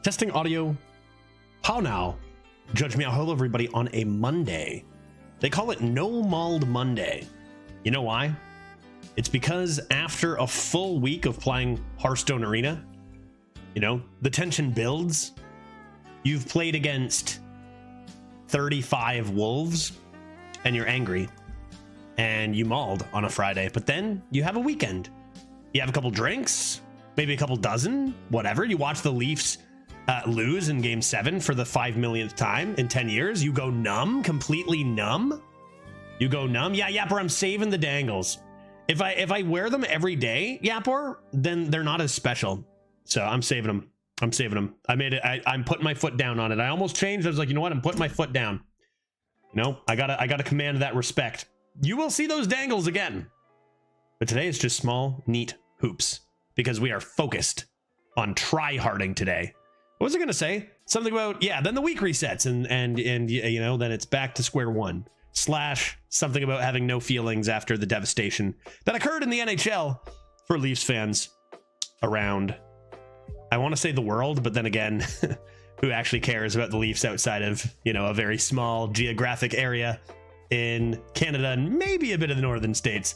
Testing audio. How now? Judge me out. Hello everybody on a Monday. They call it No Mauled Monday. You know why? It's because after a full week of playing Hearthstone Arena, you know, the tension builds. You've played against 35 wolves and you're angry and you mauled on a Friday, but then you have a weekend. You have a couple drinks, maybe a couple dozen, whatever. You watch the Leafs lose in game 7 for the 5 millionth time in 10 years. You go numb, completely numb. You go numb. Yeah, Yapper, I'm saving the dangles. If I wear them every day, Yapper, then they're not as special. So I'm saving them. I'm saving them. I made it. I'm putting my foot down on it. I almost changed. I was like, you know what? I'm putting my foot down. You know, I gotta command that respect. You will see those dangles again. But today it's just small, neat hoops because we are focused on try-harding today. What was I gonna say? Something about, yeah, then the week resets and you know, then it's back to square one. / something about having no feelings after the devastation that occurred in the NHL for Leafs fans around, I want to say the world, but then again, who actually cares about the Leafs outside of, you know, a very small geographic area in Canada and maybe a bit of the northern states.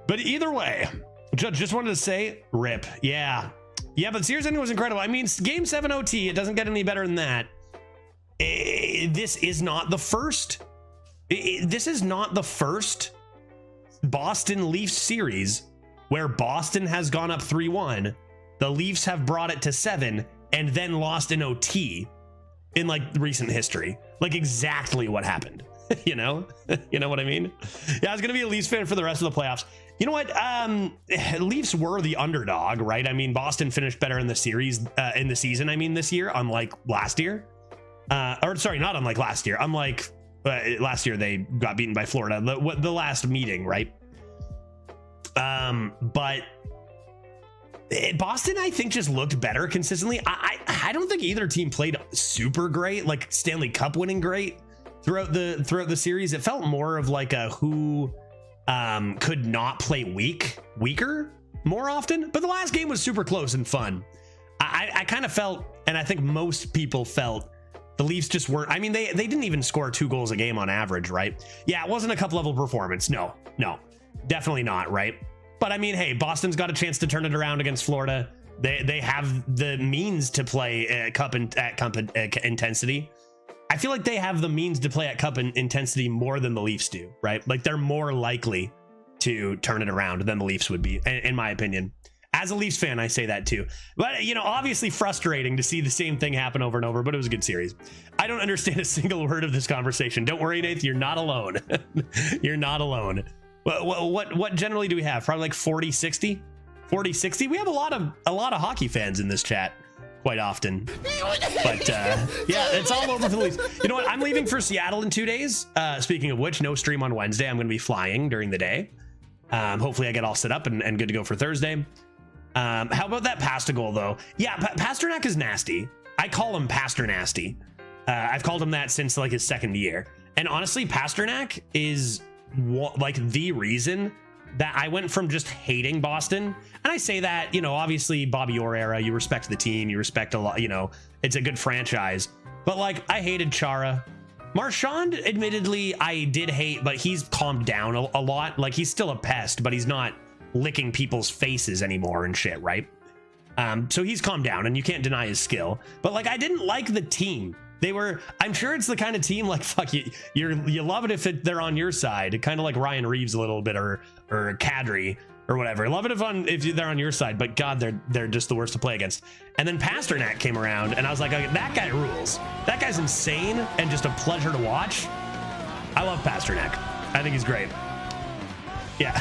But either way, Judge, just wanted to say, rip. Yeah, but series ending was incredible. I mean, game 7 OT, it doesn't get any better than that. This is not the first. This is not the first Boston Leafs series where Boston has gone up 3-1. The Leafs have brought it to 7 and then lost in OT in like recent history. Like exactly what happened. You know what I mean? Yeah, I was gonna be a Leafs fan for the rest of the playoffs. You know what? Leafs were the underdog, right? I mean, Boston finished better in the series, in the season. I mean, this year, unlike last year. Or sorry, not unlike last year. Unlike last year, they got beaten by Florida. The last meeting, right? But Boston, I think, just looked better consistently. I don't think either team played super great, like Stanley Cup winning great throughout the series. It felt more of like a who could not play weaker more often. But the last game was super close and fun. I kind of felt, and I think most people felt, the Leafs just weren't. I mean, they didn't even score 2 goals a game on average, right? Yeah, it wasn't a cup level performance. No, definitely not, right? But I mean, hey, Boston's got a chance to turn it around against Florida. They have the means to play at cup intensity. I feel like they have the means to play at cup intensity more than the Leafs do, right? Like they're more likely to turn it around than the Leafs would be, in my opinion. As a Leafs fan, I say that too. But, you know, obviously frustrating to see the same thing happen over and over, but it was a good series. I don't understand a single word of this conversation. Don't worry, Nath, you're not alone. You're not alone. What generally do we have? Probably like 40, 60? 40, 60? We have a lot of hockey fans in this chat quite often. But yeah, it's all over for the Leafs. You know what? I'm leaving for Seattle in 2 days. Speaking of which, no stream on Wednesday. I'm going to be flying during the day. Hopefully I get all set up and good to go for Thursday. How about that pasta goal though? Yeah, Pasternak is nasty. I call him Pastor Nasty. I've called him that since like his second year. And honestly, Pasternak is like the reason that I went from just hating Boston. And I say that, you know, obviously Bobby Orr era, you respect the team, you respect a lot, you know, it's a good franchise. But like, I hated Chara. Marchand, admittedly, I did hate, but he's calmed down a lot. Like he's still a pest, but he's not licking people's faces anymore and shit, right? So he's calmed down and you can't deny his skill. But like, I didn't like the team. I'm sure it's the kind of team like, fuck you, you love it if they're on your side, kind of like Ryan Reeves a little bit, or Kadri or whatever. Love it if they're on your side, but God, they're just the worst to play against. And then Pasternak came around and I was like, that guy rules. That guy's insane and just a pleasure to watch. I love Pasternak. I think he's great. Yeah.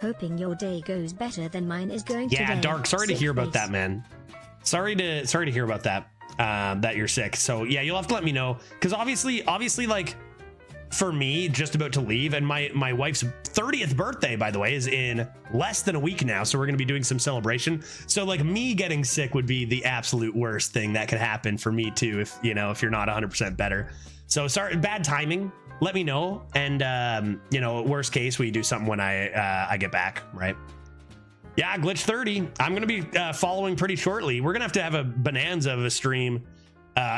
Hoping your day goes better than mine is going today. Yeah, Dark, sorry to hear about that, man. Sorry to hear about that. That you're sick. So yeah, you'll have to let me know, because obviously like for me, just about to leave, and my wife's 30th birthday, by the way, is in less than a week now, so we're gonna be doing some celebration. So like me getting sick would be the absolute worst thing that could happen for me too, if you're not 100% better. So sorry, bad timing. Let me know, and you know, worst case, we do something when I get back, right? Yeah, Glitch 30. I'm going to be following pretty shortly. We're going to have a bonanza of a stream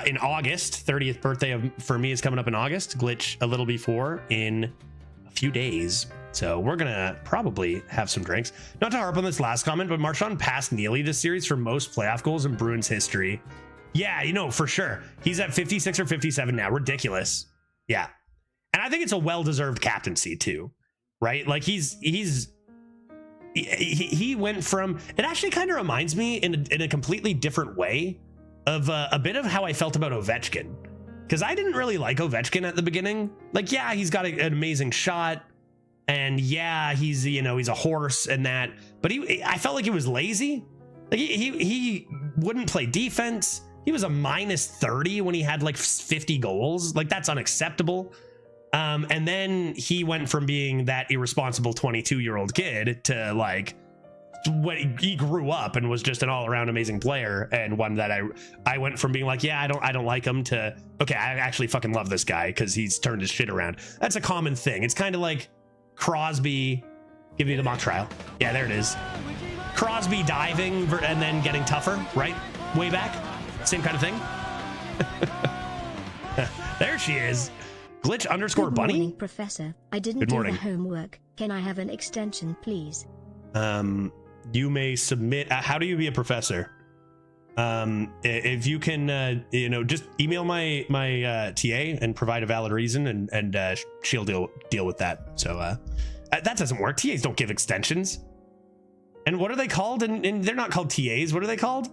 in August. 30th birthday for me is coming up in August. Glitch a little before in a few days. So we're going to probably have some drinks. Not to harp on this last comment, but Marchand passed Neely this series for most playoff goals in Bruins history. Yeah, you know, for sure. He's at 56 or 57 now. Ridiculous. Yeah. And I think it's a well-deserved captaincy too, right? Like he's he went from, it actually kind of reminds me in a completely different way of a bit of how I felt about Ovechkin. Because I didn't really like Ovechkin at the beginning. Like, yeah, he's got an amazing shot. And yeah, he's, you know, he's a horse and that. But I felt like he was lazy. Like he wouldn't play defense. He was a minus 30 when he had like 50 goals. Like, that's unacceptable. And then he went from being that irresponsible 22-year-old kid to like, when he grew up and was just an all-around amazing player, and one that I went from being like, yeah, I don't like him, to, okay, I actually fucking love this guy because he's turned his shit around. That's a common thing. It's kind of like Crosby. Give me the mock trial. Yeah, there it is. Crosby diving and then getting tougher, right? Way back. Same kind of thing. There she is. Glitch underscore Good bunny. morning, Professor. I didn't Good do morning. the homework. Can I have an extension, please? You may submit. How do you be a professor? If you can, you know, just email my TA and provide a valid reason, and she'll deal with that. So that doesn't work. TAs don't give extensions. And what are they called? And they're not called TAs. What are they called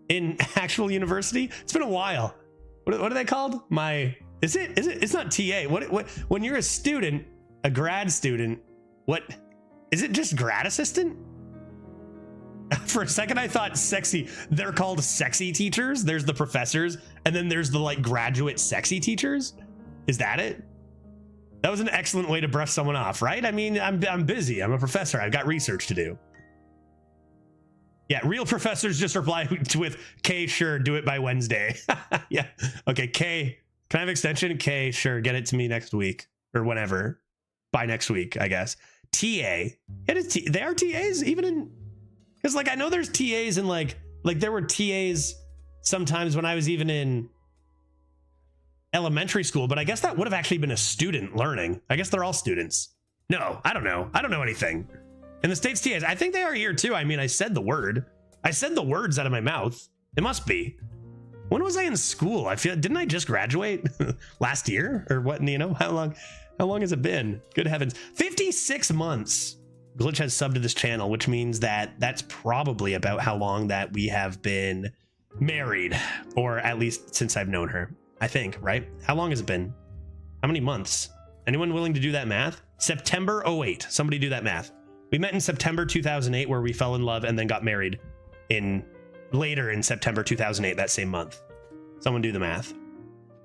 in actual university? It's been a while. What are they called? Is it? It's not TA. What when you're a student, a grad student, what is it? Just grad assistant? For a second, I thought sexy. They're called sexy teachers. There's the professors, and then there's the like graduate sexy teachers. Is that it? That was an excellent way to brush someone off, right? I mean, I'm busy. I'm a professor. I've got research to do. Yeah, real professors just reply with K, sure, do it by Wednesday. Yeah. Okay, K, can I have extension? K, sure, get it to me next week or whenever. By next week, I guess. TA. It is they are TAs even in, because like I know there's TAs and like there were TAs sometimes when I was even in elementary school, but I guess that would have actually been a student learning. I guess they're all students. No, I don't know. I don't know anything. In the States, TAs, I think they are here too. I mean, I said the word. I said the words out of my mouth. It must be. When was I in school? Didn't I just graduate last year or what? You know, how long has it been? Good heavens. 56 months. Glitch has subbed to this channel, which means that that's probably about how long that we have been married, or at least since I've known her, I think, right? How long has it been? How many months? Anyone willing to do that math? September 08. Somebody do that math. We met in September 2008, where we fell in love and then got married later in September 2008, that same month. Someone do the math.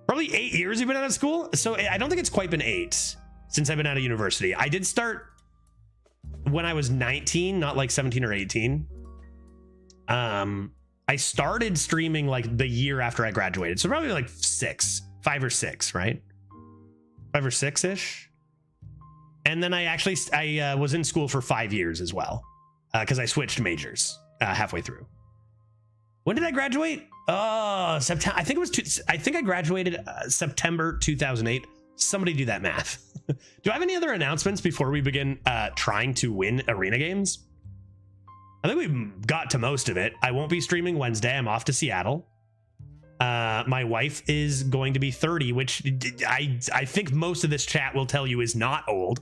Probably 8 years you've been out of school. So I don't think it's quite been 8 since I've been out of university. I did start when I was 19, not like 17 or 18. I started streaming like the year after I graduated. So probably like 5 or 6, right? 5 or 6-ish. And then I was in school for 5 years as well, because I switched majors halfway through. When did I graduate? Oh, September. I think I graduated September 2008. Somebody do that math. Do I have any other announcements before we begin trying to win arena games? I think we got to most of it. I won't be streaming Wednesday. I'm off to Seattle. My wife is going to be 30, which I think most of this chat will tell you is not old.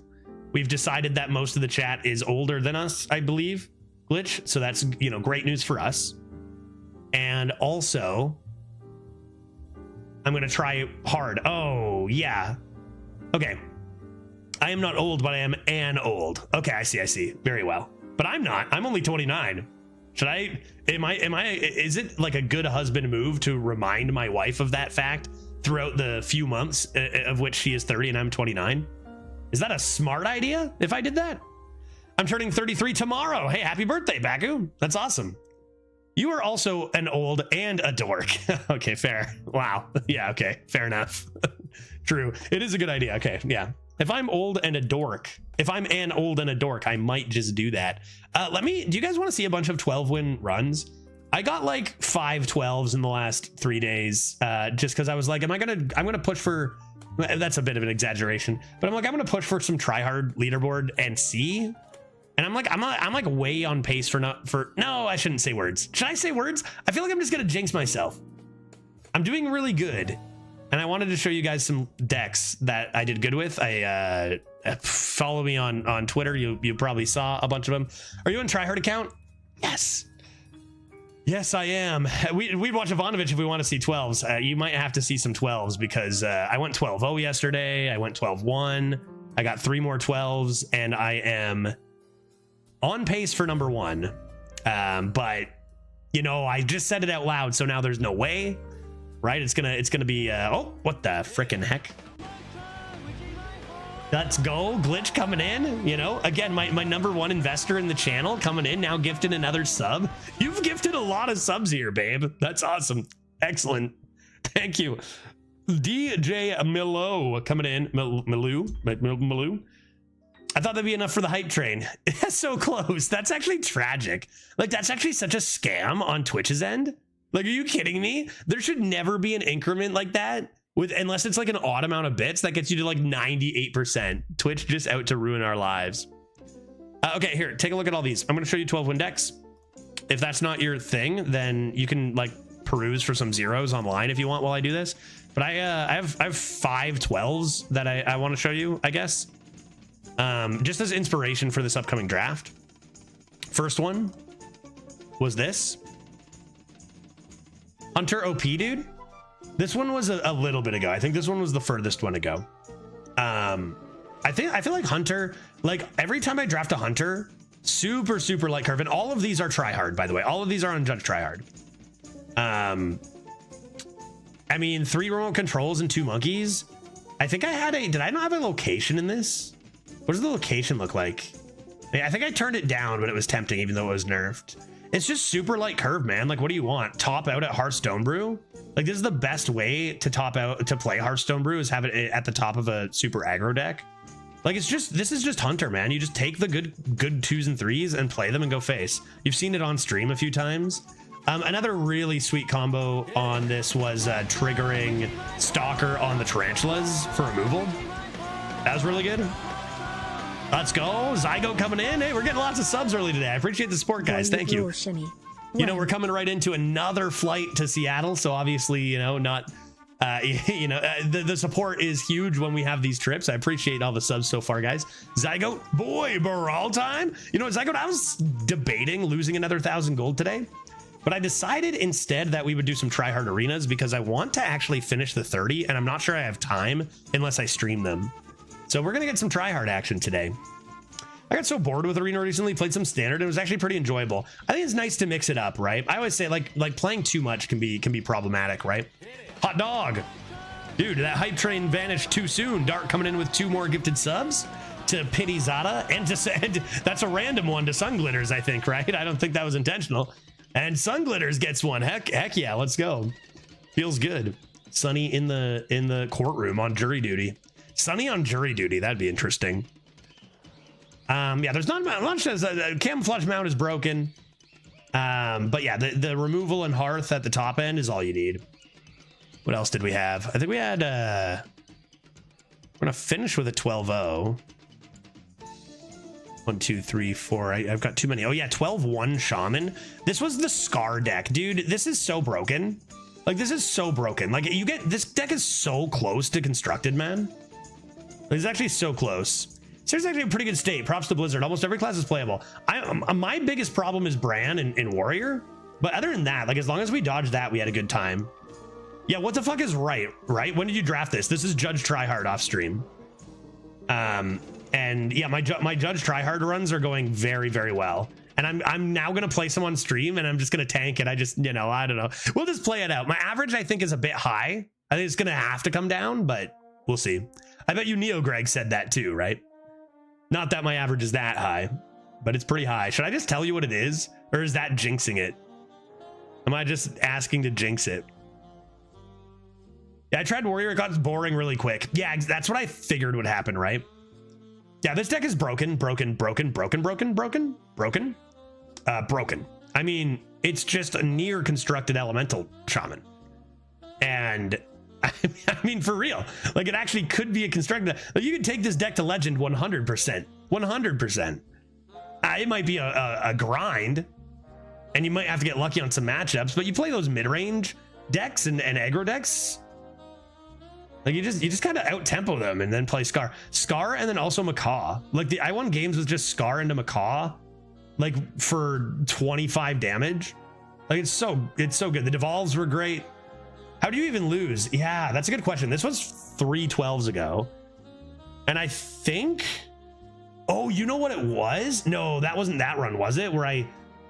We've decided that most of the chat is older than us, I believe, Glitch. So that's, you know, great news for us. And also, I'm going to try hard. Oh, yeah. Okay. I am not old, but I am an old. Okay, I see. Very well. But I'm not. I'm only 29. Is it like a good husband move to remind my wife of that fact throughout the few months of which she is 30 and I'm 29? Is that a smart idea if I did that? I'm turning 33 tomorrow. Hey, happy birthday, Baku. That's awesome. You are also an old and a dork. Okay, fair. Wow. Yeah, okay. Fair enough. True. It is a good idea. Okay, yeah. If I'm old and a dork, if I'm an old and a dork, I might just do that. Do you guys want to see a bunch of 12-win runs? I got like 5 12s in the last 3 days, just because I was like, I'm gonna push for, that's a bit of an exaggeration, but I'm gonna push for some tryhard leaderboard and see. And I'm like way on pace no, I shouldn't say words. Should I say words? I feel like I'm just gonna jinx myself. I'm doing really good. and I wanted to show you guys some decks that I did good with. I follow me on Twitter. You probably saw a bunch of them. Are you on Tryhard account? Yes. Yes, I am. We'd watch Ivanovic if we want to see 12s. You might have to see some 12s because I went 12-0 yesterday. I went 12-1. I got 3 more 12s, and I am on pace for number 1. But you know, I just said it out loud, so now there's no way, right? It's gonna be oh, what the frickin' heck? Let's go, Glitch coming in. You know, again, my number 1 investor in the channel coming in now, gifting another sub. You've gifted a lot of subs here, babe. That's awesome. Excellent. Thank you. DJ Milo coming in. Malou. I thought that'd be enough for the hype train. It's so close. That's actually tragic. Like, that's actually such a scam on Twitch's end. Like, are you kidding me? There should never be an increment like that unless it's like an odd amount of bits that gets you to like 98%. Twitch just out to ruin our lives. Okay, here, take a look at all these. I'm going to show you 12-win decks. If that's not your thing, then you can like peruse for some zeros online if you want while I do this. But I have 5 12s that I want to show you, I guess. Just as inspiration for this upcoming draft. First one was this. Hunter OP, dude. This one was a little bit ago. I think this one was the furthest one to go. I feel like Hunter, like every time I draft a Hunter, super light curve, and all of these are tryhard, by the way. All of these are on Judge Tryhard. I mean, 3 remote controls and 2 monkeys. I think I had did I not have a location in this? What does the location look like? I think I turned it down, but it was tempting even though it was nerfed. It's just super light curve, man. Like, what do you want? Top out at Hearthstone Brew? Like, this is the best way to top out to play Hearthstone Brew, is have it at the top of a super aggro deck. Like, this is just Hunter, man. You just take the good 2s and 3s and play them and go face. You've seen it on stream a few times. Another really sweet combo on this was triggering Stalker on the Tarantulas for removal. That was really good. Let's go. Zygo coming in. Hey, we're getting lots of subs early today. I appreciate the support, guys. Thank you. You know, we're coming right into another flight to Seattle. So obviously, you know, not, the support is huge when we have these trips. I appreciate all the subs so far, guys. Zygo, boy, Baral time. You know, Zygo, I was debating losing another 1,000 gold today, but I decided instead that we would do some tryhard arenas because I want to actually finish the 30, and I'm not sure I have time unless I stream them. So we're going to get some tryhard action today. I got so bored with arena recently, played some standard. It was actually pretty enjoyable. I think it's nice to mix it up, right? I always say like playing too much can be problematic, right? Hot dog. Dude, that hype train vanished too soon. Dark coming in with 2 more gifted subs to Pity Zada, and that's a random one to Sunglitters, I think, right? I don't think that was intentional. And Sunglitters gets one. Heck yeah, let's go. Feels good. Sunny in the courtroom on jury duty. Sunny on jury duty, that'd be interesting. Yeah, there's not much. Camouflage mount is broken. But yeah, the removal and hearth at the top end is all you need. What else did we have? I think we had we're gonna finish with a 12-0. 1, 2, 3, 4. I've got too many. Oh yeah, 12-1 shaman. This was the Scar deck, dude. This is so broken. Like, this is so broken. Like, this deck is so close to constructed, man. It's actually so close. So it's actually a pretty good state. Props to Blizzard. Almost every class is playable. My biggest problem is Bran in Warrior. But other than that, like, as long as we dodged that, we had a good time. Yeah, what the fuck is right? When did you draft this? This is Judge Tryhard off stream. And yeah, my Judge Tryhard runs are going very, very well. And I'm now going to play some on stream, and I'm just going to tank it. I don't know. We'll just play it out. My average, I think, is a bit high. I think it's going to have to come down, but we'll see. I bet you Neo Greg said that too, right? Not that my average is that high, but it's pretty high. Should I just tell you what it is? Or is that jinxing it? Am I just asking to jinx it? Yeah, I tried Warrior. It got boring really quick. Yeah, that's what I figured would happen, right? Yeah, this deck is broken. I mean, it's just a near constructed elemental shaman. And I mean, for real, like, it actually could be a constructed. Like, you could take this deck to legend 100%. 100%. It might be a grind, and you might have to get lucky on some matchups, but you play those mid-range decks and aggro decks, Like you just kind of out tempo them and then play Scar and then also Macaw. Like I won games with just Scar into Macaw, like for 25 damage. Like it's so good. The devolves were great. How do you even lose? Yeah, that's a good question. This was 3 12s ago, and I think, oh, you know what it was? No, that wasn't that run, was it? Where I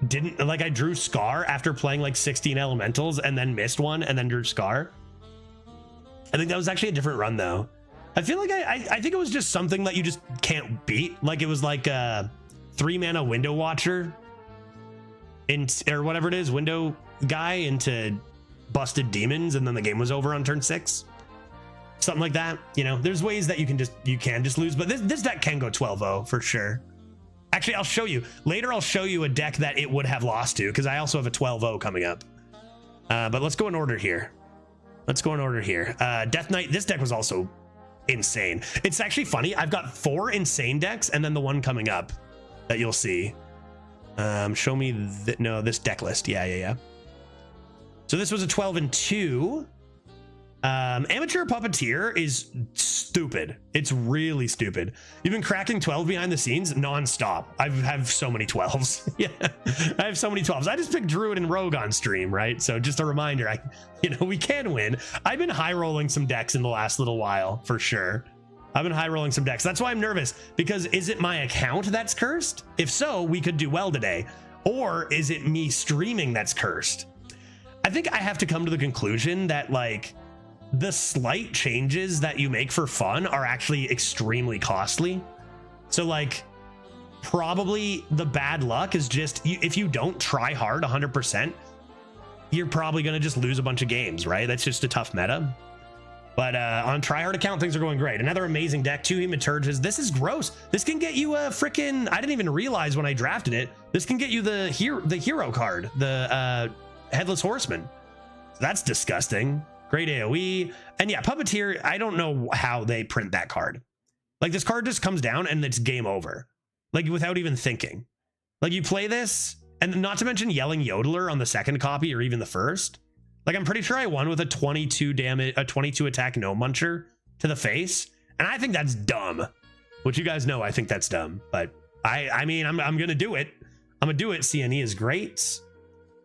didn't, like, I drew Scar after playing like 16 elementals and then missed one and then drew Scar. I think that was actually a different run though. I feel like I think it was just something that you just can't beat. Like it was like a 3-mana Window Watcher or whatever it is, window guy into busted demons, and then the game was over on turn 6. Something like that. You know, there's ways that you can just lose, but this deck can go 12-0 for sure. Actually, I'll show you later. I'll show you a deck that it would have lost to, because I also have a 12-0 coming up. But let's go in order here. Death Knight, this deck was also insane. It's actually funny. I've got 4 insane decks and then the one coming up that you'll see. Show me this deck list. Yeah. So this was a 12-2. Amateur Puppeteer is stupid. It's really stupid. You've been cracking 12 behind the scenes nonstop. I have so many 12s. Yeah, I have so many 12s. I just picked Druid and Rogue on stream, right? So just a reminder, we can win. I've been high rolling some decks in the last little while for sure. I've been high rolling some decks. That's why I'm nervous, because is it my account that's cursed? If so, we could do well today. Or is it me streaming that's cursed? I think I have to come to the conclusion that like the slight changes that you make for fun are actually extremely costly. So like probably the bad luck is just if you don't try hard 100%, you're probably going to just lose a bunch of games, right? That's just a tough meta. But on tryhard account, things are going great. Another amazing deck, 2 Hematurges. This is gross. This can get you a freaking, I didn't even realize when I drafted it, this can get you the hero card, the Headless Horseman. That's disgusting. Great AoE. And yeah, Puppeteer, I don't know how they print that card. Like this card just comes down and it's game over. Like without even thinking. Like you play this, and not to mention Yelling Yodeler on the second copy or even the first. Like I'm pretty sure I won with a 22 damage, a 22 attack no muncher to the face. And I think that's dumb. Which you guys know, I think that's dumb. But I mean, I'm gonna do it. I'm gonna do it. CNE is great.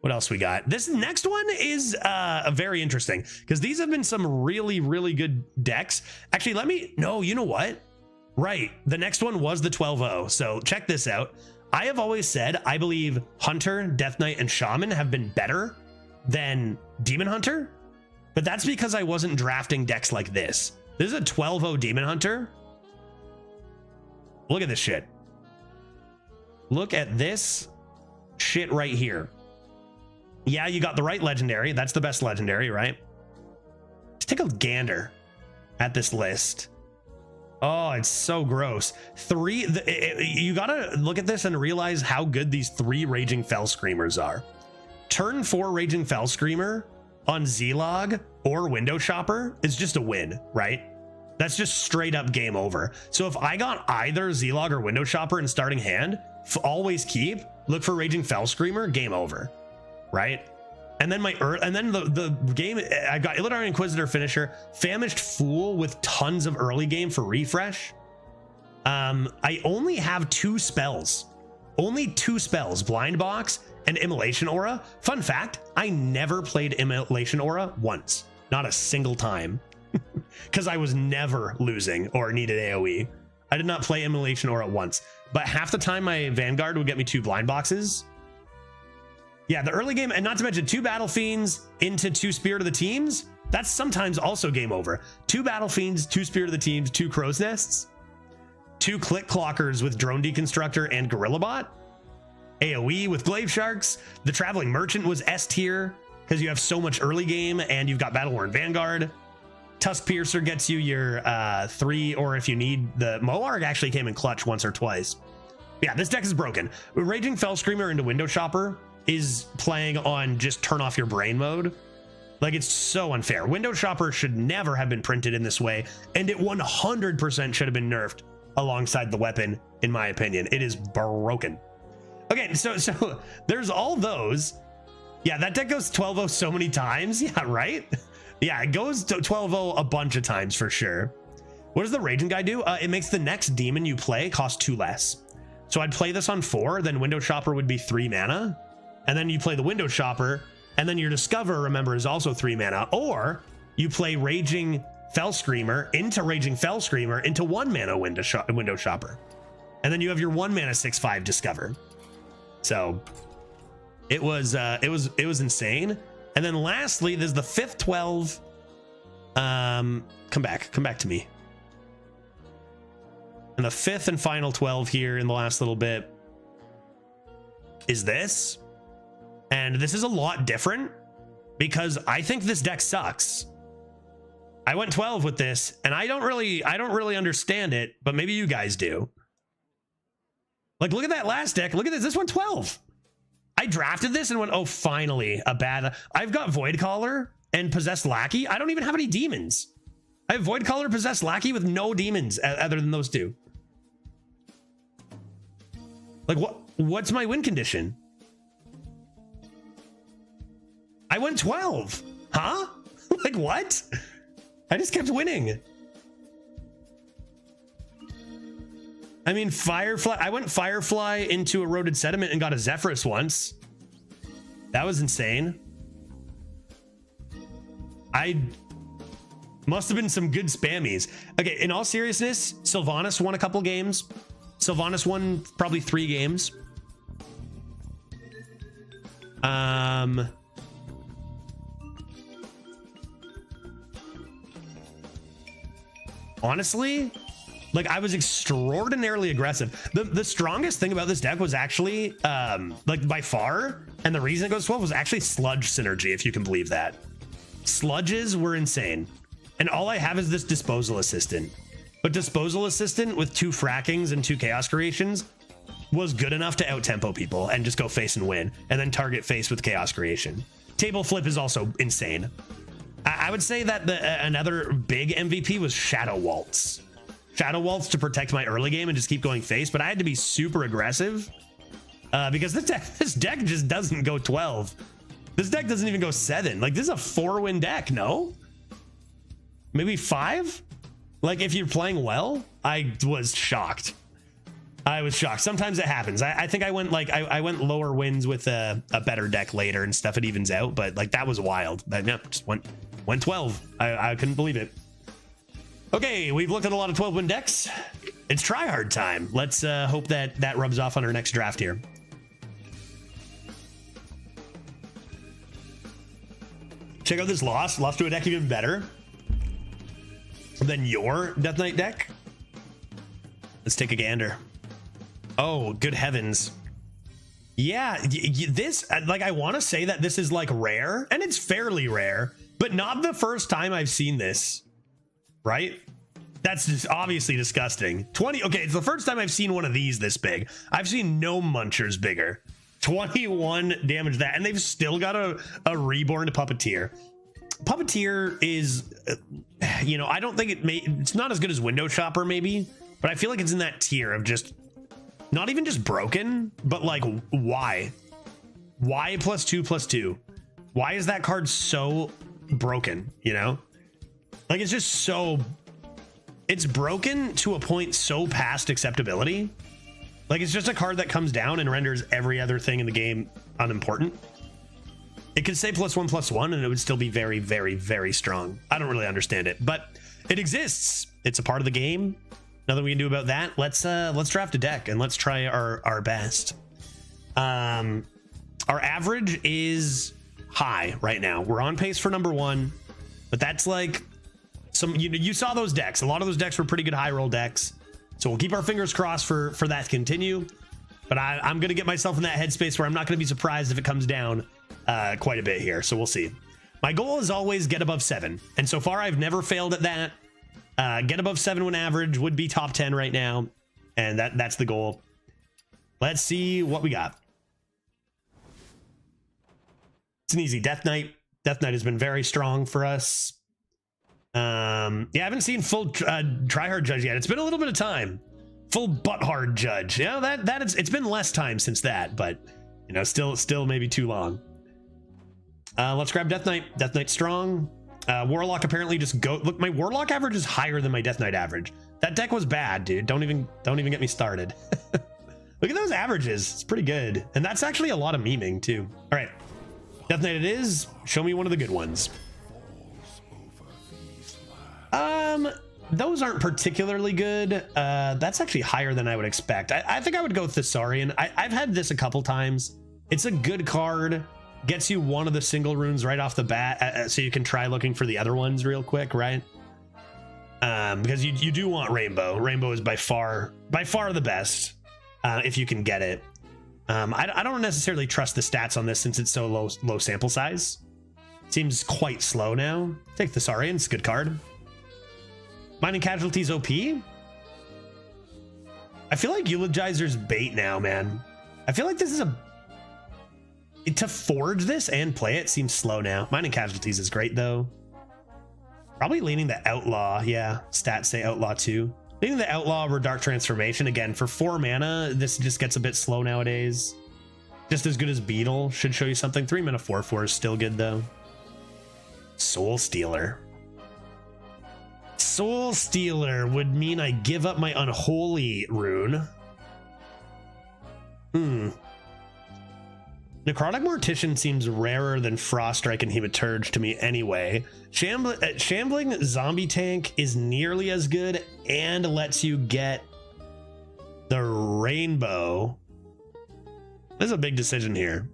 What else we got? This next one is very interesting because these have been some really, really good decks. Actually, no, you know what? Right. The next one was the 12-0. So check this out. I have always said, I believe Hunter, Death Knight, and Shaman have been better than Demon Hunter, but that's because I wasn't drafting decks like this. This is a 12-0 Demon Hunter. Look at this shit. Look at this shit right here. Yeah, you got the right legendary. That's the best legendary, right? Just take a gander at this list. Oh, it's so gross. You gotta look at this and realize how good these 3 Raging Fell Screamers are. Turn 4 Raging Fell Screamer on Z-Log or Window Shopper is just a win, right? That's just straight up game over. So if I got either Z-Log or Window Shopper in starting hand, always keep, look for Raging Fell Screamer, game over. Right? And then the game, I've got Illidar Inquisitor Finisher, Famished Fool with tons of early game for refresh. I only have 2 spells. Only 2 spells, Blind Box and Immolation Aura. Fun fact, I never played Immolation Aura once. Not a single time. Because I was never losing or needed AoE. I did not play Immolation Aura once. But half the time my Vanguard would get me 2 Blind Boxes. Yeah, the early game, and not to mention 2 Battle Fiends into 2 Spirit of the Teams. That's sometimes also game over. 2 Battle Fiends, 2 Spirit of the Teams, 2 Crow's Nests, 2 Click Clockers with Drone Deconstructor and Gorilla Bot, AoE with Glaive Sharks. The Traveling Merchant was S tier because you have so much early game and you've got Battle-Worn Vanguard. Tusk Piercer gets you your 3, or if you need the Moarg actually came in clutch once or twice. Yeah, this deck is broken. Raging Fell Screamer into Window Shopper is playing on just turn off your brain mode. Like it's so unfair. Window Shopper should never have been printed in this way, and it 100% should have been nerfed alongside the weapon, in my opinion. It is broken. Okay, so there's all those. Yeah, that deck goes 12-0 so many times. Yeah, right? Yeah, it goes to 12-0 a bunch of times for sure. What does the Raging Guy do? It makes the next demon you play cost 2 less. So I'd play this on 4, then Window Shopper would be 3 mana. And then you play the Window Shopper, and then your Discover, remember, is also 3 mana. Or you play Raging Fell Screamer into Raging Fell Screamer into 1 mana Window Shopper. And then you have your 1 mana 6/5 Discover. So it was insane. And then lastly, there's the 5th 12. Come back to me. And the 5th and final 12 here in the last little bit is this. And this is a lot different because I think this deck sucks. I went 12 with this and I don't really understand it, but maybe you guys do. Like, look at that last deck. Look at this. This went 12. I drafted this and went, oh, finally a bad. I've got Void Caller and Possessed Lackey. I don't even have any demons. I have Void Caller, Possessed Lackey with no demons other than those two. Like, what's my win condition? I went 12. Huh? Like, what? I just kept winning. I mean, Firefly. I went Firefly into Eroded Sediment and got a Zephyrus once. That was insane. I must have been some good spammies. Okay, in all seriousness, Sylvanas won a couple games. Sylvanas won probably 3 games. Honestly, like, I was extraordinarily aggressive. The strongest thing about this deck was actually, like, by far, and the reason it goes 12 was actually Sludge synergy, if you can believe that. Sludges were insane. And all I have is this Disposal Assistant. But Disposal Assistant with 2 frackings and 2 Chaos Creations was good enough to out-tempo people and just go face and win, and then target face with Chaos Creation. Table Flip is also insane. I would say that another big MVP was Shadow Waltz. Shadow Waltz to protect my early game and just keep going face, but I had to be super aggressive because this deck just doesn't go 12. This deck doesn't even go 7. Like, this is a 4-win deck, no? Maybe 5? Like, if you're playing well, I was shocked. I was shocked. Sometimes it happens. I think I went like I went lower wins with a better deck later and stuff. It evens out, but like that was wild. But no, just went 12. I couldn't believe it. Okay, we've looked at a lot of 12-win decks. It's tryhard time. Let's hope that rubs off on our next draft here. Check out this loss. Lost to a deck even better than your Death Knight deck. Let's take a gander. Oh, good heavens. Yeah, this, like, I want to say that this is like rare, and it's fairly rare, but not the first time I've seen this, right? That's just obviously disgusting. 20, okay, it's the first time I've seen one of these this big. I've seen no Munchers bigger. 21 damage that, and they've still got a Reborn Puppeteer. Puppeteer is, you know, I don't think it's not as good as Window Shopper maybe, but I feel like it's in that tier of just, not even just broken, but like, why? Why +2/+2? Why is that card so broken, you know? Like, it's just so, it's broken to a point so past acceptability. Like, it's just a card that comes down and renders every other thing in the game unimportant. It could say +1/+1 and it would still be very, very, very strong. I don't really understand it, but it exists. It's a part of the game. Nothing we can do about that. Let's draft a deck and let's try our best. Our average is high right now. We're on pace for #1, but that's like some, you saw those decks. A lot of those decks were pretty good high roll decks. So we'll keep our fingers crossed for that to continue. But I'm going to get myself in that headspace where I'm not going to be surprised if it comes down quite a bit here. So we'll see. My goal is always get above 7. And so far, I've never failed at that. Get above 7 when average would be top 10 right now. And that's the goal. Let's see what we got. It's an easy Death Knight. Death Knight has been very strong for us. Yeah, I haven't seen full tryhard judge yet. It's been a little bit of time. Full butthard judge. You know, it's been less time since that, but you know, still maybe too long. Let's grab Death Knight. Death Knight strong. Warlock apparently just go. Look, my Warlock average is higher than my Death Knight average. That deck was bad, dude. Don't even get me started. Look at those averages. It's pretty good. And that's actually a lot of memeing too. All right. Death Knight it is. Show me one of the good ones. Those aren't particularly good. That's actually higher than I would expect. I think I would go with Thessarian. I've had this a couple times. It's a good card. Gets you one of the single runes right off the bat, so you can try looking for the other ones real quick, right? Because you do want Rainbow. Rainbow is by far the best. If you can get it. I don't necessarily trust the stats on this since it's so low sample size. Seems quite slow now. Take the Thessarian, it's a good card. Mining Casualties OP? I feel like Eulogizer's bait now, man. I feel like this is to forge this and play it seems slow now. Mining Casualties is great though. Probably leaning the Outlaw, yeah. Stats say Outlaw too. Leaving the Outlaw over Dark Transformation. Again, for 4 mana, this just gets a bit slow nowadays. Just as good as Beetle. Should show you something. 3 mana 4/4 is still good, though. Soul Stealer. Soul Stealer would mean I give up my Unholy rune. Necrotic Mortician seems rarer than Froststrike and Hematurge to me anyway. Shambling Zombie Tank is nearly as good and lets you get the Rainbow. This is a big decision here.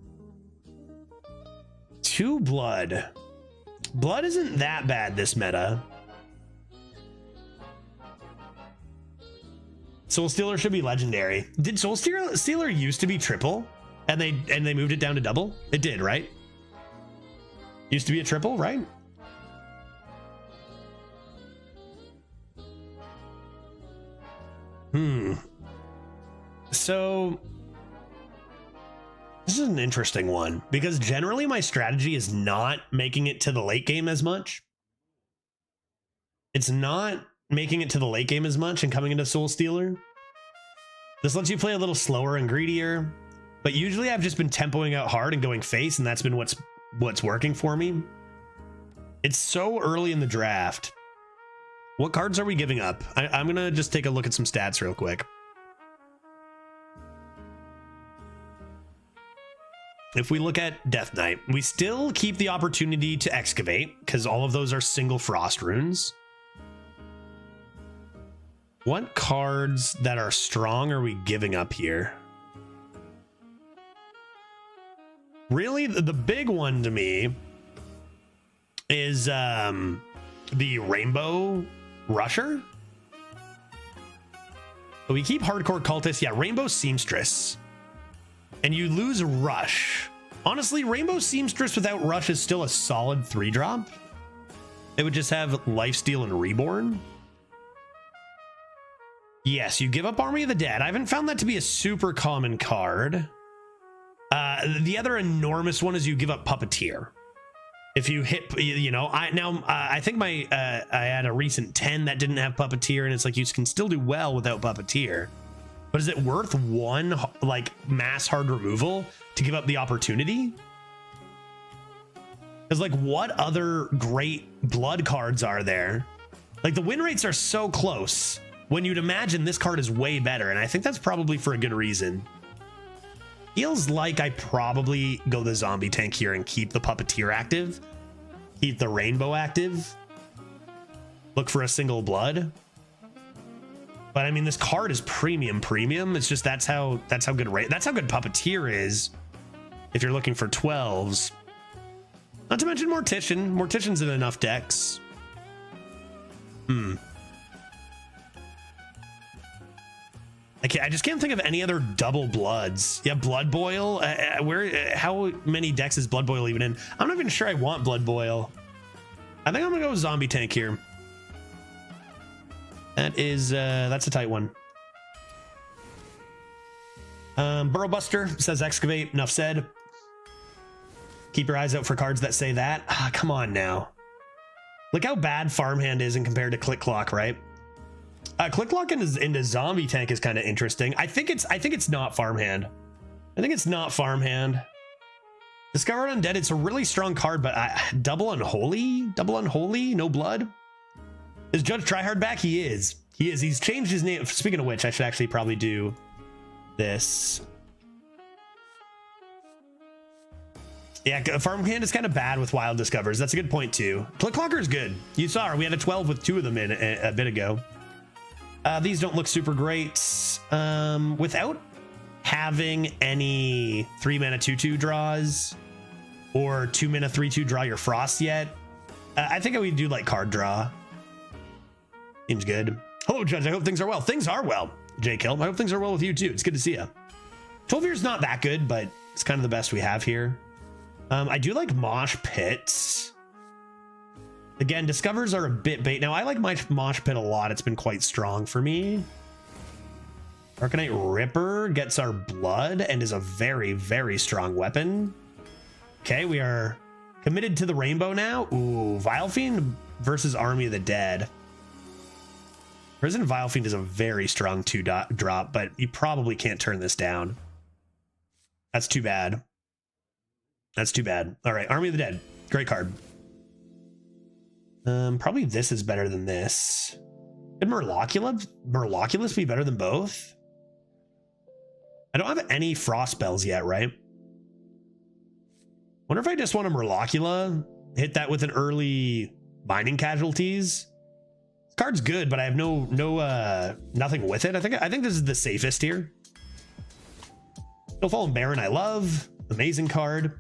2 Blood. Blood isn't that bad this meta. Soul Stealer should be legendary. Did Soul Stealer used to be triple? And they moved it down to double? It did, right? Used to be a triple, right? So this is an interesting one because generally my strategy is not making it to the late game as much. It's not making it to the late game as much and coming into Soul Stealer. This lets you play a little slower and greedier. But usually I've just been tempoing out hard and going face, and that's been what's working for me. It's so early in the draft. What cards are we giving up? I'm going to just take a look at some stats real quick. If we look at Death Knight, we still keep the opportunity to excavate, because all of those are single frost runes. What cards that are strong are we giving up here? Really, the big one to me is the Rainbow Rusher. But we keep Hardcore Cultist. Yeah, Rainbow Seamstress. And you lose Rush. Honestly, Rainbow Seamstress without Rush is still a solid 3-drop. It would just have Lifesteal and Reborn. Yes, you give up Army of the Dead. I haven't found that to be a super common card. The other enormous one is you give up Puppeteer. If you hit, you know, I think I had a recent 10 that didn't have Puppeteer, and it's like you can still do well without Puppeteer. But is it worth one like mass hard removal to give up the opportunity? Because like, what other great blood cards are there? Like the win rates are so close when you'd imagine this card is way better, and I think that's probably for a good reason. Feels like I probably go the Zombie Tank here and keep the Puppeteer active, keep the Rainbow active, look for a single blood. But I mean, this card is premium. It's just that's how good Puppeteer is. If you're looking for 12s, not to mention Mortician. Mortician's in enough decks. I just can't think of any other double bloods. Yeah, Blood Boil. How many decks is Blood Boil even in? I'm not even sure I want Blood Boil. I think I'm gonna go with Zombie Tank here. That's a tight one. Burrow Buster says Excavate. Enough said. Keep your eyes out for cards that say that. Come on now. Look how bad Farmhand is in compared to Click Clock, right? Click Clock into Zombie Tank is kind of interesting. I think it's not Farmhand. I think it's not Farmhand. Discovered Undead, it's a really strong card, but double unholy, no blood. Is Judge Tryhard back? He is. He's changed his name. Speaking of which, I should actually probably do this. Yeah, Farm Hand is kind of bad with Wild Discovers. That's a good point too. Click Clocker is good. You saw her. We had a 12 with 2 of them in a bit ago. These don't look super great. Without having any 3-mana 2/2 draws or 2-mana 3/2 draw your Frost yet, I think I would do like card draw. Seems good. Hello, Judge. I hope things are well. Things are well, J Kill. I hope things are well with you too. It's good to see you. 12 years not that good, but it's kind of the best we have here. I do like Mosh Pits. Again, Discovers are a bit bait. Now, I like my Mosh Pit a lot. It's been quite strong for me. Arcanite Ripper gets our blood and is a very, very strong weapon. Okay, we are committed to the rainbow now. Ooh, Vilefiend versus Army of the Dead. Prison Vilefiend is a very strong 2-drop, but you probably can't turn this down. That's too bad. That's too bad. All right, Army of the Dead. Great card. Probably this is better than this. Could Murloculus be better than both? I don't have any frost spells yet, right? Wonder if I just want a Murlocula, hit that with an early Binding Casualties. This card's good, but I have nothing with it. I think this is the safest here. Snowfall and Baron I love. Amazing card.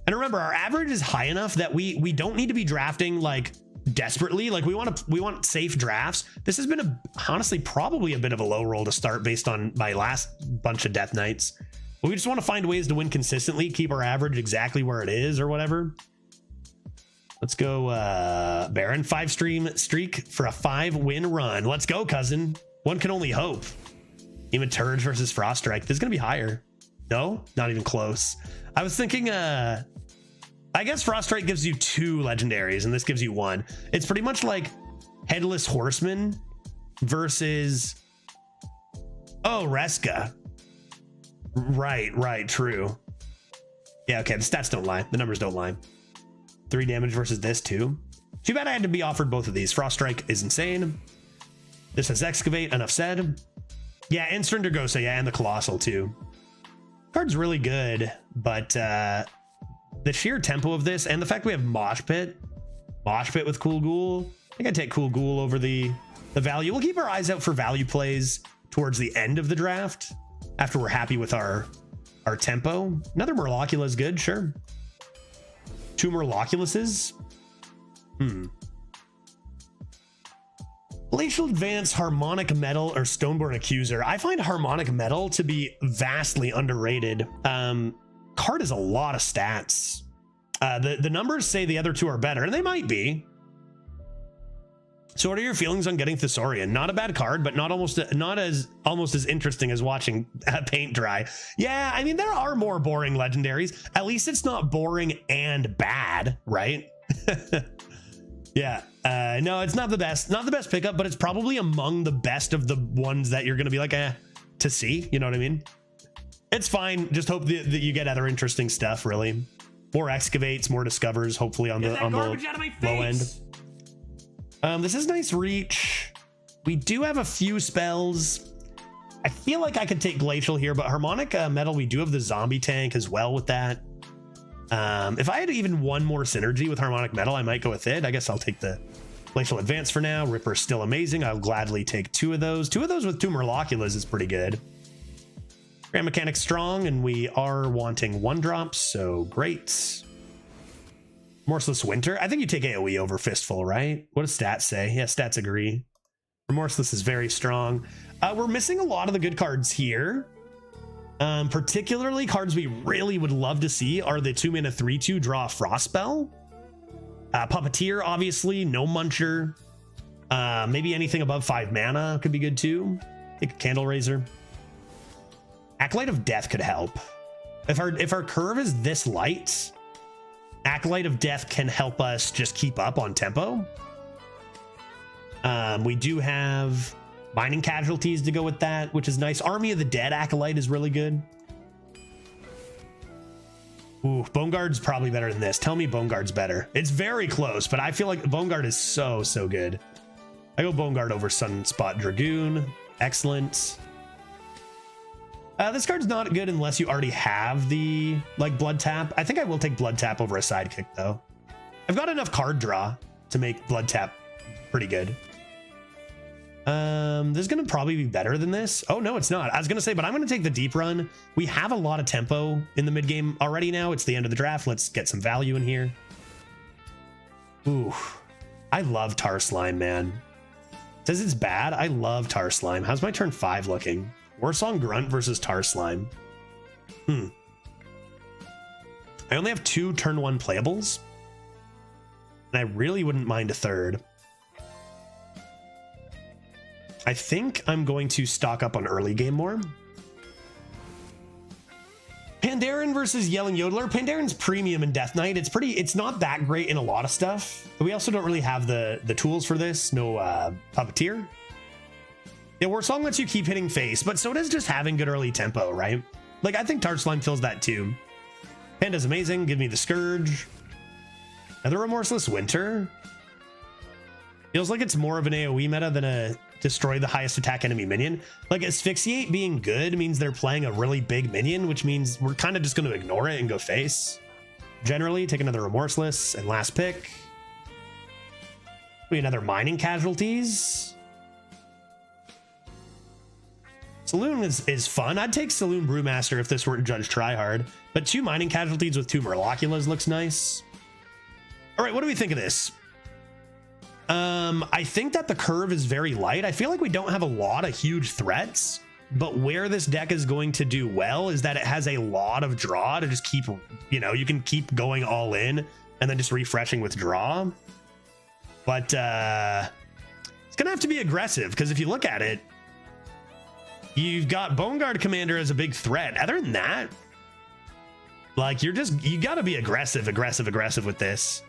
And remember, our average is high enough that we don't need to be drafting like desperately. Like we want safe drafts. This has been honestly probably a bit of a low roll to start based on my last bunch of Death Knights. But we just want to find ways to win consistently, keep our average exactly where it is or whatever. Let's go Baron 5-stream streak for a 5-win run. Let's go, cousin. One can only hope. Even Turge versus Frost Strike. This is gonna be higher. No, not even close. I was thinking I guess Frost Strike gives you 2 legendaries and this gives you 1. It's pretty much like Headless Horseman versus Reska. Right, true. Yeah, okay, the stats don't lie. The numbers don't lie. 3 damage versus this too. Too bad I had to be offered both of these. Frost Strike is insane. This has Excavate, enough said. Yeah, and Strendergosa, yeah, and the Colossal too. Card's really good, but the sheer tempo of this and the fact we have Mosh Pit with Cool Ghoul, I think I'd take Cool Ghoul over the value. We'll keep our eyes out for value plays towards the end of the draft after we're happy with our tempo. Another Murlocula is good, sure. 2 Murloculuses. Glacial Advance, Harmonic Metal, or Stoneborn Accuser. I find Harmonic Metal to be vastly underrated. Card has a lot of stats. The numbers say the other 2 are better, and they might be. So what are your feelings on getting Thesaurian? Not a bad card, but not almost as interesting as watching paint dry. Yeah, I mean, there are more boring legendaries. At least it's not boring and bad, right? Yeah. No, it's not the best pickup, but it's probably among the best of the ones that you're going to be like, to see. You know what I mean? It's fine. Just hope that you get other interesting stuff, really. More Excavates, more Discovers, hopefully on the low end. This is nice reach. We do have a few spells. I feel like I could take Glacial here, but Harmonic Metal, we do have the Zombie Tank as well with that. If I had even one more synergy with Harmonic Metal, I might go with it. I guess I'll take the Glacial Advance for now. Ripper's still amazing. I'll gladly take 2 of those. 2 of those with 2 Murloculas is pretty good. Grand Mechanic's strong, and we are wanting 1-drops, so great. Remorseless Winter. I think you take AoE over Fistful, right? What does stats say? Yeah, stats agree. Remorseless is very strong. We're missing a lot of the good cards here. Particularly cards we really would love to see are the 2-mana 3/2 draw a Frost Spell. Puppeteer, obviously. No Muncher. Maybe anything above 5 mana could be good too. Take a Candle Raiser. Acolyte of Death could help. If our curve is this light, Acolyte of Death can help us just keep up on tempo. We do have Binding Casualties to go with that, which is nice. Army of the Dead Acolyte is really good. Ooh, Bone Guard's probably better than this. Tell me Bone Guard's better. It's very close, but I feel like Bone Guard is so good. I go Bone Guard over Sunspot Dragoon. Excellent. This card's not good unless you already have the like Blood Tap. I think I will take Blood Tap over a Sidekick though. I've got enough card draw to make Blood Tap pretty good. This is gonna probably be better than this. Oh no, it's not. I was gonna say, but I'm gonna take the Deep Run. We have a lot of tempo in the mid game already now. It's the end of the draft. Let's get some value in here. Ooh, I love Tar Slime, man. It says it's bad. I love Tar Slime. How's my turn 5 looking? Warsong Grunt versus Tar Slime. I only have 2 turn 1 playables, and I really wouldn't mind a third. I think I'm going to stock up on early game more. Pandaren versus Yelling Yodeler. Pandaren's premium in Death Knight. It's not that great in a lot of stuff, but we also don't really have the tools for this. No Puppeteer. Yeah, Warsong lets you keep hitting face, but so does just having good early tempo, right? Like, I think Tart Slime fills that too. Panda's amazing. Give me the Scourge. Another Remorseless Winter. Feels like it's more of an AoE meta than a destroy the highest attack enemy minion. Like, Asphyxiate being good means they're playing a really big minion, which means we're kind of just going to ignore it and go face. Generally, take another Remorseless and last pick. Maybe another Mining Casualties. Saloon is fun. I'd take Saloon Brewmaster if this weren't Judge Tryhard, but 2 Mining Casualties with 2 Murloculas looks nice. All right, what do we think of this? I think that the curve is very light. I feel like we don't have a lot of huge threats, but where this deck is going to do well is that it has a lot of draw to just keep, you know, you can keep going all in and then just refreshing with draw. But it's gonna have to be aggressive, because if you look at it, you've got Bone Guard Commander as a big threat. Other than that, like, you gotta be aggressive with this.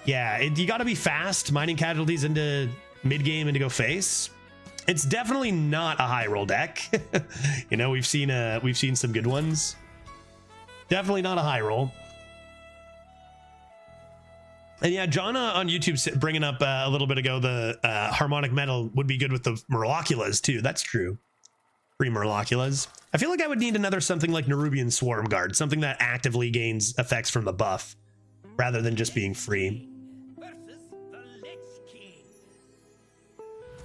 Yeah, you gotta be fast, Mining Casualties into mid game and to go face. It's definitely not a high roll deck. You know, we've seen some good ones. Definitely not a high roll. And yeah, Jonna on YouTube bringing up a little bit ago the Harmonic Metal would be good with the Murloculas too. That's true. 3 Murloculas. I feel like I would need another something like Nerubian Swarm Guard, something that actively gains effects from the buff rather than just being free.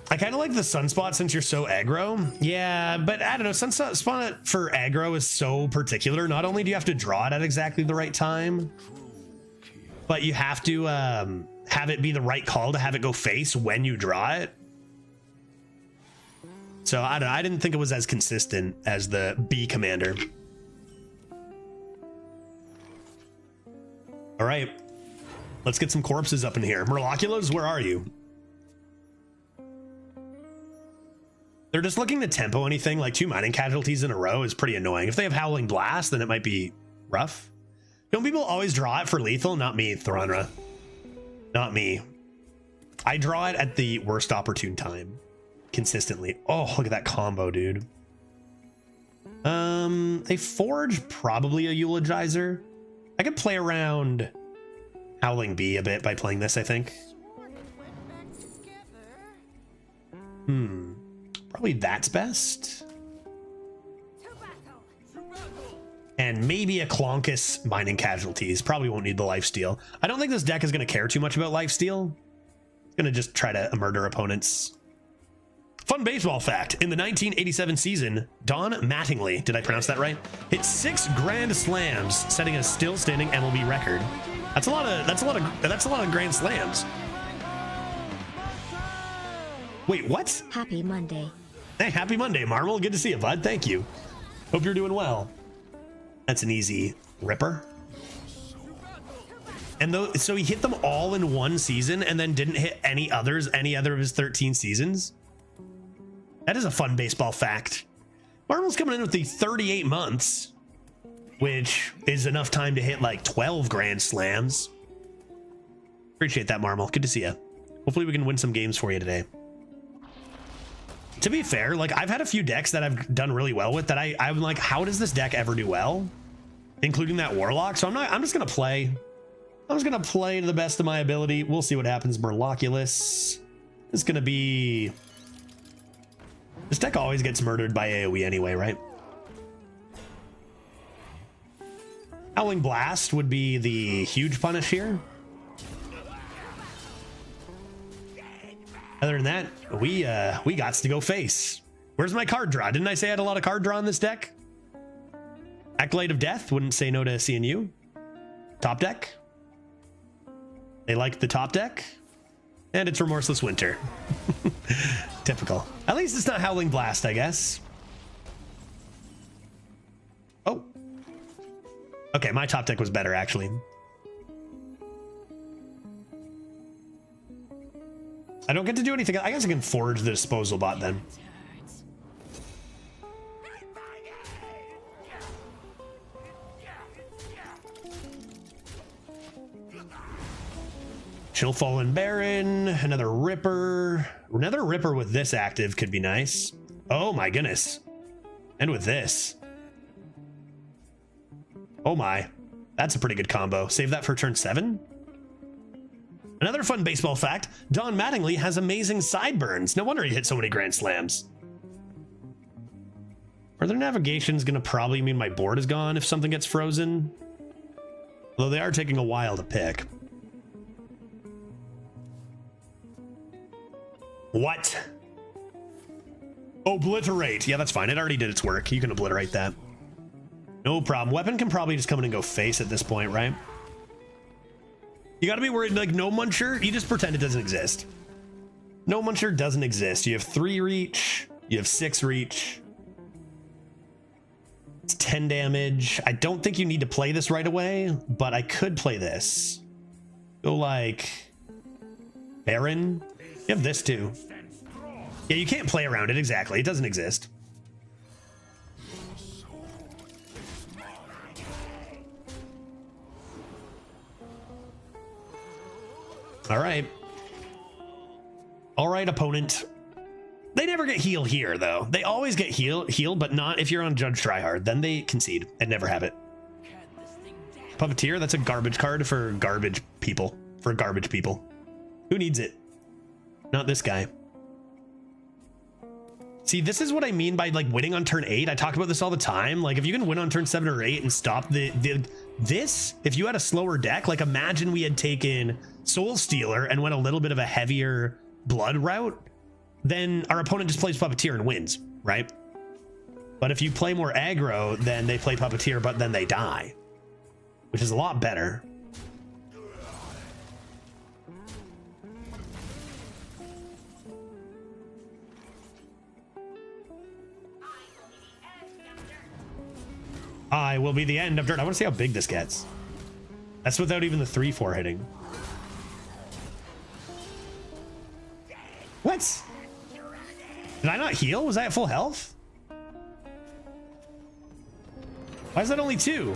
I kind of like the Sunspot since you're so aggro. Yeah, but I don't know. Sunspot for aggro is so particular. Not only do you have to draw it at exactly the right time, but you have to have it be the right call to have it go face when you draw it. So I don't know. I didn't think it was as consistent as the B commander. All right, let's get some corpses up in here. Murloculas, where are you? They're just looking to tempo anything. Like 2 Mining Casualties in a row is pretty annoying. If they have Howling Blast, then it might be rough. Don't people always draw it for lethal? Not me, Thranra. Not me. I draw it at the worst opportune time. Consistently. Oh, look at that combo, dude. A Forge, probably a Eulogizer. I could play around Howling Bee a bit by playing this, I think. Probably that's best. And maybe a Clonkus Mining Casualties. Probably won't need the lifesteal. I don't think this deck is going to care too much about lifesteal. It's going to just try to murder opponents. Fun baseball fact. In the 1987 season, Don Mattingly, did I pronounce that right? Hit 6 grand slams, setting a still standing MLB record. That's a lot of grand slams. Wait, what? Happy Monday. Hey, happy Monday, Marvel. Good to see you, bud. Thank you. Hope you're doing well. That's an easy ripper. And so he hit them all in one season and then didn't hit any other of his 13 seasons. That is a fun baseball fact. Marvel's coming in with the 38 months, which is enough time to hit like 12 grand slams. Appreciate that, Marvel. Good to see you. Hopefully we can win some games for you today. To be fair, like, I've had a few decks that I've done really well with that I'm like, how does this deck ever do well? including that warlock. So I'm just gonna play. I'm just gonna play to the best of my ability. We'll see what happens. Murloculus is gonna be. This deck always gets murdered by AoE anyway, right? Howling Blast would be the huge punish here. Other than that, we got to go face. Where's my card draw? Didn't I say I had a lot of card draw in this deck? Acolyte of Death, wouldn't say no to seeing you. Top deck. They like the top deck. And it's Remorseless Winter. Typical. At least it's not Howling Blast, I guess. Oh. Okay, my top deck was better, actually. I don't get to do anything. I guess I can forge the disposal bot then. Chill Fallen Baron, another Ripper. Another Ripper with this active could be nice. Oh my goodness. And with this. Oh my. That's a pretty good combo. Save that for turn 7. Another fun baseball fact, Don Mattingly has amazing sideburns. No wonder he hit so many grand slams. Further navigation's gonna probably mean my board is gone if something gets frozen. Although they are taking a while to pick. What? Obliterate. Yeah, that's fine. It already did its work. You can obliterate that. No problem. Weapon can probably just come in and go face at this point, right? You gotta be worried, like, no Muncher, you just pretend it doesn't exist. No Muncher doesn't exist. You have 3 reach, you have 6 reach. It's 10 damage. I don't think you need to play this right away, but I could play this. Go like Baron. You have this too. Yeah, you can't play around it, exactly. It doesn't exist. All right. All right, opponent. They never get heal here, though. They always get heal, but not if you're on Judge Tryhard. Then they concede and never have it. Puppeteer, that's a garbage card for garbage people. For garbage people. Who needs it? Not this guy. See, this is what I mean by like winning on turn 8. I talk about this all the time. Like if you can win on turn 7 or 8 and stop this, if you had a slower deck, like imagine we had taken Soul Stealer and went a little bit of a heavier blood route, then our opponent just plays Puppeteer and wins, right? But if you play more aggro, then they play Puppeteer, but then they die, which is a lot better. I will be the end of dirt. I want to see how big this gets. That's without even the 3-4 hitting. What? Did I not heal? Was I at full health? Why is that only 2?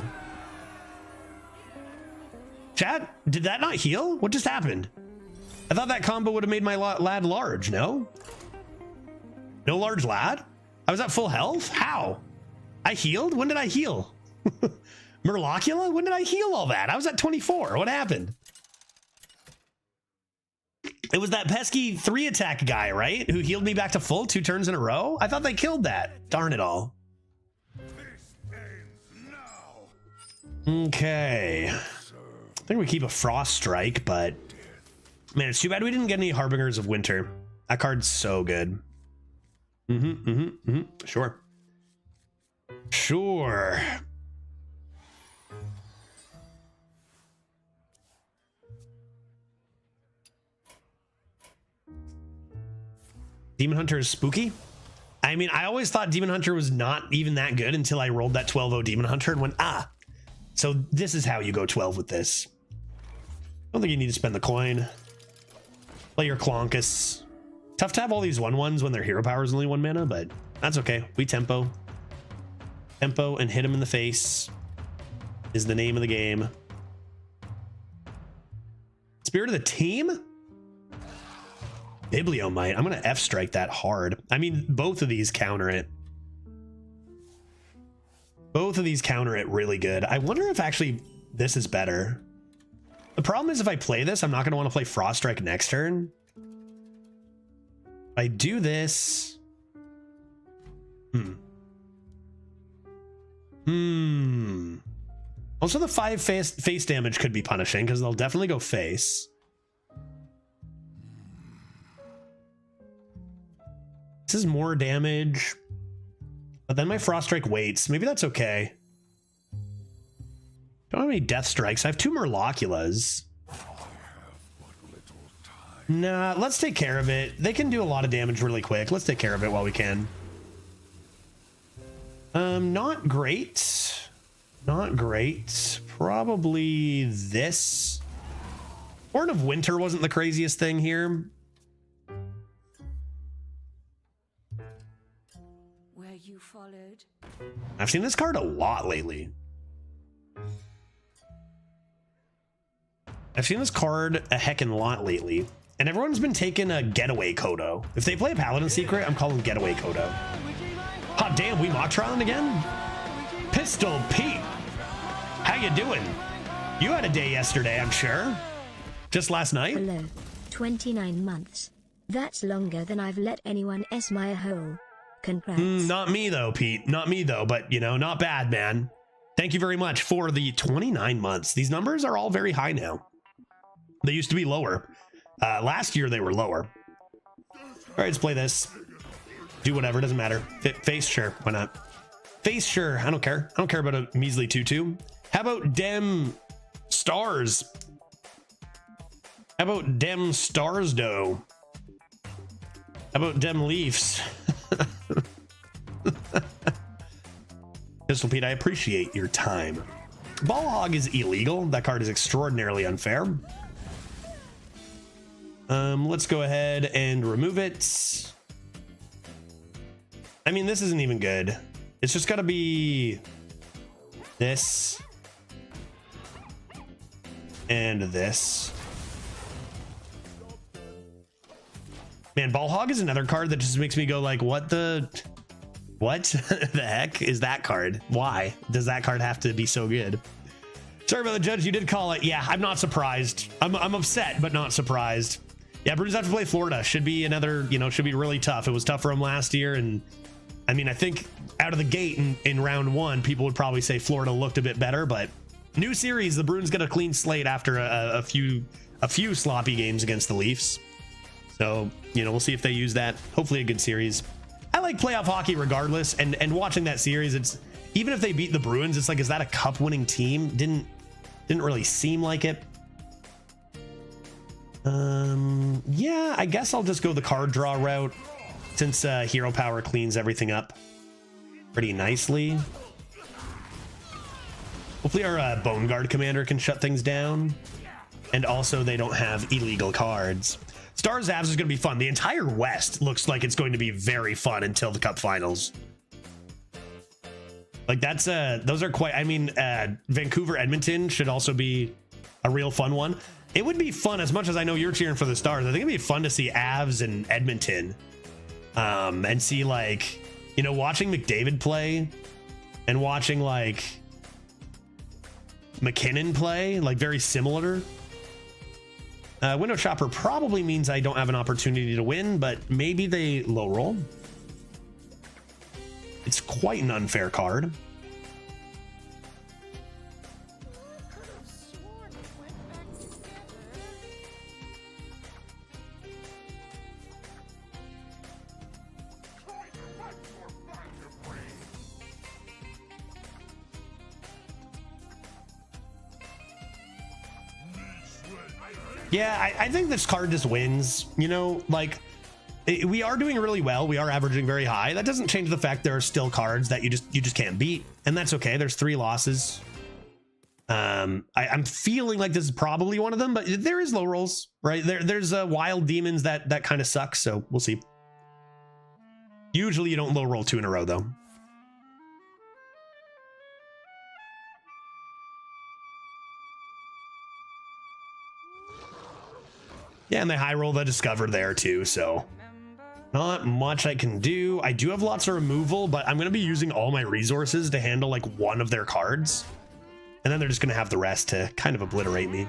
Chat, did that not heal? What just happened? I thought that combo would have made my lad large, no? No large lad? I was at full health? How? I healed? When did I heal? Murlocula? When did I heal all that? I was at 24. What happened? It was that pesky 3-attack guy, right? Who healed me back to full 2 turns in a row? I thought they killed that. Darn it all. Okay. I think we keep a Frost Strike, but man, it's too bad we didn't get any Harbingers of Winter. That card's so good. Sure. Sure. Demon Hunter is spooky. I mean, I always thought Demon Hunter was not even that good until I rolled that 12-0 Demon Hunter and went, ah, so this is how you go 12 with this. I don't think you need to spend the coin. Play your Clonkus. Tough to have all these 1/1s when their hero power is only 1 mana, but that's okay. We tempo. Tempo and hit him in the face is the name of the game. Spirit of the Team? Bibliomite. I'm going to F-strike that hard. I mean, both of these counter it. Both of these counter it really good. I wonder if actually this is better. The problem is if I play this, I'm not going to want to play Frost Strike next turn. If I do this... Also, the 5 face damage could be punishing because they'll definitely go face. This is more damage. But then my Frost Strike waits. Maybe that's okay. Don't have any Death Strikes. I have 2 Murloculas. Nah, let's take care of it. They can do a lot of damage really quick. Let's take care of it while we can. Not great. Not great. Probably this. Horn of Winter wasn't the craziest thing here. Where you followed. I've seen this card a lot lately. I've seen this card a heckin' lot lately. And everyone's been taking a Getaway Kodo. If they play a Paladin Secret, I'm calling Getaway Kodo. Hot damn, we mock trialing again? Pistol Pete, how you doing? You had a day yesterday, I'm sure. Just last night? Hello. 29 months. That's longer than I've let anyone S my hole. Congrats. Not me though, Pete. Not me though, but you know, not bad, man. Thank you very much for the 29 months. These numbers are all very high now. They used to be lower. Last year they were lower. All right, let's play this. Do whatever, doesn't matter. Face, sure, why not? Face, sure, I don't care. I don't care about a measly 2/2. How about dem stars? How about dem stars, though? How about dem Leafs? Pistol Pete, I appreciate your time. Ball Hog is illegal. That card is extraordinarily unfair. Let's go ahead and remove it. I mean, this isn't even good. It's just got to be this and this. Man, Ball Hog is another card that just makes me go like, what the heck is that card? Why does that card have to be so good? Sorry about the judge. You did call it. Yeah, I'm not surprised. I'm upset, but not surprised. Yeah, Bruins have to play Florida. Should be another, should be really tough. It was tough for them last year. And I mean, I think out of the gate in round 1, people would probably say Florida looked a bit better, but new series, the Bruins get a clean slate after a few sloppy games against the Leafs. So, we'll see if they use that. Hopefully a good series. I like playoff hockey regardless. And watching that series, it's even if they beat the Bruins, it's like, is that a cup winning team? Didn't really seem like it. Yeah, I guess I'll just go the card draw route since Hero Power cleans everything up pretty nicely. Hopefully our Bone Guard commander can shut things down. And also they don't have illegal cards. Stars Avs is going to be fun. The entire West looks like it's going to be very fun until the Cup Finals. Like that's those are quite, I mean, Vancouver Edmonton should also be a real fun one. It would be fun, as much as I know you're cheering for the Stars. I think it'd be fun to see Avs and Edmonton, and see like, watching McDavid play and watching like McKinnon play, like very similar. Window Shopper probably means I don't have an opportunity to win, but maybe they low roll. It's quite an unfair card. Yeah, I think this card just wins. We are doing really well. We are averaging very high. That doesn't change the fact there are still cards that you just can't beat, and that's okay. There's 3 losses. I'm feeling like this is probably one of them, but there is low rolls, right? There's wild demons that kind of sucks. So we'll see. Usually you don't low roll 2 in a row though. Yeah, and they high roll the Discover there too, so Not much I can do. I do have lots of removal, but I'm going to be using all my resources to handle like one of their cards. And then they're just going to have the rest to kind of obliterate me.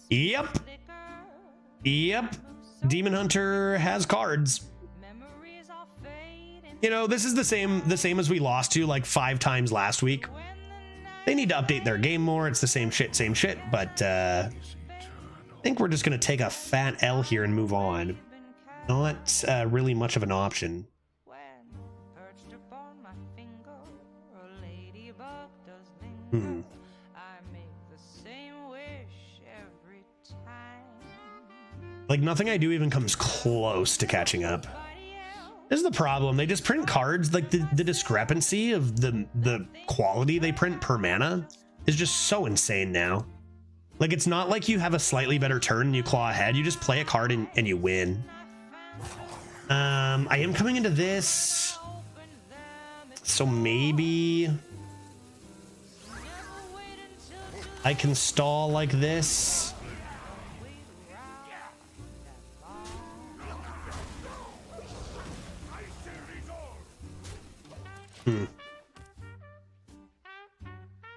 Yep. Yep. Demon Hunter has cards. You know, this is the same as we lost to like 5 times last week. They need to update their game more. It's the same shit, but I think we're just going to take a fat L here and move on. Not really much of an option. Like nothing I do even comes close to catching up. This is the problem. They just print cards. Like the discrepancy of the quality they print per mana is just so insane now. Like it's not like you have a slightly better turn and you claw ahead. You just play a card and you win. I am coming into this, so maybe I can stall like this.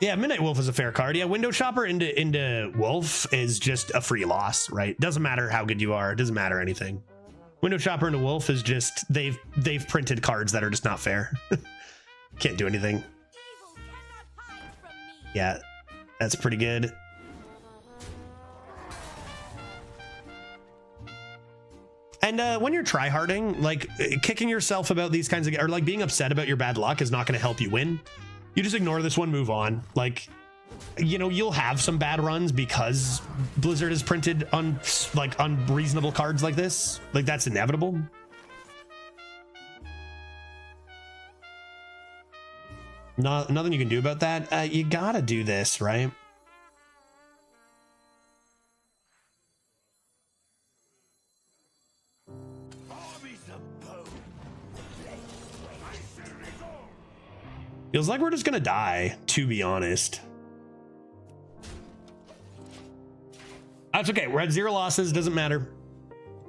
Yeah, Midnight Wolf is a fair card. Yeah, Window Shopper into Wolf is just a free loss, right? Doesn't matter how good you are. It doesn't matter anything. Window Shopper into Wolf is just they've printed cards that are just not fair. Can't do anything. Yeah, that's pretty good. And when you're tryharding, like kicking yourself about these kinds of, or like being upset about your bad luck is not going to help you win. You just ignore this one, move on. Like, you know, you'll have some bad runs because Blizzard has printed on like unreasonable cards like this. Like that's inevitable. Nothing you can do about that. You gotta do this, right? Feels like we're just gonna die, to be honest. That's okay. We're at 0 losses. Doesn't matter.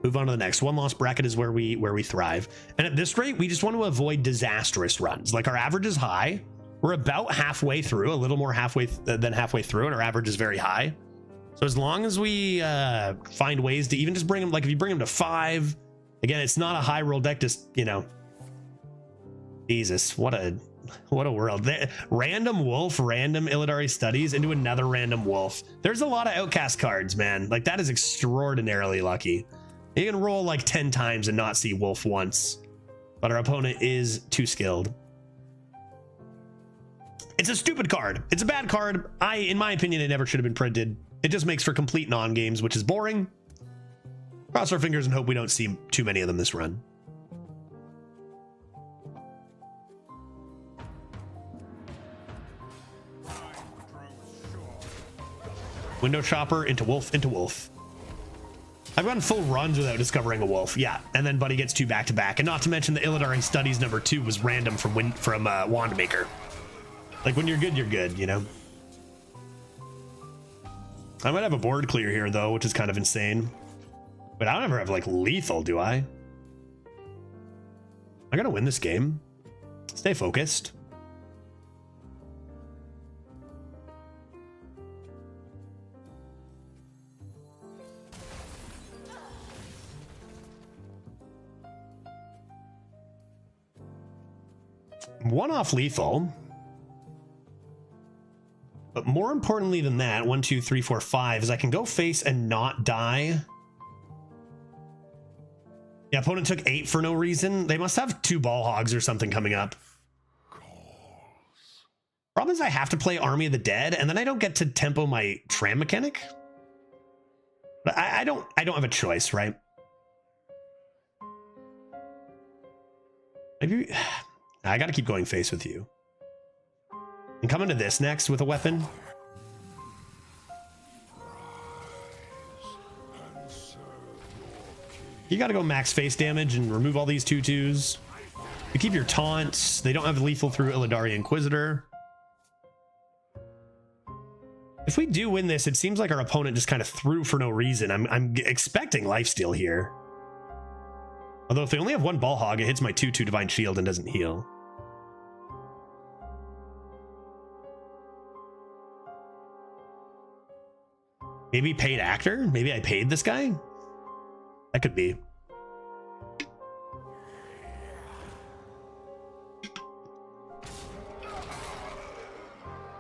Move on to the next. 1 loss bracket is where we thrive. And at this rate, we just want to avoid disastrous runs. Like our average is high. We're about halfway through, a little more than halfway through, and our average is very high. So as long as we find ways to even just bring them, like if you bring them to 5, again, it's not a high roll deck. Just, you know, Jesus, what a world. Random Wolf, random Illidari Studies into another random Wolf. There's a lot of outcast cards, man. Like that is extraordinarily lucky. You can roll like 10 times and not see Wolf once, but our opponent is too skilled. It's a stupid card. It's a bad card. In my opinion, it never should have been printed. It just makes for complete non-games, which is boring. Cross our fingers and hope we don't see too many of them this run. Window Shopper into Wolf into Wolf. I've gotten full runs without discovering a Wolf. Yeah, and then Buddy gets 2 back-to-back. And not to mention the Illidari Studies number 2 was random from Wandmaker. Like when you're good, you know? I might have a board clear here though, which is kind of insane. But I don't ever have like lethal, do I? I gotta win this game. Stay focused. One off lethal. But more importantly than that, 1, 2, 3, 4, 5 is I can go face and not die. Yeah, opponent took 8 for no reason. They must have 2 ball hogs or something coming up. Problem is I have to play Army of the Dead, and then I don't get to tempo my tram mechanic. But I don't have a choice, right? Maybe I gotta keep going face with you. And come into this next with a weapon. You gotta go max face damage and remove all these 2/2s. You keep your taunts. They don't have lethal through Illidari Inquisitor. If we do win this, it seems like our opponent just kind of threw for no reason. I'm expecting lifesteal here. Although if they only have one ball hog, it hits my 2/2 Divine Shield and doesn't heal. Maybe paid actor? Maybe I paid this guy? That could be.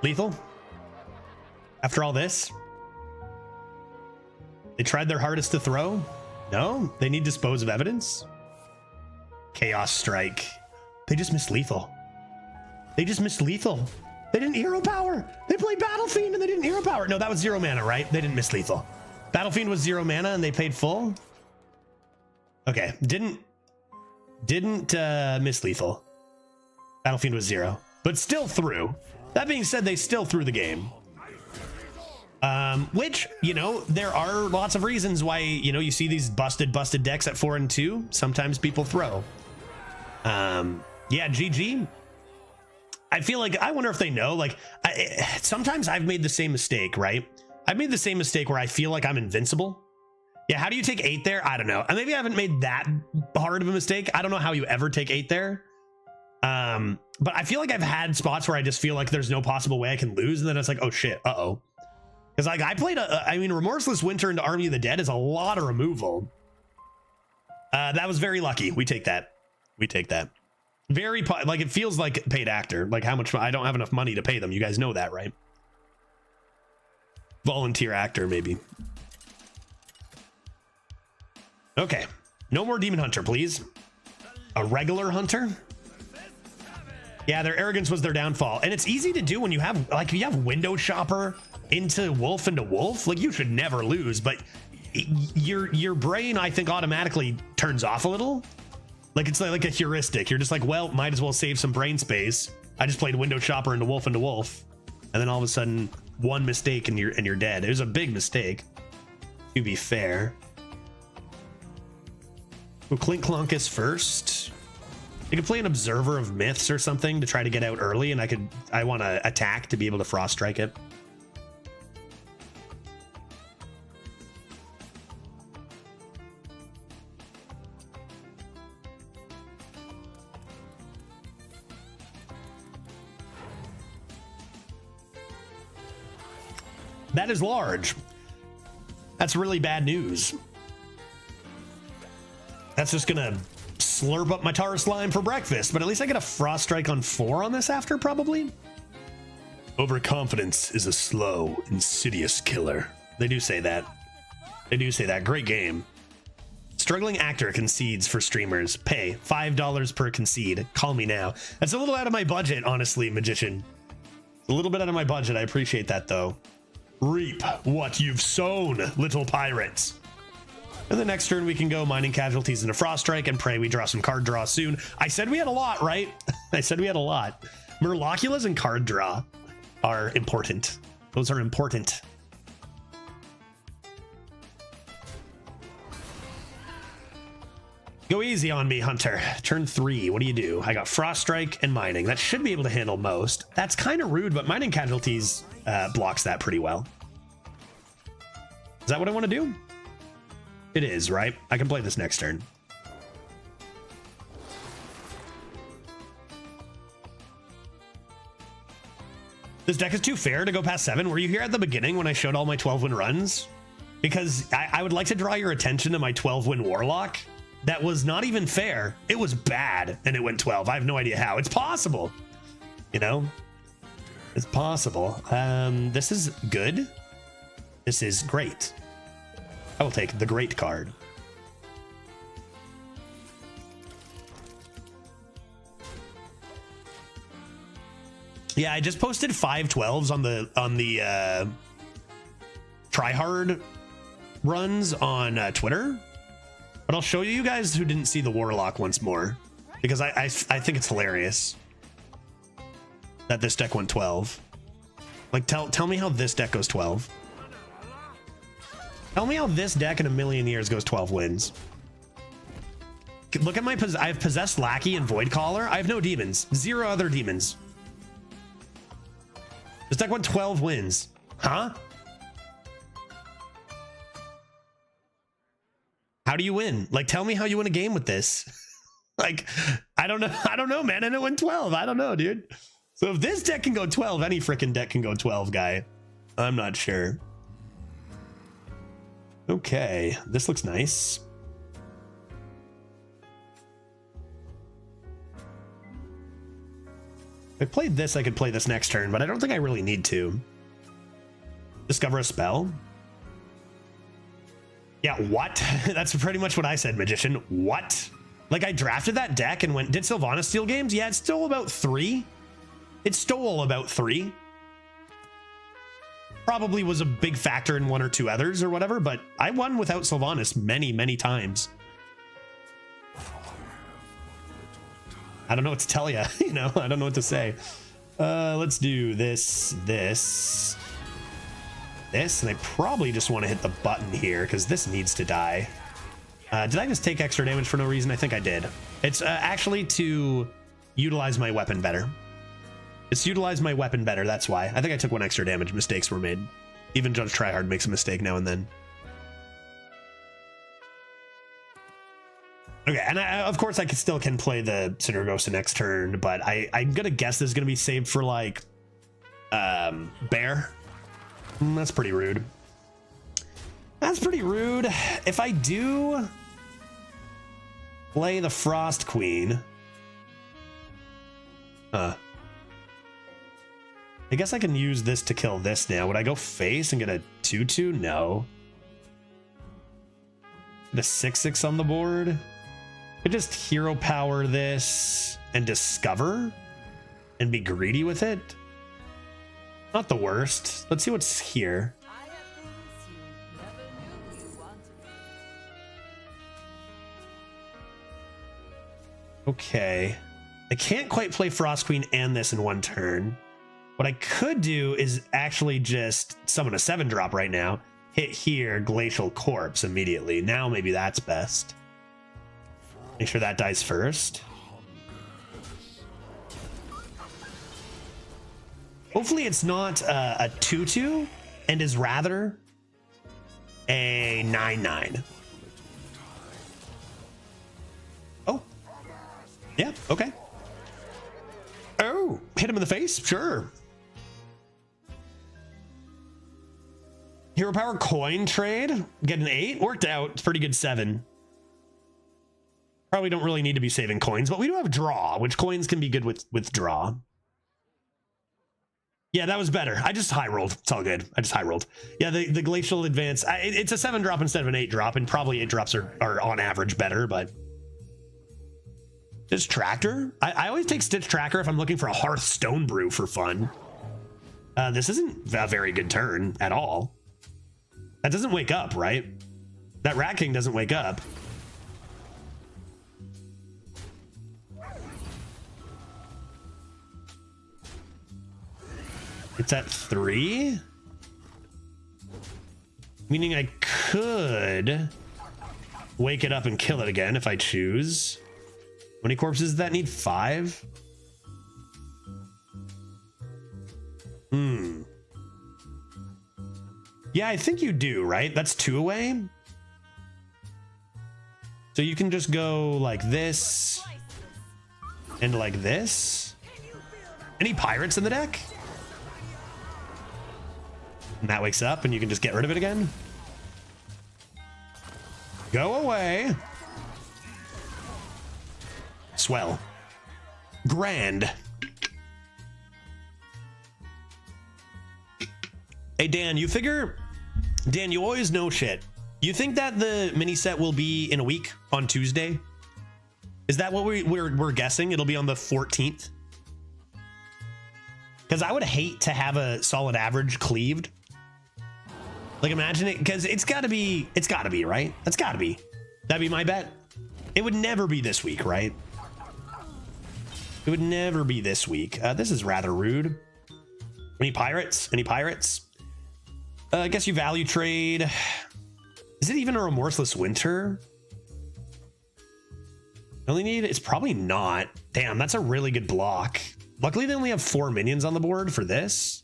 Lethal? After all this? They tried their hardest to throw? No? They need dispose of evidence? Chaos Strike. They just missed lethal. They just missed lethal. They didn't hero power. They played Battle Fiend and they didn't hero power. No, that was 0 mana, right? They didn't miss lethal. Battle Fiend was 0 mana and they paid full. Okay, didn't miss lethal. Battle Fiend was 0, but still threw. That being said, they still threw the game. Which, you know, there are lots of reasons why, you know, you see these busted decks at 4 and 2. Sometimes people throw. Yeah, GG. I feel like, I wonder if they know, like, sometimes I've made the same mistake, right? I've made the same mistake where I feel like I'm invincible. Yeah, how do you take 8 there? I don't know. And maybe I haven't made that hard of a mistake. I don't know how you ever take 8 there. But I feel like I've had spots where I just feel like there's no possible way I can lose. And then it's like, oh shit, uh-oh. Because like I played, I mean, Remorseless Winter into Army of the Dead is a lot of removal. That was very lucky. We take that. We take that. Very, like, it feels like paid actor. Like how much, I don't have enough money to pay them. You guys know that, right? Volunteer actor, maybe. Okay. No more Demon Hunter, please. A regular hunter? Yeah, their arrogance was their downfall. And it's easy to do when you have, like, you have Window Shopper into Wolf. Like, you should never lose, but your brain, I think, automatically turns off a little. Like, it's like a heuristic. You're just like, well, might as well save some brain space. I just played Window Shopper into Wolf. And then all of a sudden, one mistake and you're dead. It was a big mistake, to be fair. We'll Clink Clonkus first. You could play an Observer of Myths or something to try to get out early, and I want to attack to be able to Frost Strike it. That is large. That's really bad news. That's just gonna slurp up my Tar Slime for breakfast, but at least I get a Frost Strike on 4 on this after, probably. Overconfidence is a slow, insidious killer. They do say that. They do say that. Great game. Struggling actor concedes for streamers. Pay $5 per concede. Call me now. That's a little out of my budget, honestly, Magician. A little bit out of my budget. I appreciate that, though. Reap what you've sown, little pirates. And the next turn we can go Mining Casualties into Frost Strike and pray we draw some card draw soon. I said we had a lot, right? I said we had a lot. Murloculas and card draw are important. Those are important. Go easy on me, Hunter. Turn 3. What do you do? I got Frost Strike and Mining. That should be able to handle most. That's kind of rude, but Mining Casualties blocks that pretty well. Is that what I want to do? It is, right? I can play this next turn. This deck is too fair to go past 7. Were you here at the beginning when I showed all my 12-win runs? Because I would like to draw your attention to my 12-win Warlock. That was not even fair. It was bad, and it went 12. I have no idea how. It's possible. You know? It's possible. This is good. This is great. I will take the great card. Yeah, I just posted 5 12s on the tryhard runs on Twitter, but I'll show you guys who didn't see the Warlock once more, because I think it's hilarious that this deck went 12. Like, tell me how this deck goes 12. Tell me how this deck in a million years goes 12 wins. Look at my, I have Possessed Lackey and Void Caller. I have no demons. 0 other demons. This deck won 12 wins. Huh? How do you win? Like, tell me how you win a game with this. Like, I don't know, man. I know win 12. I don't know, dude. So if this deck can go 12, any freaking deck can go 12, guy. I'm not sure. Okay, this looks nice. If I played this, I could play this next turn, but I don't think I really need to. Discover a spell? Yeah, what? That's pretty much what I said, Magician. What? Like, I drafted that deck and went, did Sylvanas steal games? Yeah, it stole about 3. It stole about 3. Probably was a big factor in 1 or 2 others or whatever, but I won without Sylvanas many times. I don't know what to tell you, you know, I don't know what to say. Let's do this, and I probably just want to hit the button here because this needs to die. Did I just take extra damage for no reason? I think I did. It's actually to utilize my weapon better. It's utilize my weapon better, that's why. I think I took 1 extra damage. Mistakes were made. Even Judge Tryhard makes a mistake now and then. Okay, and of course I still can play the Synergosa next turn, but I'm gonna guess this is gonna be saved for like Bear. That's pretty rude. That's pretty rude. If I do play the Frost Queen, I guess I can use this to kill this now. Would I go face and get a 2/2? No. The 6/6 on the board. Could just hero power this and discover and be greedy with it. Not the worst. Let's see what's here. Okay. I can't quite play Frost Queen and this in 1 turn. What I could do is actually just summon a 7-drop right now, hit here, Glacial Corpse immediately. Now maybe that's best. Make sure that dies first. Hopefully it's not a 2/2 and is rather a 9/9. Oh. Yeah, okay. Oh, hit him in the face? Sure. Hero Power coin trade. Get an 8. Worked out. It's pretty good 7. Probably don't really need to be saving coins, but we do have draw, which coins can be good with draw. Yeah, that was better. I just high rolled. It's all good. I just high rolled. Yeah, the Glacial Advance. It's a 7-drop instead of an 8-drop, and probably 8-drops are on average better, but... Stitch Tracker? I always take Stitch Tracker if I'm looking for a Hearthstone brew for fun. This isn't a very good turn at all. That doesn't wake up, right? That Rat King doesn't wake up. It's at 3? Meaning I could wake it up and kill it again if I choose. How many corpses does that need? 5? Yeah, I think you do, right? That's 2 away. So you can just go like this and like this. Any pirates in the deck? And that wakes up and you can just get rid of it again. Go away. Swell. Grand. Hey, Dan, you figure... Dan, you always know shit. You think that the mini set will be in a week on Tuesday? Is that what we're guessing? It'll be on the 14th? Because I would hate to have a solid average cleaved. Like, imagine it, because it's gotta be, right? That's gotta be. That'd be my bet. It would never be this week, right? It would never be this week. This is rather rude. Any pirates? Any pirates? I guess you value trade. Is it even a Remorseless Winter? Only need, it's probably not. Damn, that's a really good block. Luckily, they only have 4 minions on the board for this.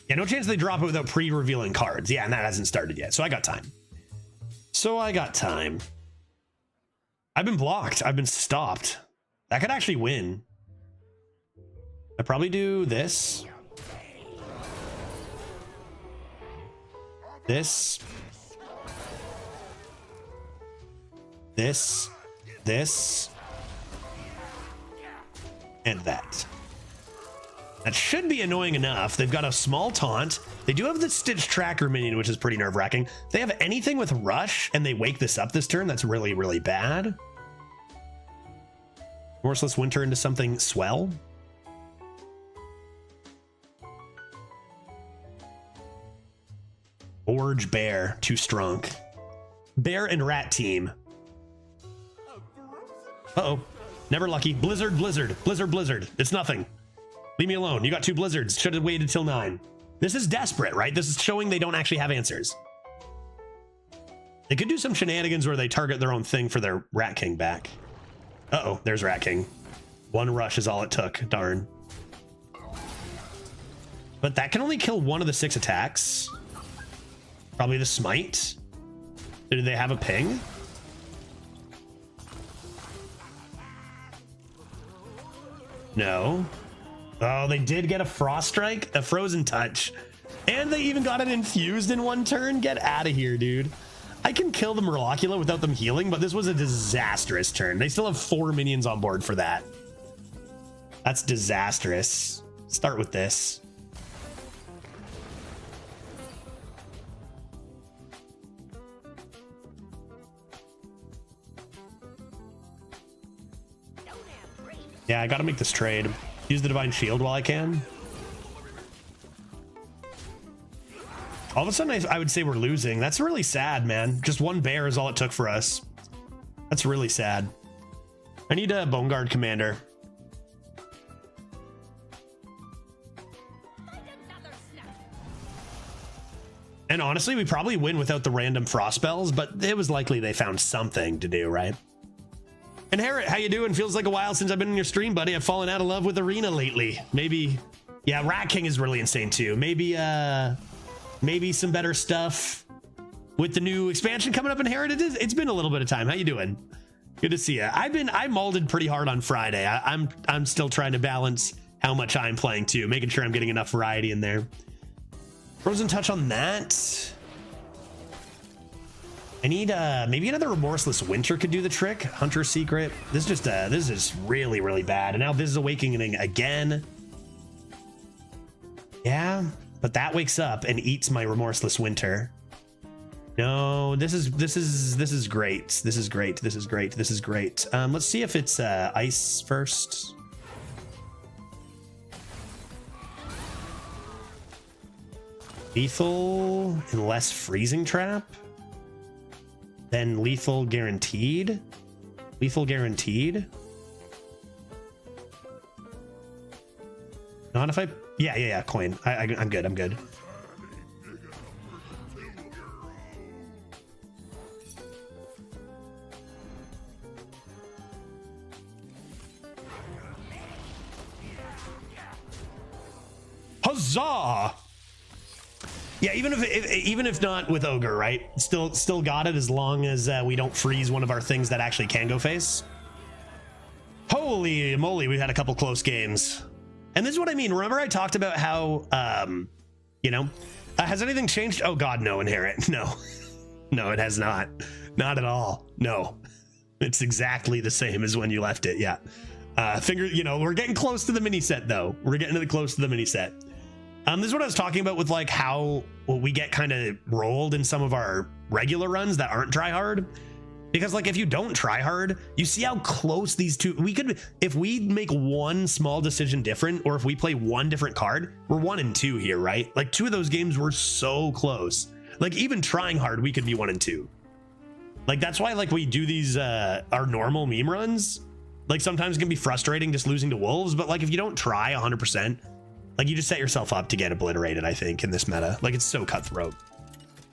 Yeah, no chance they drop it without pre-revealing cards. Yeah, and that hasn't started yet, so I got time. I've been blocked. I've been stopped. That could actually win. I probably do this. This. This. This. And that. That should be annoying enough. They've got a small taunt. They do have the Stitch Tracker minion, which is pretty nerve-wracking. If they have anything with Rush and they wake this up this turn, that's really, really bad. Remorseless Winter into something swell. Forge Bear, too strong. Bear and Rat team. Uh-oh. Never lucky. Blizzard, Blizzard, Blizzard, Blizzard. It's nothing. Leave me alone. You got 2 blizzards. Should have waited till 9. This is desperate, right? This is showing they don't actually have answers. They could do some shenanigans where they target their own thing for their Rat King back. Uh-oh, there's Rat King. 1 rush is all it took. Darn. But that can only kill 1 of the 6 attacks. Probably the Smite. Do they have a ping? No. Oh, they did get a Frost Strike, a Frozen Touch, and they even got it infused in 1 turn. Get out of here, dude. I can kill the Murlocula without them healing, but this was a disastrous turn. They still have 4 minions on board for that. That's disastrous. Start with this. Yeah, I gotta make this trade. Use the Divine Shield while I can. All of a sudden, I would say we're losing. That's really sad, man. Just 1 bear is all it took for us. That's really sad. I need a Bone Guard Commander. And honestly, we probably win without the random frost spells, but it was likely they found something to do, right? And Harriet, how you doing? Feels like a while since I've been in your stream, buddy. I've fallen out of love with Arena lately. Maybe, yeah, Rat King is really insane too. Maybe some better stuff with the new expansion coming up in Harriet. It's been a little bit of time. How you doing? Good to see you. I molded pretty hard on Friday. I'm still trying to balance how much I'm playing too, making sure I'm getting enough variety in there. Frozen Touch on that. I need maybe another Remorseless Winter could do the trick. Hunter's Secret. This is really, really bad. And now this is Awakening again. Yeah, but that wakes up and eats my Remorseless Winter. No, this is great. This is great. This is great. This is great. Let's see if it's ice first. Lethal and less freezing trap. Then lethal guaranteed. Lethal guaranteed. Not if I... Yeah, coin. I'm good, I'm good. Huzzah! Yeah, even if not with Ogre, right? Still got it as long as we don't freeze one of our things that actually can go face. Holy moly, we've had a couple close games. And this is what I mean. Remember I talked about how, has anything changed? Oh God, no, Inherit. No, no, it has not. Not at all. No, it's exactly the same as when you left it. Yeah. We're getting close to the mini set though. We're getting close to the mini set. This is what I was talking about with like how we get kind of rolled in some of our regular runs that aren't try hard. Because like if you don't try hard, you see how close these two, if we make one small decision different, or if we play one different card, we're 1 and 2 here, right? Like 2 of those games were so close. Like even trying hard, we could be 1 and 2. Like that's why like we do these, our normal meme runs. Like sometimes it can be frustrating just losing to wolves, but like if you don't try 100%, like you just set yourself up to get obliterated, I think, in this meta. Like it's so cutthroat.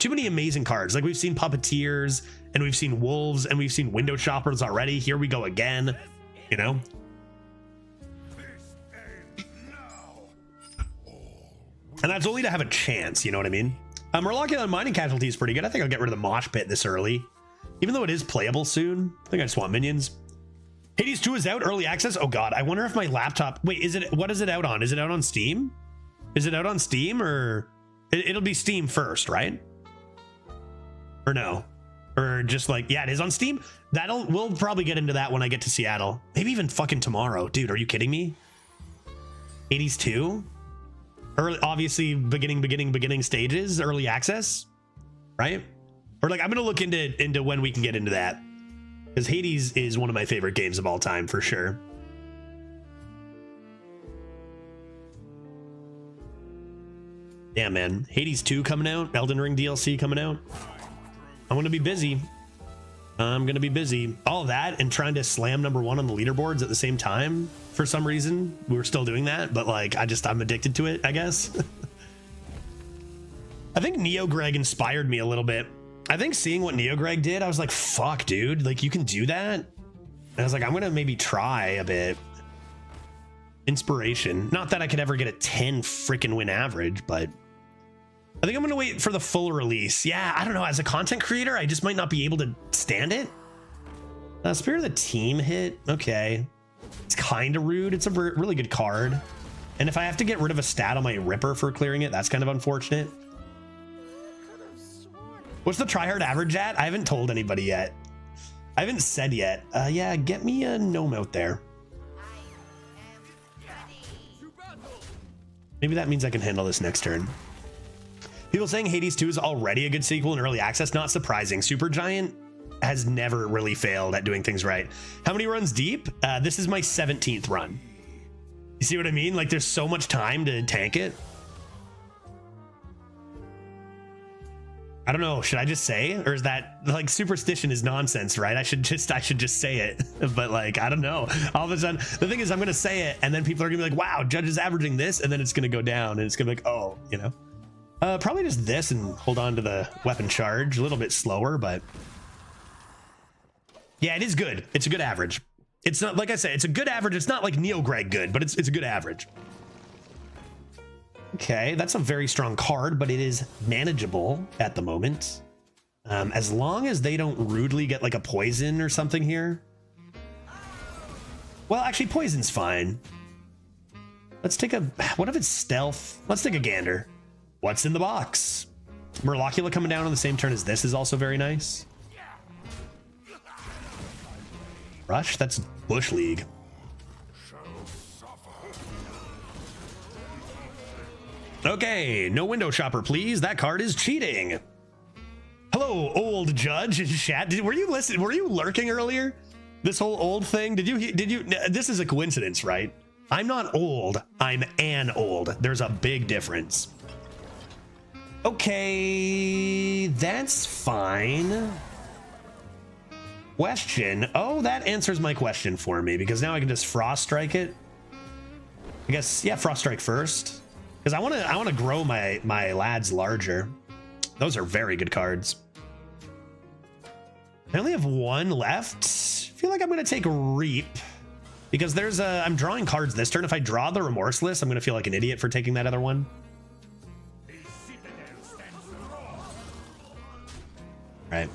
too many amazing cards. Like we've seen Puppeteers and we've seen Wolves and we've seen Window Shoppers already. Here we go again, you know? And that's only to have a chance, you know what I mean? Murloc on Mining Casualty is pretty good. I think I'll get rid of the Mosh Pit this early. Even though it is playable soon. I think I just want minions. Hades 2 is out, early access. Oh god, I wonder if my laptop... Wait, what is it out on? Is it out on Steam? Is it out on Steam or... It'll be Steam first, right? Or no? Or just like, yeah, it is on Steam. We'll probably get into that when I get to Seattle. Maybe even fucking tomorrow. Dude, are you kidding me? Hades 2? Early, obviously beginning stages, early access, right? Or like, I'm gonna look into when we can get into that, because Hades is one of my favorite games of all time for sure. Yeah, man, Hades 2 coming out, Elden Ring DLC coming out. I'm gonna be busy. All of that and trying to slam #1 on the leaderboards at the same time. For some reason, we're still doing that, but like, I'm addicted to it, I guess. I think Neo Greg inspired me a little bit. I think seeing what Neo Greg did, I was like, fuck, dude, like you can do that. And I was like, I'm gonna maybe try a bit. Inspiration. Not that I could ever get a 10 freaking win average, but I think I'm gonna wait for the full release. Yeah, I don't know. As a content creator, I just might not be able to stand it. Spirit of the Team hit. Okay. It's kind of rude. It's a really good card. And if I have to get rid of a stat on my Ripper for clearing it, that's kind of unfortunate. What's the tryhard average at? I haven't told anybody yet. I haven't said yet. Yeah, get me a gnome out there. Maybe that means I can handle this next turn. People saying Hades 2 is already a good sequel in early access. Not surprising. Supergiant has never really failed at doing things right. How many runs deep? This is my 17th run. You see what I mean? Like there's so much time to tank it. I don't know. Should I just say, or is that like superstition is nonsense, right? I should just say it, but like, I don't know. All of a sudden, the thing is I'm going to say it and then people are gonna be like, wow, Judge is averaging this. And then it's going to go down and it's gonna be like, oh, you know, probably just this and hold on to the weapon charge a little bit slower, but yeah, it is good. It's a good average. It's not, like I say, it's a good average. It's not like Neo Greg good, but it's a good average. Okay, that's a very strong card, but it is manageable at the moment. As long as they don't rudely get like a poison or something here. Well, actually, poison's fine. Let's take a, what if it's stealth? Let's take a gander. What's in the box? Murlocula coming down on the same turn as this is also very nice. Rush? That's Bush League. Okay, no window shopper, please. That card is cheating. Hello, old judge in chat. Were you listening? Were you lurking earlier? This whole old thing? Did you? This is a coincidence, right? I'm not old. I'm an old. There's a big difference. Okay, that's fine. Question. Oh, that answers my question for me because now I can just Frost Strike it. I guess, yeah, Frost Strike first. Because I want to grow my lads larger. Those are very good cards. I only have one left. I feel like I'm going to take Reap because there's I'm drawing cards this turn. If I draw the Remorseless, I'm going to feel like an idiot for taking that other one. Right.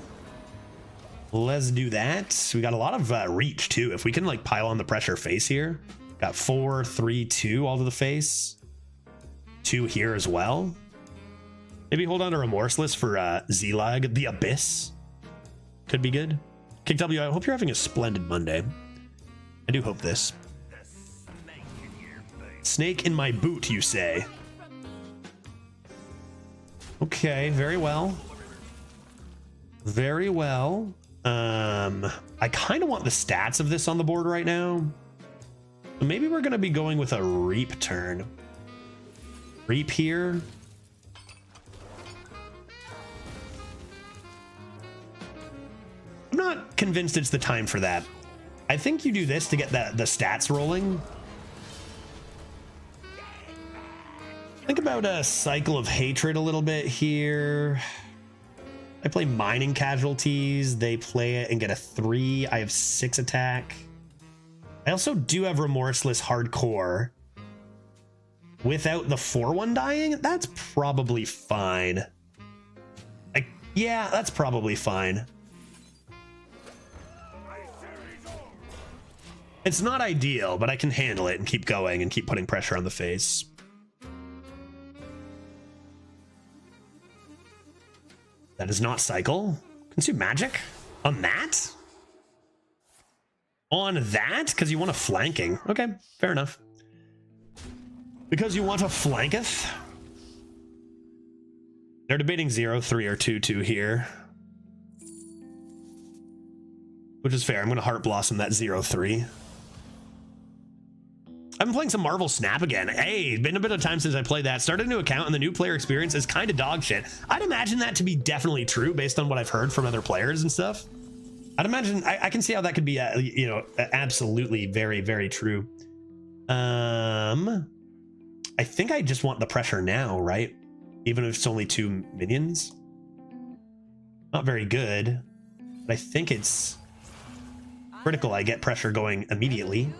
Let's do that. We got a lot of reach too. If we can like pile on the pressure face here. Got 4, 3, 2 all to the face. 2 here as well. Maybe hold on to Remorseless for Z-Lag. The Abyss could be good. Kick W, I hope you're having a splendid Monday. I do hope this. Snake in my boot, you say? Okay, very well. Very well. I kind of want the stats of this on the board right now. Maybe we're going to be going with a Reap turn. Reap here. I'm not convinced it's the time for that. I think you do this to get the stats rolling. Think about a Cycle of Hatred a little bit here. I play mining casualties. They play it and get a 3. I have 6 attack. I also do have remorseless hardcore. Without the 4/1 dying, that's probably fine. Yeah, that's probably fine. It's not ideal, but I can handle it and keep going and keep putting pressure on the face. That is not cycle. Consume magic? On that? On that? Because you want a flanking. Okay, fair enough. Because you want a flanketh? They're debating 0-3 or 2-2 here. Which is fair. I'm going to Heart Blossom that 0-3. I've been playing some Marvel Snap again. Hey, been a bit of time since I played that. Started a new account and the new player experience is kind of dog shit. I'd imagine that to be definitely true based on what I've heard from other players and stuff. I'd imagine, I can see how that could be, you know, absolutely very, very true. I think I just want the pressure now, right? Even if it's only 2 minions. Not very good, but I think it's critical I get pressure going immediately.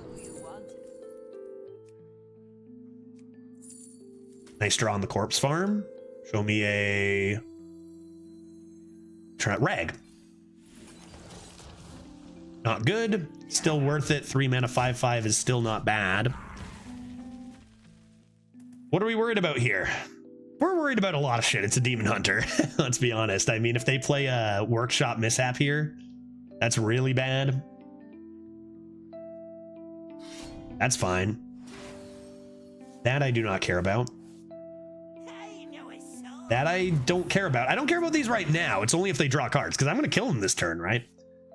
Nice draw on the corpse farm. Show me a rag. Not good. Still worth it. 3 mana 5/5 is still not bad. What are we worried about here? We're worried about a lot of shit. It's a demon hunter. Let's be honest. I mean, if they play a workshop mishap here, that's really bad. That's fine. That I do not care about. That I don't care about. I don't care about these right now. It's only if they draw cards, because I'm going to kill them this turn, right?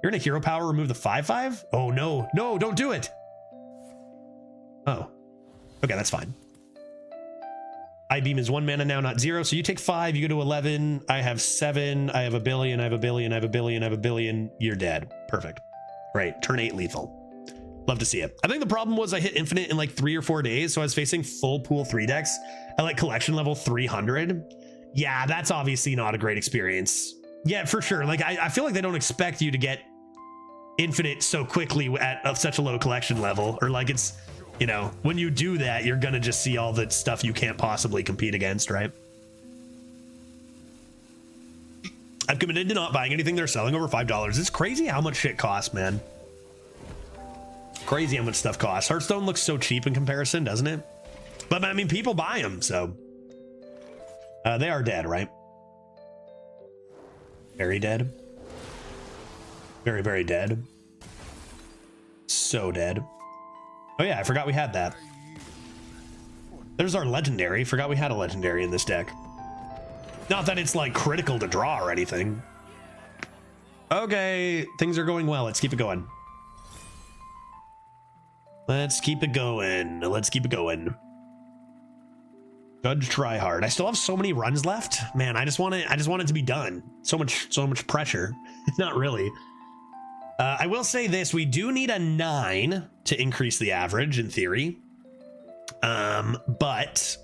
You're going to hero power remove the 5/5? Oh, no. No, don't do it. Oh. Okay, that's fine. I-beam is 1 mana now, not 0. So you take 5, you go to 11. I have 7. I have a billion. I have a billion. I have a billion. I have a billion. You're dead. Perfect. Right. Turn 8 lethal. Love to see it. I think the problem was I hit infinite in like 3 or 4 days. So I was facing full pool 3 decks at like collection level 300. Yeah, that's obviously not a great experience. Yeah, for sure. Like, I feel like they don't expect you to get infinite so quickly at such a low collection level. Or like it's, you know, when you do that, you're going to just see all the stuff you can't possibly compete against, right? I've committed to not buying anything they're selling over $5. It's crazy how much shit costs, man. Crazy how much stuff costs. Hearthstone looks so cheap in comparison, doesn't it? But I mean, people buy them, so... they are dead, right? Very dead. Very, very dead. So dead. Oh yeah, I forgot we had that. There's our legendary. Forgot we had a legendary in this deck. Not that it's like critical to draw or anything. Okay, things are going well. Let's keep it going. Let's keep it going. Let's keep it going. Judge try hard. I still have so many runs left. Man, I just want it to be done. So much pressure. Not really. I will say this, we do need a 9 to increase the average in theory. But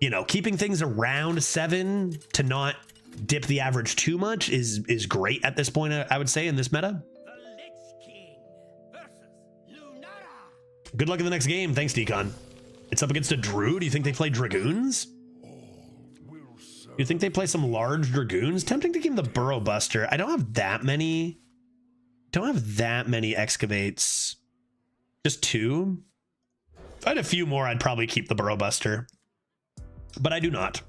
you know, keeping things around 7 to not dip the average too much is great at this point, I would say, in this meta. Good luck in the next game. Thanks, Decon. It's up against a Drew. Do you think they play Dragoons? You think they play some large Dragoons? Tempting to give them the Burrow Buster. I don't have that many. Don't have that many excavates. Just 2. If I had a few more, I'd probably keep the Burrow Buster. But I do not.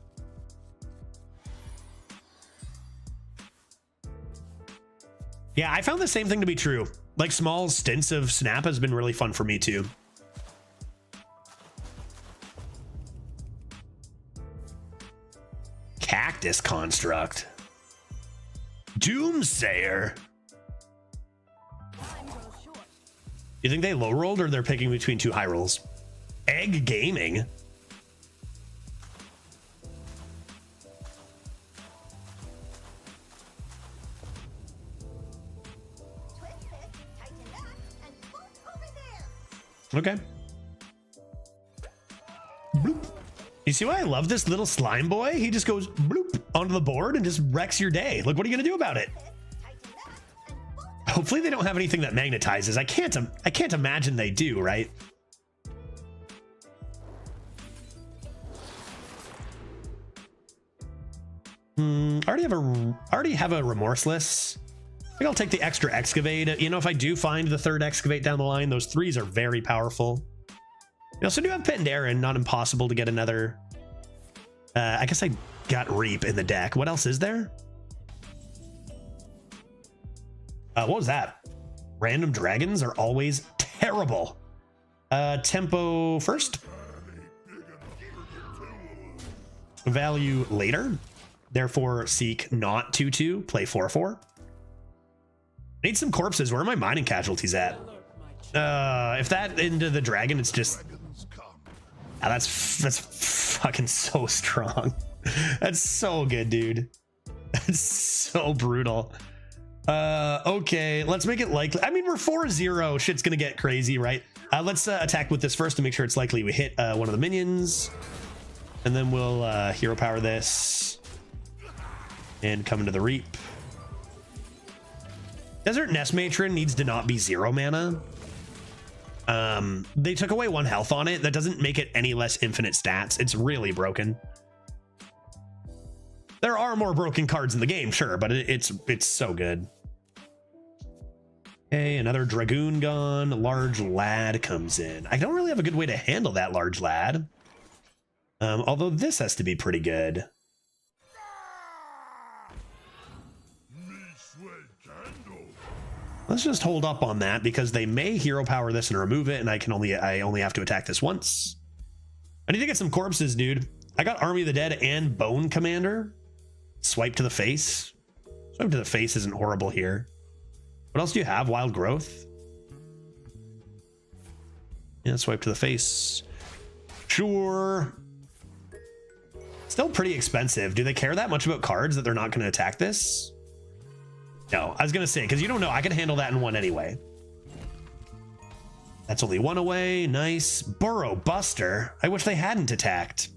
Yeah, I found the same thing to be true. Like, small stints of Snap has been really fun for me too. Cactus Construct. Doomsayer. You think they low rolled or they're picking between 2 high rolls? Egg Gaming. Okay. Bloop. You see why I love this little slime boy? He just goes bloop. onto the board and just wrecks your day. Like, what are you gonna do about it? Hopefully they don't have anything that magnetizes. I can't imagine they do, right? I already have a remorseless. I think I'll take the extra excavate. You know, if I do find the third excavate down the line, those threes are very powerful. You also do have Pandaren, not impossible to get another. I guess I got Reap in the deck. What else is there? What was that? Random dragons are always terrible. Tempo first. Value later. Therefore, seek not 2/2. Play 4/4. Need some corpses. Where are my mining casualties at? If that into the dragon, it's just. That's fucking so strong. That's so good, dude. That's so brutal. Okay, let's make it likely. I mean, we're 4-0. Shit's gonna get crazy, right? Let's attack with this first to make sure it's likely we hit one of the minions, and then we'll hero power this and come into the Reap. Desert Nest Matron needs to not be 0 mana. They took away 1 health on it. That doesn't make it any less infinite stats. It's really broken. There are more broken cards in the game, sure, but it's so good. Okay, another Dragoon gone. Large Lad comes in. I don't really have a good way to handle that Large Lad. Although this has to be pretty good. Let's just hold up on that because they may hero power this and remove it, and I only have to attack this once. I need to get some corpses, dude. I got Army of the Dead and Bone Commander. Swipe to the face. Swipe to the face isn't horrible here. What else do you have? Wild Growth? Yeah, swipe to the face. Sure. Still pretty expensive. Do they care that much about cards that they're not going to attack this? No, I was going to say, because you don't know. I can handle that in 1 anyway. That's only 1 away. Nice. Burrow Buster. I wish they hadn't attacked.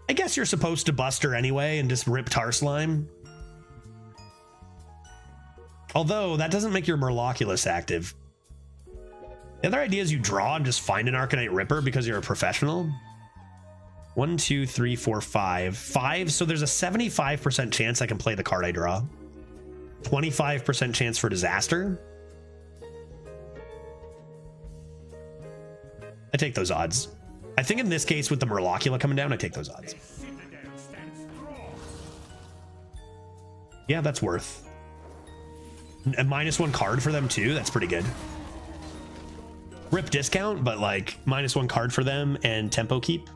I guess you're supposed to Buster anyway and just rip Tar Slime. Although, that doesn't make your Murloculus active. The other idea is you draw and just find an Arcanite Ripper because you're a professional. 1, 2, 3, 4, 5. 5, so there's a 75% chance I can play the card I draw. 25% chance for disaster. I take those odds. I think in this case with the Murlocula coming down, I take those odds. Yeah, that's worth. A -1 card for them too. That's pretty good. Rip discount, but like -1 card for them and tempo keep.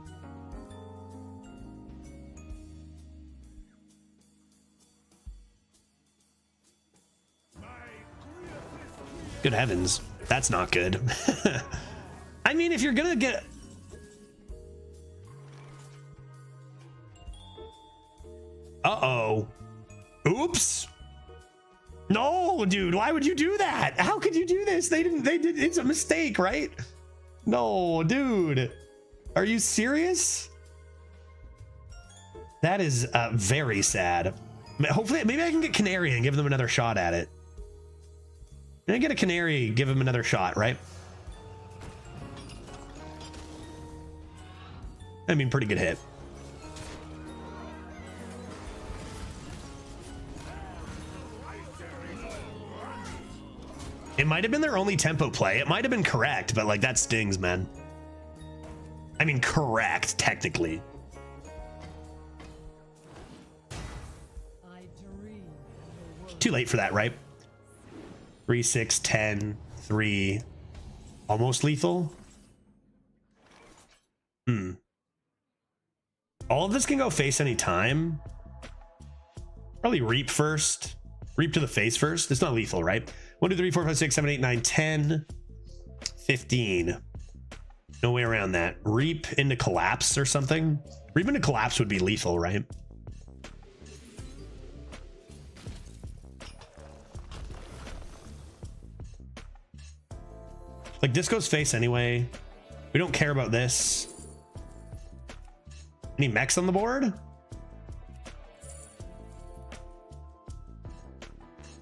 Good heavens, that's not good. I mean, if you're gonna get... Uh-oh. Oops. No, dude, why would you do that? How could you do this? They did, it's a mistake, right? No, dude. Are you serious? That is very sad. Hopefully, maybe I can get Canary and give them another shot at it. Can I get a Canary, give him another shot, right? I mean, pretty good hit. It might have been their only tempo play. It might have been correct, but like that stings, man. I mean, correct, technically. Too late for that, right? 3, 6, 10, 3. Almost lethal. All of this can go face any time. Probably Reap first. Reap to the face first. It's not lethal, right? 1, 2, 3, 4, 5, 6, 7, 8, 9, 10, 15. No way around that. Reap into Collapse or something. Reap into Collapse would be lethal, right? Like, this goes face anyway. We don't care about this. Any mechs on the board?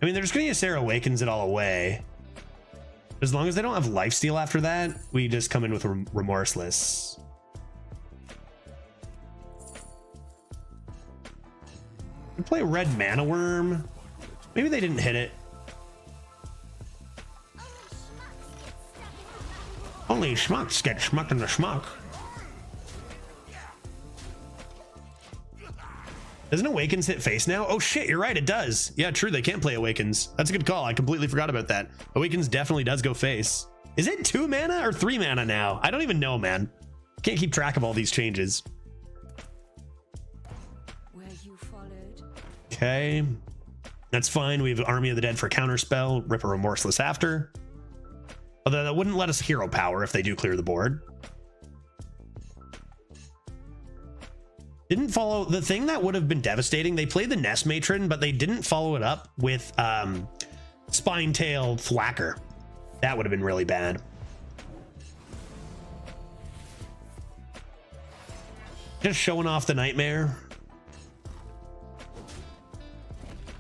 I mean, they're just going to use Sarah Awakens it all away. As long as they don't have lifesteal after that, we just come in with Remorseless. We play Red Mana Worm. Maybe they didn't hit it. Only schmucks get schmucked in the schmuck. Doesn't Awakens hit face now? Oh shit, you're right, it does. Yeah, true, they can't play Awakens. That's a good call. I completely forgot about that. Awakens definitely does go face. Is it 2 mana or 3 mana now? I don't even know, man. Can't keep track of all these changes. Where you followed. Okay. That's fine. We have Army of the Dead for counterspell. Rip a Remorseless after. Although that wouldn't let us hero power if they do clear the board. Didn't follow the thing that would have been devastating. They played the Nest Matron, but they didn't follow it up with Spine-Tail Thwacker. That would have been really bad. Just showing off the Nightmare.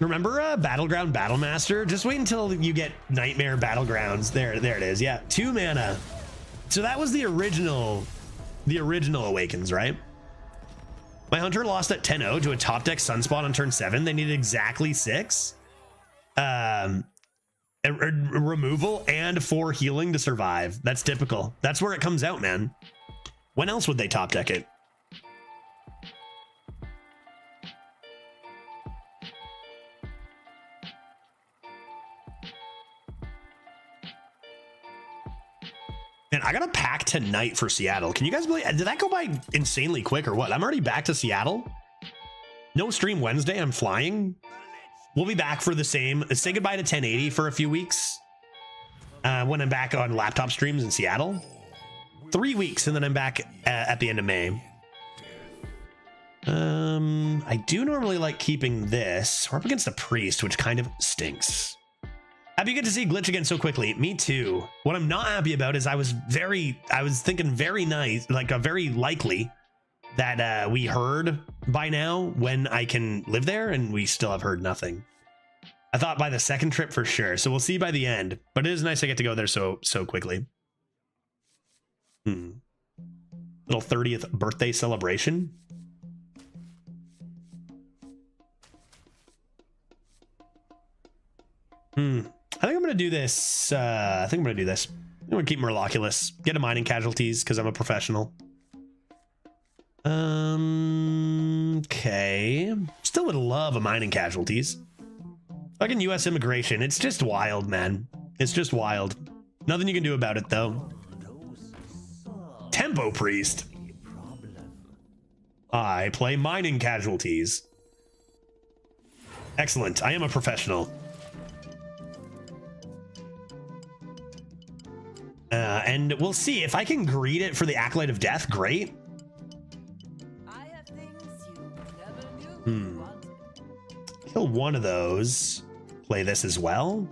Remember Battleground Battlemaster? Just wait until you get Nightmare Battlegrounds. There it is. Yeah, 2 mana. So that was the original Awakens, right? My Hunter lost at 10-0 to a top deck Sunspot on turn 7. They needed exactly 6. Removal and 4 healing to survive. That's typical. That's where it comes out, man. When else would they top deck it? And I got a pack tonight for Seattle. Can you guys believe? Did that go by insanely quick or what? I'm already back to Seattle. No stream Wednesday. I'm flying. We'll be back for the same. Say goodbye to 1080 for a few weeks. When I'm back on laptop streams in Seattle. 3 weeks, and then I'm back at the end of May. I do normally like keeping this. We're up against a priest, which kind of stinks. Happy good to see Glitch again so quickly. Me too. What I'm not happy about is I was thinking very nice, like a very likely that we heard by now when I can live there, and we still have heard nothing. I thought by the second trip for sure. So we'll see by the end, but it is nice I get to go there so quickly. Little 30th birthday celebration. I think I'm gonna do this. I'm gonna keep Murloculous. Get a mining casualties because I'm a professional. Okay. Still would love a mining casualties. Fucking U.S. immigration. It's just wild, man. It's just wild. Nothing you can do about it, though. Tempo Priest. I play mining casualties. Excellent. I am a professional. And we'll see if I can greet it for the Acolyte of Death. Great. I have things you never knew you wanted. Kill one of those. Play this as well.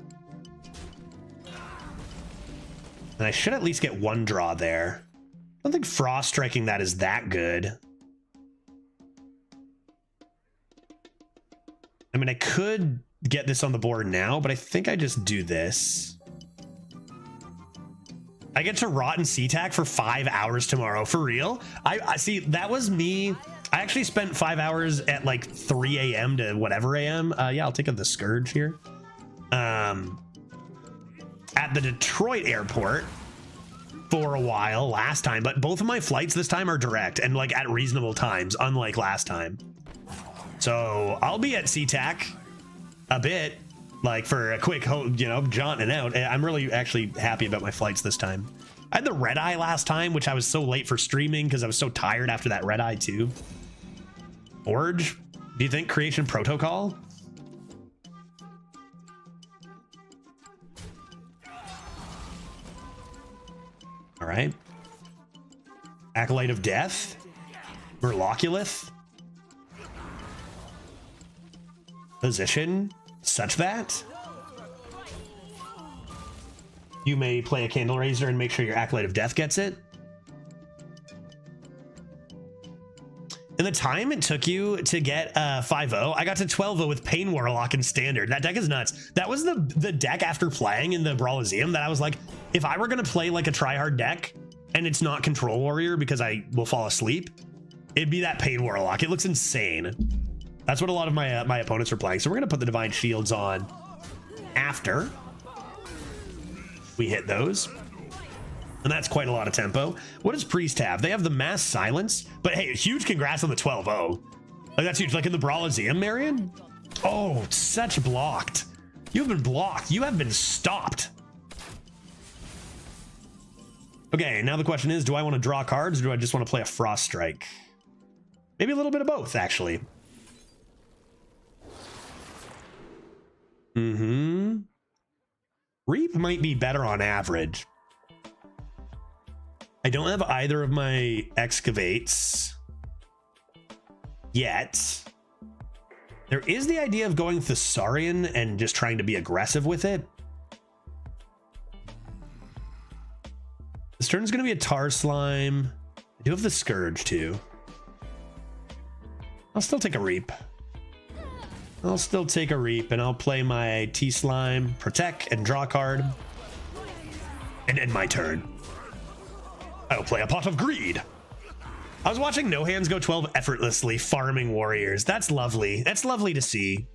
And I should at least get one draw there. I don't think Frost striking that is that good. I mean, I could get this on the board now, but I think I just do this. I get to rot in SeaTac for 5 hours tomorrow. For real? I see, that was me. I actually spent 5 hours at like 3 a.m. to whatever a.m. Yeah, I'll take the Scourge here. At the Detroit airport for a while last time, but both of my flights this time are direct and like at reasonable times, unlike last time. So I'll be at SeaTac a bit. Like for a quick, jaunting out. I'm really actually happy about my flights this time. I had the red eye last time, which I was so late for streaming because I was so tired after that red eye too. Orge, do you think Creation Protocol? All right. Acolyte of Death. Murloculous. Position. Such that you may play a Candle Raiser and make sure your Acolyte of Death gets it. And the time it took you to get 5-0, I got to 12-0 with Pain Warlock in Standard. That deck is nuts. That was the deck after playing in the Elysium that I was like, if I were going to play like a tryhard deck and it's not Control Warrior because I will fall asleep, it'd be that Pain Warlock. It looks insane. That's what a lot of my opponents were playing. So we're going to put the Divine Shields on after we hit those. And that's quite a lot of tempo. What does Priest have? They have the Mass Silence. But hey, huge congrats on the 12-0. Like, that's huge. Like in the Elysium, Marion? Oh, such blocked. You've been blocked. You have been stopped. Okay, now the question is, do I want to draw cards or do I just want to play a Frost Strike? Maybe a little bit of both, actually. Reap might be better on average. I don't have either of my excavates yet. There is the idea of going Thesaurian and just trying to be aggressive with it. This turn's going to be a Tar Slime. I do have the Scourge too. I'll still take a Reap. I'll still take a Reap and I'll play my T-Slime, Protect, and draw a card. And end my turn. I'll play a Pot of Greed. I was watching No Hands go 12 effortlessly farming warriors. That's lovely. That's lovely to see.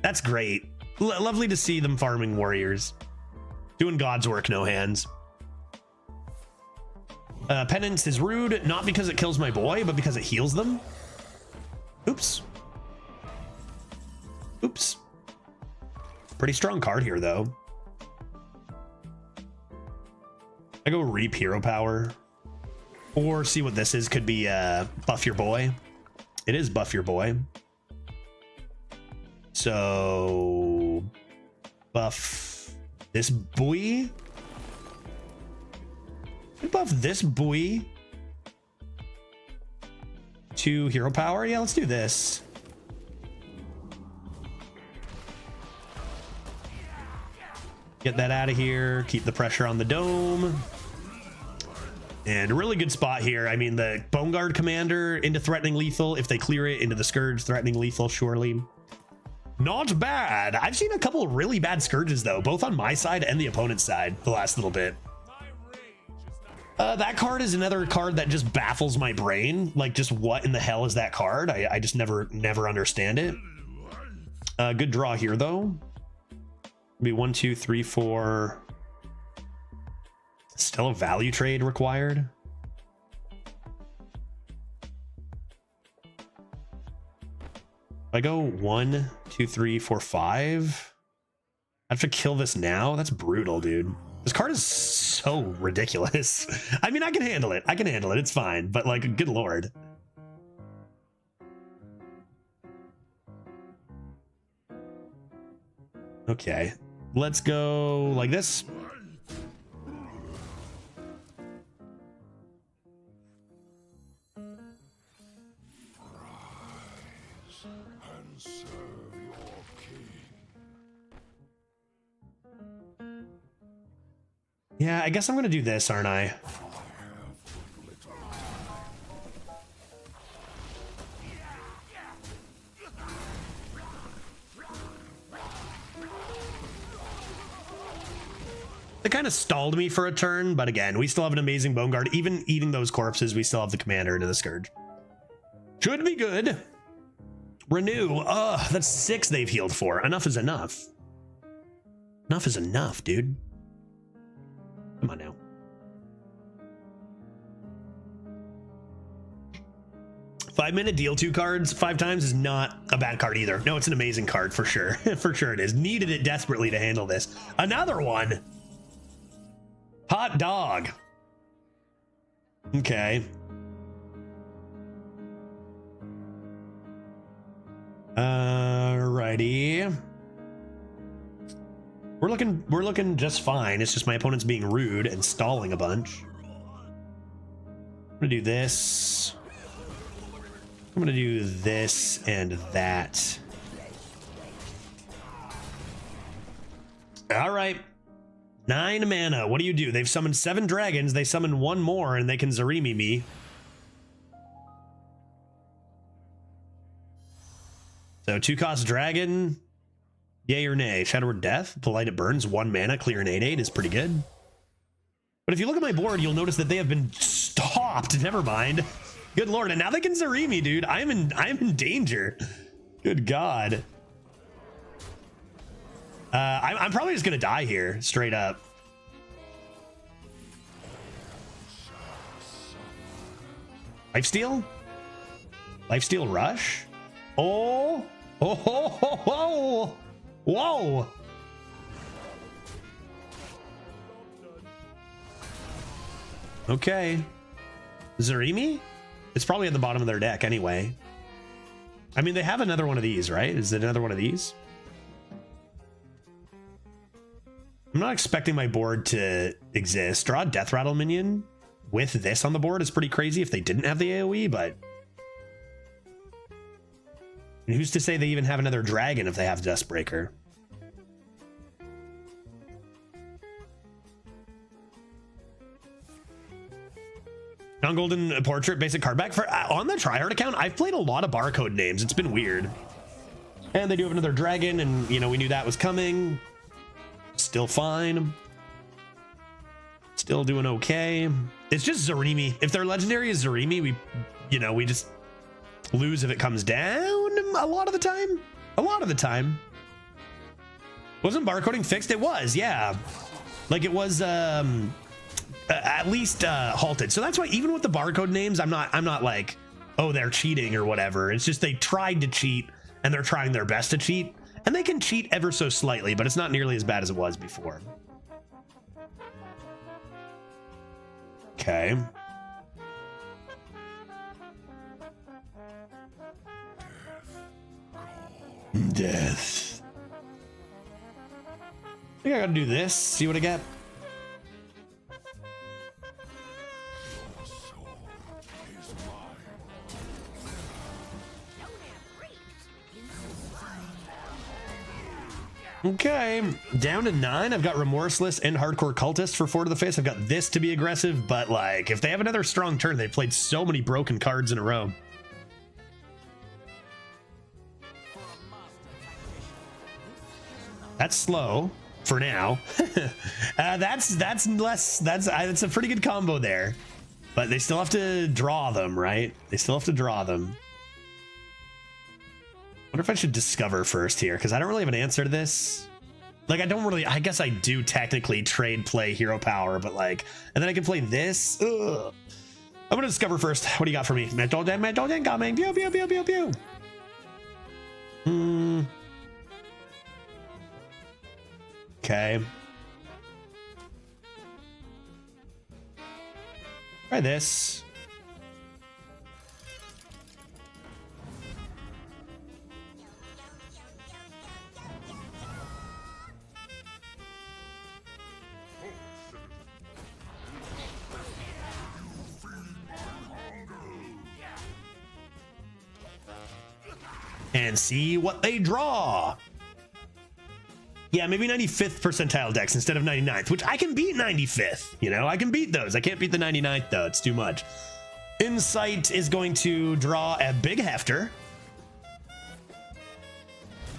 That's great. Lovely to see them farming warriors. Doing God's work, No Hands. Penance is rude, not because it kills my boy, but because it heals them. Oops. Oops. Pretty strong card here, though. I go Reap Hero Power. Or see what this is. Could be Buff Your Boy. It is Buff Your Boy. So buff this boy. Buff this boy to hero power. Yeah, let's do this. Get that out of here. Keep the pressure on the dome. And a really good spot here. I mean, the Bone Guard Commander into Threatening Lethal. If they clear it, into the Scourge, Threatening Lethal, surely. Not bad. I've seen a couple of really bad Scourges, though, both on my side and the opponent's side the last little bit. That card is another card that just baffles my brain. Like, just what in the hell is that card? I just never understand it. Good draw here, though. Be 1, 2, 3, 4... Still a value trade required. If I go 1, 2, 3, 4, 5. I have to kill this now. That's brutal, dude. This card is so ridiculous. I mean, I can handle it. I can handle it. It's fine. But like, good lord. Okay, let's go like this. Yeah, I guess I'm gonna do this, aren't I? They kind of stalled me for a turn, but again, we still have an amazing Bone Guard. Even eating those corpses, we still have the Commander into the Scourge. Should be good. Renew. Ugh, that's 6 they've healed for. Enough is enough. Enough is enough, dude. Come on now. Five-minute deal 2 cards 5 times is not a bad card either. No, it's an amazing card for sure. For sure it is. Needed it desperately to handle this. Another one. Hot dog. Okay. Alrighty. We're looking just fine. It's just my opponent's being rude and stalling a bunch. I'm gonna do this. I'm gonna do this and that. All right. 9 mana. What do? They've summoned 7 dragons. They summon 1 more and they can Zarimi me. So 2-cost dragon, yay or nay? Shadow or Death, Polite It Burns, 1 mana, clear an 8/8 is pretty good. But if you look at my board, you'll notice that they have been stopped. Never mind. Good lord, and now they can Zarimi, dude. I'm in danger. Good god. I'm probably just gonna die here, straight up. Lifesteal? Lifesteal Rush? Oh! Oh! Ho, ho, ho. Whoa! Okay. Zarimi? It's probably at the bottom of their deck anyway. I mean, they have another one of these, right? Is it another one of these? I'm not expecting my board to exist. Draw a Death Rattle minion with this on the board is pretty crazy if they didn't have the AoE, but... And who's to say they even have another dragon if they have Dustbreaker? Non-golden portrait, basic card back. On the tryhard account, I've played a lot of barcode names. It's been weird. And they do have another dragon, and you know, we knew that was coming. Still fine. Still doing okay. It's just Zarimi. If their legendary is Zarimi, we just lose if it comes down a lot of the time. A lot of the time. Wasn't barcoding fixed? It was, yeah. Like it was at least halted. So that's why even with the barcode names, I'm not like, oh, they're cheating or whatever. It's just they tried to cheat and they're trying their best to cheat. And they can cheat ever so slightly, but it's not nearly as bad as it was before. Okay. Death. I think I gotta do this, see what I get. Okay, down to 9. I've got Remorseless and Hardcore Cultist for 4 to the face. I've got this to be aggressive, but like, if they have another strong turn, they've played so many broken cards in a row. That's slow for now. That's a pretty good combo there, but they still have to draw them, right? They still have to draw them. Wonder if I should discover first here, because I don't really have an answer to this. Like, I guess I do technically trade play hero power, but like, and then I can play this. Ugh. I'm gonna discover first. What do you got for me? Metal Den coming. Pew, pew, pew, pew, pew. Okay. Try this. And see what they draw. Yeah, maybe 95th percentile decks instead of 99th, which I can beat 95th. You know, I can beat those. I can't beat the 99th though. It's too much. Insight is going to draw a big hefter.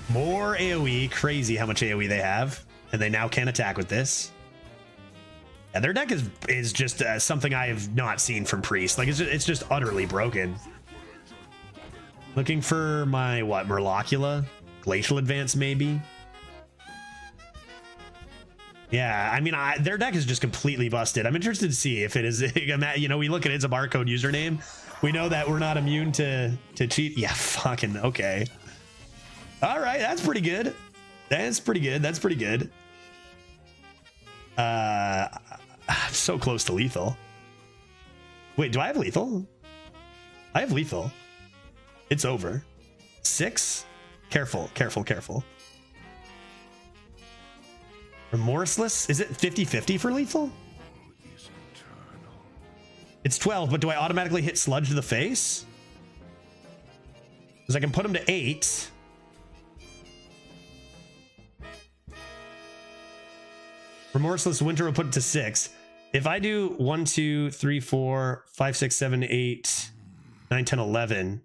More AoE. Crazy how much AoE they have. And they now can attack with this. Yeah, their deck is just something I have not seen from Priest. Like, it's just utterly broken. Looking for my, what, Murlocula? Glacial Advance, maybe? Yeah, I mean, their deck is just completely busted. I'm interested to see if it is, you know, we look at it as a barcode username. We know that we're not immune to cheat. Yeah, fucking, okay. All right, that's pretty good. That's pretty good. That's pretty good. I'm so close to lethal. Wait, do I have lethal? I have lethal. It's over. 6? Careful, careful, careful. Remorseless? Is it 50-50 for lethal? It's 12, but do I automatically hit Sludge to the face? Because I can put him to 8. Remorseless Winter will put it to 6. If I do 1, 2, 3, 4, 5, 6, 7, 8, 9, 10, 11...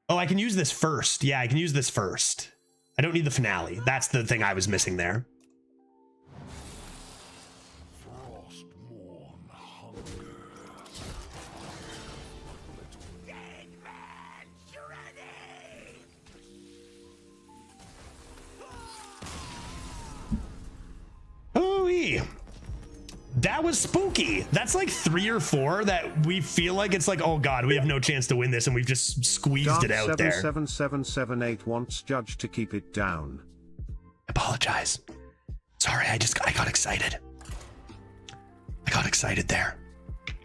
Oh, I can use this first. Yeah, I can use this first. I don't need the finale. That's the thing I was missing there. Oh, that was spooky. That's like 3 or 4 that we feel like it's like, oh god, we have no chance to win this, and we've just squeezed it out there. 77778 wants Judge to keep it down. Apologize. Sorry, I got excited. I got excited there.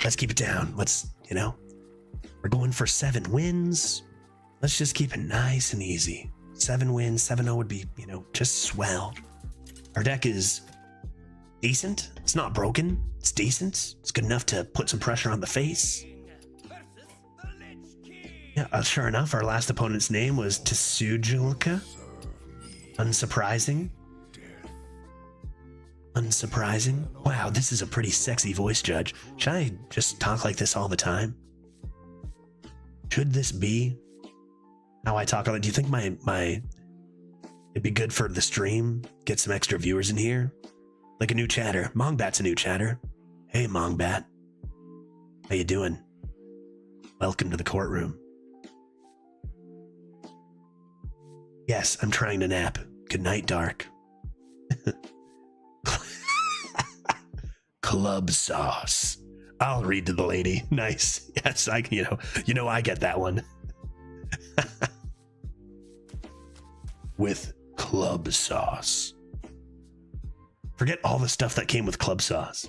Let's keep it down. Let's, you know, we're going for 7 wins. Let's just keep it nice and easy. 7 wins, 7-0 would be, you know, just swell. Our deck is decent. It's not broken. It's decent. It's good enough to put some pressure on the face. Yeah, sure enough, our last opponent's name was Tsujulka. Unsurprising. Unsurprising. Wow, this is a pretty sexy voice, Judge. Should I just talk like this all the time? Should this be how I talk? Do you think it'd be good for the stream? Get some extra viewers in here? Like a new chatter. Mongbat's a new chatter. Hey, Mongbat. How you doing? Welcome to the courtroom. Yes, I'm trying to nap. Good night, Dark. Club sauce. I'll read to the lady. Nice. Yes, I I get that one. With club sauce. Forget all the stuff that came with club sauce.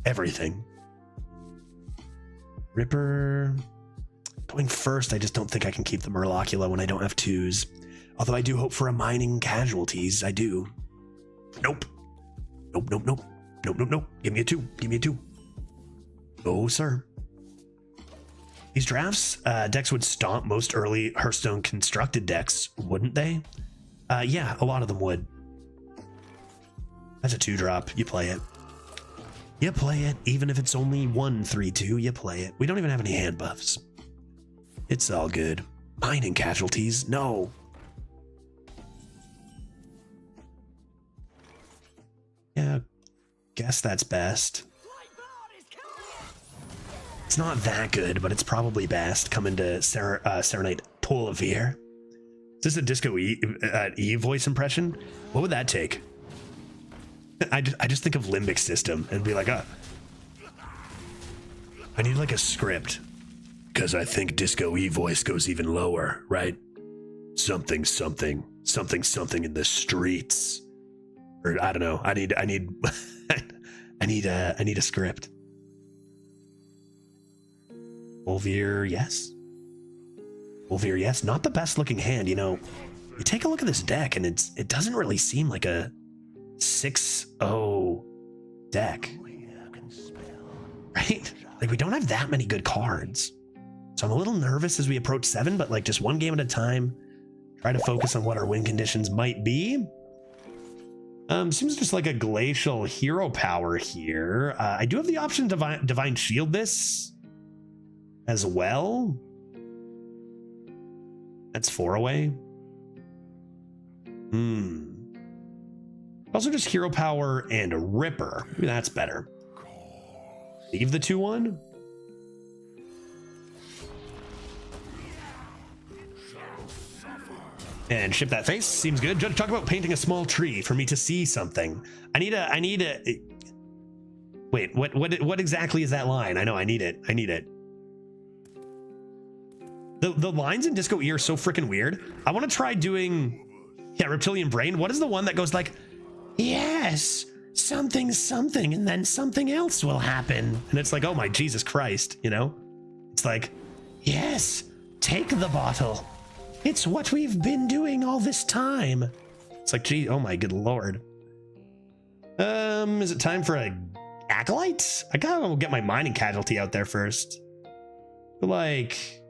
Everything. Ripper. Going first, I just don't think I can keep the Murlocula when I don't have 2s. Although I do hope for a mining casualties. I do. Nope. Nope, nope, nope. Nope, nope, nope. Give me a 2. Give me a 2. Oh, sir. These drafts, decks would stomp most early Hearthstone constructed decks, wouldn't they? Yeah, a lot of them would. That's a 2-drop. You play it. You play it. Even if it's only 1/3/2, you play it. We don't even have any hand buffs. It's all good. Mining casualties? No. Yeah, guess that's best. It's not that good, but it's probably best. Coming to Serenite Polavir. Is this a Disco E voice impression? What would that take? I just think of Limbic System and be like, I need like a script. Because I think Disco E voice goes even lower, right? Something, something, something, something in the streets. Or I don't know. I need I need a script. Polavir, yes. Polavir, yes. Not the best looking hand, you know. You take a look at this deck and it doesn't really seem like a 6-0 deck. Right? Like we don't have that many good cards. So I'm a little nervous as we approach 7, but like just one game at a time. Try to focus on what our win conditions might be. Seems just like a glacial hero power here. I do have the option to divine shield this as well. That's 4 away. Also just hero power and a Ripper. Maybe that's better. Leave the 2/1. And ship that face. Seems good. Judge, talk about painting a small tree for me to see something. I need a wait, what exactly is that line? I know I need it. The lines in Disco E are so freaking weird. I want to try doing, yeah, Reptilian Brain. What is the one that goes like, yes, something, something, and then something else will happen. And it's like, oh my Jesus Christ, you know? It's like, yes, take the bottle. It's what we've been doing all this time. It's like, gee, oh my good Lord. Is it time for a Acolyte? I gotta get my mining casualty out there first. But like,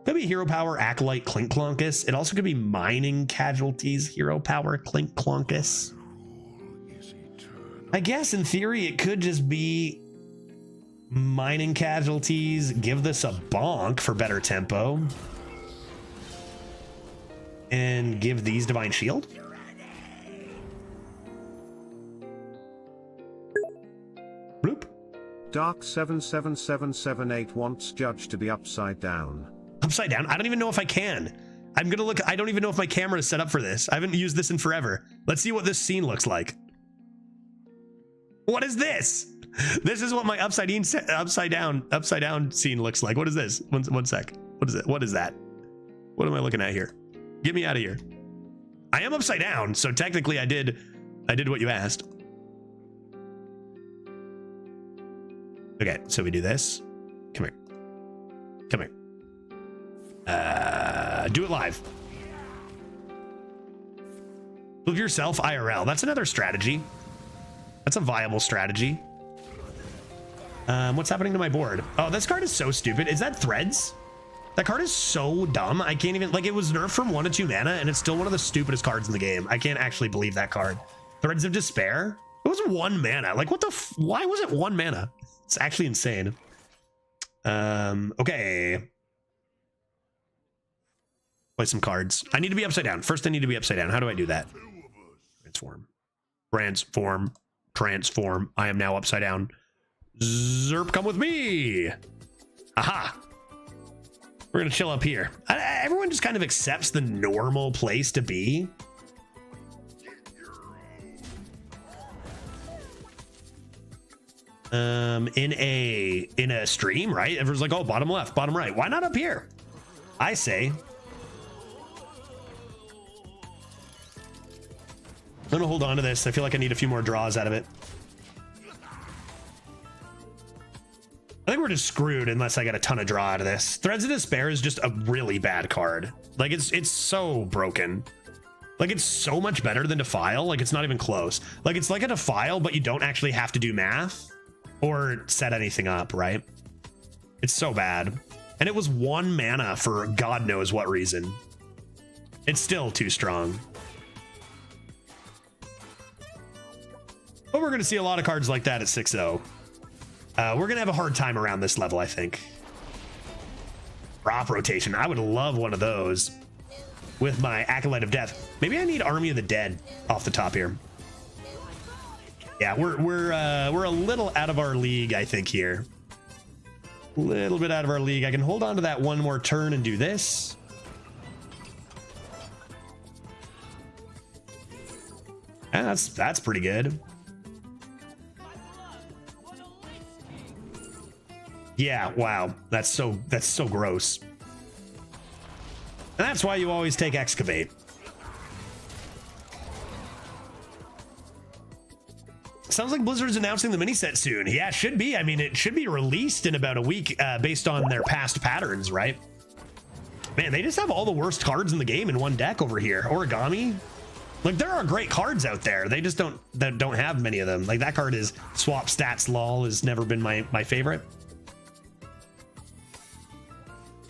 could be hero power, Acolyte, Clink Clonkus. It also could be mining casualties, hero power, Clink Clonkus. I guess in theory it could just be Mining casualties. Give this a bonk for better tempo. And give these divine shield. Bloop. Dark 777778 wants Judge to be upside down. Upside down? I don't even know if I can. I'm gonna look. I don't even know if my camera is set up for this. I haven't used this in forever. Let's see what this scene looks like. What is this? This is what my upside down scene looks like. What is this? One sec. What is it? What is that? What am I looking at here? Get me out of here. I am upside down, so technically I did what you asked. Okay, so we do this. Come here. Come here. Do it live. Flip yourself IRL. That's another strategy. That's a viable strategy. What's happening to my board? Oh, this card is so stupid. Is that Threads? That card is so dumb. I can't even, like, it was nerfed from 1 to 2 mana, and it's still one of the stupidest cards in the game. I can't actually believe that card. Threads of Despair? It was 1 mana. Like, what the why was it 1 mana? It's actually insane. Okay. Play some cards. I need to be upside down. First, I need to be upside down. How do I do that? Transform. Transform. Transform. I am now upside down. Zerp, come with me. Aha. We're gonna chill up here. Everyone just kind of accepts the normal place to be. In a stream, right? Everyone's like, oh, bottom left, bottom right. Why not up here? I say. I'm gonna hold on to this. I feel like I need a few more draws out of it. I think we're just screwed unless I get a ton of draw out of this. Threads of Despair is just a really bad card. Like, it's so broken. Like, it's so much better than Defile. Like, it's not even close. Like, it's like a Defile, but you don't actually have to do math or set anything up, right? It's so bad. And it was 1 mana for God knows what reason. It's still too strong. But we're going to see a lot of cards like that at 6-0. We're going to have a hard time around this level, I think. Prop rotation. I would love one of those with my Acolyte of Death. Maybe I need Army of the Dead off the top here. Yeah, we're a little out of our league, I think, here. A little bit out of our league. I can hold on to that 1 more turn and do this. Yeah, that's pretty good. Yeah, wow. That's so gross. And that's why you always take Excavate. Sounds like Blizzard's announcing the mini set soon. Yeah, it should be. I mean, it should be released in about a week based on their past patterns, right? Man, they just have all the worst cards in the game in one deck over here. Origami. Like, there are great cards out there. They just don't have many of them. Like, that card is Swap Stats LOL has never been my favorite.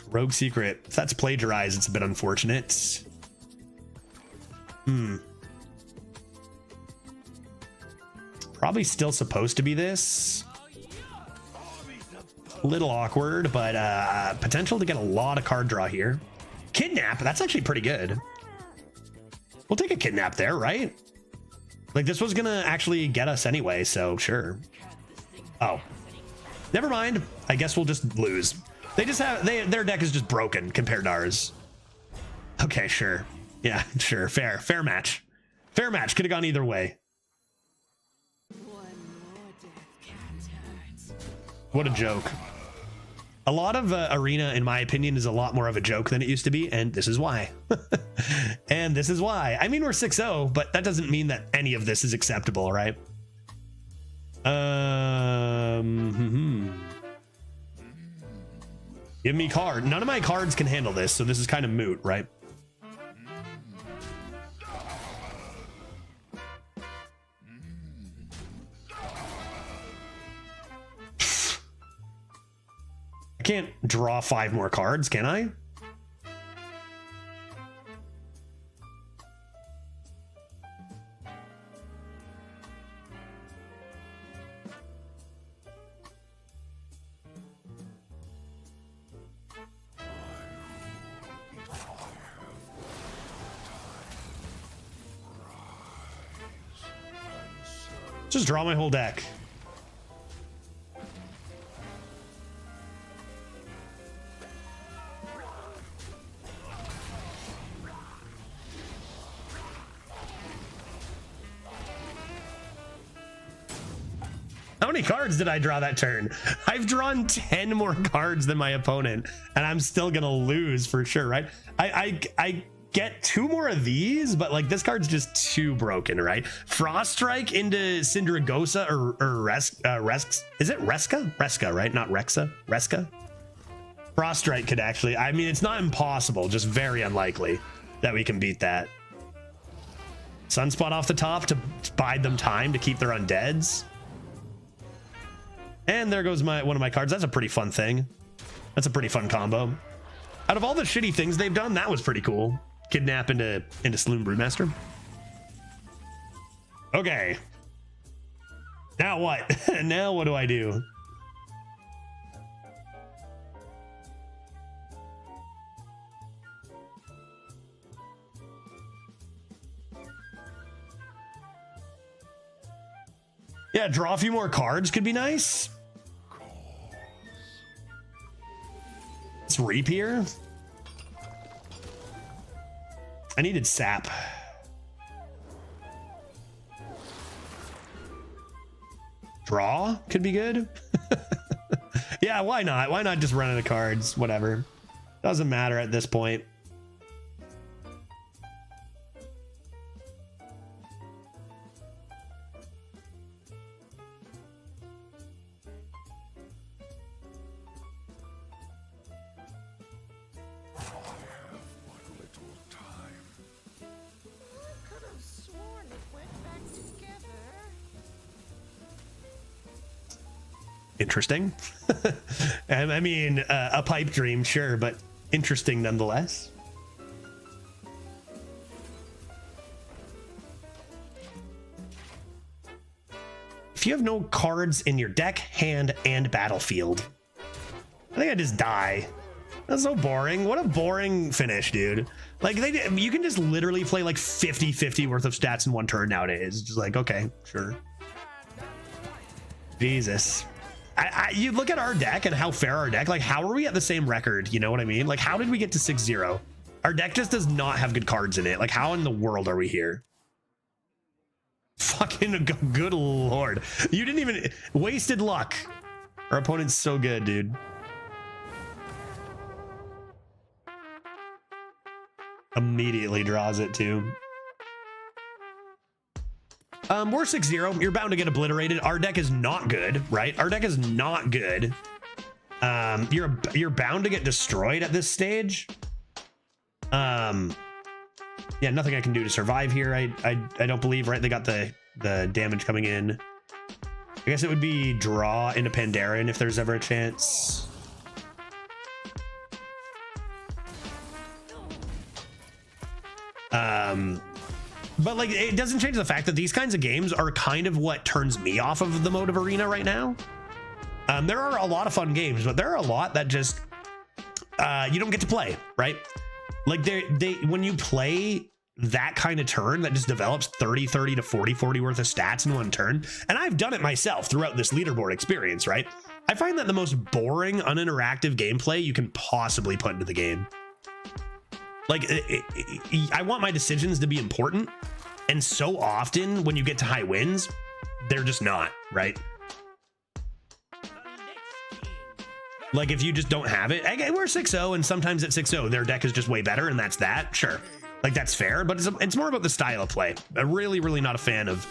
Rogue Secret. If that's plagiarized, it's a bit unfortunate. Probably still supposed to be this. A little awkward, but potential to get a lot of card draw here. Kidnap, that's actually pretty good. We'll take a Kidnap there, right? Like, this was gonna actually get us anyway, so sure. Oh, never mind. I guess we'll just lose. They just have their deck is just broken compared to ours. Okay, sure. Yeah, sure. Fair match. Fair match. Could have gone either way. What a joke. A lot of Arena, in my opinion, is a lot more of a joke than it used to be, and this is why. And this is why. I mean, we're 6-0, but that doesn't mean that any of this is acceptable, right? Give me card. None of my cards can handle this, so this is kind of moot, right? I can't draw 5 more cards, can I? Just draw my whole deck. How many cards did I draw that turn? I've drawn 10 more cards than my opponent, and I'm still gonna lose for sure, right? I get 2 more of these, but like this card's just too broken, right? Frost Strike into Syndragosa or Resk. Is it Reska? Reska, right? Not Rexa? Reska? Frost Strike could actually, I mean, it's not impossible, just very unlikely that we can beat that. Sunspot off the top to bide them time to keep their undeads. And there goes one of my cards. That's a pretty fun thing. That's a pretty fun combo. Out of all the shitty things they've done, that was pretty cool. Kidnap into Saloon Brewmaster. Okay. Now what? Now what do I do? Yeah, draw a few more cards could be nice. Let's reap here. I needed sap. Draw could be good. Yeah, why not? Why not just run out of cards? Whatever. Doesn't matter at this point. Interesting. I mean, a pipe dream, sure, but interesting nonetheless. If you have no cards in your deck, hand, and battlefield, I think I just die. That's so boring. What a boring finish, dude. Like, you can just literally play like 50-50 worth of stats in one turn nowadays. It's just like, okay, sure. Jesus. You look at our deck and how fair our deck, like, how are we at the same record? You know what I mean? Like, how did we get to 6-0? Our deck just does not have good cards in it. Like, how in the world are we here? Fucking good lord. You didn't even... Wasted luck. Our opponent's so good, dude. Immediately draws it, too. We're 6-0. You're bound to get obliterated. Our deck is not good, right? Our deck is not good. You're bound to get destroyed at this stage. Yeah, nothing I can do to survive here. I don't believe, right? They got the damage coming in. I guess it would be draw into Pandaren if there's ever a chance. But like, it doesn't change the fact that these kinds of games are kind of what turns me off of the mode of Arena right now. There are a lot of fun games, but there are a lot that just you don't get to play, right? Like when you play that kind of turn that just develops 30 to 40 worth of stats in one turn, and I've done it myself throughout this leaderboard experience, right? I find that the most boring, uninteractive gameplay you can possibly put into the game. Like, I want my decisions to be important, and so often when you get to high wins, they're just not, right? Like, if you just don't have it, we're 6-0, and sometimes at 6-0 their deck is just way better, and that's that. Sure, like, that's fair, but it's more about the style of play. I'm really not a fan of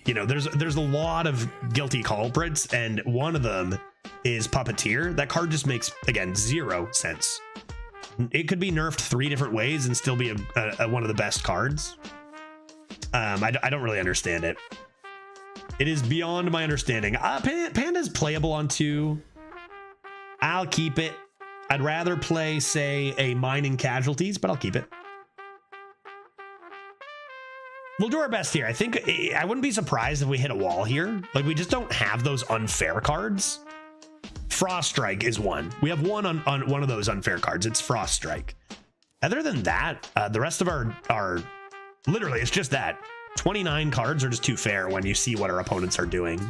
you know, there's a lot of guilty culprits, and one of them is Puppeteer. That card just makes, again, 0 sense. It could be nerfed 3 different ways and still be one of the best cards. I don't really understand it. It is beyond my understanding. Panda's playable on 2. I'll keep it. I'd rather play, say, a Mining Casualties, but I'll keep it. We'll do our best here. I think I wouldn't be surprised if we hit a wall here. Like, we just don't have those unfair cards. Frost Strike is one. We have one on one of those unfair cards. It's Frost Strike. Other than that, the rest of our literally, it's just that. 29 cards are just too fair when you see what our opponents are doing.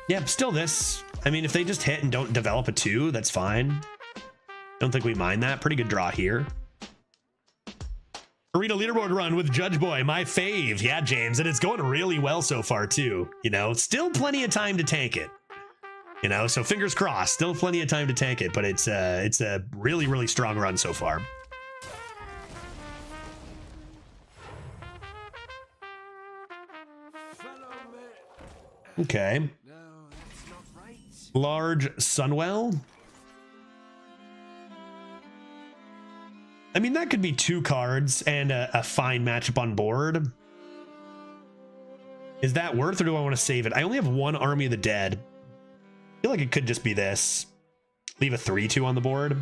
Yeah, still this. I mean, if they just hit and don't develop a 2, that's fine. Don't think we mind that. Pretty good draw here. Arena leaderboard run with Judge Boy, my fave. Yeah, James, and it's going really well so far too. You know, still plenty of time to tank it. You know, so fingers crossed. Still plenty of time to tank it, but it's a really, really strong run so far. Okay. Large Sunwell. I mean, that could be 2 cards and a fine matchup on board. Is that worth, or do I want to save it? I only have 1 Army of the Dead. I feel like it could just be this. Leave a 3-2 on the board.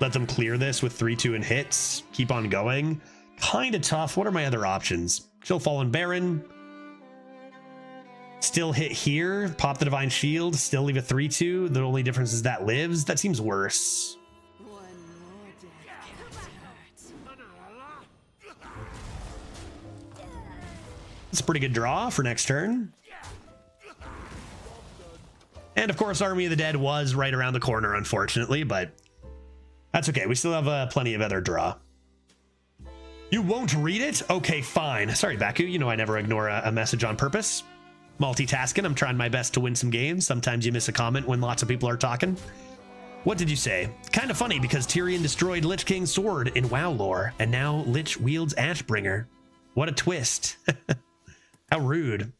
Let them clear this with 3-2 and hits. Keep on going. Kind of tough. What are my other options? Kill Fallen Baron. Still hit here. Pop the Divine Shield. Still leave a 3-2. The only difference is that lives. That seems worse. It's a pretty good draw for next turn. And of course, Army of the Dead was right around the corner, unfortunately, but that's okay. We still have plenty of other draw. You won't read it? Okay, fine. Sorry, Baku. You know I never ignore a message on purpose. Multitasking. I'm trying my best to win some games. Sometimes you miss a comment when lots of people are talking. What did you say? Kind of funny because Tyrion destroyed Lich King's sword in WoW lore, and now Lich wields Ashbringer. What a twist. How rude.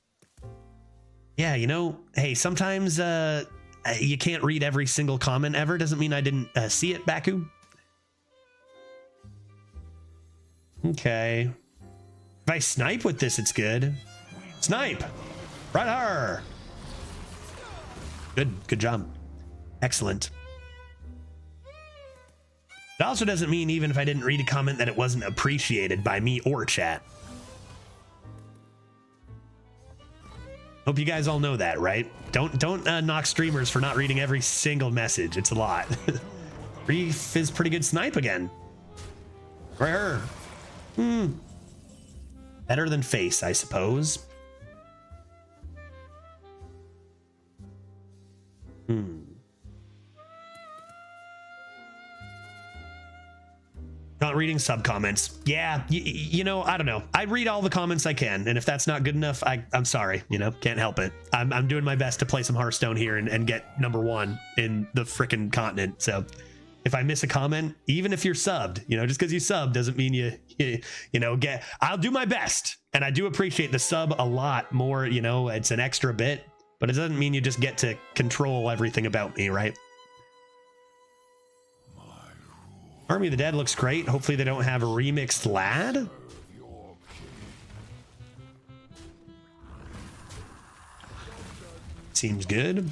Yeah, you know, hey, sometimes you can't read every single comment ever. Doesn't mean I didn't see it, Baku. Okay. If I snipe with this, it's good. Snipe! Right her! Good job. Excellent. It also doesn't mean, even if I didn't read a comment, that it wasn't appreciated by me or chat. Hope you guys all know that, right? Don't knock streamers for not reading every single message. It's a lot. Reef is pretty good snipe again. Right her. Better than face, I suppose. Not reading sub comments. Yeah, you know, I don't know. I read all the comments I can, and if that's not good enough, I'm sorry. You know, can't help it. I'm doing my best to play some Hearthstone here and get #1 in the frickin' continent. So if I miss a comment, even if you're subbed, you know, just because you sub doesn't mean you know, I'll do my best, and I do appreciate the sub a lot more. You know, it's an extra bit, but it doesn't mean you just get to control everything about me, right? Army of the Dead looks great. Hopefully they don't have a remixed Lad. Seems good.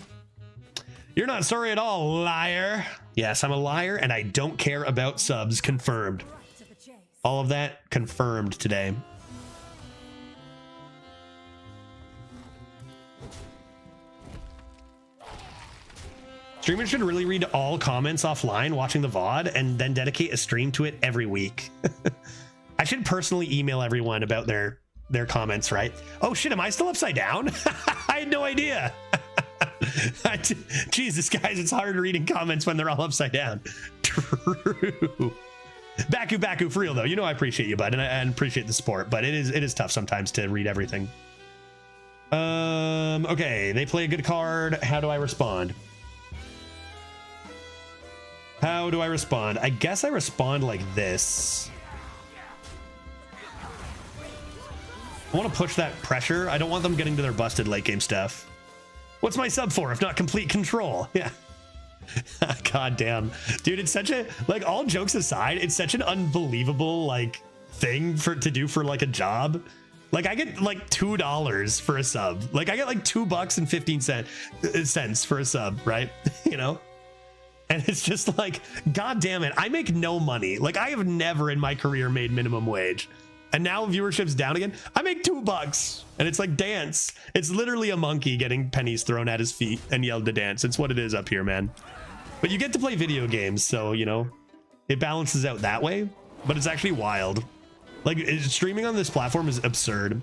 You're not sorry at all, liar. Yes, I'm a liar, and I don't care about subs. Confirmed. All of that confirmed today. Streamers should really read all comments offline watching the VOD and then dedicate a stream to it every week. I should personally email everyone about their comments, right? Oh shit, am I still upside down? I had no idea. Jesus, guys, it's hard reading comments when they're all upside down. True. Baku, for real though. You know I appreciate you, bud, and I appreciate the support, but it is tough sometimes to read everything. Okay, they play a good card. How do I respond? How do I respond? I guess I respond like this. I want to push that pressure. I don't want them getting to their busted late game stuff. What's my sub for if not complete control? Yeah. God damn. Dude, it's such a, like, all jokes aside, it's such an unbelievable, like, thing to do for, like, a job. Like, I get, like, $2 for a sub. Like, I get, like, $2.15 for a sub, right? You know? And it's just like, God damn it, I make no money. Like, I have never in my career made minimum wage. And now viewership's down again. I make $2. And it's like dance. It's literally a monkey getting pennies thrown at his feet and yelled to dance. It's what it is up here, man. But you get to play video games, so, you know, it balances out that way. But it's actually wild. Like, streaming on this platform is absurd.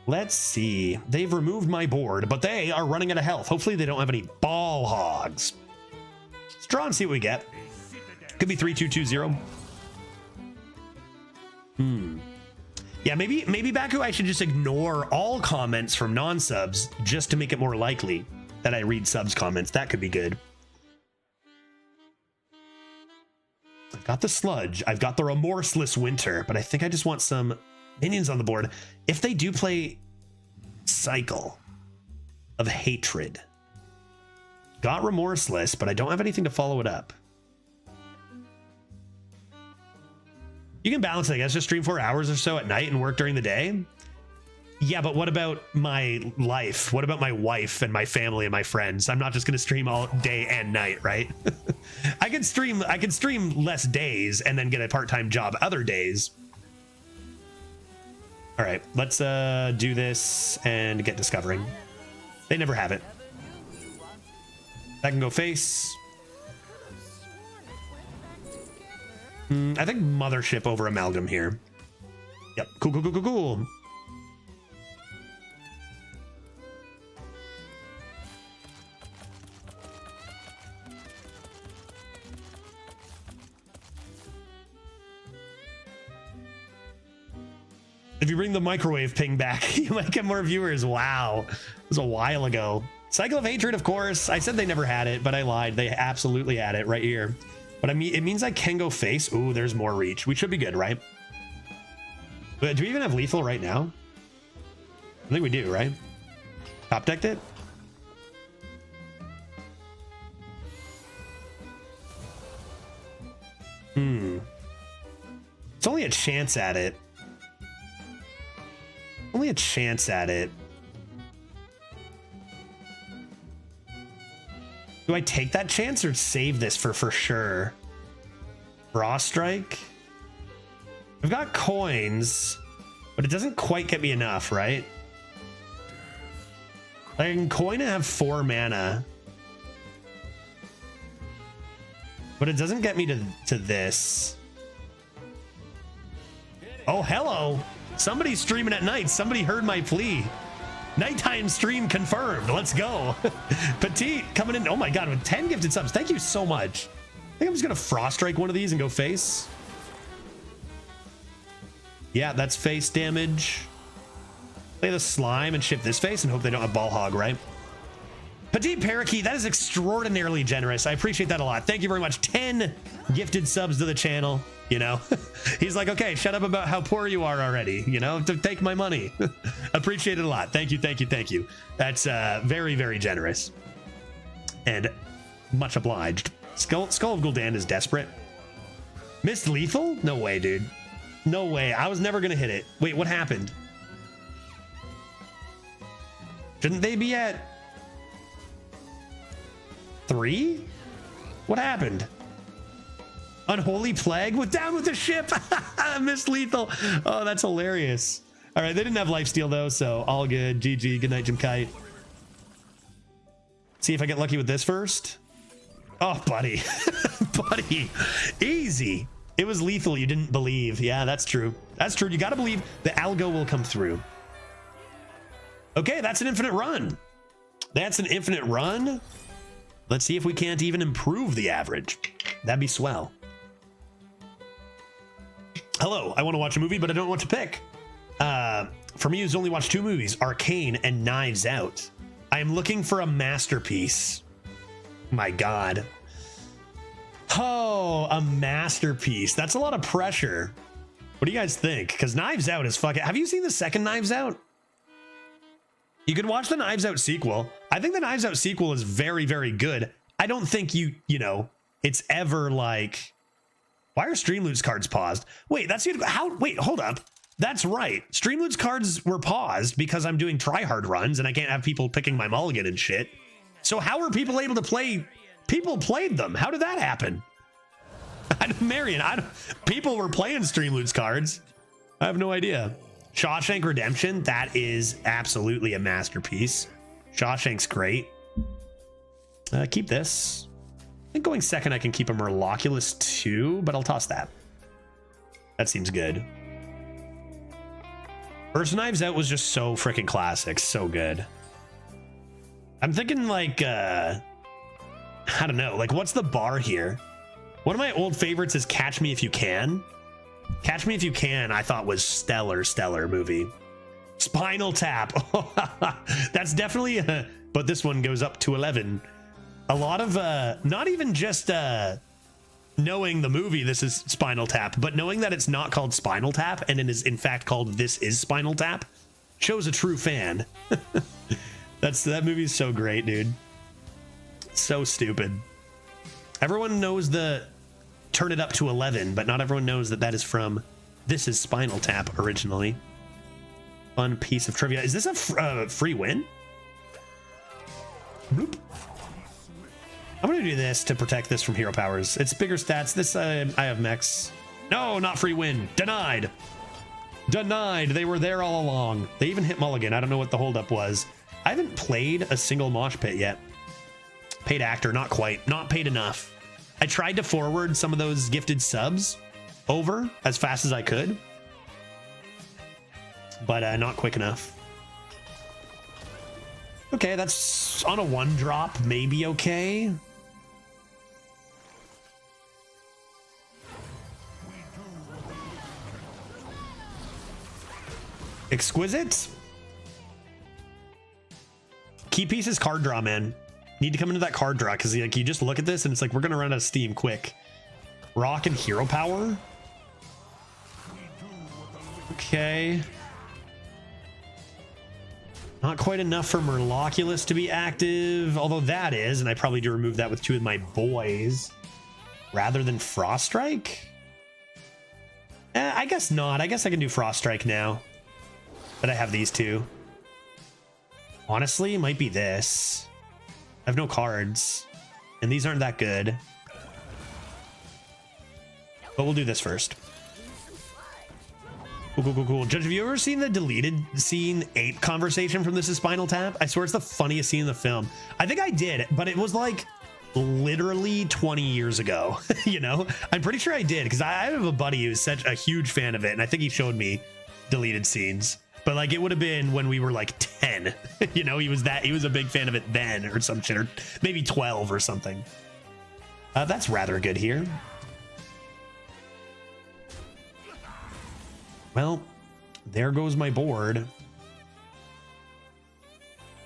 Let's see. They've removed my board, but they are running out of health. Hopefully they don't have any ball hogs. Let's draw and see what we get. Could be 3-2-2-0. Yeah, maybe Baku, I should just ignore all comments from non-subs just to make it more likely that I read subs comments. That could be good. I've got the sludge. I've got the remorseless winter, but I think I just want some minions on the board. If they do play cycle of hatred, got remorseless, but I don't have anything to follow it up. You can balance it, I guess, just stream 4 hours or so at night and work during the day. Yeah, but what about my life? What about my wife and my family and my friends? I'm not just going to stream all day and night, right? I can stream less days and then get a part-time job other days. All right, let's do this and get discovering. They never have it. That can go face. I think Mothership over Amalgam here. Yep, cool. If you bring the microwave ping back, you might get more viewers. Wow, it was a while ago. Cycle of Hatred, of course. I said they never had it, but I lied. They absolutely had it right here. But I mean, it means I can go face. Ooh, there's more reach. We should be good, right? But do we even have lethal right now? I think we do, right? Top decked it? It's only a chance at it. Only a chance at it. Do I take that chance or save this for sure? Frost Strike? I've got coins, but it doesn't quite get me enough, right? I can coin and have 4 mana. But it doesn't get me to this. Oh, hello. Somebody's streaming at night. Somebody heard my plea. Nighttime stream confirmed. Let's go. Petite coming in. Oh my God, with 10 gifted subs. Thank you so much. I think I'm just going to Frost Strike one of these and go face. Yeah, that's face damage. Play the slime and ship this face and hope they don't have ball hog, right? Petite Parakeet, that is extraordinarily generous. I appreciate that a lot. Thank you very much. 10 gifted subs to the channel. You know, he's like, okay, shut up about how poor you are already, you know, to take my money. Appreciate it a lot. Thank you. That's very, very generous and much obliged. Skull of Gul'dan is desperate. Missed lethal? No way, dude. No way. I was never going to hit it. Wait, what happened? Shouldn't they be at 3? What happened? Unholy Plague with down with the ship. Missed lethal. Oh, that's hilarious. All right, they didn't have lifesteal though, so all good. GG. Good night, Jim Kite. See if I get lucky with this first. Oh, buddy. Buddy. Easy. It was lethal. You didn't believe. Yeah, that's true. That's true. You got to believe the algo will come through. Okay, that's an infinite run. That's an infinite run. Let's see if we can't even improve the average. That'd be swell. Hello, I want to watch a movie, but I don't know what to pick. For me, who's only watched 2 movies, Arcane and Knives Out. I am looking for a masterpiece. My God. Oh, a masterpiece. That's a lot of pressure. What do you guys think? Because Knives Out is fucking... Have you seen the second Knives Out? You could watch the Knives Out sequel. I think the Knives Out sequel is very, very good. I don't think you know, it's ever like... Why are Streamloots cards paused? Wait, that's how? Wait, hold up. That's right. Streamloots cards were paused because I'm doing tryhard runs and I can't have people picking my mulligan and shit. So how are people able to play? People played them. How did that happen? Marion, people were playing Streamloots cards. I have no idea. Shawshank Redemption, that is absolutely a masterpiece. Shawshank's great. Keep this. I think going second, I can keep a Murloculus too, but I'll toss that. That seems good. First Knives Out was just so freaking classic. So good. I'm thinking like, I don't know, like what's the bar here? One of my old favorites is Catch Me If You Can. Catch Me If You Can, I thought was stellar movie. Spinal Tap. That's definitely, but this one goes up to 11. A lot of, not even just knowing the movie, this is Spinal Tap, but knowing that it's not called Spinal Tap and it is in fact called This Is Spinal Tap shows a true fan. That movie is so great, dude. So stupid. Everyone knows the turn it up to 11, but not everyone knows that that is from This Is Spinal Tap originally. Fun piece of trivia. Is this a free win? Boop. I'm gonna do this to protect this from hero powers. It's bigger stats. This I have mechs. No, not free win. Denied. Denied. They were there all along. They even hit mulligan. I don't know what the holdup was. I haven't played a single mosh pit yet. Paid actor, not quite. Not paid enough. I tried to forward some of those gifted subs over as fast as I could, but not quick enough. Okay, that's on a 1 drop, maybe okay. Exquisite. Key pieces card draw, man. Need to come into that card draw because like you just look at this and it's like we're gonna run out of steam quick. Rock and hero power. Okay. Not quite enough for Murloculus to be active, although that is, and I probably do remove that with 2 of my boys rather than Frost Strike. I guess not. I guess I can do Frost Strike now, but I have these 2. Honestly, it might be this. I have no cards, and these aren't that good. But we'll do this first. Cool. Judge, have you ever seen the deleted scene 8 conversation from This Is Spinal Tap? I swear it's the funniest scene in the film. I think I did, but it was like literally 20 years ago. You know, I'm pretty sure I did because I have a buddy who's such a huge fan of it, and I think he showed me deleted scenes. But like it would have been when we were like 10. You know, he was a big fan of it then or some shit, or maybe 12 or something. That's rather good here. Well, there goes my board.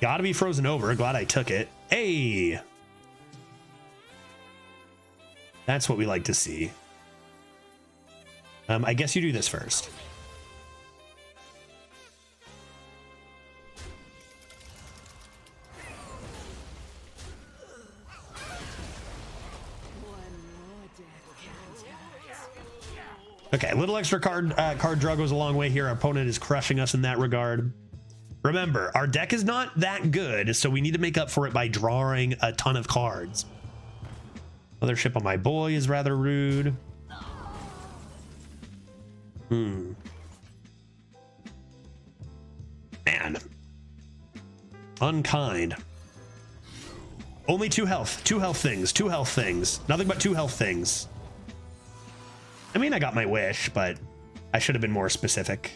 Gotta be frozen over. Glad I took it. Hey! That's what we like to see. I guess you do this first. Okay, a little extra card draw goes a long way here. Our opponent is crushing us in that regard. Remember, our deck is not that good, so we need to make up for it by drawing a ton of cards. Another ship on my boy is rather rude. Man. Unkind. Only 2 health. 2 health things. 2 health things. Nothing but 2 health things. I mean, I got my wish, but I should have been more specific.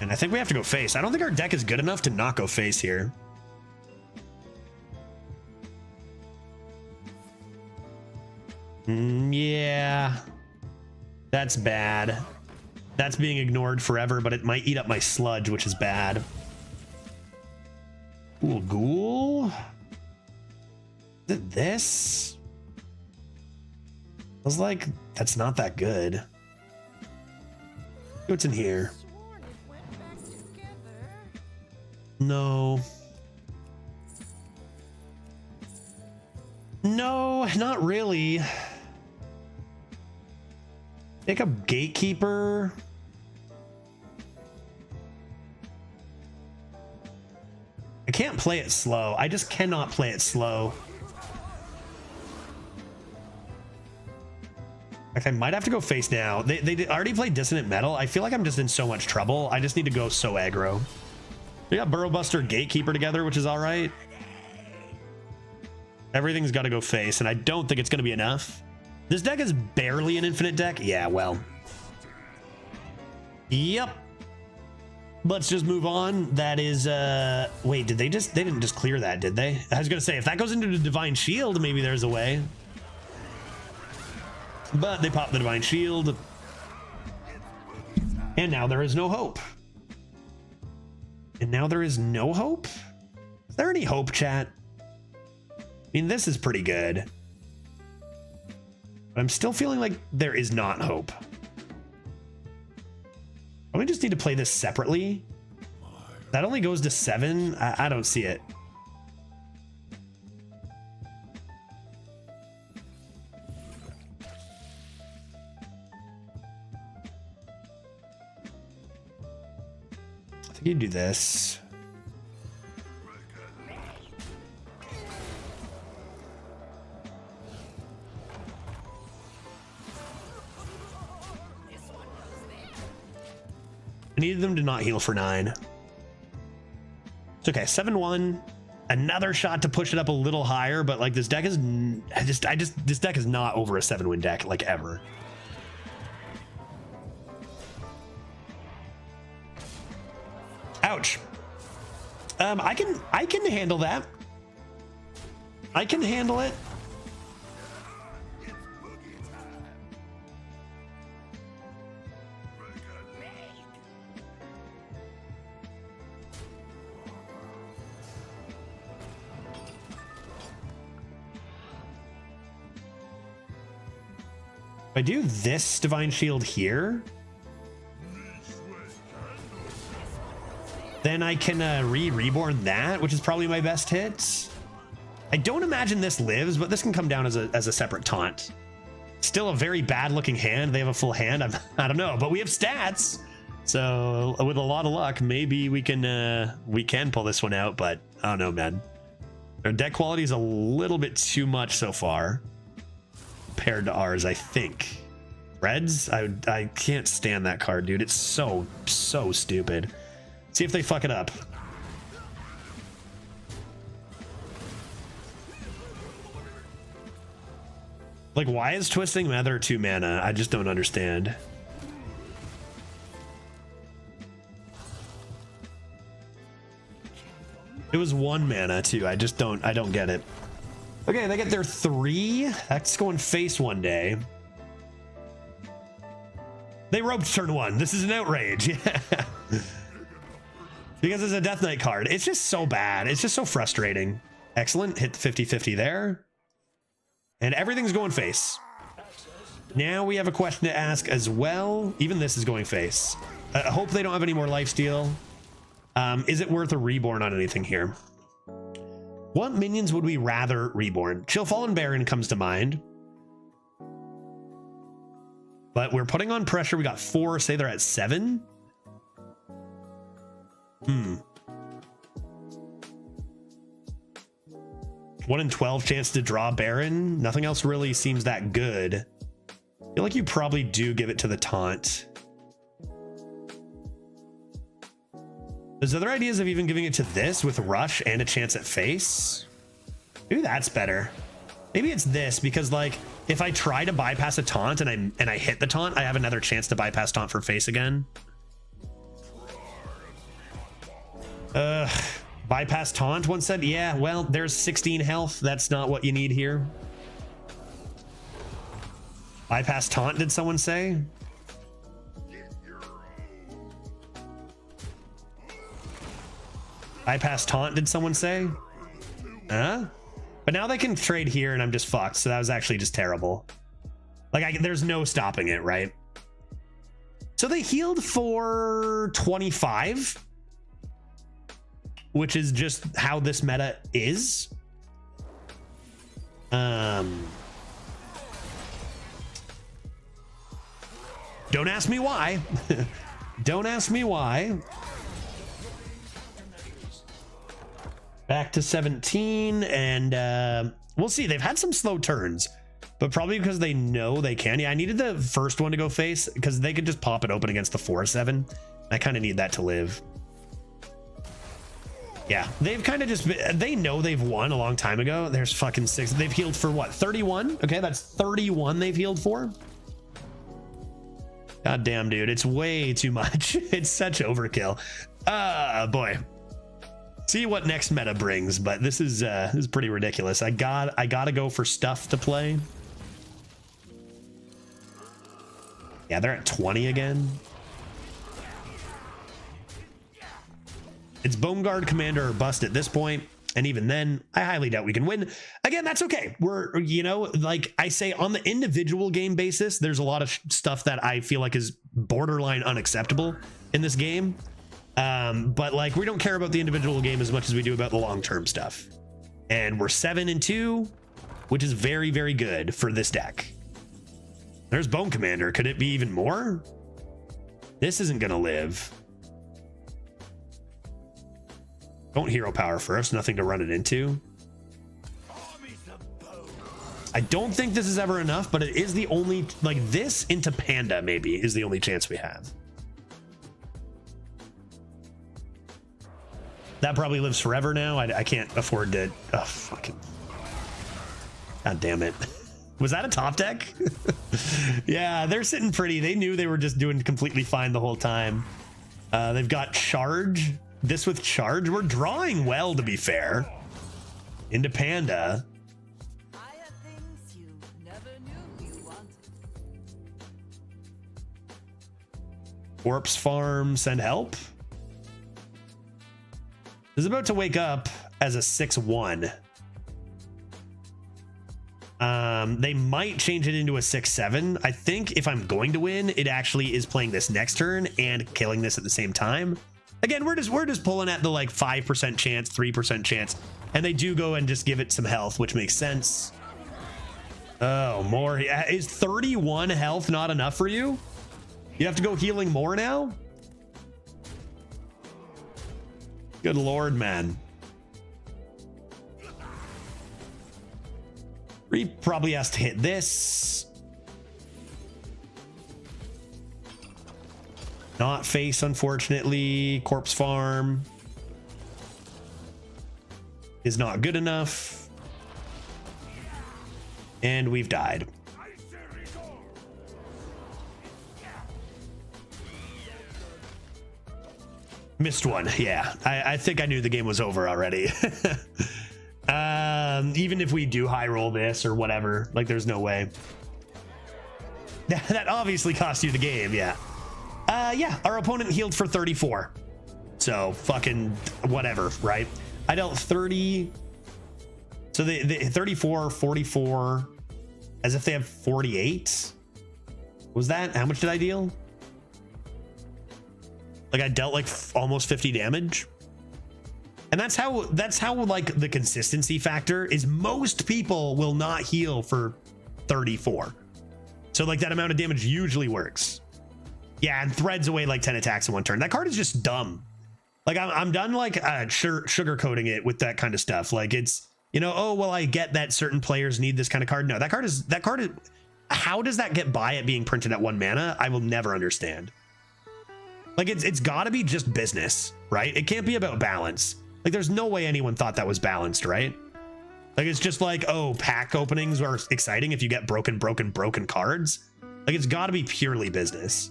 And I think we have to go face. I don't think our deck is good enough to not go face here. Yeah. That's bad. That's being ignored forever, but it might eat up my sludge, which is bad. Ooh, ghoul? Is it this? I was like, that's not that good. What's in here? No. No, not really. Take a gatekeeper. I can't play it slow. I just cannot play it slow. I might have to go face now. They already played Dissonant Metal. I feel like I'm just in so much trouble. I just need to go so aggro. We got Burrowbuster Gatekeeper together, which is all right. Everything's got to go face, and I don't think it's going to be enough. This deck is barely an infinite deck. Yeah, well. Yep. Let's just move on. That is, wait, they didn't just clear that, did they? I was going to say, if that goes into the Divine Shield, maybe there's a way. But they popped the Divine Shield. And now there is no hope. And now there is no hope? Is there any hope, chat? I mean, this is pretty good. But I'm still feeling like there is not hope. We just need to play this separately. That only goes to 7. I don't see it. I think you do this. I needed them to not heal for 9. It's okay. 7-1. Another shot to push it up a little higher, but like this deck is this deck is not over a 7-win deck like ever. Ouch. I can handle that. I can handle it. If I do this Divine Shield here, then I can reborn that, which is probably my best hit. I don't imagine this lives, but this can come down as a separate taunt. Still a very bad looking hand. They have a full hand. I don't know, but we have stats. So with a lot of luck, maybe we can pull this one out, but I don't know, man. Their deck quality is a little bit too much so far compared to ours, I think. Reds? I can't stand that card, dude. It's so stupid. See if they fuck it up. Like, why is Twisting Nether 2 mana? I just don't understand. It was 1 mana too. I don't get it. Okay, they get their 3. That's going face one day. They roped turn 1. This is an outrage. Yeah. Because it's a Death Knight card. It's just so bad. It's just so frustrating. Excellent. Hit the 50-50 there. And everything's going face. Now we have a question to ask as well. Even this is going face. I hope they don't have any more lifesteal. Is it worth a reborn on anything here? What minions would we rather reborn? Chillfallen Baron comes to mind. But we're putting on pressure. We got 4. Say they're at 7. 1 in 12 chance to draw Baron. Nothing else really seems that good. I feel like you probably do give it to the taunt. There's other ideas of even giving it to this with rush and a chance at face. Maybe that's better. Maybe it's this because, like, if I try to bypass a taunt and I hit the taunt, I have another chance to bypass taunt for face again. Bypass taunt, one said. Yeah, well, there's 16 health. That's not what you need here. Bypass taunt, did someone say? Bypass taunt, did someone say? Huh? But now they can trade here and I'm just fucked. So that was actually just terrible. Like, there's no stopping it, right? So they healed for 25. Which is just how this meta is. Don't ask me why. Don't ask me why. Back to 17, and we'll see. They've had some slow turns. but probably because they know they can. Yeah, I needed the first one to go face because they could just pop it open against the 4/7. I kind of need that to live. Yeah, they've kind of just been, they know they've won a long time ago. There's fucking 6. They've healed for what? 31? Okay, that's 31 they've healed for. God damn, dude, it's way too much. It's such overkill. Boy. See what next meta brings, but this is pretty ridiculous. I gotta go for stuff to play. Yeah, they're at 20 again. It's Bone Guard Commander or bust at this point, and even then, I highly doubt we can win. Again, that's okay. We're, you know, like I say, on the individual game basis, there's a lot of stuff that I feel like is borderline unacceptable in this game. But like, we don't care about the individual game as much as we do about the long-term stuff. And we're 7-2, which is very, very good for this deck. There's Bone Commander. Could it be even more? This isn't gonna live. Don't hero power first, nothing to run it into. I don't think this is ever enough, but it is the only, like this into Panda maybe is the only chance we have. That probably lives forever now. I can't afford to, oh, fucking. God damn it. Was that a top deck? Yeah, they're sitting pretty. They knew they were just doing completely fine the whole time. They've got charge. This with charge, we're drawing well, to be fair. Into Panda. I have things you never knew you wanted. Corpse Farm, send help. This is about to wake up as a 6/1. They might change it into a 6/7. I think if I'm going to win, it actually is playing this next turn and killing this at the same time. Again, we're just pulling at the like 5% chance, 3% chance, and they do go and just give it some health, which makes sense. Oh, more. Is 31 health not enough for you? You have to go healing more now? Good Lord, man. Reap probably has to hit this. Not face, unfortunately. Corpse Farm is not good enough. And we've died. Missed one. Yeah, I think I knew the game was over already. Even if we do high roll this or whatever, like there's no way. That obviously cost you the game, yeah. Yeah, our opponent healed for 34. So fucking whatever, right? I dealt 30. So the 34, 44, as if they have 48. Was that? How much did I deal? Like I dealt like almost 50 damage. And that's how like the consistency factor is most people will not heal for 34. So like that amount of damage usually works. Yeah, and threads away like 10 attacks in one turn. That card is just dumb. Like I'm done like sugarcoating it with that kind of stuff. Like it's, you know, oh, well, I get that certain players need this kind of card. No, that card is, how does that get by it being printed at 1 mana? I will never understand. Like it's gotta be just business, right? It can't be about balance. Like there's no way anyone thought that was balanced, right? Like it's just like, oh, pack openings are exciting if you get broken cards. Like it's gotta be purely business.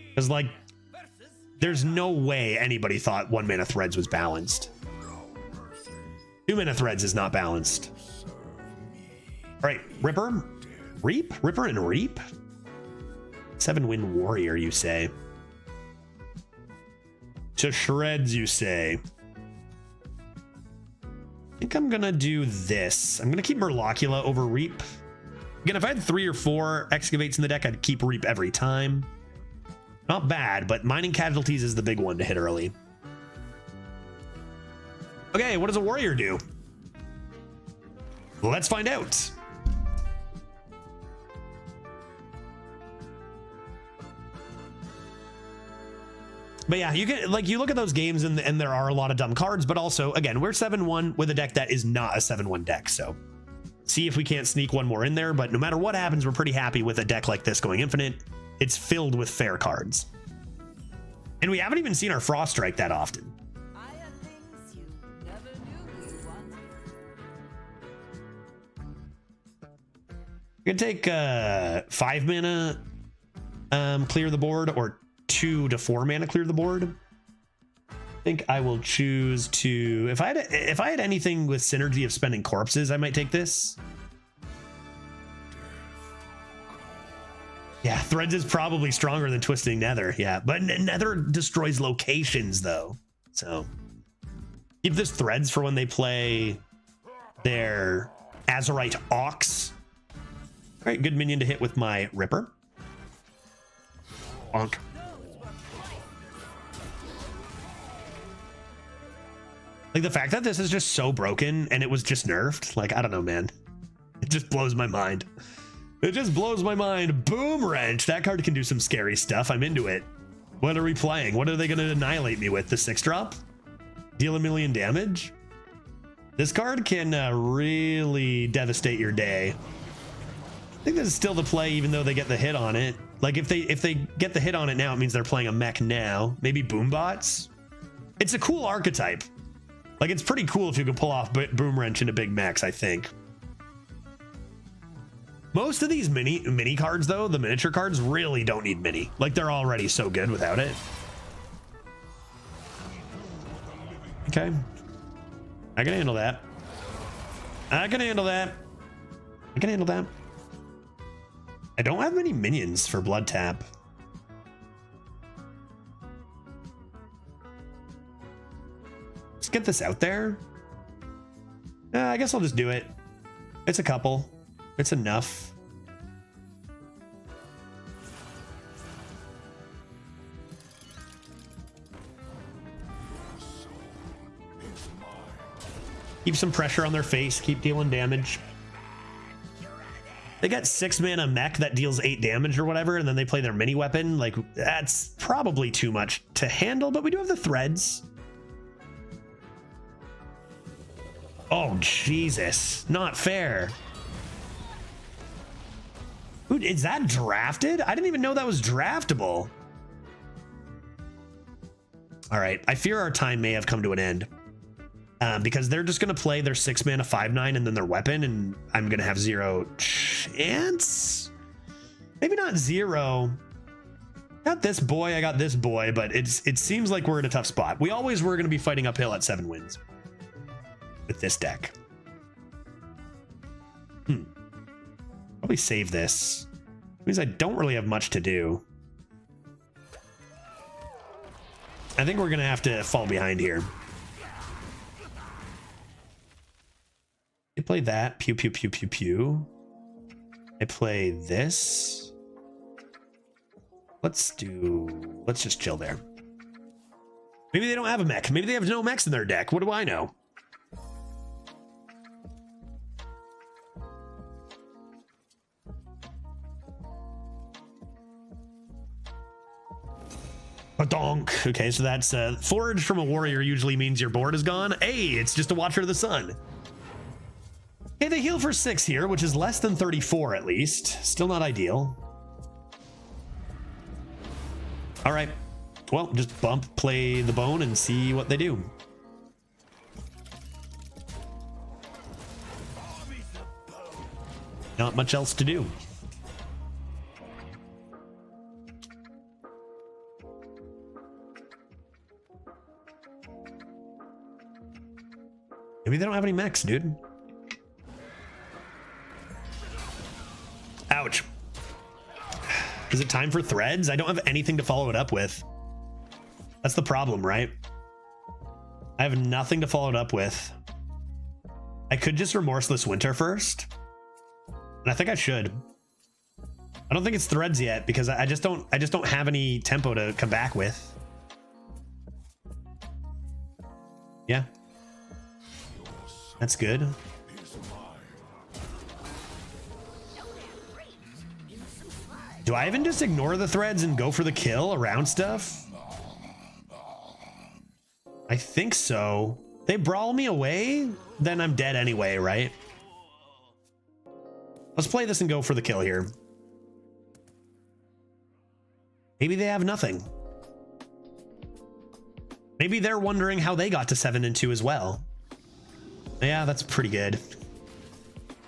Because like, there's no way anybody thought 1 mana threads was balanced. 2 mana threads is not balanced. All right, Ripper, Reap, Ripper and Reap. 7-win warrior, you say? To shreds, you say? I think I'm gonna do this. I'm gonna keep Murlocula over Reap. Again, if I had 3 or 4 excavates in the deck, I'd keep Reap every time. Not bad, but mining casualties is the big one to hit early. Okay, what does a warrior do? Let's find out. But yeah, you can like you look at those games and there are a lot of dumb cards, but also again, we're 7-1 with a deck that is not a 7-1 deck, so see if we can't sneak one more in there. But no matter what happens, we're pretty happy with a deck like this going infinite. It's filled with fair cards. And we haven't even seen our Frost Strike that often. I have things you never knew you wanted. You can take 5 mana clear the board, or 2 to 4 mana clear the board. I think I will choose to, if I had anything with synergy of spending corpses, I might take this. Yeah, Threads is probably stronger than Twisting Nether. Yeah, but Nether destroys locations though. So keep this Threads for when they play their Azurite Ox. All right, good minion to hit with my Ripper. Bonk. Like the fact that this is just so broken and it was just nerfed, like, I don't know, man. It just blows my mind. It just blows my mind. Boom Wrench. That card can do some scary stuff. I'm into it. What are we playing? What are they going to annihilate me with? The 6-drop? Deal 1 million damage? This card can really devastate your day. I think this is still the play, even though they get the hit on it. Like if they get the hit on it now, it means they're playing a mech now. Maybe Boombots. It's a cool archetype. Like it's pretty cool if you can pull off Boom Wrench into big mechs, I think. Most of these mini cards, though, the miniature cards, really don't need mini. Like they're already so good without it. Okay. I can handle that. I can handle that. I can handle that. I don't have many minions for Blood Tap. Let's get this out there. I guess I'll just do it. It's a couple. It's enough. Keep some pressure on their face. Keep dealing damage. They got 6 mana mech that deals 8 damage or whatever, and then they play their mini weapon. Like, that's probably too much to handle, but we do have the Threads. Oh, Jesus. Not fair. Dude, is that drafted? I didn't even know that was draftable. All right. I fear our time may have come to an end. Because they're just going to play their 6 mana 5/9 and then their weapon, and I'm going to have 0 chance. Maybe not 0. Got this boy, I got this boy, but it seems like we're in a tough spot. We always were going to be fighting uphill at 7 wins with this deck. Probably save this. It means I don't really have much to do. I think we're going to have to fall behind here. I play that. Pew, pew, pew, pew, pew. I play this. Let's just chill there. Maybe they don't have a mech. Maybe they have no mechs in their deck. What do I know? Donk. Okay, so that's forage from a warrior usually means your board is gone. Hey, it's just a Watcher of the Sun. Okay, they heal for 6 here, which is less than 34 at least. Still not ideal. All right. Well, just bump, play the bone, and see what they do. Not much else to do. Maybe they don't have any mechs, dude. Ouch. Is it time for Threads? I don't have anything to follow it up with. That's the problem, right? I have nothing to follow it up with. I could just Remorseless Winter first. And I think I should. I don't think it's Threads yet because I just don't have any tempo to come back with. Yeah. That's good. Do I even just ignore the Threads and go for the kill around stuff? I think so. They brawl me away, then I'm dead anyway, right? Let's play this and go for the kill here. Maybe they have nothing. Maybe they're wondering how they got to 7-2 as well. Yeah, that's pretty good.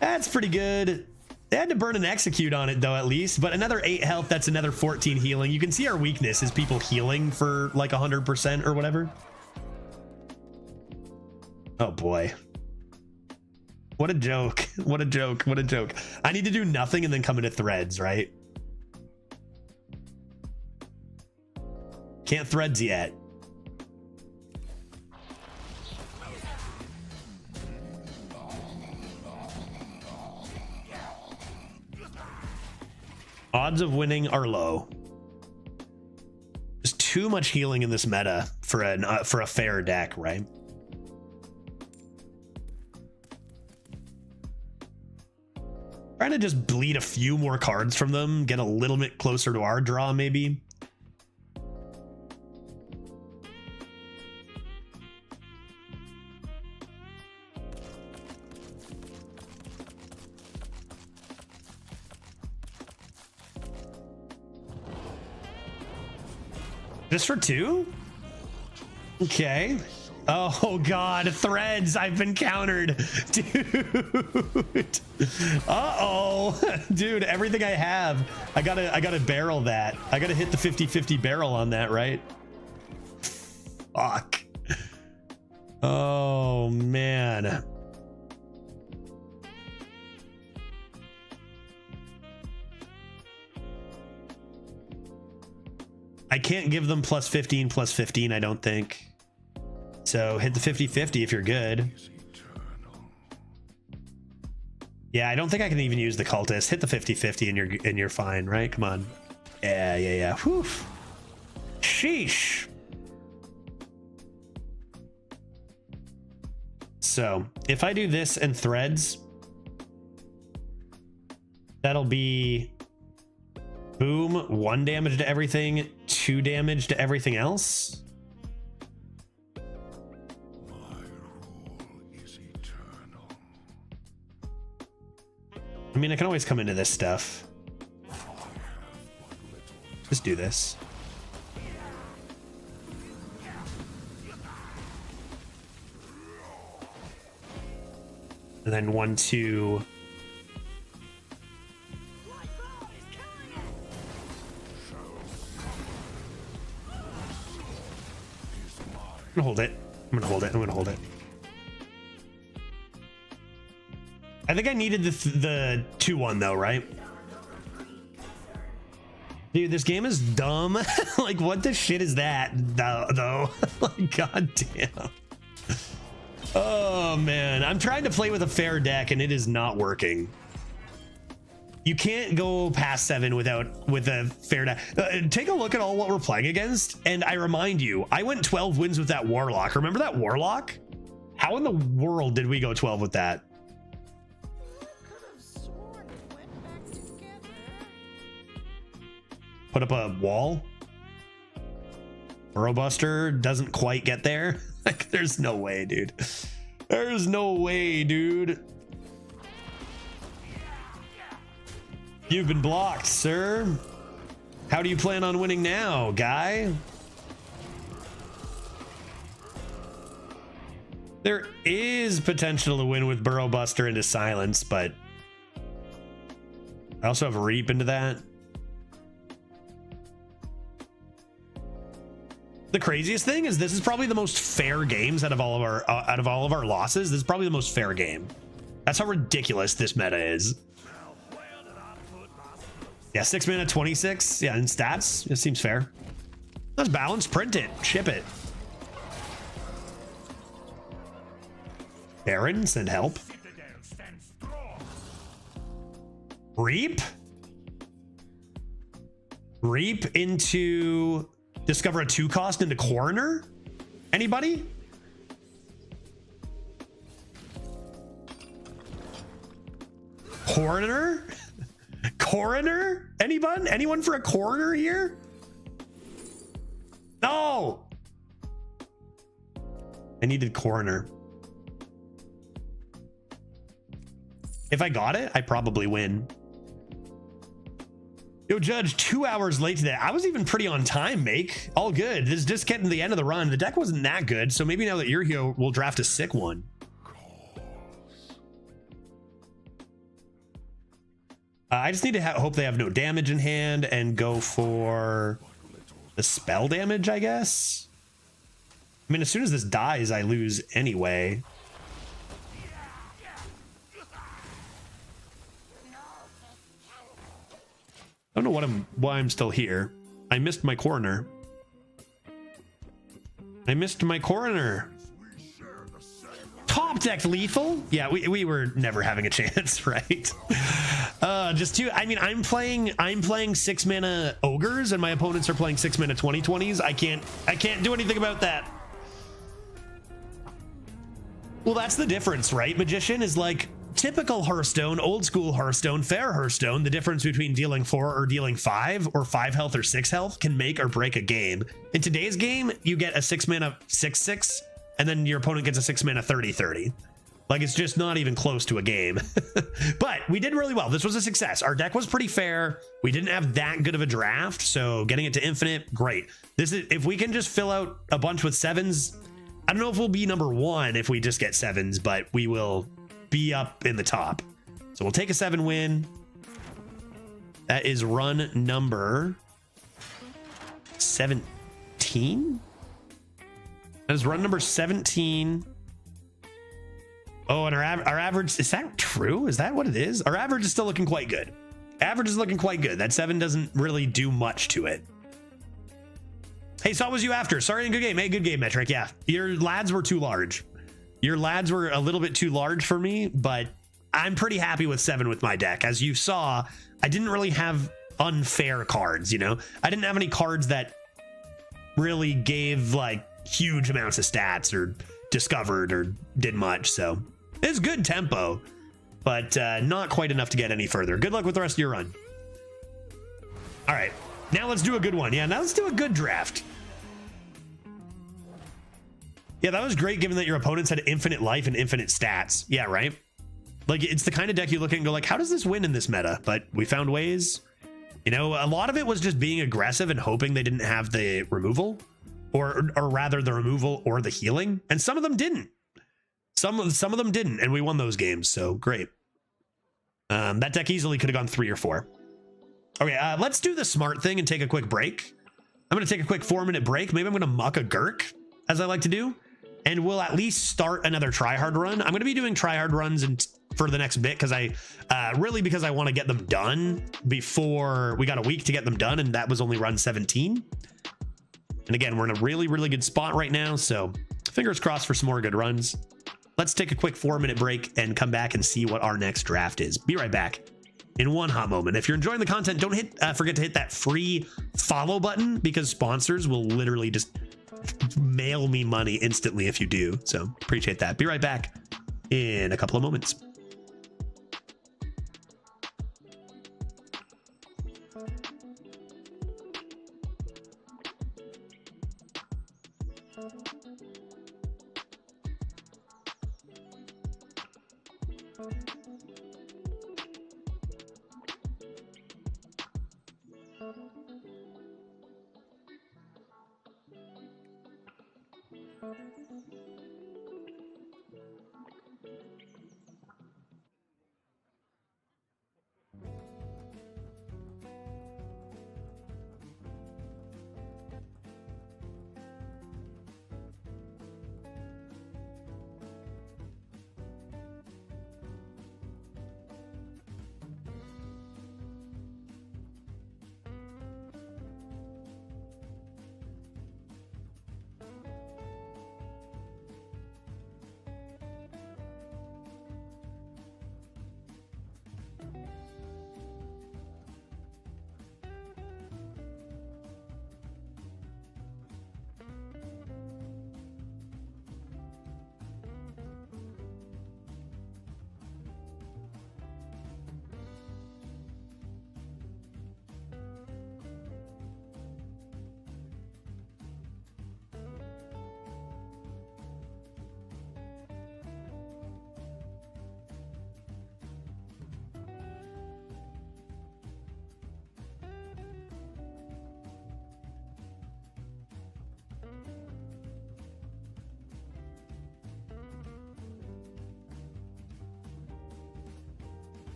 That's pretty good. They had to burn an execute on it though, at least. But another 8 health, that's another 14 healing. You can see our weakness is people healing for like 100% or whatever. Oh boy. What a joke. What a joke. What a joke. I need to do nothing and then come into threads, right? Can't threads yet. Odds of winning are low. There's too much healing in this meta for a fair deck, right? Trying to just bleed a few more cards from them, get a little bit closer to our draw, maybe. Just for 2? Okay. Oh god, threads, I've been countered. Dude. Uh-oh. Dude, everything I have, I gotta barrel that. I gotta hit the 50-50 barrel on that, right? Fuck. Oh man. I can't give them plus 15, I don't think. So hit the 50-50 if you're good. Yeah, I don't think I can even use the cultist. Hit the 50-50 and you're fine, right? Come on. Yeah. Whew. Sheesh. So if I do this and threads, that'll be boom, 1 damage to everything, 2 damage to everything else. I mean, I can always come into this stuff. Just do this. And then 1, 2. I'm gonna hold it. I'm gonna hold it. I think I needed the 2-1 though, right? Dude, this game is dumb. Like, what the shit is that though? Like, god damn. Oh man, I'm trying to play with a fair deck and it is not working. You can't go past 7 with a fair deck. Take a look at all what we're playing against, and I remind you, I went 12 wins with that Warlock. Remember that Warlock? How in the world did we go 12 with that? Put up a wall. Burrowbuster doesn't quite get there. Like, there's no way, dude. There's no way, dude. You've been blocked, sir. How do you plan on winning now, guy? There is potential to win with Burrowbuster into silence, but I also have Reap into that. The craziest thing is this is probably the most fair games out of all of our losses. This is probably the most fair game. That's how ridiculous this meta is. Yeah, 6 mana, 26. Yeah, in stats, it seems fair. Let's balance, print it, ship it. Baron, send help. Reap? Reap into discover a 2-cost into Coroner? Anybody? Coroner? Coroner? Anyone? Anyone for a coroner here? No! I needed coroner. If I got it, I probably win. Yo, Judge, 2 hours late today. I was even pretty on time, Make. All good. This is just getting to the end of the run. The deck wasn't that good, so maybe now that you're here, we'll draft a sick one. I just need to hope they have no damage in hand and go for the spell damage, I guess. I mean, as soon as this dies, I lose anyway. I don't know why I'm still here. I missed my coroner. I missed my coroner. Top deck lethal? Yeah, we were never having a chance, right? Just two. I mean, I'm playing 6 mana ogres, and my opponents are playing 6 mana 20/20s. I can't do anything about that. Well, that's the difference, right? Magician is like typical Hearthstone, old school Hearthstone, fair Hearthstone. The difference between dealing 4 or dealing 5 or 5 health or 6 health can make or break a game. In today's game, you get a 6 mana 6/6, and then your opponent gets a 6 mana 30/30. Like, it's just not even close to a game. But we did really well. This was a success. Our deck was pretty fair. We didn't have that good of a draft, so getting it to infinite, great. This is, if we can just fill out a bunch with 7s, I don't know if we'll be number 1 if we just get 7s, but we will be up in the top. So we'll take a 7 win. That is run number 17. That is run number 17. Oh, and our average, is that true? Is that what it is? Our average is still looking quite good. Average is looking quite good. That 7 doesn't really do much to it. Hey, so what was you after? Sorry, good game. Hey, good game, Metric. Yeah, your lads were too large. Your lads were a little bit too large for me, but I'm pretty happy with 7 with my deck. As you saw, I didn't really have unfair cards, you know? I didn't have any cards that really gave like huge amounts of stats or discovered or did much. So it's good tempo, but not quite enough to get any further. Good luck with the rest of your run. All right, now let's do a good one. Yeah, now let's do a good draft. Yeah, that was great given that your opponents had infinite life and infinite stats. Yeah, right? Like, it's the kind of deck you look at and go like, how does this win in this meta? But we found ways. You know, a lot of it was just being aggressive and hoping they didn't have the removal, or rather the removal or the healing. And some of them didn't. Some of them didn't, and we won those games, so great. That deck easily could have gone 3 or 4. Okay, let's do the smart thing and take a quick break. I'm going to take a quick 4-minute break. Maybe I'm going to muck a Gurk, as I like to do. And we'll at least start another tryhard run. I'm going to be doing tryhard runs for the next bit because I want to get them done before we got a week to get them done, and that was only run 17. And again, we're in a really, really good spot right now, so fingers crossed for some more good runs. Let's take a quick 4-minute break and come back and see what our next draft is. Be right back in one hot moment. If you're enjoying the content, don't forget to hit that free follow button, because sponsors will literally just mail me money instantly if you do. So appreciate that. Be right back in a couple of moments.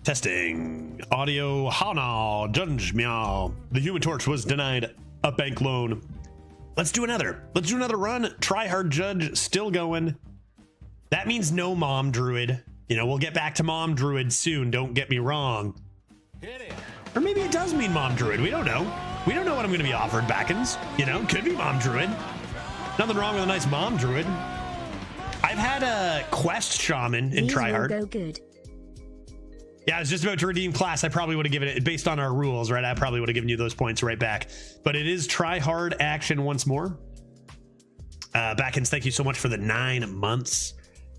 Testing audio. How now? Judge meow. The Human Torch was denied a bank loan. Let's do another. Let's do another run. Try hard judge still going. That means no mom druid. You know, we'll get back to mom druid soon. Don't get me wrong. Hit it. Or maybe it does mean mom druid. We don't know. We don't know what I'm going to be offered, Backins. You know, could be mom druid. Nothing wrong with a nice mom druid. I've had a quest shaman in These tryhard. will go good. Yeah, I was just about to redeem class. I probably would have given it, based on our rules, right? I probably would have given you those points right back. But it is try hard action once more. Backins, thank you so much for the 9 months.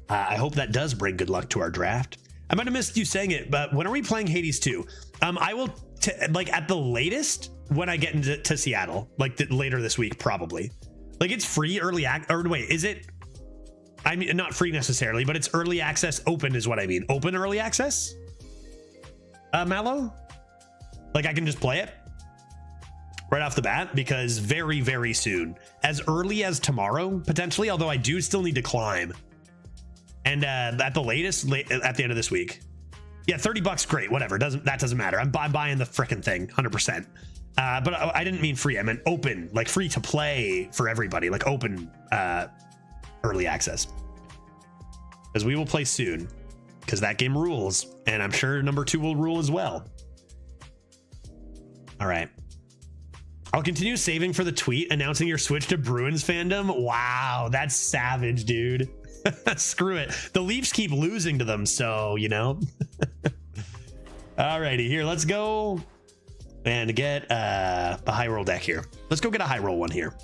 I hope that does bring good luck to our draft. I might have missed you saying it, but when are we playing Hades 2? I will, like at the latest, when I get into Seattle, like later this week, probably. Like it's free early or wait, is it? I mean, not free necessarily, but it's early access open is what I mean. Open early access? Mallow? Like I can just play it right off the bat because very, very soon, as early as tomorrow, potentially, although I do still need to climb. And at the latest, at the end of this week. Yeah, $30, great, whatever. That doesn't matter. I'm buying the frickin' thing, 100%. But I didn't mean free. I meant open, like free to play for everybody, like open early access. Because we will play soon, because that game rules, and I'm sure number 2 will rule as well. All right. I'll continue saving for the tweet announcing your switch to Bruins fandom. Wow, that's savage, dude. Screw it. The Leafs keep losing to them, so, you know. Alrighty, here, let's go and get a high roll deck here. Let's go get a high roll one here.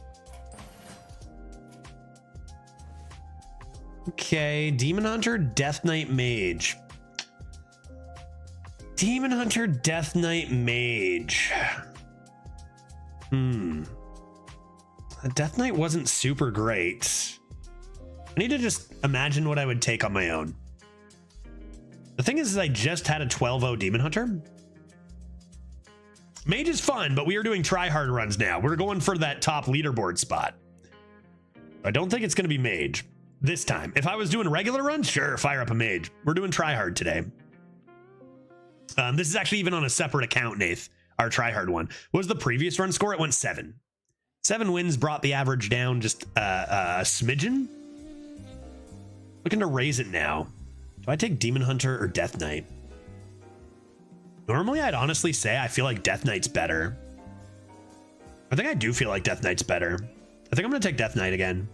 Okay, Demon Hunter, Death Knight, Mage. Demon Hunter, Death Knight, Mage. Death Knight wasn't super great. I need to just imagine what I would take on my own. The thing is I just had a 12-0 Demon Hunter. Mage is fun, but we are doing try-hard runs now. We're going for that top leaderboard spot. I don't think it's going to be Mage this time. If I was doing regular runs, sure, fire up a Mage. We're doing try-hard today. This is actually even on a separate account, Nath, our try-hard one. What was the previous run score? It went 7. 7 wins brought the average down just a smidgen. Looking to raise it now. Do I take Demon Hunter or Death Knight? Normally, I'd honestly say I feel like Death Knight's better. I think I do feel like Death Knight's better. I think I'm going to take Death Knight again.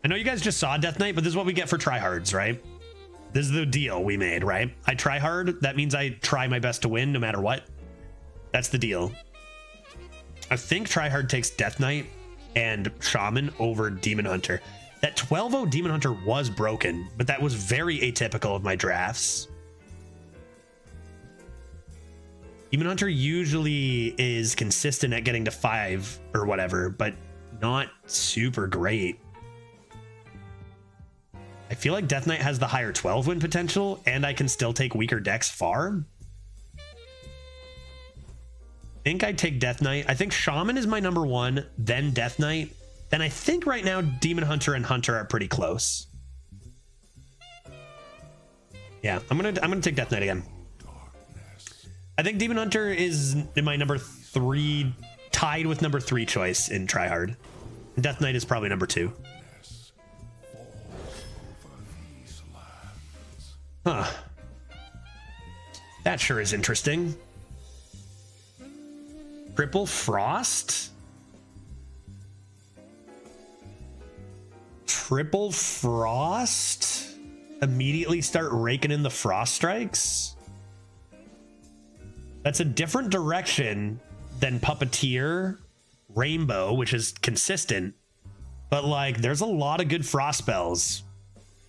I know you guys just saw Death Knight, but this is what we get for tryhards, right? This is the deal we made, right? I try hard. That means I try my best to win no matter what. That's the deal. I think tryhard takes Death Knight and Shaman over Demon Hunter. That 12-0 Demon Hunter was broken, but that was very atypical of my drafts. Demon Hunter usually is consistent at getting to 5 or whatever, but not super great. I feel like Death Knight has the higher 12 win potential, and I can still take weaker decks far. I think I take Death Knight. I think Shaman is my number 1, then Death Knight. Then I think right now Demon Hunter and Hunter are pretty close. Yeah, I'm gonna take Death Knight again. I think Demon Hunter is in my number 3, tied with number 3 choice in tryhard. Death Knight is probably number 2. Huh. That sure is interesting. Triple Frost? Triple Frost? Immediately start raking in the Frost Strikes? That's a different direction than Puppeteer, Rainbow, which is consistent. But like, there's a lot of good Frost spells.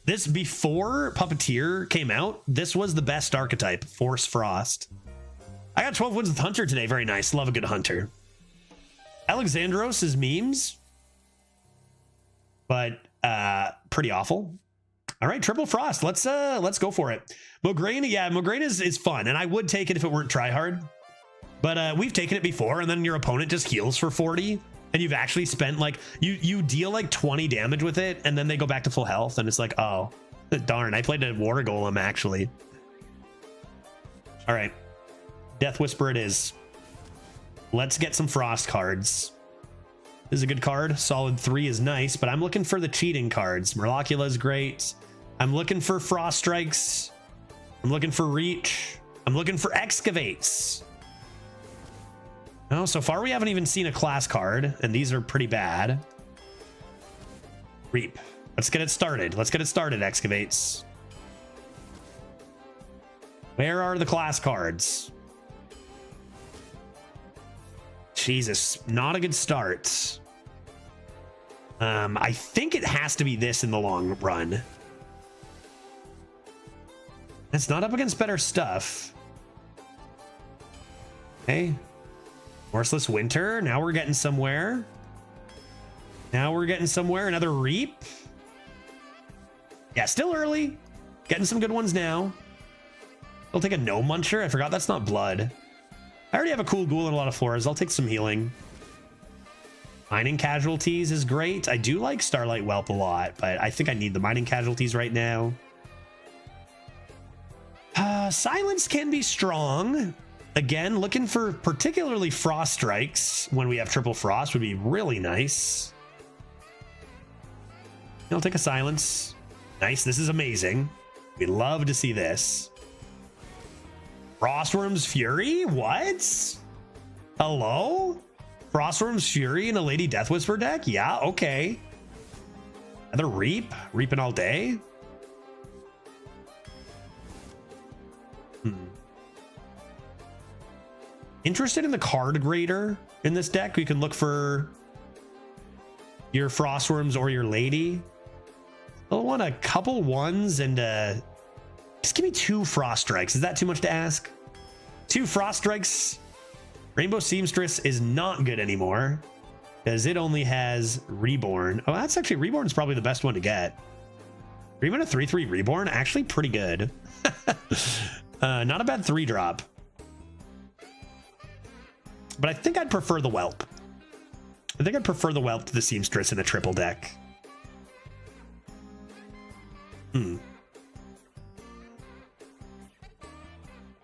This, before Puppeteer came out, this was the best archetype, Force Frost. I got 12 wins with Hunter today. Very nice. Love a good Hunter. Alexandros is memes, but pretty awful. All right, Triple Frost. Let's go for it. Mograine, yeah, Mograine is fun, and I would take it if it weren't tryhard. But we've taken it before, and then your opponent just heals for 40, and you've actually spent like you deal like 20 damage with it, and then they go back to full health, and it's like, oh, darn, I played a War Golem actually. All right. Death Whisper it is. Let's get some Frost cards. This is a good card. Solid 3 is nice, but I'm looking for the cheating cards. Murlocula is great. I'm looking for Frost Strikes. I'm looking for Reach. I'm looking for Excavates. No, so far we haven't even seen a class card, and these are pretty bad. Reap. Let's get it started. Let's get it started, Excavates. Where are the class cards? Jesus, not a good start. I think it has to be this in the long run. It's not up against better stuff. Okay. Horseless Winter. Now we're getting somewhere. Now we're getting somewhere. Another Reap. Yeah, still early. Getting some good ones now. I'll take a No Muncher. I forgot that's not blood. I already have a cool ghoul and a lot of floors. I'll take some healing. Mining Casualties is great. I do like Starlight Whelp a lot, but I think I need the Mining Casualties right now. Silence can be strong. Again, looking for particularly Frost Strikes when we have Triple Frost would be really nice. I'll take a Silence. Nice. This is amazing. We love to see this. Frostworm's Fury? What? Hello? Frostworm's Fury in a Lady Death Whisper deck? Yeah, okay. Another Reap? Reaping all day? Interested in the card grader in this deck? We can look for your Frostworms or your Lady. I'll want a couple ones and just give me 2 Frost Strikes. Is that too much to ask? 2 Frost Strikes. Rainbow Seamstress is not good anymore because it only has Reborn. Oh, that's actually Reborn is probably the best one to get. Even a 3/3 Reborn, actually pretty good. Not a bad 3-drop. But I think I'd prefer the Whelp. I think I'd prefer the Whelp to the Seamstress in a triple deck.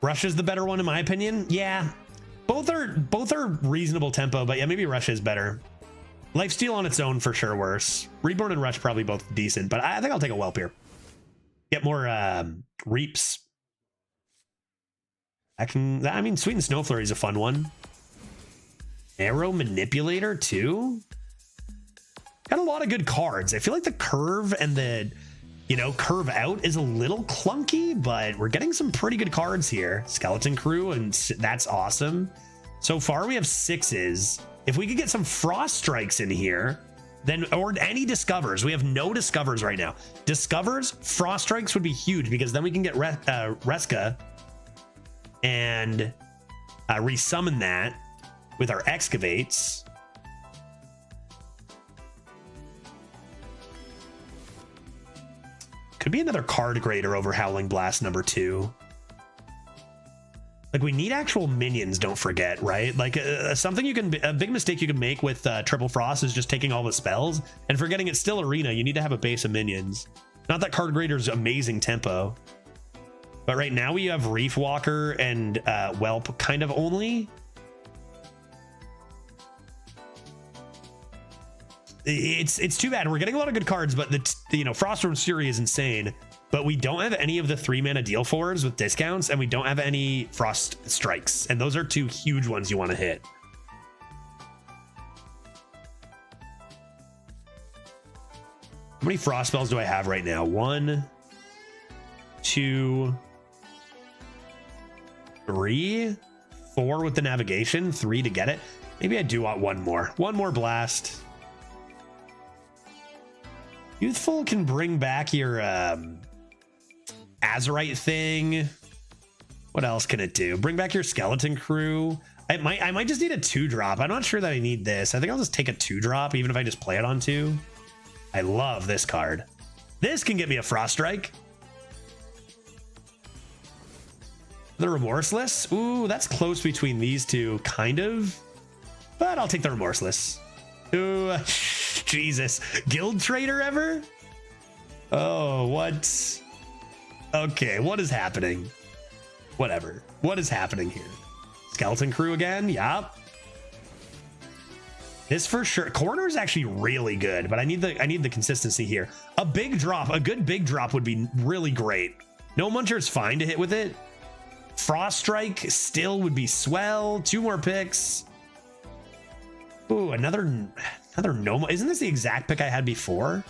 Rush is the better one in my opinion. Yeah. Both are reasonable tempo, but yeah, maybe Rush is better. Lifesteal on its own for sure worse. Reborn and Rush probably both decent, but I think I'll take a Whelp here. Get more Reaps. I mean, Sweet and Snow Flurry is a fun one. Arrow Manipulator too. Got a lot of good cards. I feel like the curve and the, curve out is a little clunky, but we're getting some pretty good cards here. Skeleton Crew, and that's awesome. So far we have 6s. If we could get some Frost Strikes in here, then, or any Discovers. We have no Discovers right now. Discovers, Frost Strikes would be huge because then we can get Reska and resummon that with our Excavates. Could be another card grader over Howling Blast number 2. Like, we need actual minions, don't forget, right? Like, something a big mistake you can make with Triple Frost is just taking all the spells and forgetting it's still Arena. You need to have a base of minions. Not that card grader's amazing tempo, but right now we have Reef Walker and Whelp kind of only. It's too bad. We're getting a lot of good cards, but the Frostworm's Fury is insane. But we don't have any of the 3-mana deal 4s with discounts, and we don't have any Frost Strikes, and those are 2 huge ones you want to hit. How many Frost spells do I have right now? 1, 2, 3, 4 with the navigation, 3 to get it. Maybe I do want one more blast. Youthful can bring back your Azurite thing. What else can it do? Bring back your Skeleton Crew. I might just need a 2-drop. I'm not sure that I need this. I think I'll just take a 2-drop, even if I just play it on 2. I love this card. This can get me a Frost Strike. The Remorseless. Ooh, that's close between these 2, kind of. But I'll take the Remorseless. Ooh, Jesus. Guild Trader ever? Oh, what? Okay, what is happening? Whatever. What is happening here? Skeleton crew again? Yup. This for sure. Corner is actually really good, but I need the consistency here. A big drop, a good big drop would be really great. No Muncher is fine to hit with it. Frost Strike still would be swell. 2 more picks. Ooh, another no. Isn't this the exact pick I had before?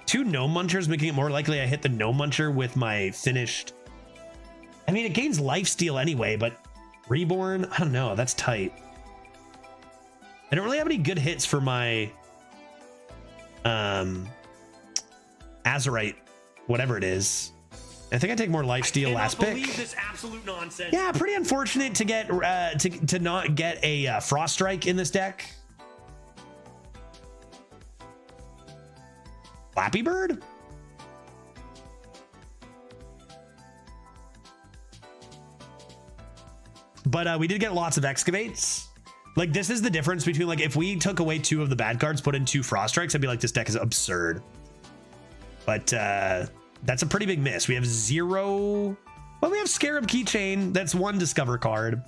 2 no Munchers, making it more likely I hit the no Muncher with my finished. I mean, it gains lifesteal anyway, but Reborn, I don't know. That's tight. I don't really have any good hits for my Azurite, whatever it is. I think I take more lifesteal last pick. I can't believe this absolute nonsense. Yeah, pretty unfortunate to get to not get a Frost Strike in this deck. Flappy Bird? But we did get lots of Excavates. Like, this is the difference between, like, if we took away 2 of the bad cards, put in 2 Frost Strikes, I'd be like, this deck is absurd. But that's a pretty big miss. We have 0. Well, we have Scarab Keychain. That's 1 Discover card.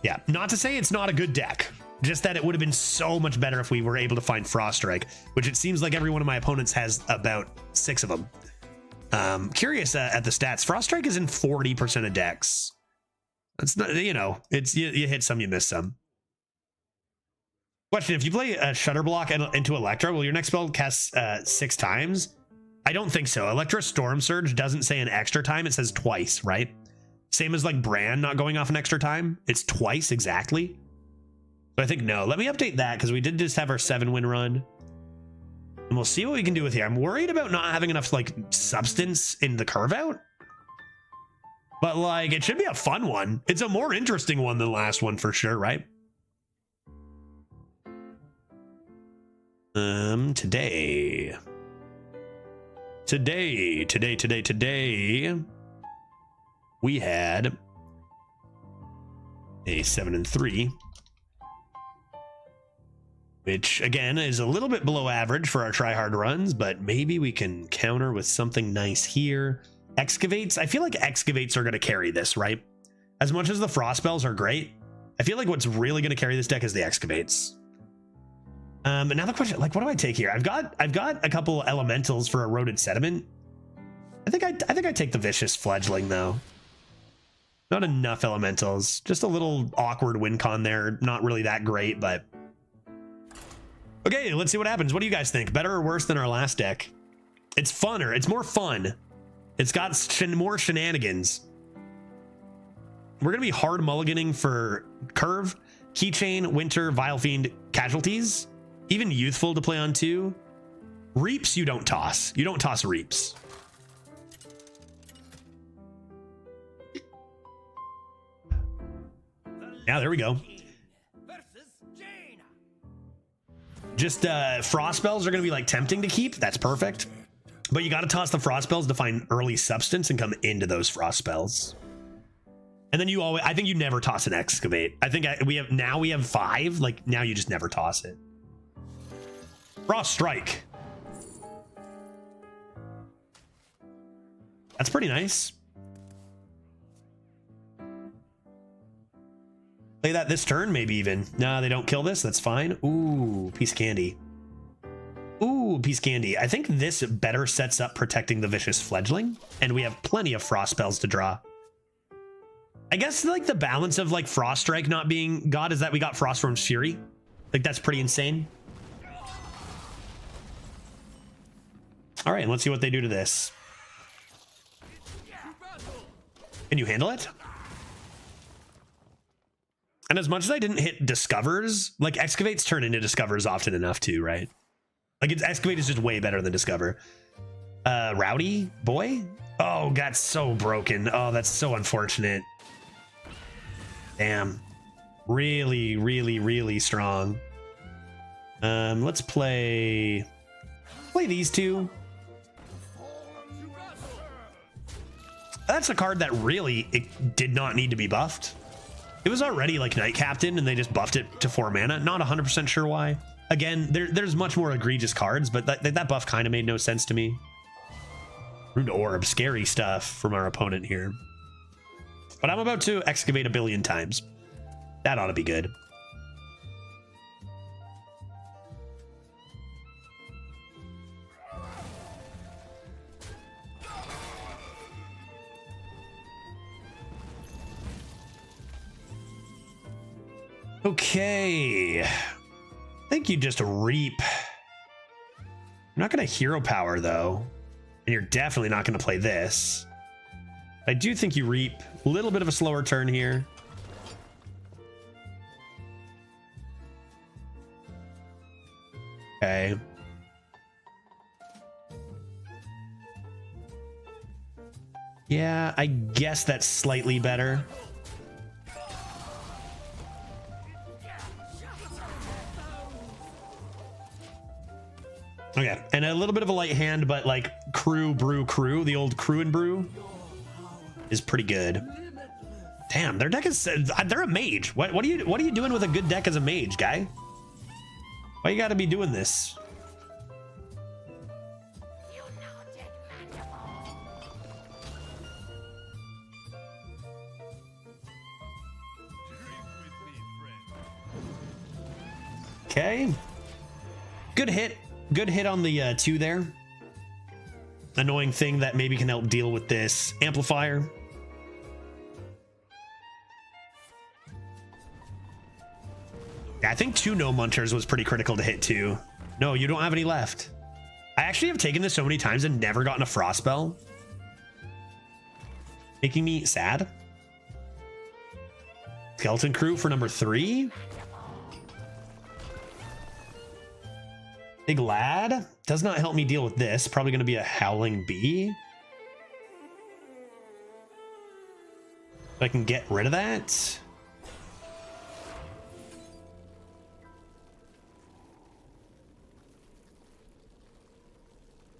Yeah, not to say it's not a good deck. Just that it would have been so much better if we were able to find Frost Strike, which it seems like every one of my opponents has about 6 of them. Curious at the stats. Frost Strike is in 40% of decks. It's not, you know, it's you hit some, you miss some. Question: if you play a Shutter Block into Electra, will your next spell cast 6 times? I don't think so. Electra Storm Surge doesn't say an extra time; it says twice, right? Same as like Bran not going off an extra time. It's twice exactly. So I think no. Let me update that because we did just have our 7-win run. And we'll see what we can do with here. I'm worried about not having enough like substance in the curve out. But like, it should be a fun one. It's a more interesting one than the last one for sure, right? Today, we had a 7-3. Which again is a little bit below average for our tryhard runs, but maybe we can counter with something nice here. Excavates. I feel like Excavates are going to carry this, right? As much as the Frost spells are great, I feel like what's really going to carry this deck is the Excavates. And now the question, like, what do I take here? I've got a couple elementals for Eroded Sediment. I think I take the Vicious Fledgling though. Not enough elementals. Just a little awkward win con there. Not really that great, but. Okay, let's see what happens. What do you guys think? Better or worse than our last deck? It's funner. It's more fun. It's got more shenanigans. We're going to be hard mulliganing for Curve, Keychain, Winter, Vile Fiend, Casualties. Even Youthful to play on 2. Reaps you don't toss. You don't toss Reaps. Yeah, there we go. Just Frost spells are going to be like tempting to keep. That's perfect. But you got to toss the Frost spells to find early substance and come into those Frost spells. And then you always, I think you never toss an Excavate. I think we have 5. Like now you just never toss it. Frost Strike. That's pretty nice. Play that this turn, maybe even. No, they don't kill this. That's fine. Ooh, piece of candy. Ooh, piece of candy. I think this better sets up protecting the Vicious Fledgling, and we have plenty of Frost spells to draw. I guess like the balance of like Frost Strike not being God is that we got Frostform's Fury. Like that's pretty insane. All right, let's see what they do to this. Can you handle it? And as much as I didn't hit Discovers, like Excavates turn into Discovers often enough too, right? Like Excavate is just way better than Discover. Rowdy Boy? Oh, that's so broken. Oh, that's so unfortunate. Damn. Really, really, really strong. Let's play these 2. That's a card that really it did not need to be buffed. It was already like Night Captain and they just buffed it to 4 mana. Not 100% sure why. Again, there's much more egregious cards, but that buff kind of made no sense to me. Rude orb, scary stuff from our opponent here. But I'm about to excavate a billion times. That ought to be good. Okay. I think you just reap. I'm not going to hero power, though. And you're definitely not going to play this. I do think you reap. A little bit of a slower turn here. Okay. Yeah, I guess that's slightly better. Okay, and a little bit of a light hand, but like crew, the old crew and brew is pretty good. Damn, their deck is, they're a mage. What are you doing with a good deck as a mage, guy? Why you gotta be doing this? Okay. Good hit. Good hit on the 2 there. Annoying thing that maybe can help deal with this amplifier. Yeah, I think 2 no munchers was pretty critical to hit too. No, you don't have any left. I actually have taken this so many times and never gotten a frost spell. Making me sad. Skeleton crew for number 3. Big lad does not help me deal with this. Probably going to be a howling bee. If I can get rid of that.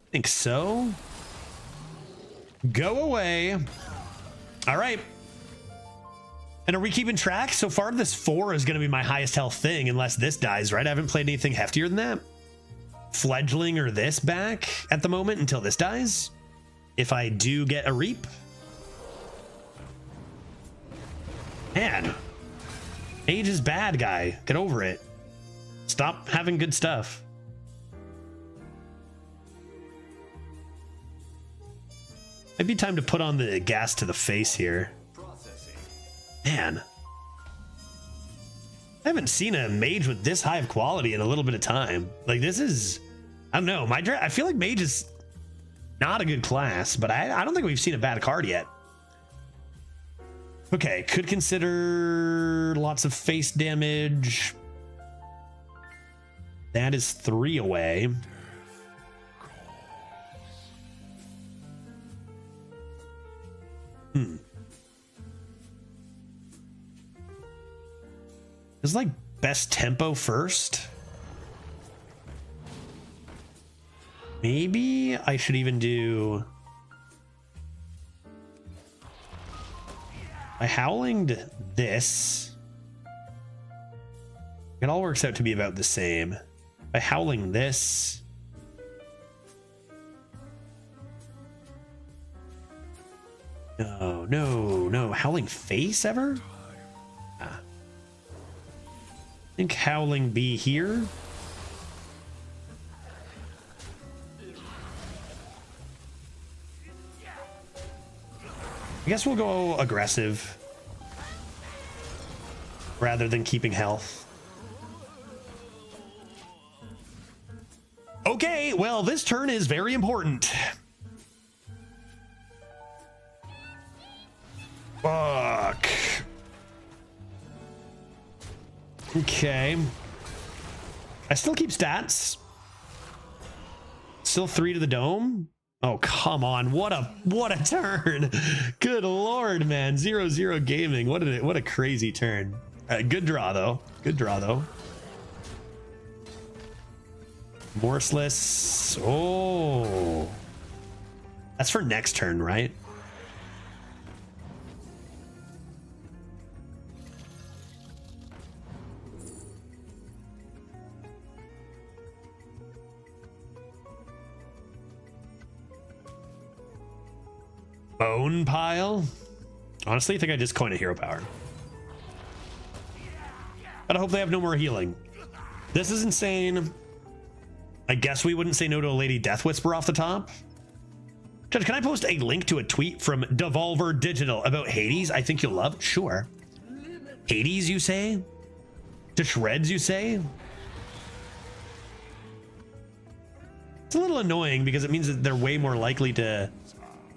I think so. Go away. All right. And are we keeping track? So far, this 4 is going to be my highest health thing, unless this dies, right? I haven't played anything heftier than that. Fledgling or this back at the moment until this dies. If I do get a reap. Man. Age is bad, guy. Get over it. Stop having good stuff. Might be time to put on the gas to the face here. Man. I haven't seen a mage with this high of quality in a little bit of time. Like, this is, I don't know. I feel like mage is not a good class, but I don't think we've seen a bad card yet. Okay, could consider lots of face damage. That is 3 away. It's like best tempo first. Maybe I should even do. I howlinged this. It all works out to be about the same. By howling this. No. Howling face ever? Ah. I think howling bee here. I guess we'll go aggressive rather than keeping health. Okay, well, this turn is very important. Fuck. Okay. I still keep stats. Still 3 to the dome. Oh, come on. What a turn. Good Lord, man. 0-0 gaming. What a crazy turn. Good draw though. Morseless. Oh. That's for next turn, right? Bone pile. Honestly, I think I just coined a hero power. But I hope they have no more healing. This is insane. I guess we wouldn't say no to a Lady Death Whisper off the top. Judge, can I post a link to a tweet from Devolver Digital about Hades? I think you'll love. Sure. Hades, you say? To shreds, you say? It's a little annoying because it means that they're way more likely to...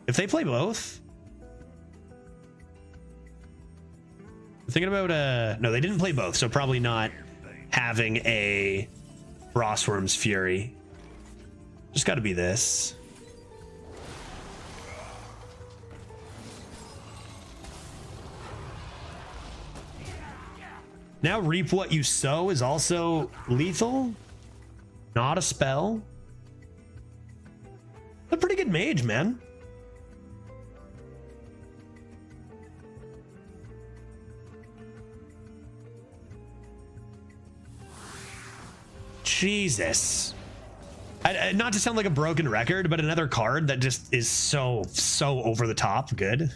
If they play both... I'm thinking about... No, they didn't play both, so probably not having a Frostworm's Fury. Just got to be this. Now reap what you sow is also lethal. Not a spell. A pretty good mage, man. Jesus. Not to sound like a broken record, but another card that just is so over the top good.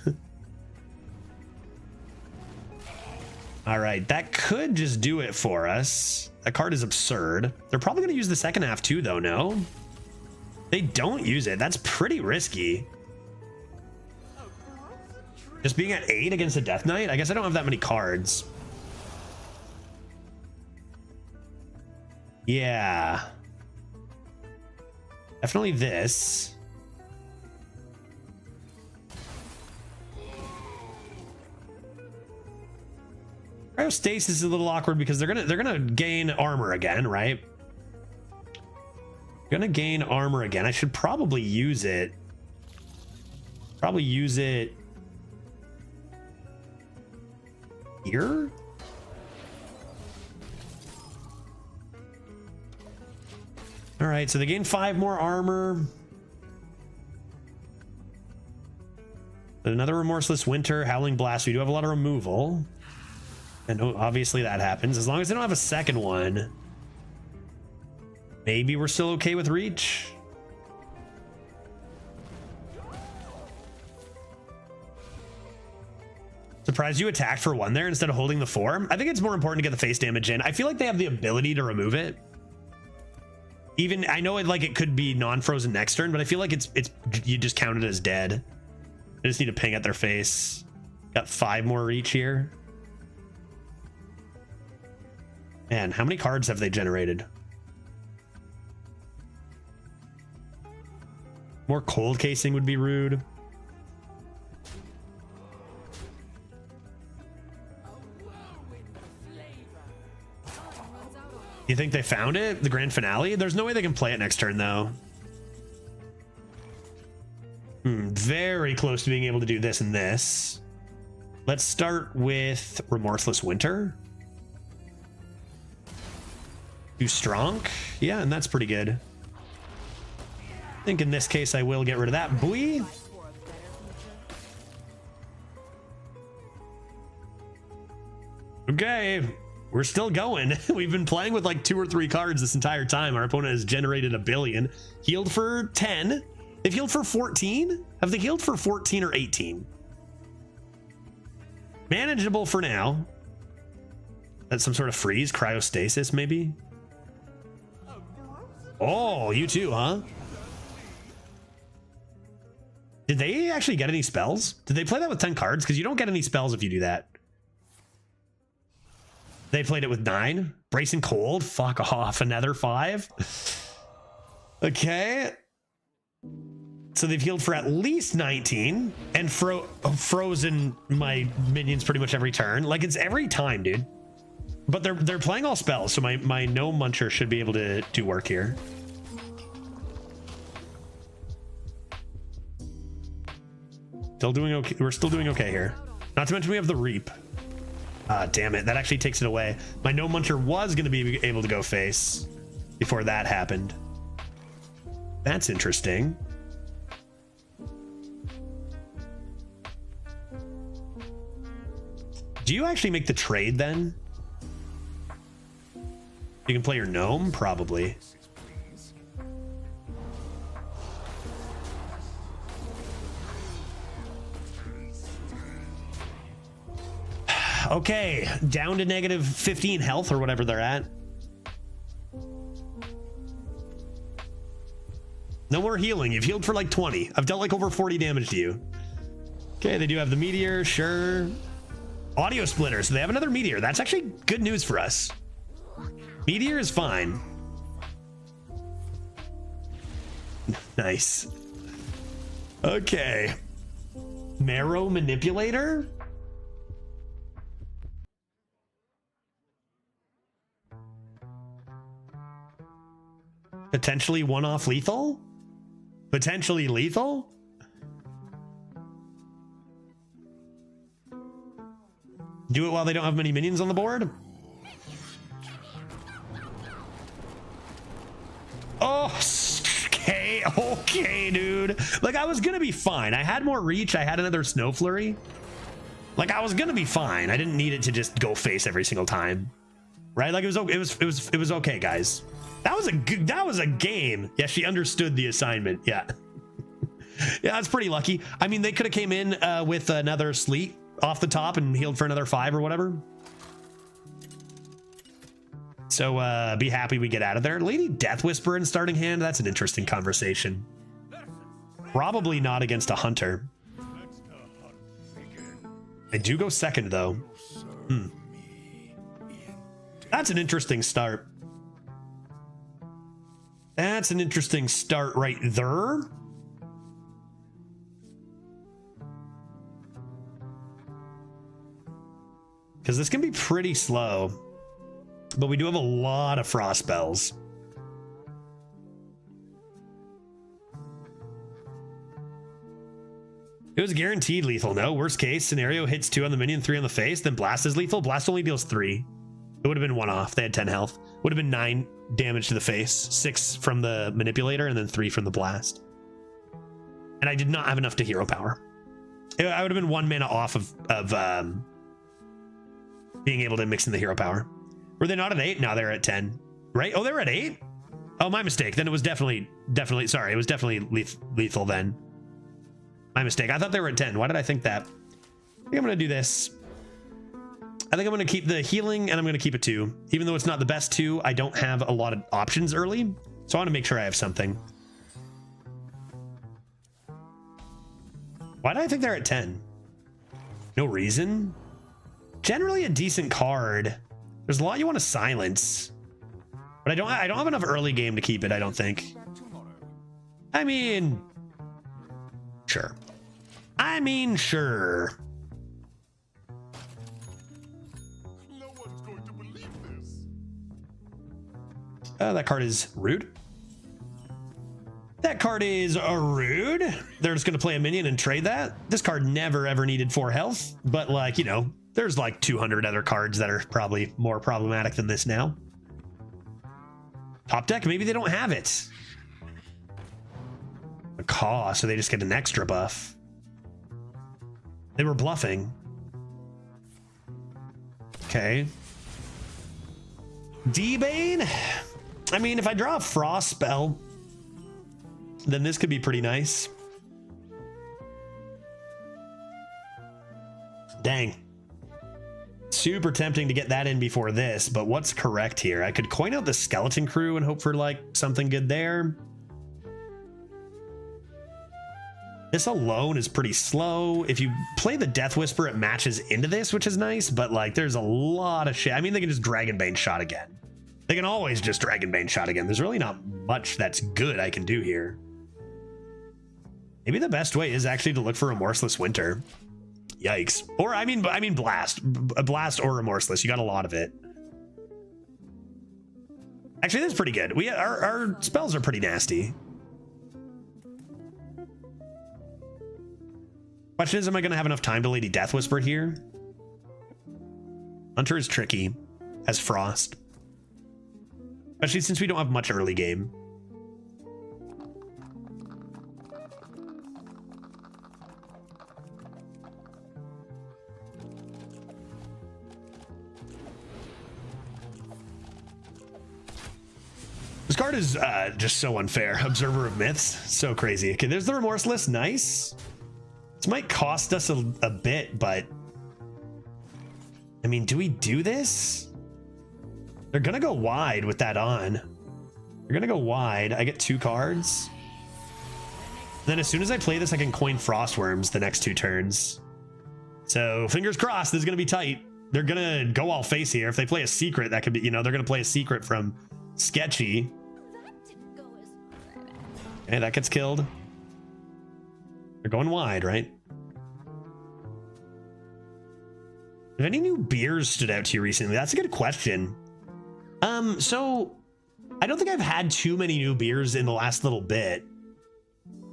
All right, that could just do it for us. That card is absurd. They're probably going to use the second half too, though, no? They don't use it. That's pretty risky. Just being at 8 against a Death Knight? I guess I don't have that many cards. Yeah. Definitely this. Cryostasis is a little awkward because they're gonna gain armor again, right? Gonna gain armor again. I should probably use it. Probably use it here. All right, so they gain 5 more armor. Another Remorseless Winter, Howling Blast. We do have a lot of removal. And obviously that happens. As long as they don't have a second one, maybe we're still okay with reach. Surprised you attacked for 1 there instead of holding the 4. I think it's more important to get the face damage in. I feel like they have the ability to remove it. Even I know it could be non-frozen next turn, but I feel like it's you just count it as dead. I just need to ping at their face. Got 5 more reach here. Man, how many cards have they generated? More cold casing would be rude. You think they found it? The grand finale? There's no way they can play it next turn, though. Very close to being able to do this and this. Let's start with Remorseless Winter. Too strong? Yeah, and that's pretty good. I think in this case I will get rid of that. Buoy. Okay, we're still going. We've been playing with like 2 or 3 cards this entire time. Our opponent has generated 1 billion. Healed for 10. They've healed for 14? Have they healed for 14 or 18? Manageable for now. That's some sort of freeze, cryostasis maybe? Oh, you too, huh? Did they actually get any spells? Did they play that with 10 cards? Because you don't get any spells if you do that. They played it with 9. Bracing Cold. Fuck off. Another 5. Okay. So they've healed for at least 19 and frozen my minions pretty much every turn. Like it's every time, dude. But they're playing all spells, so my no muncher should be able to do work here. Still doing okay. We're still doing okay here. Not to mention we have the reap. Damn it, that actually takes it away. My no muncher was going to be able to go face before that happened. That's interesting. Do you actually make the trade then? You can play your gnome, probably. Okay, down to negative 15 health or whatever they're at. No more healing. You've healed for like 20. I've dealt like over 40 damage to you. Okay, they do have the meteor, sure. Audio splitter, so they have another meteor. That's actually good news for us. Meteor is fine. Nice. Okay. Marrow manipulator? Potentially one-off lethal? Potentially lethal? Do it while they don't have many minions on the board? Oh, okay, dude. Like, I was gonna be fine. I had more reach. I had another snow flurry. Like, I was gonna be fine. I didn't need it to just go face every single time, right? Like, it was okay, guys. That was a game. Yeah, she understood the assignment. Yeah, yeah, that's pretty lucky. I mean, they could have came in with another sleet off the top and healed for another 5 or whatever. So be happy we get out of there. Lady Death Whisper in starting hand. That's an interesting conversation. Probably not against a hunter. I do go second though. That's an interesting start. That's an interesting start right there. Because this can be pretty slow. But we do have a lot of frost spells. It was guaranteed lethal, no? Worst case scenario, hits 2 on the minion, 3 on the face, then blast is lethal. Blast only deals 3. It would have been 1 off. They had 10 health. Would have been 9 damage to the face, 6 from the manipulator, and then 3 from the blast. And I did not have enough to hero power. I would have been 1 mana off of being able to mix in the hero power. Were they not at 8? No, they're at 10. Right? Oh, they're at 8? Oh, my mistake. Then it was definitely, sorry, it was definitely lethal then. My mistake. I thought they were at 10. Why did I think that? I think I'm going to do this. I think I'm going to keep the healing and I'm going to keep a 2. Even though it's not the best 2, I don't have a lot of options early. So I want to make sure I have something. Why did I think they're at 10? No reason. Generally a decent card. There's a lot you want to silence, but I don't have enough early game to keep it. I don't think. I mean, sure. I mean, sure. No one's going to believe this. That card is rude. That card is rude. They're just going to play a minion and trade that. This card never ever needed 4 health, but like, you know, there's like 200 other cards that are probably more problematic than this now. Top deck, maybe they don't have it. A caw, so they just get an extra buff. They were bluffing. Okay. D-Bane? I mean, if I draw a frost spell, then this could be pretty nice. Dang. Super tempting to get that in before this, but what's correct here? I could coin out the skeleton crew and hope for like something good there. This alone is pretty slow. If you play the Death Whisper, it matches into this, which is nice, but like there's a lot of shit. I mean, they can just Dragonbane shot again. They can always just Dragonbane shot again. There's really not much that's good I can do here. Maybe the best way is actually to look for Remorseless Winter. Yikes. Or I mean blast. A blast or remorseless. You got a lot of it. Actually, that's pretty good. Our spells are pretty nasty. Question is, am I going to have enough time to Lady Death Whisper here? Hunter is tricky as Frost. Especially since we don't have much early game. This card is just so unfair. Observer of Myths. So crazy. Okay, there's the Remorseless. Nice. This might cost us a bit, but I mean, do we do this? They're gonna go wide with that on. They're gonna go wide. I get 2 cards. Then as soon as I play this, I can coin Frostworms the next 2 turns. So fingers crossed, this is gonna be tight. They're gonna go all face here. If they play a secret, that could be, you know, they're gonna play a secret from Sketchy. Okay, that gets killed. They're going wide, right? Have any new beers stood out to you recently? That's a good question. So I don't think I've had too many new beers in the last little bit,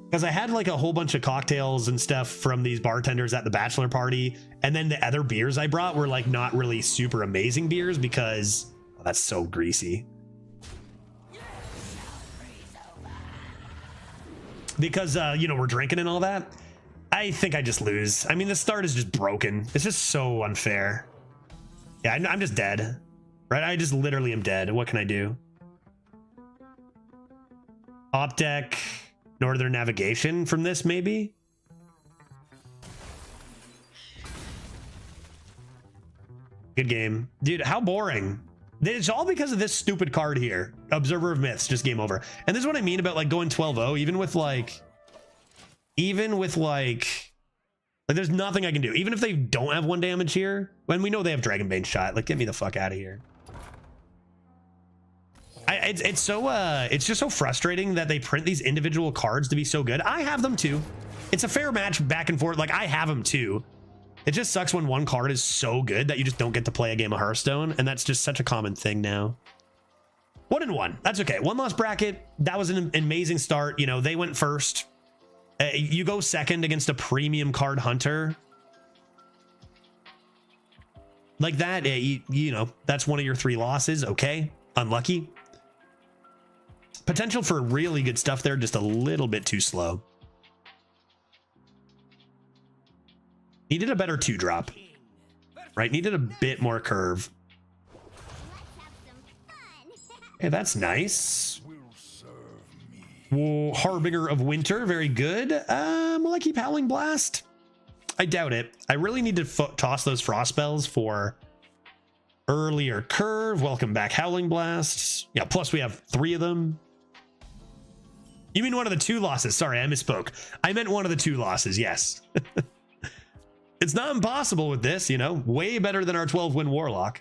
because I had like a whole bunch of cocktails and stuff from these bartenders at the bachelor party, and then the other beers I brought were like not really super amazing beers because that's so greasy. Because you know, we're drinking and all that. I think I just lose. I mean, the start is just broken. It's just so unfair. Yeah, I'm just dead, right? I just literally am dead. What can I do? Top deck, Northern Navigation from this, maybe? Good game. Dude, how boring. It's all because of this stupid card here. Observer of Myths, just game over. And this is what I mean about like going 12-0, even with there's nothing I can do. Even if they don't have 1 damage here, when we know they have Dragonbane shot, like get me the fuck out of here. It's just so frustrating that they print these individual cards to be so good. I have them too. It's a fair match back and forth. Like I have them too. It just sucks when one card is so good that you just don't get to play a game of Hearthstone, and that's just such a common thing now. 1-1. That's okay. 1-loss bracket. That was an amazing start. You know, they went first. You go second against a premium card hunter. Like that, you know, that's one of your 3 losses. Okay. Unlucky. Potential for really good stuff there, just a little bit too slow. Needed a better 2-drop, right? Needed a bit more curve. Hey, that's nice. Whoa, Harbinger of Winter, very good. Will I keep Howling Blast? I doubt it. I really need to toss those Frost Spells for earlier curve. Welcome back, Howling Blast. Yeah, plus we have 3 of them. You mean one of the 2 losses? Sorry, I misspoke. I meant one of the 2 losses, yes. It's not impossible with this, you know, way better than our 12-win Warlock.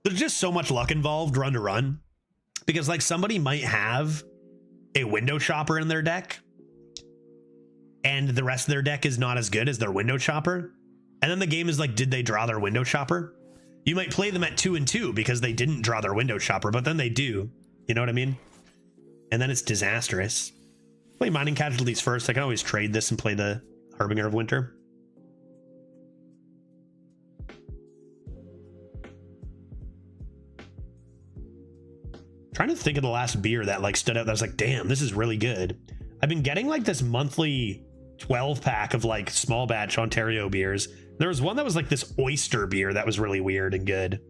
There's just so much luck involved run to run, because like somebody might have a window chopper in their deck and the rest of their deck is not as good as their window chopper. And then the game is like, did they draw their window chopper? You might play them at 2-2 because they didn't draw their window chopper, but then they do. You know what I mean? And then it's disastrous. Play Mining Casualties first. I can always trade this and play the Harbinger of Winter. Trying to think of the last beer that like stood out that was like, damn, this is really good. I've been getting like this monthly 12-pack of like small batch Ontario beers. There was one that was like this oyster beer that was really weird and good.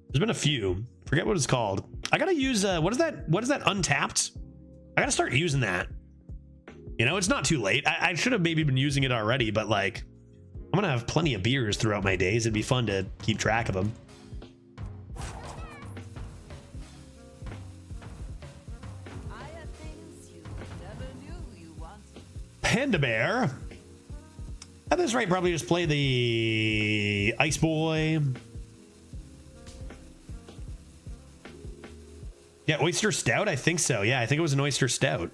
There's been a few. Forget what it's called. I gotta use what is that Untapped? I gotta start using that. You know, it's not too late. I should have maybe been using it already, but like I'm gonna have plenty of beers throughout my days. It'd be fun to keep track of them. Panda Bear. At this rate, probably just play the Ice Boy. Yeah, Oyster Stout? I think so. Yeah, I think it was an Oyster Stout.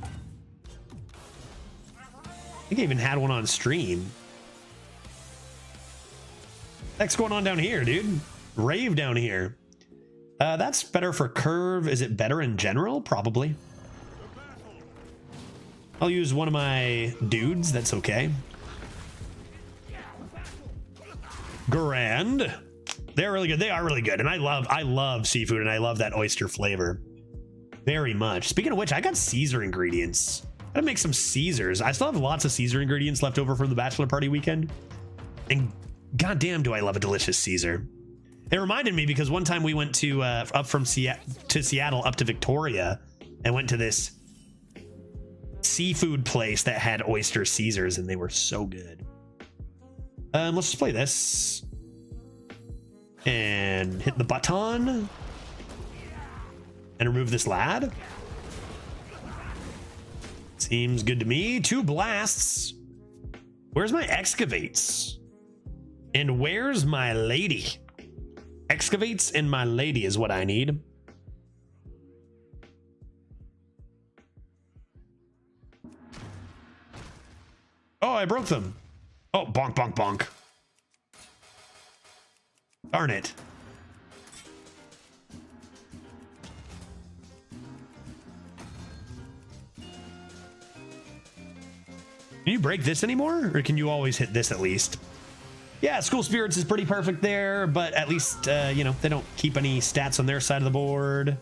I think I even had one on stream. What's going on down here, dude? Rave down here. That's better for curve. Is it better in general? Probably. I'll use one of my dudes. That's okay. Grand. They're really good. They are really good. And I love seafood, and I love that oyster flavor very much. Speaking of which, I got Caesar ingredients. I gotta make some Caesars. I still have lots of Caesar ingredients left over from the bachelor party weekend. And goddamn, do I love a delicious Caesar. It reminded me because one time we went to up from Seattle up to Victoria and went to this seafood place that had oyster Caesars, and they were so good. Let's just play this. And hit the button. And remove this lad. Seems good to me. 2 blasts. Where's my excavates? And where's my lady? Excavates and my lady is what I need. Oh, I broke them. Oh, bonk, bonk, bonk. Darn it. Can you break this anymore? Or can you always hit this at least? Yeah, School Spirits is pretty perfect there, but at least, you know, they don't keep any stats on their side of the board.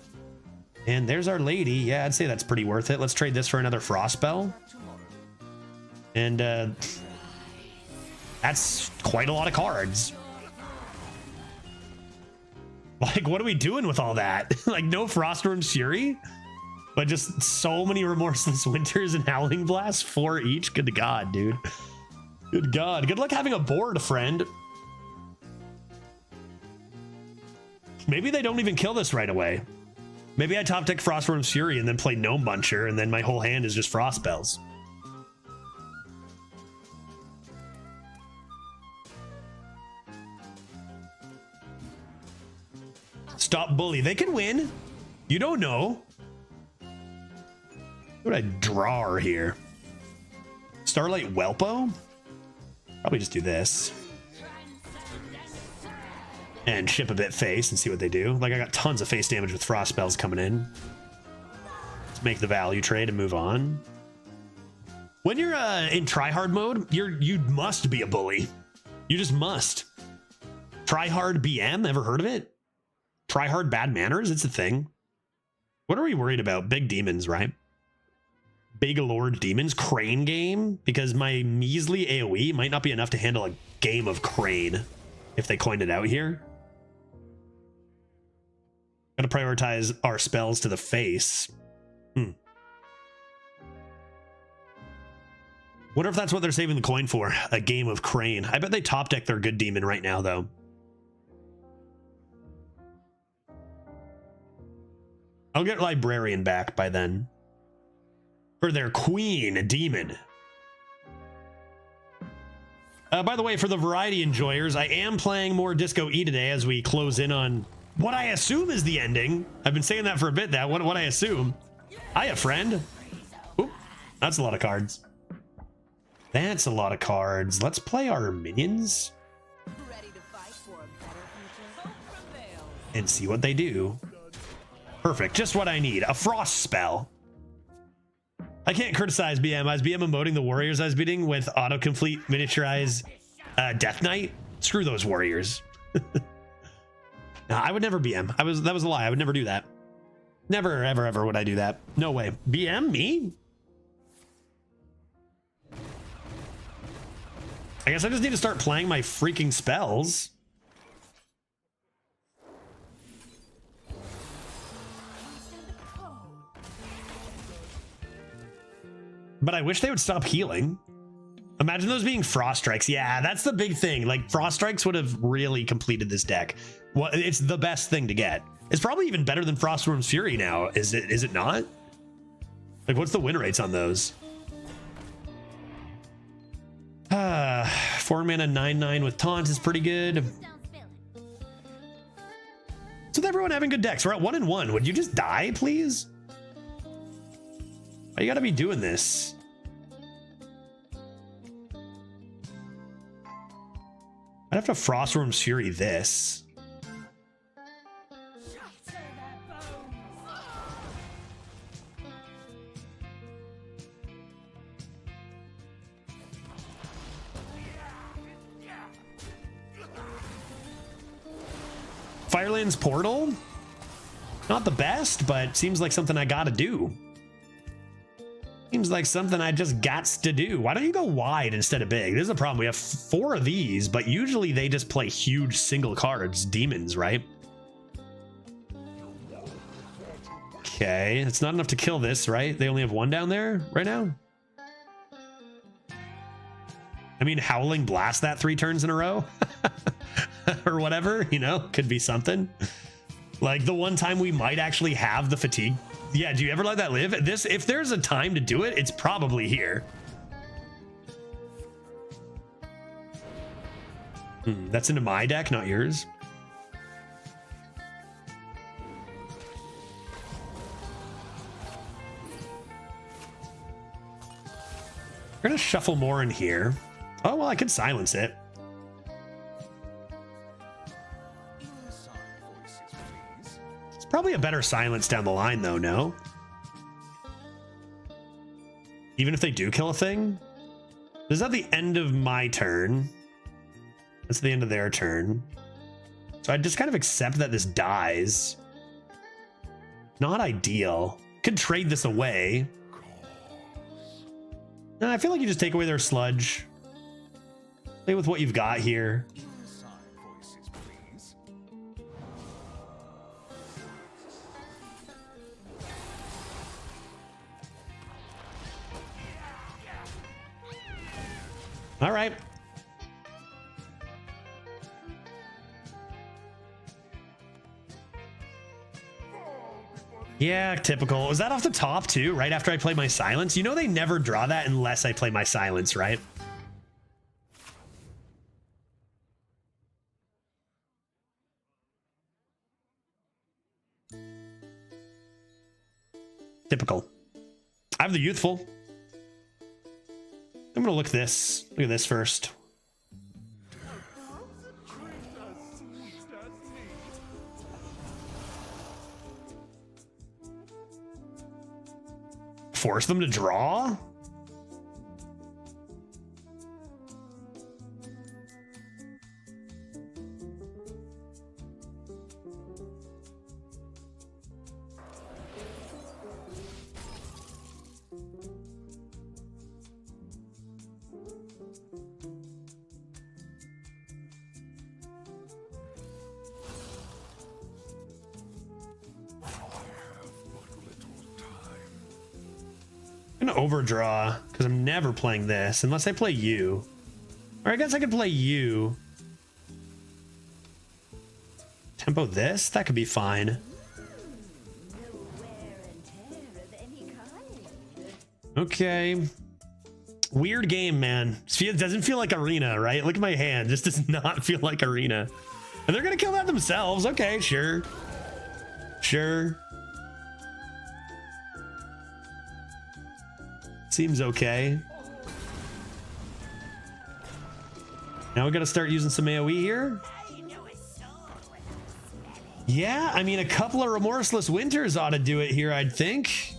And there's our lady. Yeah, I'd say that's pretty worth it. Let's trade this for another Frost Spell. And that's quite a lot of cards. Like, what are we doing with all that? Like, no Frostworm's Fury? But just so many Remorseless Winters and Howling Blasts, 4 each. Good God, dude. Good God. Good luck having a board, friend. Maybe they don't even kill this right away. Maybe I top deck Frostworm's Fury and then play Gnome Buncher, and then my whole hand is just Frost Spells. Stop Bully. They can win. You don't know. What would I draw here? Starlight Whelpo? Probably just do this. And ship a bit face and see what they do. Like, I got tons of face damage with Frost Spells coming in. Let's make the value trade and move on. When you're in tryhard mode, you must be a bully. You just must. Tryhard BM, ever heard of it? Tryhard bad manners, it's a thing. What are we worried about? Big demons, right? Big Lord demons, Crane game, because my measly AoE might not be enough to handle a game of Crane if they coined it out here. Gotta prioritize our spells to the face. Wonder if that's what they're saving the coin for, a game of Crane. I bet they top deck their good demon right now, though. I'll get Librarian back by then. For their queen demon. By the way, for the variety enjoyers, I am playing more Disco E today as we close in on what I assume is the ending. I've been saying that for a bit now. What I assume. Hiya, friend. Oop, that's a lot of cards. That's a lot of cards. Let's play our minions. Ready to fight for a better future? Hope prevails. And see what they do. Perfect. Just what I need. A Frost Spell. I can't criticize BM. I was BM emoting the warriors I was beating with autocomplete miniaturize Death Knight. Screw those warriors. No, I would never BM. That was a lie. I would never do that. Never, ever, ever would I do that. No way. BM me? I guess I just need to start playing my freaking spells. But I wish they would stop healing. Imagine those being Frost Strikes. Yeah, that's the big thing. Like, Frost Strikes would have really completed this deck. Well, it's the best thing to get. It's probably even better than Frostworm's Fury now. Is it not? Like, what's the win rates on those? 4 mana 9/9 with taunt is pretty good. So with everyone having good decks, we're at 1-1. Would you just die, please? Why you gotta be doing this? I'd have to Frostworm's Fury this. Fireland's Portal? Not the best, but seems like something I gotta do. Seems like something I just gots to do. Why don't you go wide instead of big? This is a problem. We have 4 of these, but usually they just play huge single cards. Demons, right? Okay, it's not enough to kill this, right? They only have one down there right now. I mean, Howling Blast that 3 turns in a row or whatever, you know, could be something. Like the one time we might actually have the fatigue. Yeah, do you ever let that live? This, if there's a time to do it, it's probably here. That's into my deck, not yours. We're gonna shuffle more in here. Oh, well, I could silence it. It's probably a better silence down the line, though, no? Even if they do kill a thing? This is at the end of my turn. That's the end of their turn. So I just kind of accept that this dies. Not ideal. Could trade this away. No, I feel like you just take away their sludge. Play with what you've got here. All right. Yeah, typical. Was that off the top too, right after I play my silence? You know they never draw that unless I play my silence, right? Typical. I have the youthful. I'm gonna look at this first. Force them to draw? I'm gonna overdraw because I'm never playing this unless I play you. Or I guess I could play you. Tempo this? That could be fine. Okay. Weird game, man. It doesn't feel like Arena, right? Look at my hand. This does not feel like Arena. And they're gonna kill that themselves. Okay, sure. Sure. Seems okay. Now we gotta start using some AoE here. Yeah, I mean, a couple of Remorseless Winters ought to do it here, I'd think.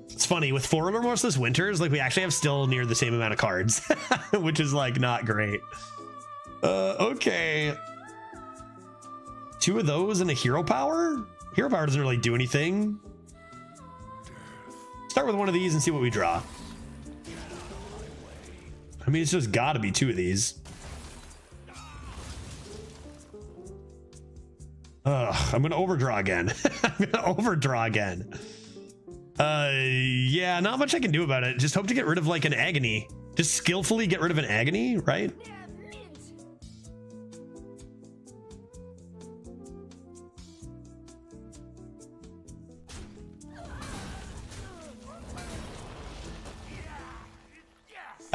It's funny, with 4 Remorseless Winters, like we actually have still near the same amount of cards, which is like not great. Okay. 2 of those and a hero power? Hero power doesn't really do anything. Start with one of these and see what we draw. I mean, it's just gotta be 2 of these. Ugh, I'm gonna overdraw again. I'm gonna overdraw again. Yeah, not much I can do about it. Just hope to get rid of like an agony. Just skillfully get rid of an agony, right?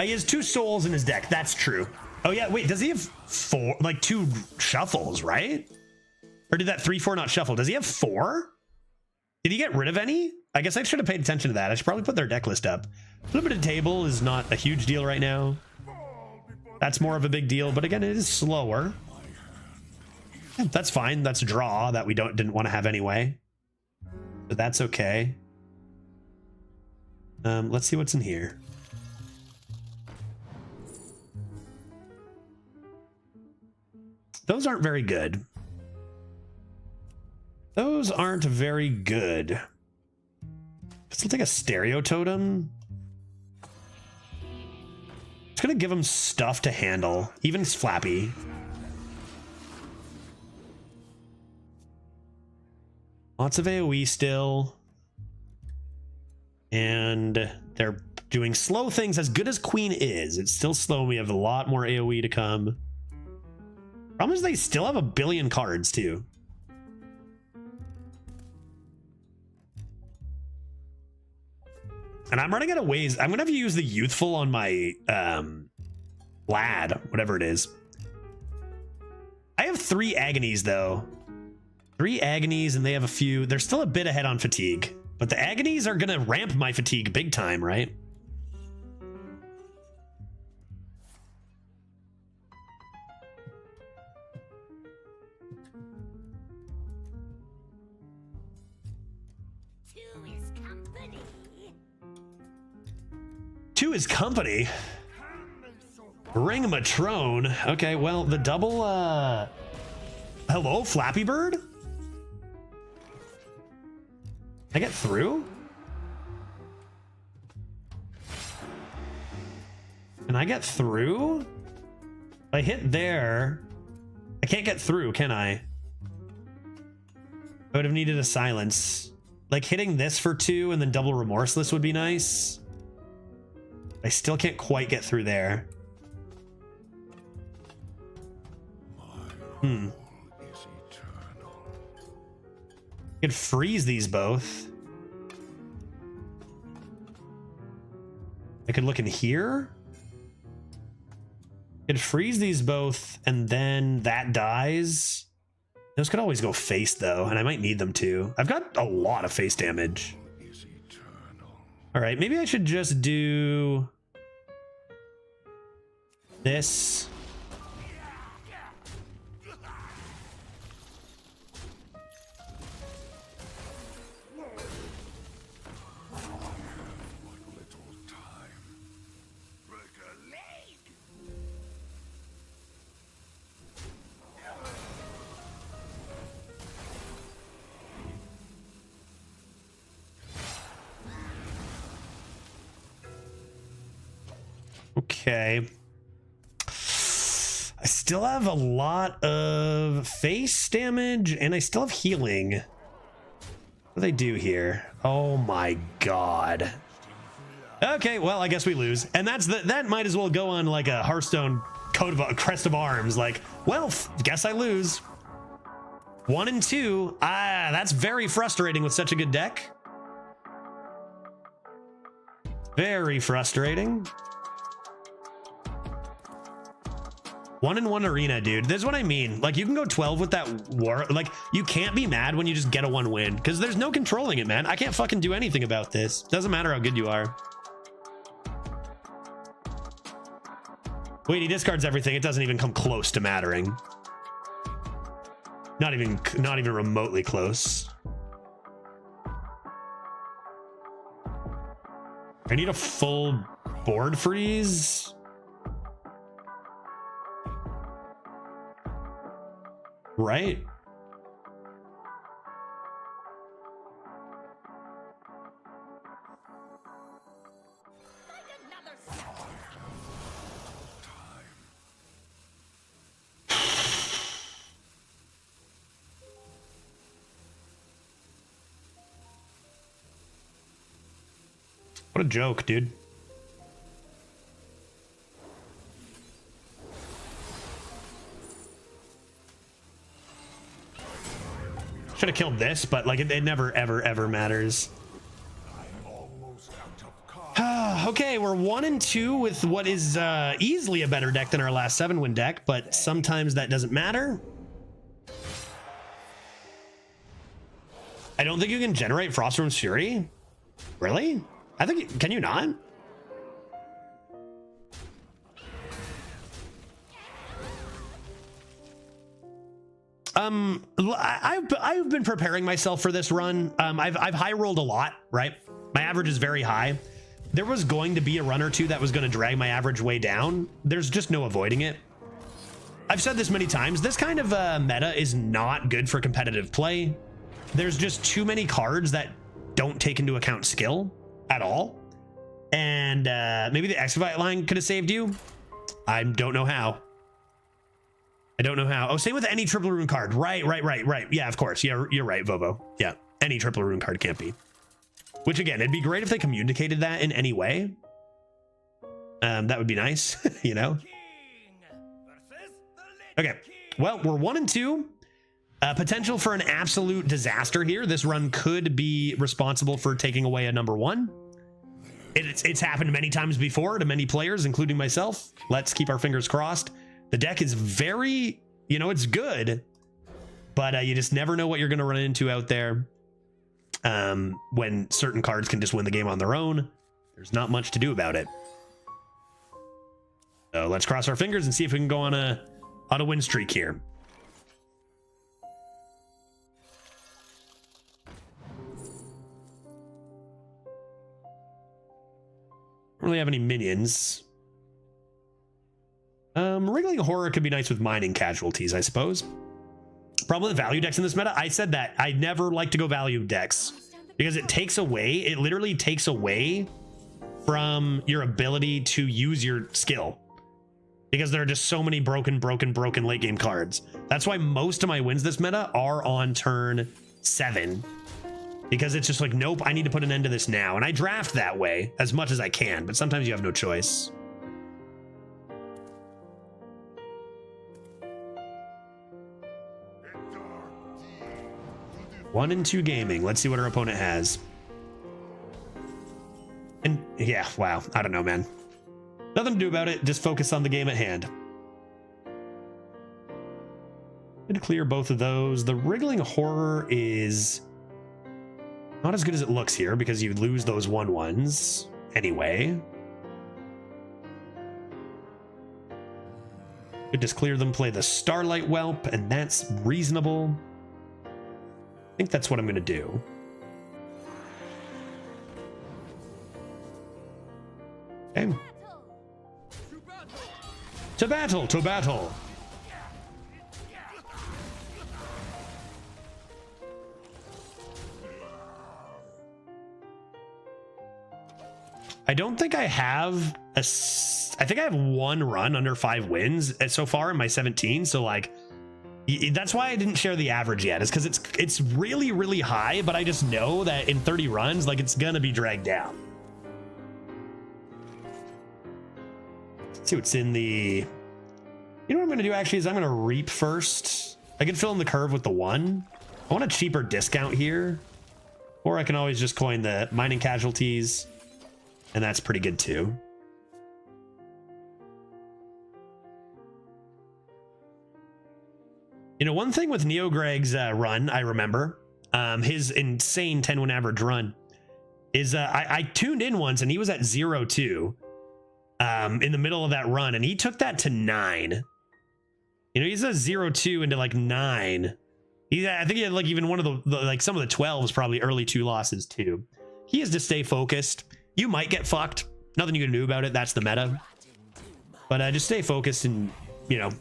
He has 2 souls in his deck. That's true. Oh yeah, wait, does he have 4, like 2 shuffles, right? Or did that 3-4 not shuffle? Does he have 4? Did he get rid of any? I guess I should have paid attention to that. I should probably put their deck list up. Limited table is not a huge deal right now. That's more of a big deal, but again, it is slower. Yeah, that's fine. That's a draw that we didn't want to have anyway. But that's okay. Let's see what's in here. Those aren't very good. Those aren't very good. Let's take a stereo totem. It's gonna give him stuff to handle, even Flappy. Lots of AoE still. And they're doing slow things. As good as Queen is, it's still slow. We have a lot more AoE to come. Problem is they still have a billion cards too. And I'm running out of ways. I'm gonna have to use the youthful on my lad, whatever it is. I have 3 agonies though. 3 agonies, and they have a few. They're still a bit ahead on fatigue, but the agonies are gonna ramp my fatigue big time, right? Two is company. Ring Matrone. Okay, well, the double, hello, Flappy Bird? I get through? Can I get through? If I hit there, I can't get through, can I? I would have needed a silence. Like hitting this for 2 and then double remorseless would be nice. I still can't quite get through there. I could freeze these both. I could look in here. I could freeze these both and then that dies. Those could always go face though, and I might need them too. I've got a lot of face damage. All right, maybe I should just do this. Okay. I still have a lot of face damage and I still have healing. What do they do here? Oh my god. Okay, well, I guess we lose. And that might as well go on like a Hearthstone crest of arms. Like, well, guess I lose. 1 and 2. That's very frustrating with such a good deck. Very frustrating. 1 and 1 arena, dude. This is what I mean. Like, you can go 12 with that war. Like, you can't be mad when you just get a 1 win because there's no controlling it, man. I can't fucking do anything about this. Doesn't matter how good you are. Wait, he discards everything. It doesn't even come close to mattering. Not even remotely close. I need a full board freeze. Right? What a joke, dude. Should have killed this, but like it never ever matters. Okay, we're 1 and 2 with what is easily a better deck than our last 7-win deck, but sometimes that doesn't matter. I don't think you can generate Frostworm's Fury. Really? I think can you not? I've been preparing myself for this run. I've high rolled a lot, right? My average is very high. There was going to be a run or two that was going to drag my average way down. There's just no avoiding it. I've said this many times. This kind of meta is not good for competitive play. There's just too many cards that don't take into account skill at all. And maybe the Excavate line could have saved you. I don't know how. I don't know how. Oh, same with any triple rune card. Right. Yeah, of course. Yeah, you're right, Vovo. Yeah. any triple rune card can't be. Which again, it'd be great if they communicated that in any way. That would be nice, you know? Okay, well, we're 1 and 2. Potential for an absolute disaster here. This run could be responsible for taking away a number 1. It's happened many times before to many players, including myself. Let's keep our fingers crossed. The deck is very, you know, it's good, but you just never know what you're going to run into out there. When certain cards can just win the game on their own, there's not much to do about it. So let's cross our fingers and see if we can go on a win streak here. Don't really have any minions. Wriggling Horror could be nice with mining casualties, I suppose. Problem with value decks in this meta, I said that I never like to go value decks because it literally takes away from your ability to use your skill, because there are just so many broken late game cards. That's why most of my wins this meta are on turn 7, because it's just like, nope, I need to put an end to this now. And I draft that way as much as I can, but sometimes you have no choice. One and 2 gaming. Let's see what our opponent has. And yeah, wow. I don't know, man. Nothing to do about it. Just focus on the game at hand. Gonna clear both of those. The Wriggling Horror is not as good as it looks here because you lose those 1/1s anyway. Could just clear them, play the Starlight Whelp, and that's reasonable. I think that's what I'm gonna do. Okay. To battle, to battle. I don't think I have I think I have 1 run under 5 wins so far in my 17. So like, that's why I didn't share the average yet, is because it's really, really high, but I just know that in 30 runs, like, it's gonna be dragged down. Let's see what's in the, you know what I'm gonna do actually is I'm gonna reap first. I can fill in the curve with the 1. I want a cheaper discount here, or I can always just coin the mining casualties, and that's pretty good too. You know, one thing with Neo Greg's run, I remember, his insane 10-win average run, is I tuned in once and he was at 0-2 in the middle of that run, and he took that to 9. You know, he's a 0-2 into like 9. I think he had like even one of the like some of the 12s, probably early 2 losses too. He has to stay focused. You might get fucked. Nothing you can do about it. That's the meta. But just stay focused and, you know,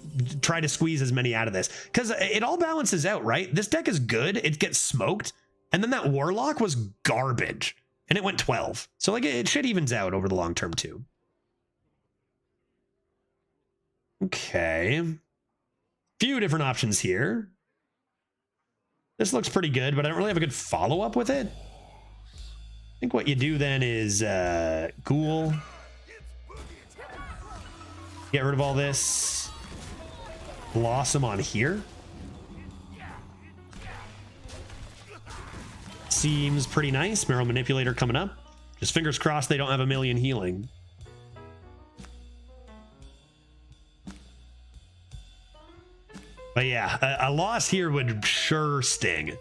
try to squeeze as many out of this, because it all balances out, right? This deck is good. It gets smoked. And then that Warlock was garbage and it went 12. So like it shit evens out over the long term too. Okay. Few different options here. This looks pretty good, but I don't really have a good follow-up with it. I think what you do then is Ghoul. Get rid of all this. Blossom on here. Seems pretty nice. Marrow Manipulator coming up. Just fingers crossed they don't have a million healing. But yeah, a loss here would sure sting.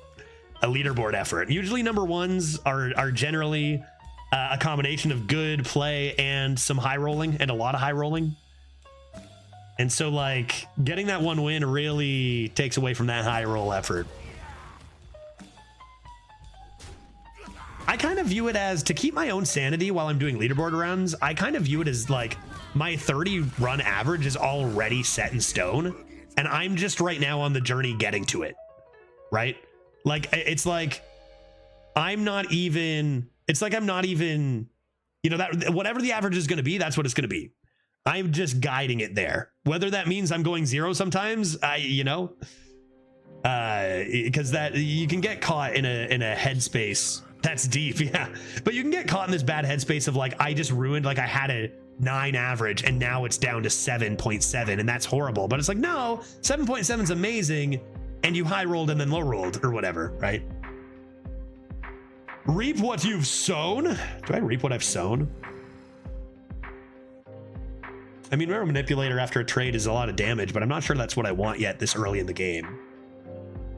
A leaderboard effort. Usually number 1s are generally a combination of good play and some high rolling, and a lot of high rolling. And so like getting that 1 win really takes away from that high roll effort. I kind of view it as, to keep my own sanity while I'm doing leaderboard runs, I kind of view it as like my 30 run average is already set in stone, and I'm just right now on the journey getting to it, right? Like, it's like I'm not even, you know, that whatever the average is going to be, that's what it's going to be. I'm just guiding it there. Whether that means I'm going 0 sometimes, you know, Because that you can get caught in a headspace that's deep, yeah. But you can get caught in this bad headspace of like, I just ruined, like I had a 9 average and now it's down to 7.7 and that's horrible. But it's like, no, 7.7 is amazing, and you high rolled and then low rolled or whatever, right? Reap what you've sown. Do I reap what I've sown? I mean, Marrow Manipulator after a trade is a lot of damage, but I'm not sure that's what I want yet this early in the game.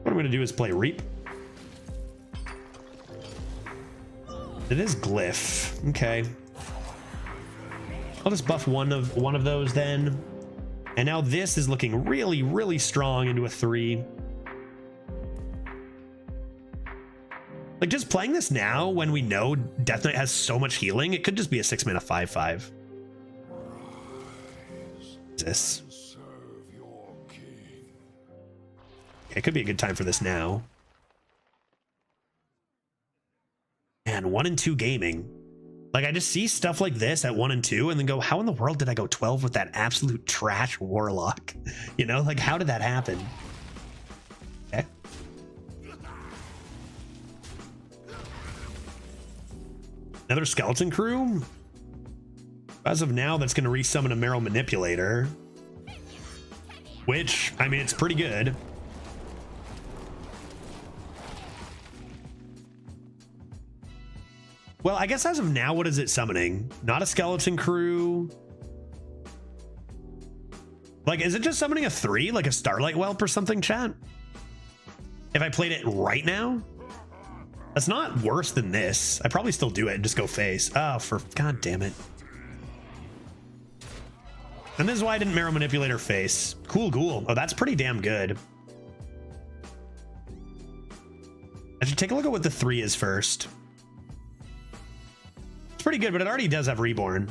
What I'm going to do is play Reap. It is Glyph. Okay. I'll just buff one of those then. And now this is looking really, really strong into a 3. Like, just playing this now when we know Death Knight has so much healing, it could just be a 6 mana 5/5. This. It could be a good time for this now. And 1 and 2 gaming. Like, I just see stuff like this at 1 and 2 and then go, how in the world did I go 12 with that absolute trash Warlock? You know, like, how did that happen? Okay. Another Skeleton Crew? As of now, that's going to resummon a Marrow Manipulator. Which, I mean, it's pretty good. Well, I guess as of now, what is it summoning? Not a Skeleton Crew. Like, is it just summoning a 3? Like a Starlight Whelp or something, chat? If I played it right now? That's not worse than this. I probably still do it and just go face. Oh, for god damn it. And this is why I didn't Marrow Manipulator face. Cool Ghoul. Oh, that's pretty damn good. I should take a look at what the 3 is first. It's pretty good, but it already does have Reborn.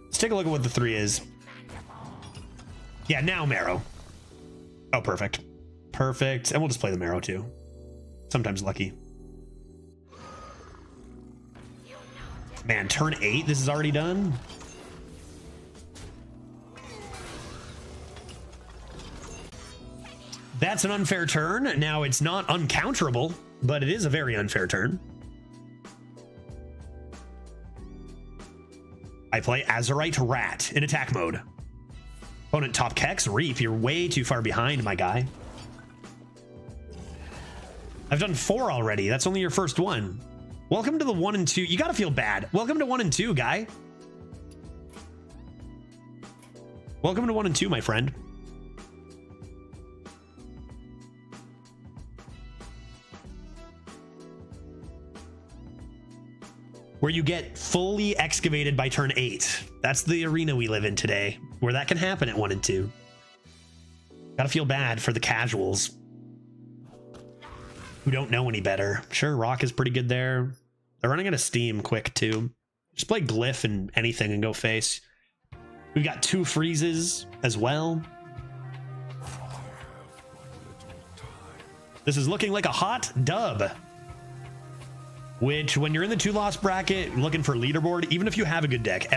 Let's take a look at what the 3 is. Yeah, now Marrow. Oh, perfect. Perfect. And we'll just play the Marrow too. Sometimes lucky. Man, turn 8, this is already done. That's an unfair turn. Now, it's not uncounterable, but it is a very unfair turn. I play Azurite Rat in attack mode. Opponent top Kex, Reap. You're way too far behind, my guy. I've done 4 already. That's only your first one. Welcome to the 1 and 2. You gotta feel bad. Welcome to 1 and 2, guy. Welcome to 1 and 2, my friend. Where you get fully excavated by turn 8. That's the arena we live in today, where that can happen at 1 and 2. Gotta feel bad for the casuals who don't know any better. Sure, Rock is pretty good there. They're running out of steam quick too. Just play Glyph and anything and go face. We've got 2 freezes as well. This is looking like a hot dub. Which, when you're in the 2-loss bracket looking for leaderboard, even if you have a good deck,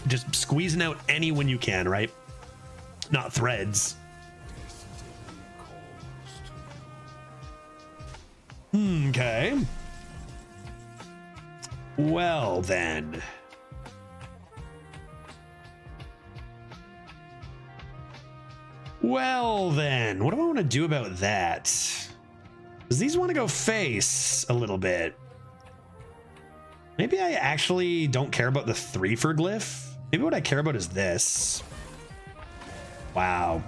just squeezing out any when you can, right? Not threads. Okay. Well, then. Well, then. What do I want to do about that? Because these want to go face a little bit. Maybe I actually don't care about the 3 for Glyph. Maybe what I care about is this. Wow.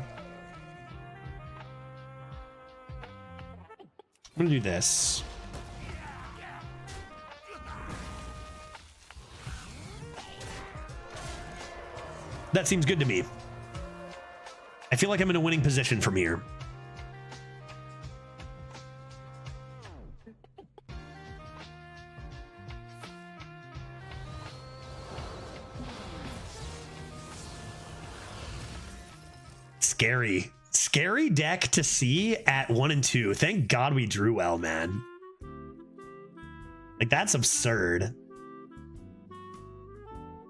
I'm gonna do this. That seems good to me. I feel like I'm in a winning position from here. Scary deck to see at 1 and 2. Thank God we drew well, man. Like, that's absurd.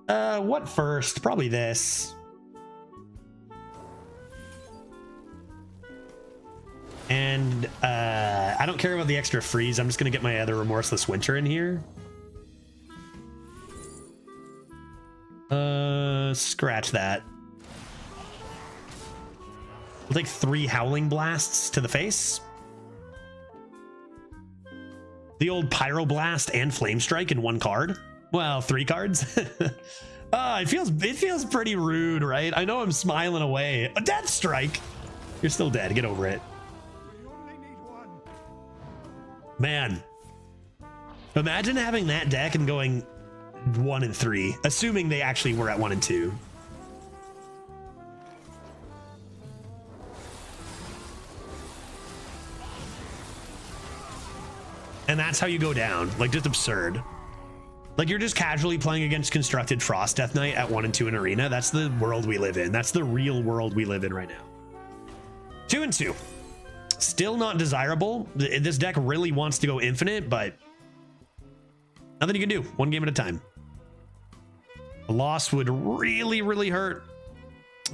What first? Probably this. And I don't care about the extra freeze. I'm just going to get my other Remorseless Winter in here. Scratch that. We'll take 3 Howling Blasts to the face. The old Pyroblast and Flame Strike in 1 card. Well, 3 cards. It feels pretty rude, right? I know I'm smiling away. A Death Strike. You're still dead. Get over it. Man, imagine having that deck and going 1 and 3, assuming they actually were at 1 and 2. And that's how you go down. Like, just absurd. Like, you're just casually playing against Constructed Frost Death Knight at 1 and 2 in Arena. That's the world we live in. That's the real world we live in right now. 2 and 2. Still not desirable. This deck really wants to go infinite, but nothing you can do. 1 game at a time. A loss would really, really hurt,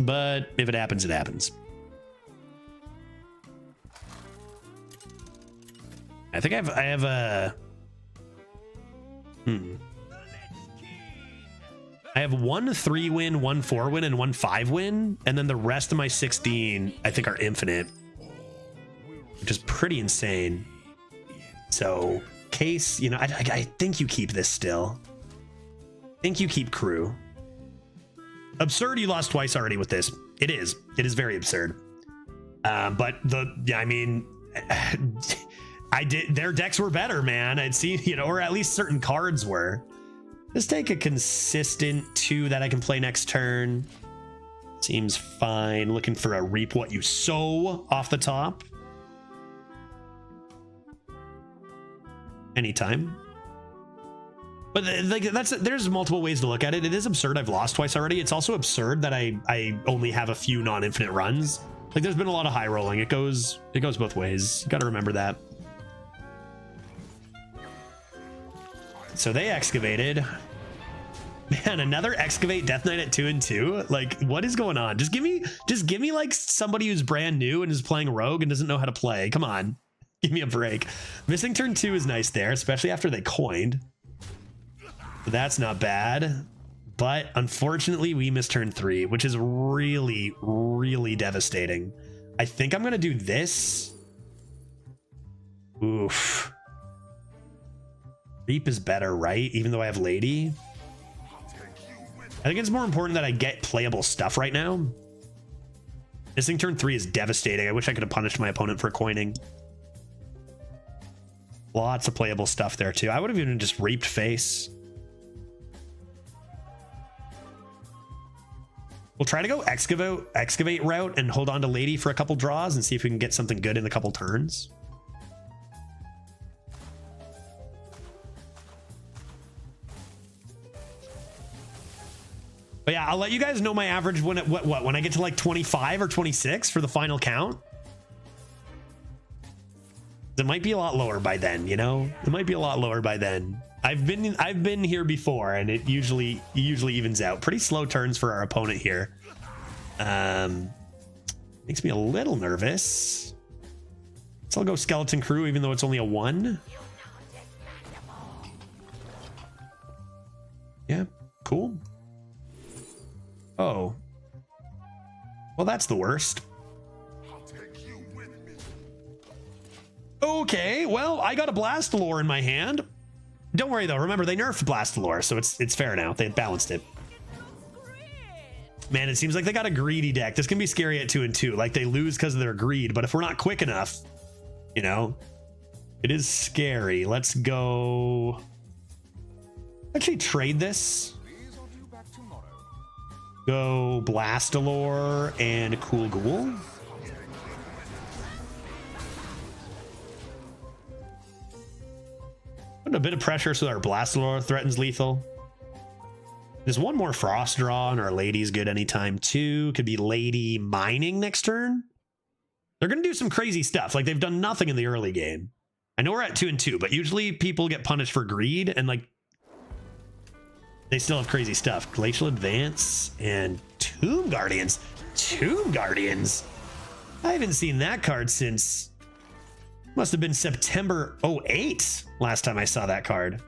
but if it happens, it happens. I think I have a... I have 1 3-win, 1 4-win, and 1 5-win, and then the rest of my 16, I think, are infinite, which is pretty insane. So, Case, you know, I think you keep this still. I think you keep Crew. Absurd, you lost twice already with this. It is very absurd. But I mean, their decks were better, man. I'd see, you know, or at least certain cards were. Just take a consistent 2 that I can play next turn. Seems fine. Looking for a Reap What You Sow off the top. Anytime. But like there's multiple ways to look at it. It is absurd I've lost twice already. It's also absurd that I only have a few non-infinite runs. Like, there's been a lot of high rolling. It goes both ways. You got to remember that. So they excavated. Man, another excavate Death Knight at 2 and 2. Like, what is going on? Just give me like somebody who's brand new and is playing Rogue and doesn't know how to play. Come on, give me a break. Missing turn 2 is nice there, especially after they coined. That's not bad, but unfortunately we missed turn 3, which is really, really devastating. I think I'm gonna do this. Oof. Reap is better, right? Even though I have Lady. I think it's more important that I get playable stuff right now. Missing turn 3 is devastating. I wish I could have punished my opponent for coining. Lots of playable stuff there too. I would have even just Reaped face. We'll try to go excavate route and hold on to Lady for a couple draws and see if we can get something good in a couple turns. But yeah, I'll let you guys know my average when I get to like 25 or 26 for the final count. It might be a lot lower by then, you know? It might be a lot lower by then. I've been here before, and it usually evens out. Pretty slow turns for our opponent here. Makes me a little nervous. So I'll go Skeleton Crew, even though it's only a 1. Yeah, cool. Oh. Well, that's the worst. Okay, well, I got a Blastalore in my hand. Don't worry though, remember they nerfed Blastalore, so it's fair now. They balanced it. Man, it seems like they got a greedy deck. This can be scary at 2 and 2. Like, they lose because of their greed, but if we're not quick enough, you know, it is scary. Let's go. Actually, trade this. Go Blastalore and Cool Ghoul. Put a bit of pressure so our Blastalore threatens lethal. There's one more Frost draw, and our Lady's good anytime too. Could be Lady mining next turn. They're going to do some crazy stuff. Like, they've done nothing in the early game. I know we're at 2 and 2, but usually people get punished for greed, and like, they still have crazy stuff. Glacial Advance and Tomb Guardians. Tomb Guardians. I haven't seen that card since Must have been September '08 last time I saw that card.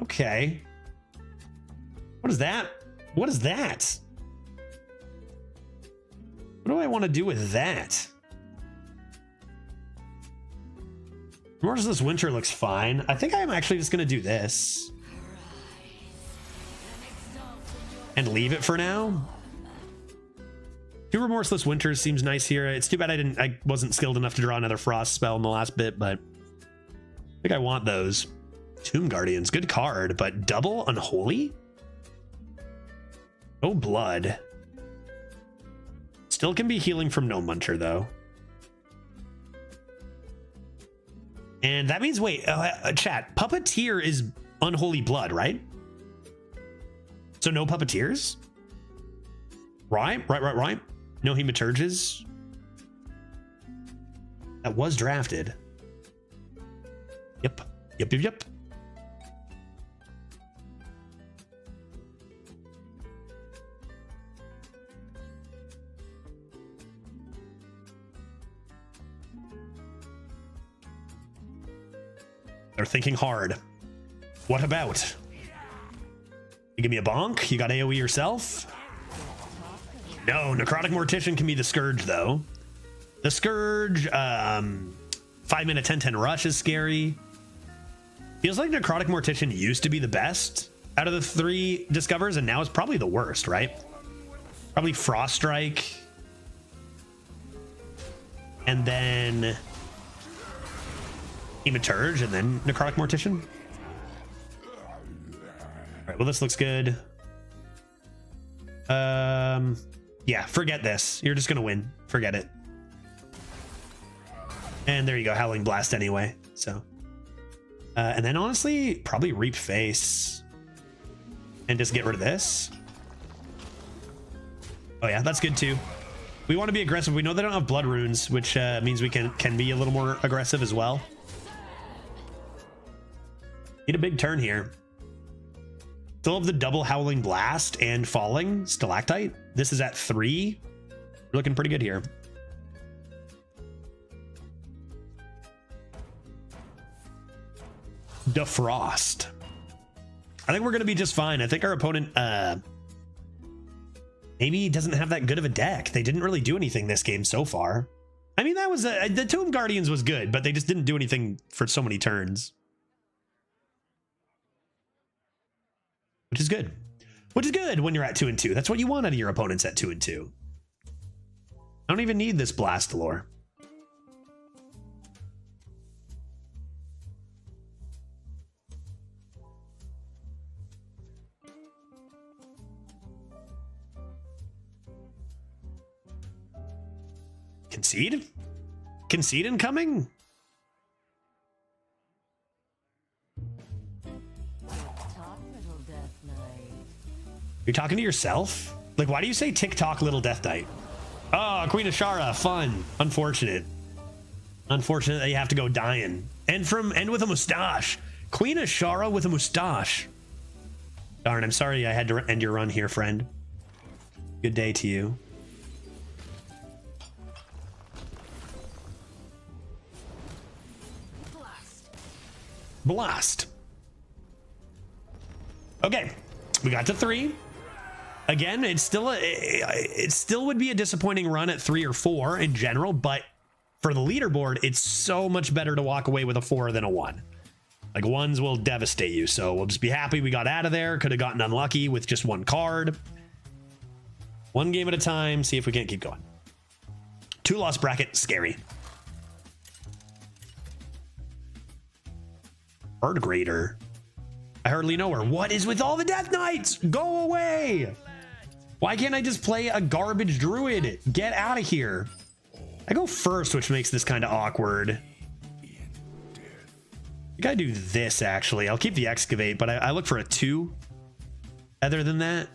Okay. What is that? What is that? What do I want to do with that? Remorseless Winter looks fine. I think I'm actually just going to do this. And leave it for now. 2 Remorseless Winters seems nice here. It's too bad I wasn't skilled enough to draw another Frost spell in the last bit, but I think I want those. Tomb Guardians, good card, but double Unholy? No blood. Still can be healing from Gnome Muncher, though. And that means, wait, chat, Puppeteer is Unholy Blood, right? So no Puppeteers? Right. No Hematurges. That was drafted. Yep. They're thinking hard. What about? You give me a bonk? You got AoE yourself? No, Necrotic Mortician can be the Scourge, though. The Scourge, 5-mana 10/10 Rush is scary. Feels like Necrotic Mortician used to be the best out of the 3 discovers, and now it's probably the worst, right? Probably Frost Strike. And then Hematurge, and then Necrotic Mortician. All right, well, this looks good. Yeah, forget this. You're just gonna win. Forget it. And there you go, Howling Blast anyway. So, and then honestly, probably Reap Face and just get rid of this. Oh yeah, that's good too. We want to be aggressive. We know they don't have blood runes, which means we can be a little more aggressive as well. Need a big turn here. Still have the double Howling Blast and Falling Stalactite. This is at 3. We're looking pretty good here. Defrost. I think we're going to be just fine. I think our opponent maybe doesn't have that good of a deck. They didn't really do anything this game so far. I mean, that was the Tomb Guardians was good, but they just didn't do anything for so many turns. Which is good. Which is good when you're at 2-2. That's what you want out of your opponents at 2-2. I don't even need this Blast Lore. Concede? Concede incoming? You're talking to yourself? Like, why do you say TikTok Little Death Knight? Oh, Queen Ashara, fun. Unfortunate. Unfortunate that you have to go dying. And with a mustache. Queen Ashara with a mustache. Darn, I'm sorry I had to end your run here, friend. Good day to you. Blast. Okay, we got to 3. Again, it still would be a disappointing run at 3 or 4 in general, but for the leaderboard, it's so much better to walk away with a 4 than a 1. Like, 1s will devastate you, so we'll just be happy we got out of there. Could have gotten unlucky with just 1 card. 1 game at a time, see if we can't keep going. 2-loss bracket, scary. Bird Grader. I hardly know her. What is with all the Death Knights? Go away! Why can't I just play a garbage druid? Get out of here. I go first, which makes this kind of awkward. I gotta do this, actually. I'll keep the Excavate, but I look for a 2. Other than that,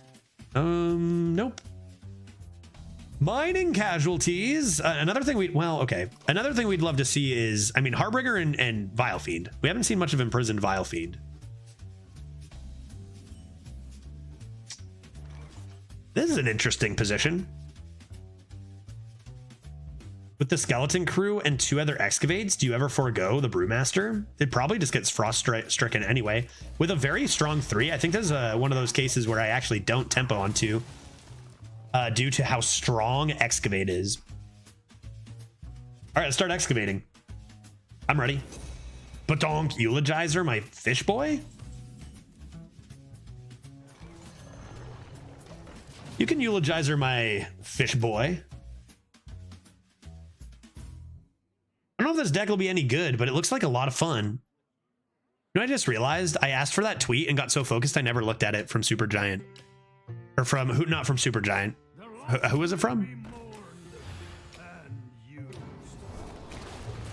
nope. Mining Casualties. Another thing Another thing we'd love to see is, I mean, Harbinger and Vile Fiend. We haven't seen much of Imprisoned Vile Fiend. This is an interesting position. With the skeleton crew and 2 other excavates, do you ever forego the brewmaster? It probably just gets frost stricken anyway. With a very strong 3, I think this is one of those cases where I actually don't tempo on 2 due to how strong excavate is. All right, let's start excavating. I'm ready. Badonk eulogizer, my fish boy. You can eulogizer my fish boy. I don't know if this deck will be any good, but it looks like a lot of fun. You know, I just realized I asked for that tweet and got so focused I never looked at it from Supergiant. Or from who? Not from Supergiant. Who was it from?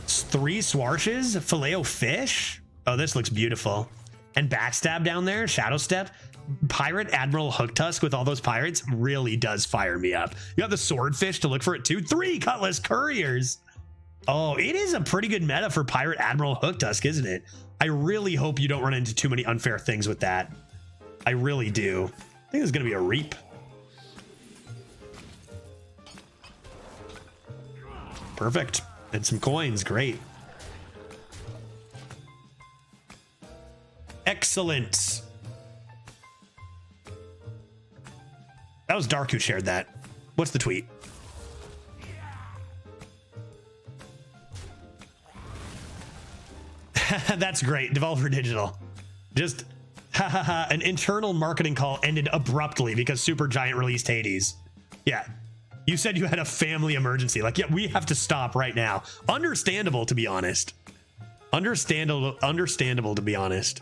It's 3 swarshes, filet-o-fish. Oh, this looks beautiful. And backstab down there, shadow step. Pirate Admiral Hooktusk with all those pirates really does fire me up. You got the swordfish to look for it too. 3 cutlass couriers. Oh, it is a pretty good meta for Pirate Admiral Hooktusk, isn't it? I really hope you don't run into too many unfair things with that. I really do. I think it's going to be a reap. Perfect. And some coins. Great. Excellent. That was Dark who shared that. What's the tweet? That's great. Developer Digital. Just an internal marketing call ended abruptly because Supergiant released Hades. Yeah. You said you had a family emergency. Like, yeah, we have to stop right now. Understandable, to be honest. Understandable, to be honest.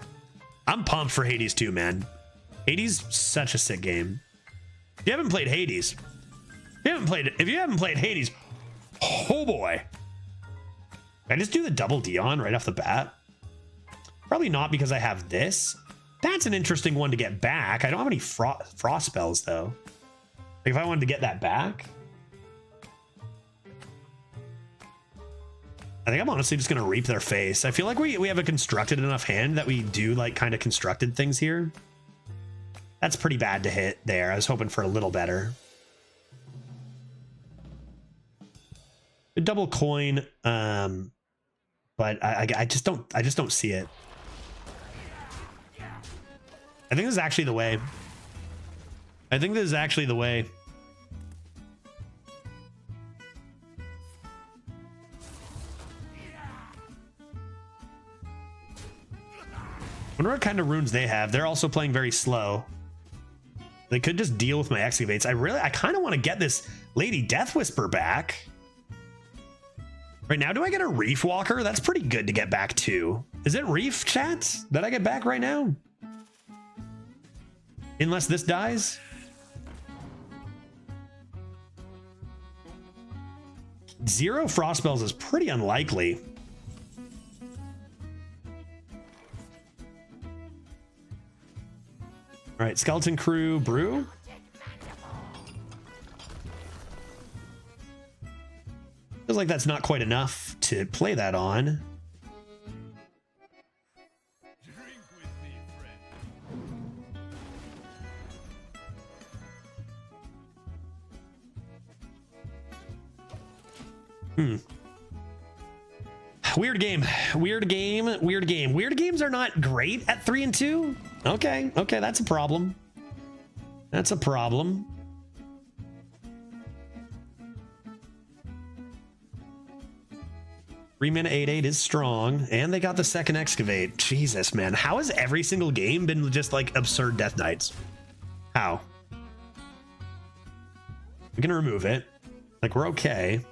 I'm pumped for Hades too, man. Hades, such a sick game. If you haven't played Hades, if you haven't played Hades, oh boy. Can I just do the double Dion right off the bat? Probably not because I have this. That's an interesting one to get back. I don't have any frost spells though. Like if I wanted to get that back, I think I'm honestly just gonna reap their face. I feel like we have a constructed enough hand that we do like kind of constructed things here. That's pretty bad to hit there. I was hoping for a little better. A double coin, but I just don't see it. I think this is actually the way. I think this is actually the way. Wonder what kind of runes they have. They're also playing very slow. They could just deal with my excavates. I kind of want to get this Lady Death Whisper back. Right now, do I get a Reef Walker? That's pretty good to get back too. Is it Reef, chat, that I get back right now? Unless this dies. Zero frost spells is pretty unlikely. All right, Skeleton Crew, Brew. Feels like that's not quite enough to play that on. Drink with me, friend. Weird game. Weird game. Weird game. Weird games are not great at 3 and 2. Okay. Okay, that's a problem. That's a problem. Three mana 8/8 is strong, and they got the second excavate. Jesus, man, how has every single game been just like absurd Death Knights? How? We can remove it. Like we're okay.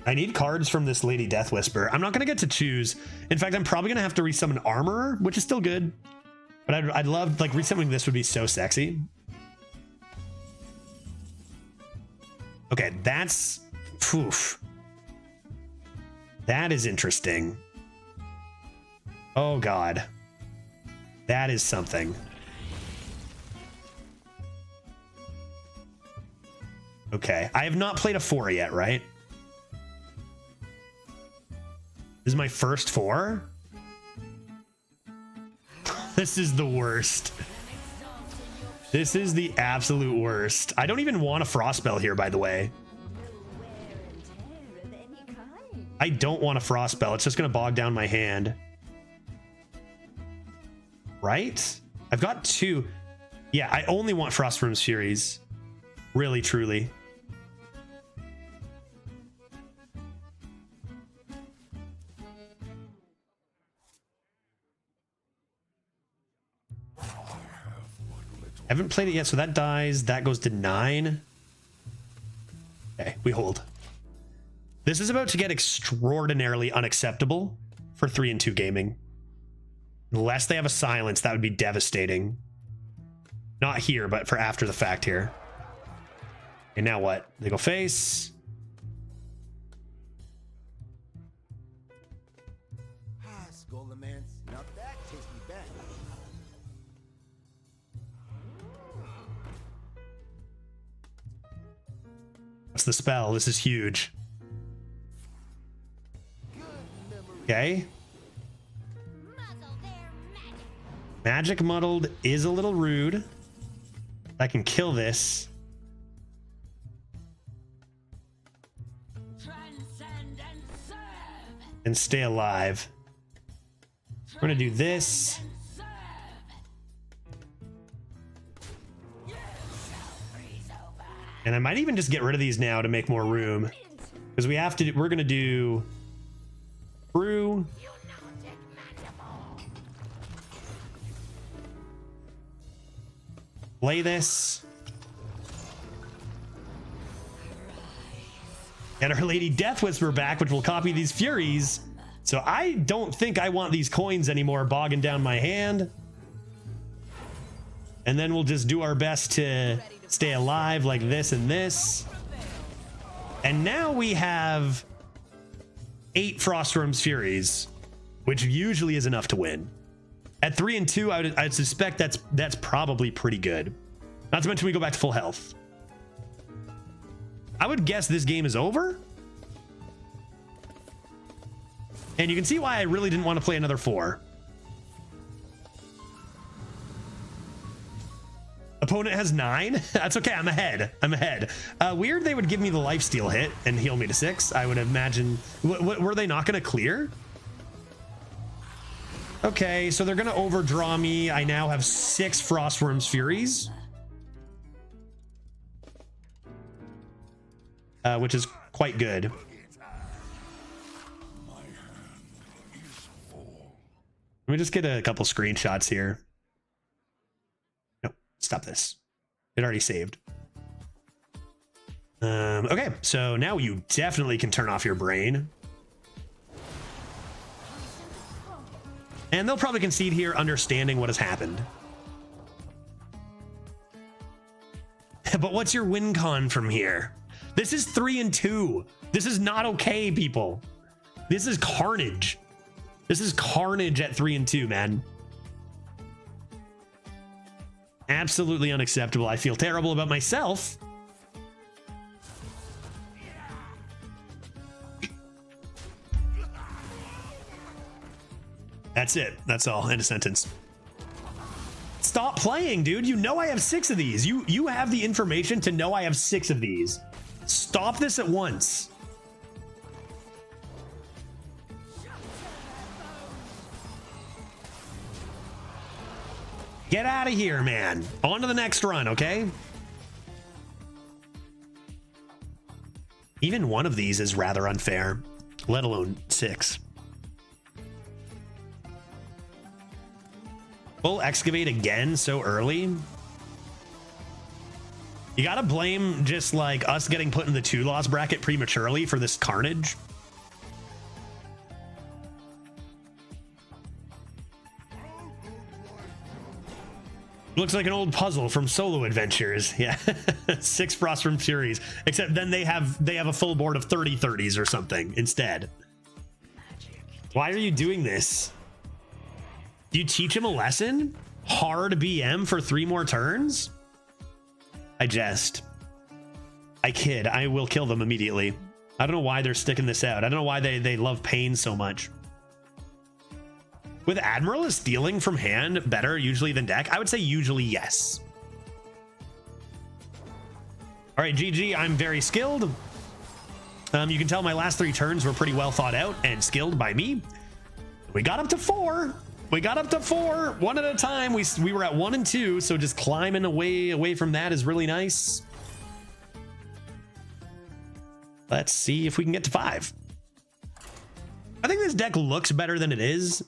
I need cards from this Lady Death Whisper. I'm not gonna get to choose. In fact, I'm probably gonna have to resummon Armorer, which is still good. But I'd love, like, resummoning this would be so sexy. Okay, that's... Poof. That is interesting. Oh, God. That is something. Okay, I have not played a 4 yet, right? This is my first 4? This is the worst. This is the absolute worst. I don't even want a frost spell here, by the way. I don't want a frost spell. It's just going to bog down my hand. Right? I've got 2. Yeah, I only want Frostworm's Furies. Really, truly. Haven't played it yet, so that dies. That goes to 9. Okay, we hold. This is about to get extraordinarily unacceptable for 3 and 2 gaming. Unless they have a silence, that would be devastating. Not here, but for after the fact here. And now what? They go face. Now that takes me back. What's the spell? This is huge. Okay. Magic muddled is a little rude. I can kill this. And stay alive. We're gonna do this. And I might even just get rid of these now to make more room. Because we have to, we're gonna do brew. Play this. And our Lady Death Whisper back, which will copy these Furies. So I don't think I want these coins anymore bogging down my hand. And then we'll just do our best to stay alive like this and this. And now we have 8 Frostworm's Furies, which usually is enough to win. At 3 and 2, I'd suspect that's probably pretty good. Not to mention we go back to full health. I would guess this game is over. And you can see why I really didn't want to play another 4. Opponent has 9. That's okay. I'm ahead. I'm ahead. Weird they would give me the lifesteal hit and heal me to 6. I would imagine. Were they not going to clear? Okay, so they're going to overdraw me. I now have 6 Frostworm's Furies. Which is quite good. Let me just get a couple screenshots here. Nope, stop this. It already saved. Okay, so now you definitely can turn off your brain. And they'll probably concede here, understanding what has happened. But what's your win con from here? This is 3 and 2. This is not okay, people. This is carnage. This is carnage at 3 and 2, man. Absolutely unacceptable. I feel terrible about myself. That's it. That's all. End of sentence. Stop playing, dude. You know I have 6 of these. You have the information to know I have 6 of these. Stop this at once. Get out of here, man. On to the next run, okay? Even one of these is rather unfair, let alone 6. Full excavate again so early. You gotta blame just like us getting put in the 2 loss bracket prematurely for this carnage. Looks like an old puzzle from Solo Adventures. Yeah, 6 Frostworm Furies. Except then they have a full board of 30 30s or something instead. Why are you doing this? Do you teach him a lesson? Hard BM for 3 more turns? I jest. I kid. I will kill them immediately. I don't know why they're sticking this out. I don't know why they love pain so much. With Admiral, is stealing from hand better usually than deck? I would say usually yes. All right, GG, I'm very skilled. You can tell my last 3 turns were pretty well thought out and skilled by me. We got up to 4. We got up to 4, one at a time. We were at 1 and 2, so just climbing away from that is really nice. Let's see if we can get to 5. I think this deck looks better than it is.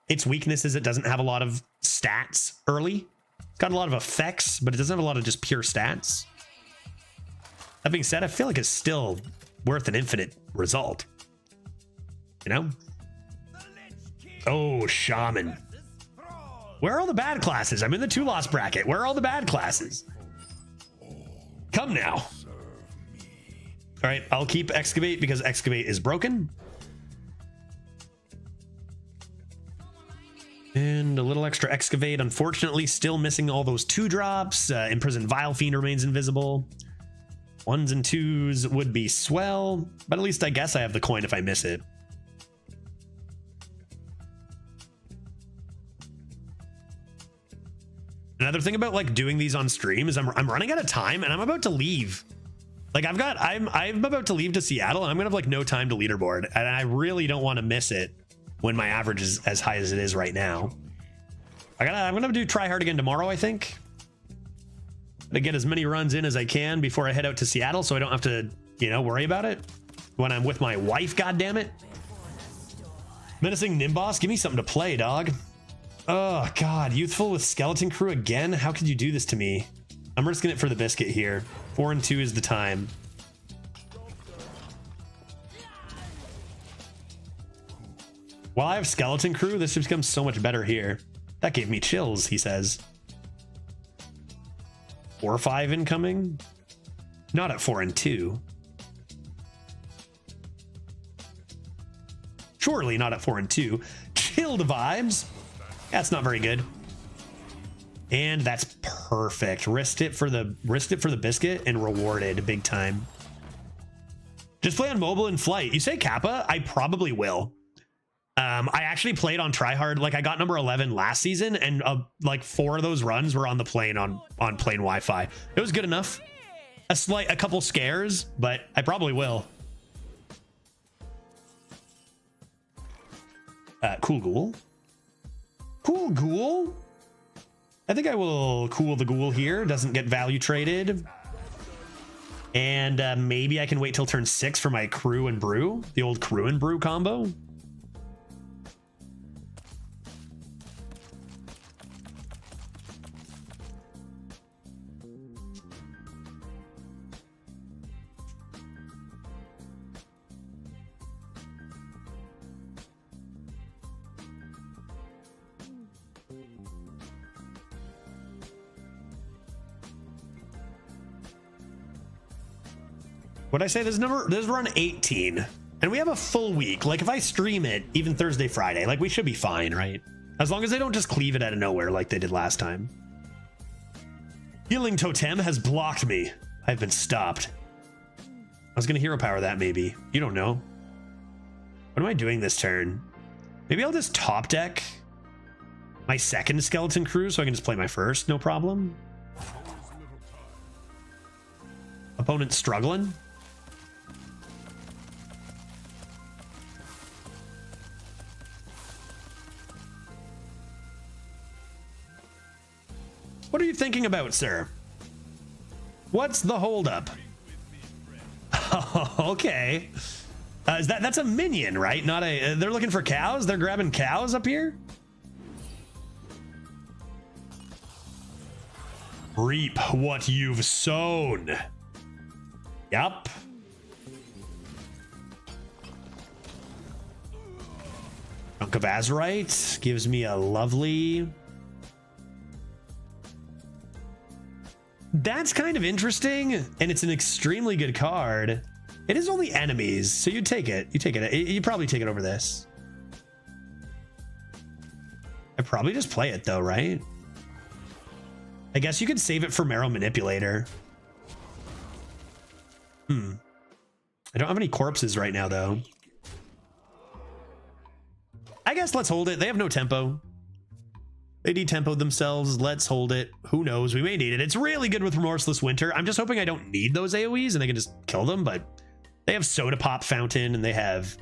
Its weakness is it doesn't have a lot of stats early. It's got a lot of effects, but it doesn't have a lot of just pure stats. That being said, I feel like it's still worth an infinite result. You know? Oh, Shaman. Where are all the bad classes? I'm in the 2-loss bracket. Where are all the bad classes? Come now. All right, I'll keep Excavate because Excavate is broken. And a little extra Excavate. Unfortunately, still missing all those 2-drops. Imprisoned Vile Fiend remains invisible. 1s and 2s would be swell, but at least I guess I have the coin if I miss it. Another thing about like doing these on stream is I'm running out of time and I'm about to leave. Like I'm about to leave to Seattle and I'm gonna have like no time to leaderboard, and I really don't want to miss it when my average is as high as it is right now. I'm gonna do try hard again tomorrow, I think. To get as many runs in as I can before I head out to Seattle, so I don't have to, you know, worry about it when I'm with my wife. God damn it! Menacing Nimbos, give me something to play, dog. Oh God, Youthful with Skeleton Crew again. How could you do this to me? I'm risking it for the biscuit here. 4 and 2 is the time. While I have Skeleton Crew, this just becomes so much better here. That gave me chills, he says. 4 or 5 incoming? Not at 4 and 2. Surely not at 4 and 2. Chilled vibes. That's not very good. And that's perfect. Risked it for the biscuit and rewarded big time. Just play on mobile and flight. You say Kappa? I probably will. I actually played on tryhard. Like I got number 11 last season, and like 4 of those runs were on the plane on plane Wi-Fi. It was good enough. A couple scares, but I probably will. Cool Ghoul. Cool Ghoul. I think I will cool the Ghoul here. Doesn't get value traded. And maybe I can wait till turn 6 for my Crew and Brew. The old Crew and Brew combo. What'd I say? This is run 18, and we have a full week. Like if I stream it, even Thursday, Friday, like we should be fine, right? As long as they don't just cleave it out of nowhere like they did last time. Healing Totem has blocked me. I've been stopped. I was gonna hero power that maybe. You don't know. What am I doing this turn? Maybe I'll just top deck my second Skeleton Crew so I can just play my first, no problem. Opponent struggling. What are you thinking about, sir? What's the holdup? Oh, okay. That's a minion, right? Not a. They're looking for cows. They're grabbing cows up here. Reap what you've sown. Yup. Chunk of Azurite gives me a lovely. That's kind of interesting, and it's an extremely good card. It is only enemies, so you take it. You take it. You probably take it over this. I'd probably just play it though, right? I guess you could save it for Marrow Manipulator. I don't have any corpses right now though. I guess guess let's hold it. They have no tempo. They detempoed themselves. Let's hold it. Who knows? We may need it. It's really good with Remorseless Winter. I'm just hoping I don't need those AoEs and I can just kill them, but they have Soda Pop Fountain and they have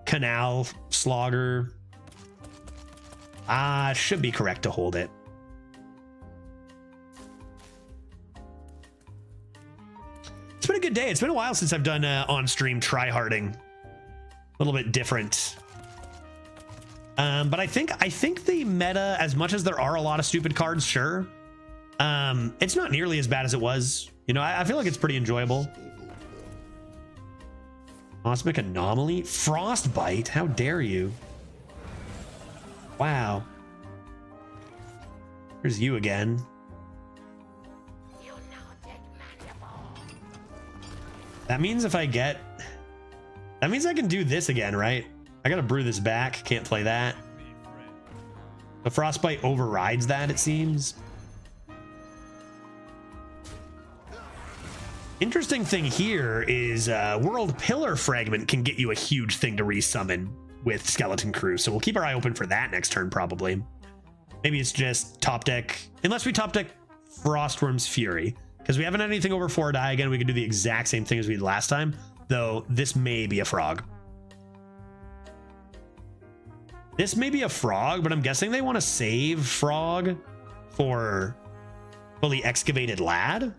Canal Slogger. Should be correct to hold it. It's been a good day. It's been a while since I've done on-stream tryharding. A little bit different. But I think the meta, as much as there are a lot of stupid cards, sure, it's not nearly as bad as it was. You know, I feel like it's pretty enjoyable. Cosmic Anomaly? Frostbite? How dare you? Wow. Here's you again. That means if I get... That means I can do this again, right? I gotta brew this back. Can't play that. The Frostbite overrides that, it seems. Interesting thing here is World Pillar Fragment can get you a huge thing to resummon with Skeleton Crew, so we'll keep our eye open for that next turn, probably. Maybe it's just top deck, unless we top deck Frostworm's Fury, because we haven't had anything over 4 die. Again, we could do the exact same thing as we did last time, though this may be a frog. This may be a frog, but I'm guessing they want to save frog for fully excavated lad.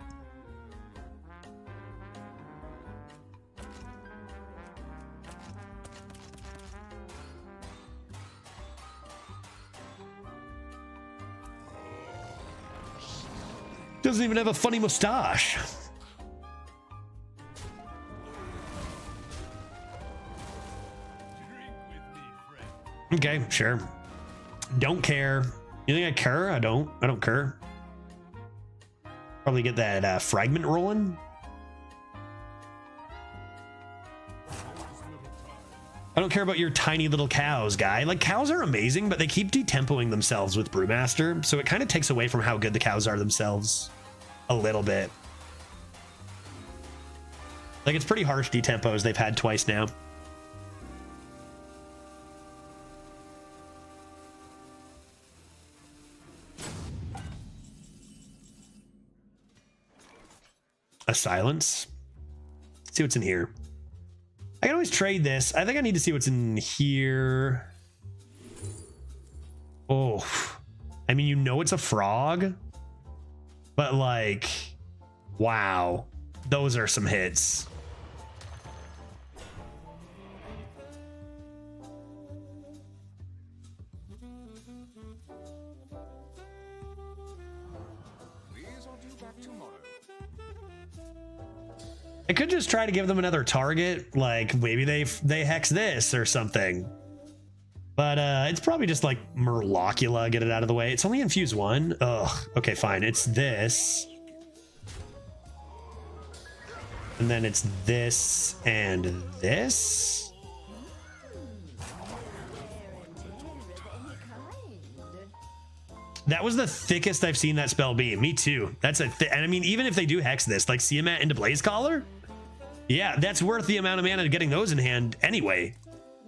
Doesn't even have a funny mustache. Okay, sure. Don't care. You think I care? I don't care. Probably get that fragment rolling. I don't care about your tiny little cows, guy. Like, cows are amazing, but they keep detempoing themselves with Brewmaster, so it kind of takes away from how good the cows are themselves a little bit. Like, it's pretty harsh detempos they've had twice now. A silence. Let's see what's in here. I can always trade this. I think I need to see what's in here. Oh, I mean, you know it's a frog, but like, wow, those are some hits. I could just try to give them another target, like maybe they hex this or something. But it's probably just like Murlocula, get it out of the way. It's only infuse 1. Ugh, okay, fine. It's this. And then it's this and this. That was the thickest I've seen that spell be. Me too. That's and I mean, even if they do hex this, like Siamat into Blaze Collar, yeah, that's worth the amount of mana getting those in hand anyway.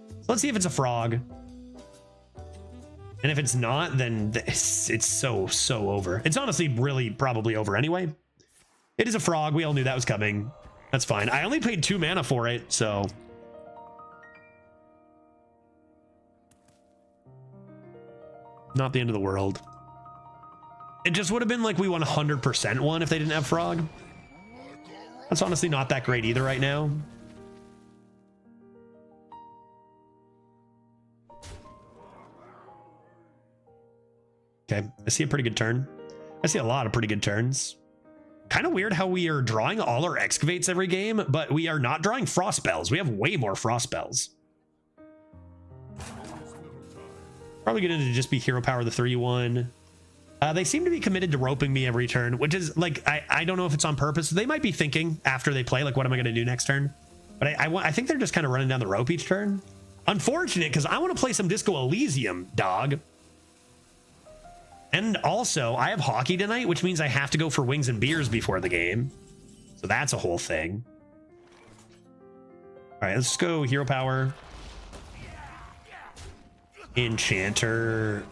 So let's see if it's a frog. And if it's not, then it's so over. It's honestly really probably over anyway. It is a frog. We all knew that was coming. That's fine. I only paid 2 mana for it, so. Not the end of the world. It just would have been like we 100% won if they didn't have frog. That's honestly not that great either right now. Okay, I see a pretty good turn. I see a lot of pretty good turns. Kind of weird how we are drawing all our excavates every game, but we are not drawing frost spells. We have way more frost spells. Probably going to just be hero power the 3-1. They seem to be committed to roping me every turn, which is like, I don't know if it's on purpose. They might be thinking after they play, like, what am I going to do next turn? But I think they're just kind of running down the rope each turn. Unfortunate, because I want to play some Disco Elysium, dog. And also, I have hockey tonight, which means I have to go for wings and beers before the game. So that's a whole thing. All right, let's go hero power. enchanter,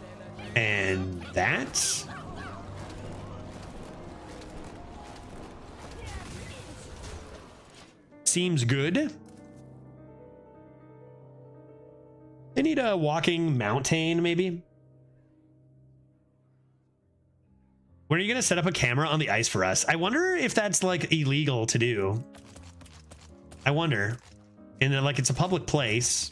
and that. Seems good. They need a walking mountain, maybe. When are you gonna set up a camera on the ice for us? I wonder if that's like illegal to do. I wonder. And then, like, it's a public place.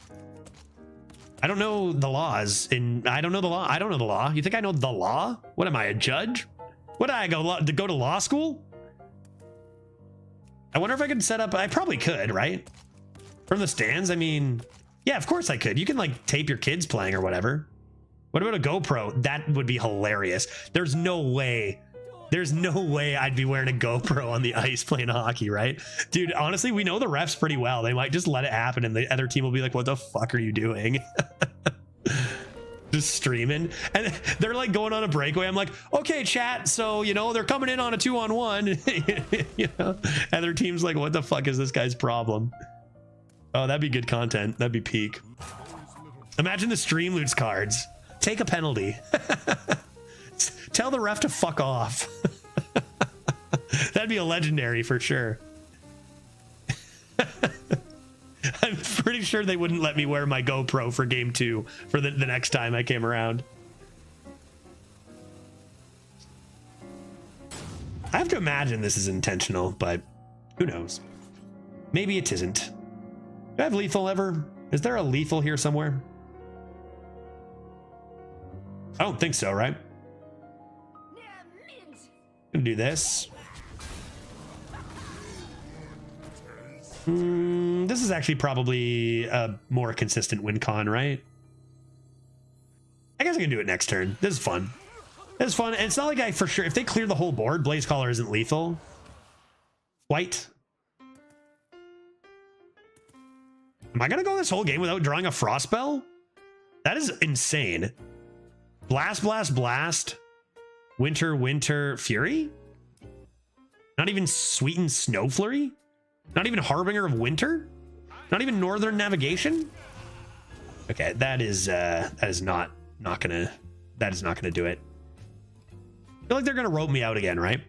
I don't know the laws, and I don't know the law. I don't know the law. You think I know the law? What am I, a judge? What did I go to law school? I wonder if I could set up. I probably could, right? From the stands. I mean, yeah, of course I could. You can like tape your kids playing or whatever. What about a GoPro? That would be hilarious. There's no way I'd be wearing a GoPro on the ice playing hockey, right? Dude, honestly, we know the refs pretty well. They might just let it happen and the other team will be like, what the fuck are you doing? Just streaming. And they're like going on a breakaway. I'm like, okay, chat. So, you know, they're coming in on a 2-on-1. You know, other team's like, what the fuck is this guy's problem? Oh, that'd be good content. That'd be peak. Imagine the stream loots cards. Take a penalty. Tell the ref to fuck off. That'd be a legendary for sure. I'm pretty sure they wouldn't let me wear my GoPro for game 2 for the next time I came around. I have to imagine this is intentional, but who knows? Maybe it isn't. Do I have lethal ever? Is there a lethal here somewhere? I don't think so, right? Gonna do this. This is actually probably a more consistent win con, right? I guess I can do it next turn. This is fun. This is fun. And it's not like I for sure, if they clear the whole board, Blaze Caller isn't lethal. White. Am I gonna go this whole game without drawing a Frost Spell? That is insane. Blast, blast, blast. Winter, winter, fury? Not even Sweetened Snow Flurry? Not even Harbinger of Winter? Not even Northern Navigation? Okay, that is not gonna do it. I feel like they're gonna rope me out again, right?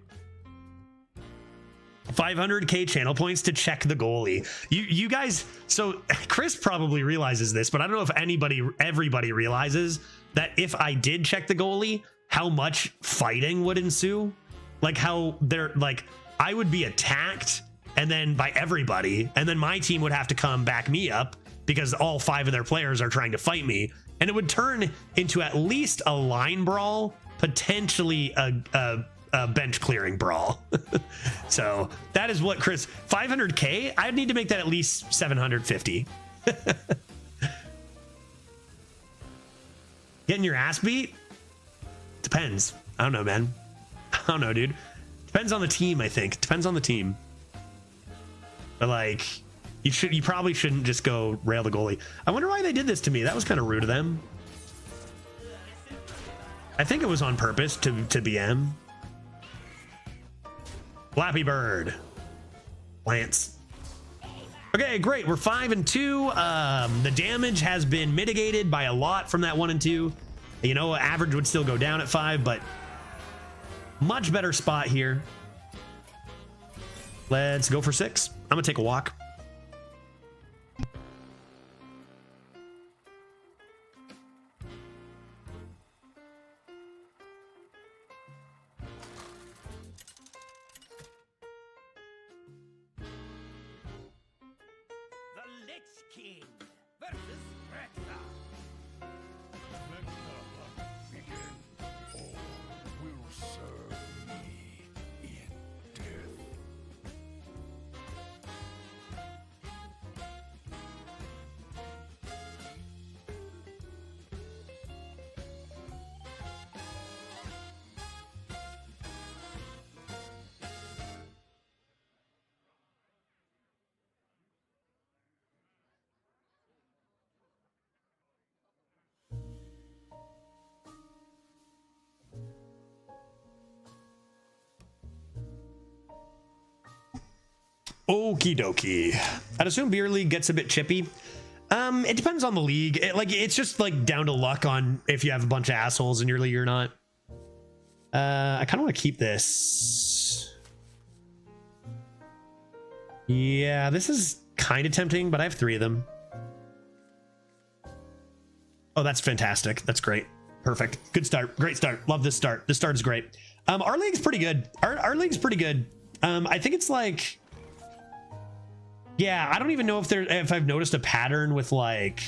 500k channel points to check the goalie. You guys, so Chris probably realizes this, but I don't know if everybody realizes that if I did check the goalie, how much fighting would ensue. Like how they're like, I would be attacked and then by everybody, and then my team would have to come back me up because all 5 of their players are trying to fight me, and it would turn into at least a line brawl, potentially a bench clearing brawl. So that is what Chris, 500k, I'd need to make that at least 750. Getting your ass beat? Depends. I don't know, man. I don't know, dude. Depends on the team, I think. Depends on the team. But like, you probably shouldn't just go rail the goalie. I wonder why they did this to me. That was kind of rude of them. I think it was on purpose to BM. Flappy Bird. Lance. Okay, great. We're 5 and 2. The damage has been mitigated by a lot from that 1 and 2. You know, average would still go down at 5, but much better spot here. Let's go for 6. I'm gonna take a walk. Okie dokie. I'd assume Beer League gets a bit chippy. It depends on the league. It's just like down to luck on if you have a bunch of assholes in your league or not. I kind of want to keep this. Yeah, this is kind of tempting, but I have 3 of them. Oh, that's fantastic. That's great. Perfect. Good start. Great start. Love this start. This start is great. Our league's pretty good. Our league's pretty good. I think it's like, yeah, I don't even know if I've noticed a pattern with like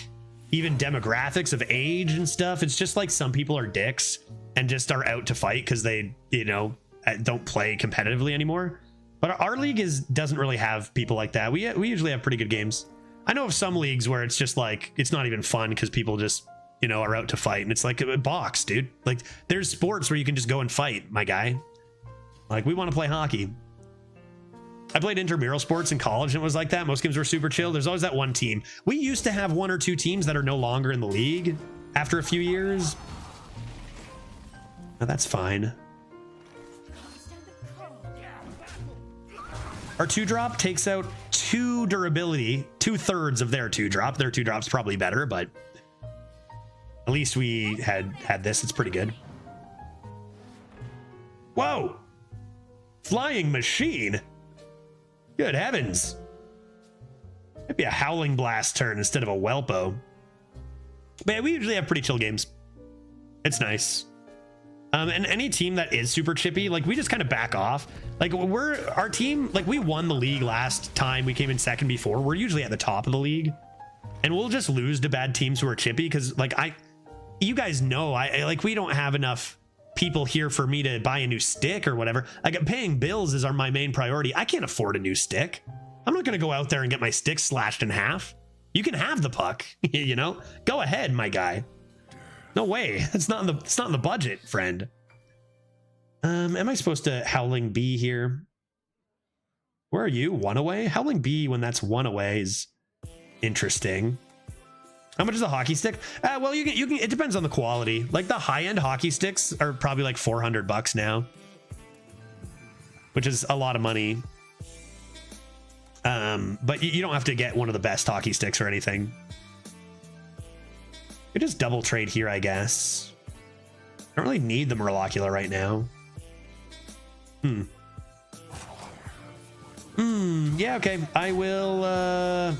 even demographics of age and stuff. It's just like some people are dicks and just are out to fight because they, you know, don't play competitively anymore. But our league doesn't really have people like that. We usually have pretty good games. I know of some leagues where it's just like, it's not even fun because people just, you know, are out to fight. And it's like a box, dude. Like there's sports where you can just go and fight, my guy. Like we want to play hockey. I played intramural sports in college and it was like that. Most games were super chill. There's always that one team. We used to have 1 or 2 teams that are no longer in the league after a few years. Now that's fine. Our 2-drop takes out 2 durability, 2/3 of their 2-drop. Their 2-drop's probably better, but at least we had this. It's pretty good. Whoa! Flying machine. Good heavens. Might be a Howling Blast turn instead of a Welpo. But yeah, we usually have pretty chill games. It's nice. And any team that is super chippy, like we just kind of back off. Like our team, like we won the league last time. We came in second before. We're usually at the top of the league. And we'll just lose to bad teams who are chippy because like you guys know, like we don't have enough people here for me to buy a new stick or whatever. Like paying bills is my main priority. I can't afford a new stick. I'm not going to go out there and get my stick slashed in half. You can have the puck, you know, go ahead, my guy. No way. It's not in the budget, friend. Am I supposed to Howling Bee here? Where are you? 1 away? Howling Bee when that's 1 away is interesting. How much is a hockey stick? Well, you can. It depends on the quality. Like the high-end hockey sticks are probably like $400 now, which is a lot of money. But you don't have to get one of the best hockey sticks or anything. You just double trade here, I guess. I don't really need the Murloculus right now. Yeah, okay. I will. I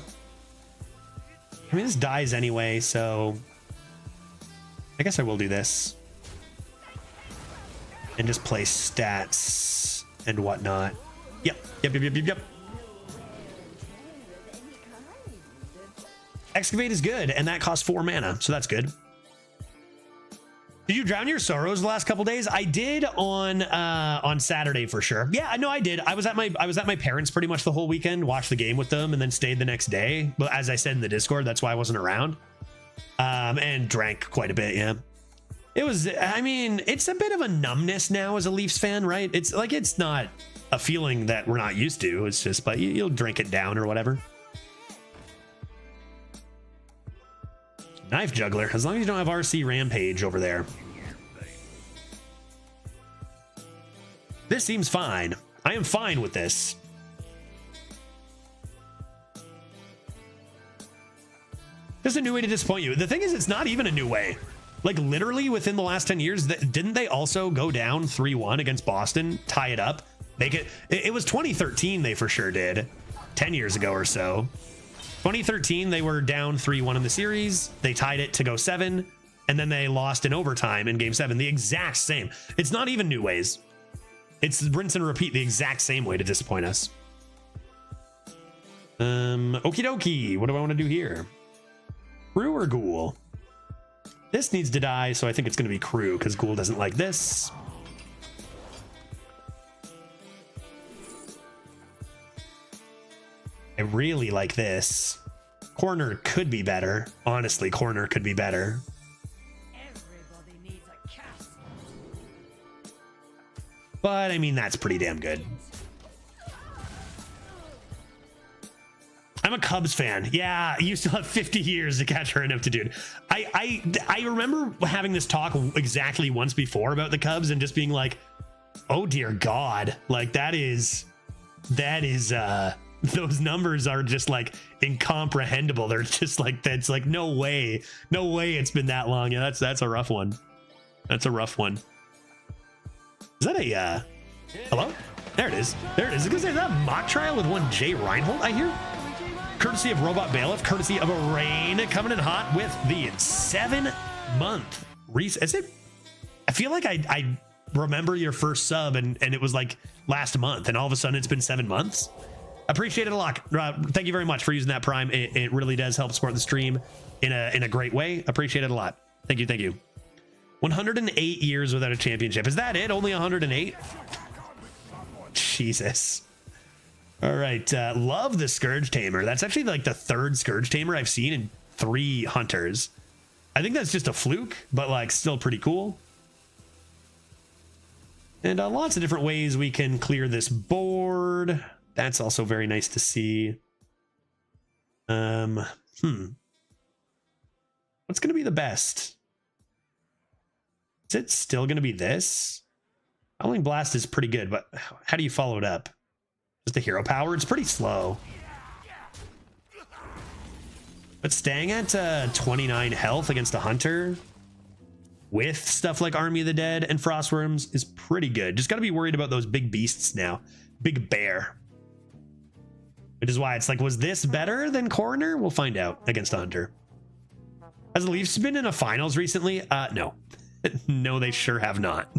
mean, this dies anyway, so I guess I will do this and just play stats and whatnot. Yep. Excavate is good, and that costs 4 mana, so that's good. Did you drown your sorrows the last couple days? I did on Saturday for sure. Yeah, no, I did. I was at my parents pretty much the whole weekend, watched the game with them, and then stayed the next day. But as I said in the Discord, that's why I wasn't around. And drank quite a bit. Yeah, it was. I mean, it's a bit of a numbness now as a Leafs fan, right? It's like it's not a feeling that we're not used to. It's just, but you'll drink it down or whatever. Knife Juggler, as long as you don't have RC Rampage over there. This seems fine. I am fine with this. Just a new way to disappoint you. The thing is, it's not even a new way. Like literally within the last 10 years, didn't they also go down 3-1 against Boston, tie it up, make it? It was 2013 they for sure did, 10 years ago or so. 2013, they were down 3-1 in the series. They tied it to go 7, and then they lost in overtime in game 7. The exact same. It's not even new ways. It's rinse and repeat the exact same way to disappoint us. Okie dokie. What do I want to do here? Crew or Ghoul? This needs to die, so I think it's going to be Crew, because Ghoul doesn't like this. I really like this. Corner could be better. Honestly, corner could be better. Everybody needs a cast. But I mean, that's pretty damn good. I'm a Cubs fan. Yeah, you still have 50 years to catch her enough to do it. I remember having this talk exactly once before about the Cubs and just being like, oh dear God, like that is those numbers are just like incomprehensible. They're just like, that's like, no way it's been that long. Yeah, that's a rough one. That's a rough one. Is that a hello? There it is. There it is. I was gonna say, is that a mock trial with one Jay Reinhold, I hear? Courtesy of Robot Bailiff, courtesy of a Rain, coming in hot with the 7-month is it? I feel like I remember your first sub and it was like last month, and all of a sudden it's been 7 months. Appreciate it a lot. Thank you very much for using that Prime. It really does help support the stream in a great way. Appreciate it a lot. Thank you. Thank you. 108 years without a championship. Is that it? Only 108? Jesus. All right. Love the Scourge Tamer. That's actually like the third Scourge Tamer I've seen in 3 hunters. I think that's just a fluke, but like still pretty cool. And lots of different ways we can clear this board. That's also very nice to see. What's going to be the best? Is it still going to be this? Howling Blast is pretty good, but how do you follow it up? Just the hero power? It's pretty slow. But staying at 29 health against a hunter with stuff like Army of the Dead and Frostworms is pretty good. Just got to be worried about those big beasts now. Big bear. Which is why it's like, was this better than Coroner? We'll find out against a hunter. Has the Leafs been in a finals recently? No. No, they sure have not.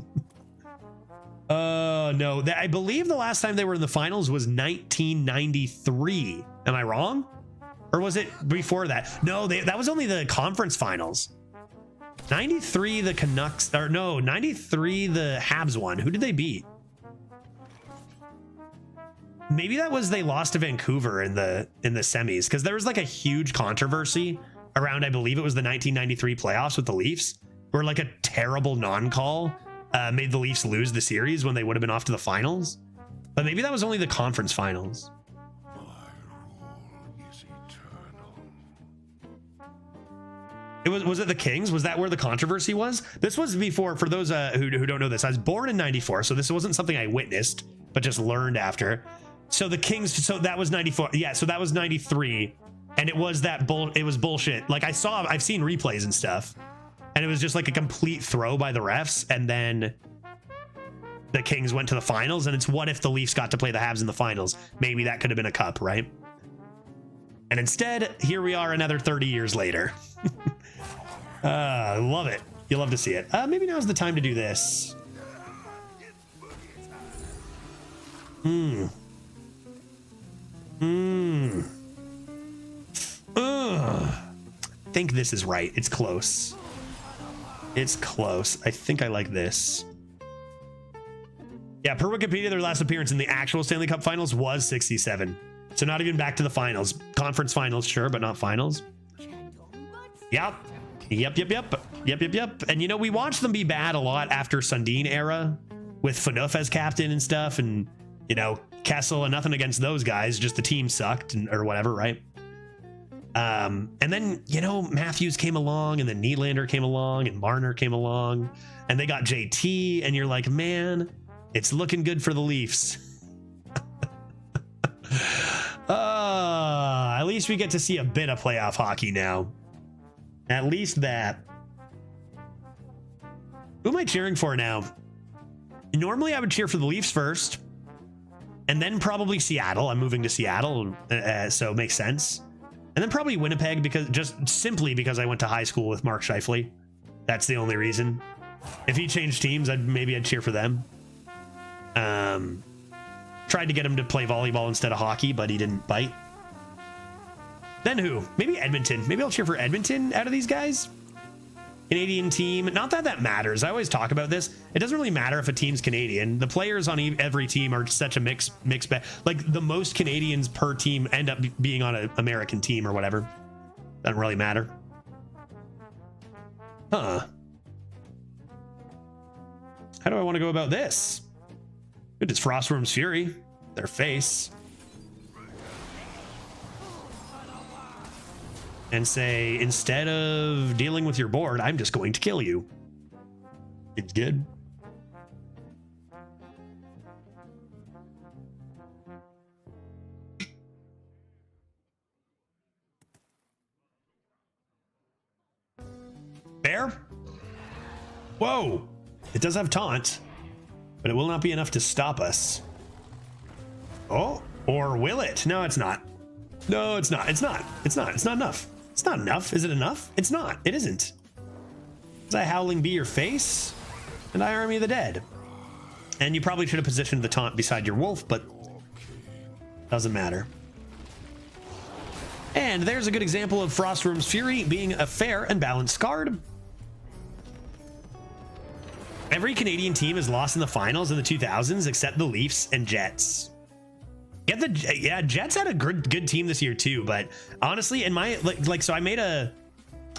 No. I believe the last time they were in the finals was 1993. Am I wrong? Or was it before that? No, that was only the conference finals. 93 the Canucks, or no, 93 the Habs won. Who did they beat? Maybe that was they lost to Vancouver in the semis, because there was like a huge controversy around, I believe it was the 1993 playoffs with the Leafs, where like a terrible non-call made the Leafs lose the series when they would have been off to the finals. But maybe that was only the conference finals. Was it the Kings? Was that where the controversy was? This was before, for those who don't know this, I was born in 94, so this wasn't something I witnessed, but just learned after. So the Kings, so that was 94. Yeah, so that was 93. And it was it was bullshit. Like I've seen replays and stuff, and it was just like a complete throw by the refs. And then the Kings went to the finals, and it's what if the Leafs got to play the Habs in the finals? Maybe that could have been a cup, right? And instead, here we are another 30 years later. Love it. You love to see it. Maybe now's the time to do this. I think this is right. It's close. It's close. I think I like this. Yeah, per Wikipedia, their last appearance in the actual Stanley Cup Finals was 67. So not even back to the finals. Conference finals, sure, but not finals. Yep. Yep. And you know, we watched them be bad a lot after Sundin era with Phaneuf as captain and stuff, and you know, Kessel, and nothing against those guys, just the team sucked or whatever, right? And then, you know, Matthews came along, and then Nylander came along, and Marner came along, and they got JT, and you're like, man, it's looking good for the Leafs. At least we get to see a bit of playoff hockey now. At least that. Who am I cheering for now? Normally I would cheer for the Leafs first, and then probably Seattle. I'm moving to Seattle, so it makes sense. And then probably Winnipeg, because simply because I went to high school with Mark Scheifele. That's the only reason. If he changed teams, I'd cheer for them. Tried to get him to play volleyball instead of hockey, but he didn't bite. Then who? Maybe Edmonton. Maybe I'll cheer for Edmonton out of these guys. Canadian team. Not that that matters. I always talk about this. It doesn't really matter if a team's Canadian. The players on every team are such a mixed bag. Like the most Canadians per team end up being on an American team or whatever. Doesn't really matter. Huh. How do I want to go about this? It is Frostworm's Fury. Their face. And say, instead of dealing with your board, I'm just going to kill you. It's good. fair? Whoa. It does have taunt, but it will not be enough to stop us. Oh, or will it? No, it's not. No, it's not. It's not. It's not. It's not enough. It's not enough. Is it enough? It's not. It isn't. Does I howling be your face? And I army of the dead. And you probably should have positioned the taunt beside your wolf, but doesn't matter. And there's a good example of Frostworm's Fury being a fair and balanced card. Every Canadian team has lost in the finals in the 2000s except the Leafs and Jets. Yeah, Jets had a good team this year too, but honestly, in my so I made a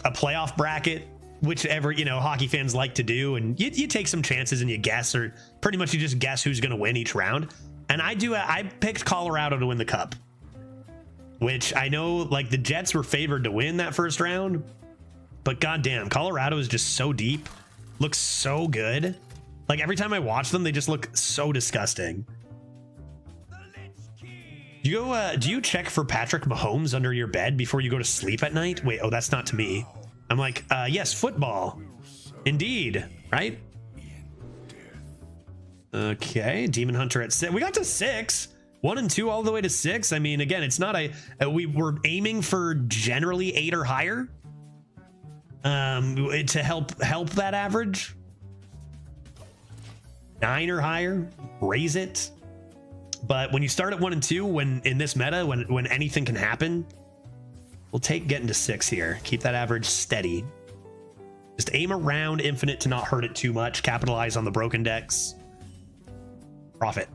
playoff bracket, whichever, you know, hockey fans like to do, and you take some chances and you guess, or pretty much you just guess who's going to win each round. And I picked Colorado to win the cup, which I know like the Jets were favored to win that first round, but goddamn, Colorado is just so deep, looks so good. Like every time I watch them, they just look so disgusting. Do you check for Patrick Mahomes under your bed before you go to sleep at night? Wait, oh, that's not to me. I'm like, yes, football. Indeed, right? Okay, Demon Hunter at 6. We got to 6. 1 and 2 all the way to 6. I mean, again, it's not we were aiming for generally 8 or higher. To help that average. 9 or higher, raise it. But when you start at 1 and 2, when in this meta, when anything can happen, we'll take getting to 6 here. Keep that average steady. Just aim around Infinite to not hurt it too much. Capitalize on the broken decks. Profit.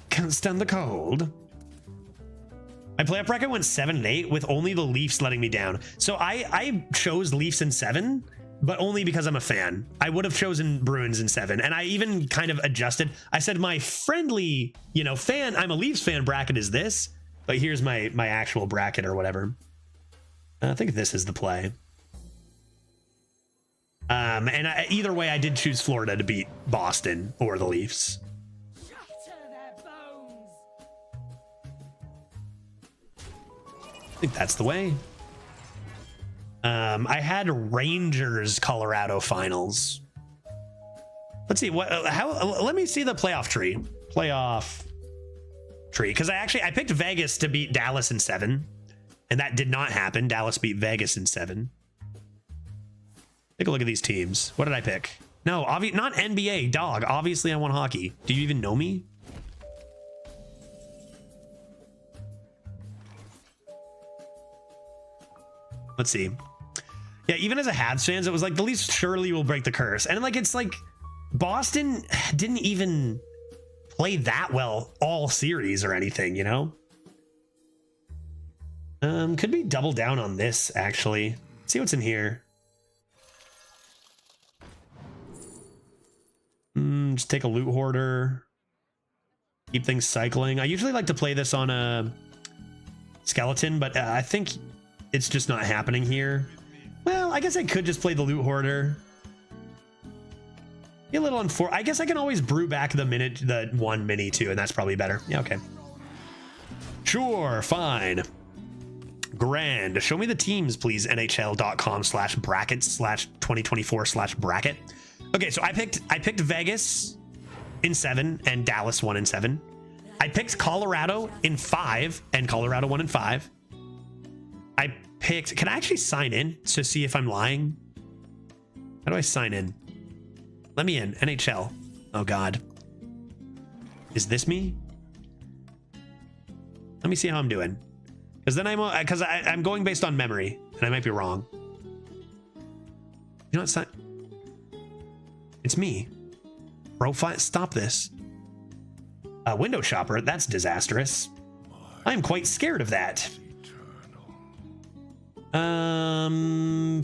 Can't stand the cold. My playoff bracket went 7 and 8 with only the Leafs letting me down. So I chose Leafs in 7. But only because I'm a fan. I would have chosen Bruins in 7. And I even kind of adjusted. I said my friendly, fan, I'm a Leafs fan bracket is this. But here's my actual bracket or whatever. I think this is the play. And either way, I did choose Florida to beat Boston or the Leafs. I think that's the way. I had Rangers Colorado finals. Let's see let me see the playoff tree. Because I picked Vegas to beat Dallas in 7, and that did not happen. Dallas beat Vegas in 7. Take a look at these teams. What did I pick? No, not NBA, dog. Obviously I want hockey. Do you even know me? Let's see. Yeah, even as a Habs fans, it was like the Leafs surely will break the curse. And it's like Boston didn't even play that well all series or anything, Could be double down on this, actually. Let's see what's in here. Just take a loot hoarder. Keep things cycling. I usually like to play this on a skeleton, but I think it's just not happening here. Well, I guess I could just play the loot hoarder. Be a little I guess I can always brew back the 1 mini too, and that's probably better. Yeah, okay. Sure, fine. Grand. Show me the teams, please. NHL.com/brackets/2024/bracket. Okay, so I picked Vegas in 7 and Dallas 1 and 7. I picked Colorado in 5 and Colorado 1 and 5. Can I actually sign in to see if I'm lying? How do I sign in? Let me in. NHL. Oh God. Is this me? Let me see how I'm doing. Because then I'm going based on memory, and I might be wrong. You know what? It's me. Profile. Stop this. Window shopper. That's disastrous. I'm quite scared of that.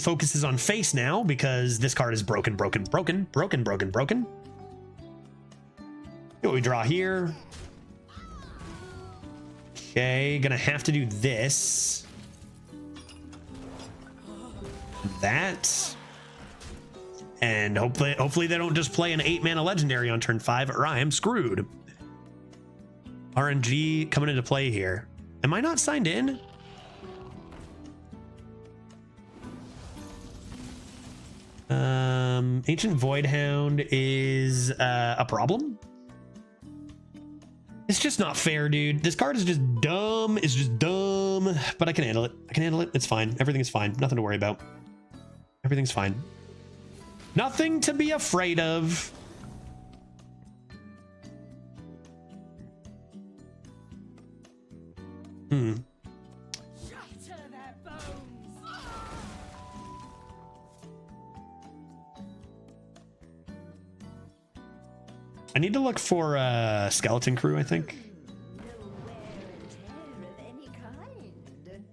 Focuses on face now because this card is broken. See what we draw here. Okay, gonna have to do this. That. And hopefully they don't just play an 8-mana legendary on turn 5 or I am screwed. RNG coming into play here. Am I not signed in? Ancient Voidhound is a problem. It's just not fair, dude. This card is just dumb. It's just dumb. But I can handle it. I can handle it. It's fine. Everything is fine. Nothing to worry about. Everything's fine. Nothing to be afraid of. Shatter their bones. I need to look for a skeleton crew, I think. No wear and tear of any kind.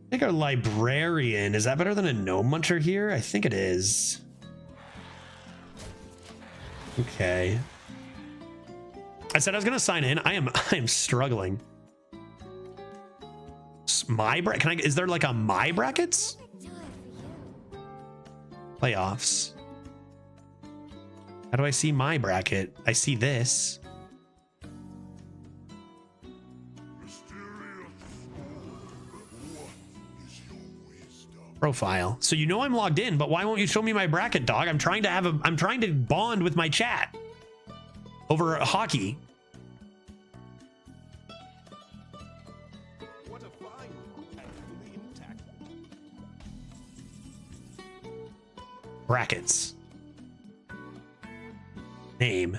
I think our librarian, is that better than a gnome muncher here? I think it is. Okay. I said I was gonna sign in. I am struggling. Is there like a my brackets? Playoffs. How do I see my bracket? I see this. Profile. So you know I'm logged in, but why won't you show me my bracket, dog? I'm trying to bond with my chat over hockey. What a fine and fully intact. Brackets. Name.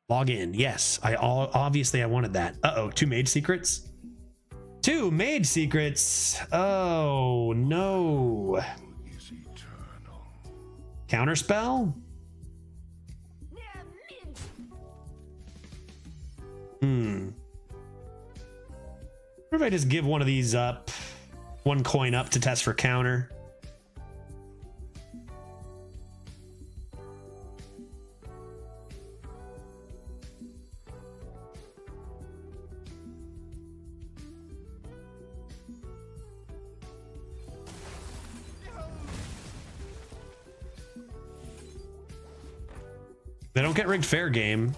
Log in. Yes, obviously I wanted that. Uh-oh, 2 mage secrets. 2 mage secrets. Oh no. Counterspell? What if I just give one of these up? 1 coin up to test for counter. They don't get rigged fair game.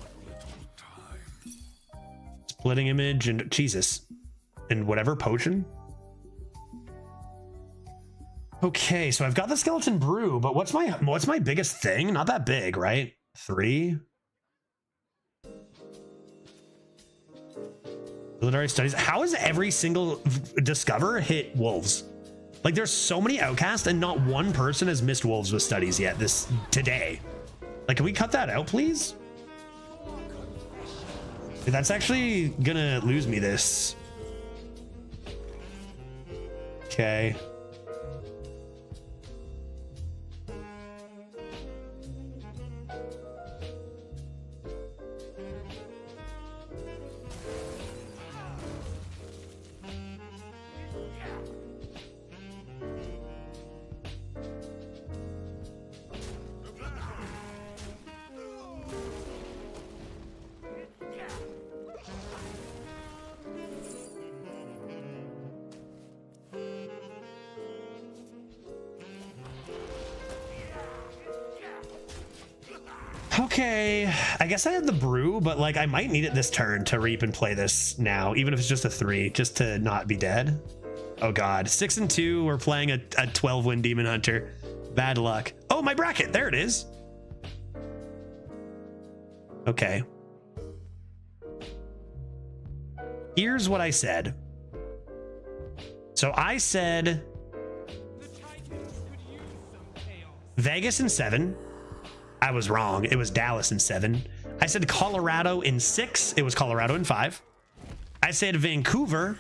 Splitting image and Jesus. And whatever potion. Okay, so I've got the skeleton brew, but what's my biggest thing? Not that big, right? 3. Military studies. How has every single discover hit wolves? Like there's so many outcasts and not one person has missed wolves with studies yet today. Like, can we cut that out, please? That's actually gonna lose me this. Okay. Okay, I guess I had the brew, but like I might need it this turn to reap and play this now, even if it's just a 3, just to not be dead. Oh god, 6 and 2, we're playing a 12-win Demon Hunter. Bad luck. Oh, my bracket, there it is. Okay. Here's what I said. So I said Vegas in 7. I was wrong. It was Dallas in 7. I said Colorado in 6. It was Colorado in 5. I said Vancouver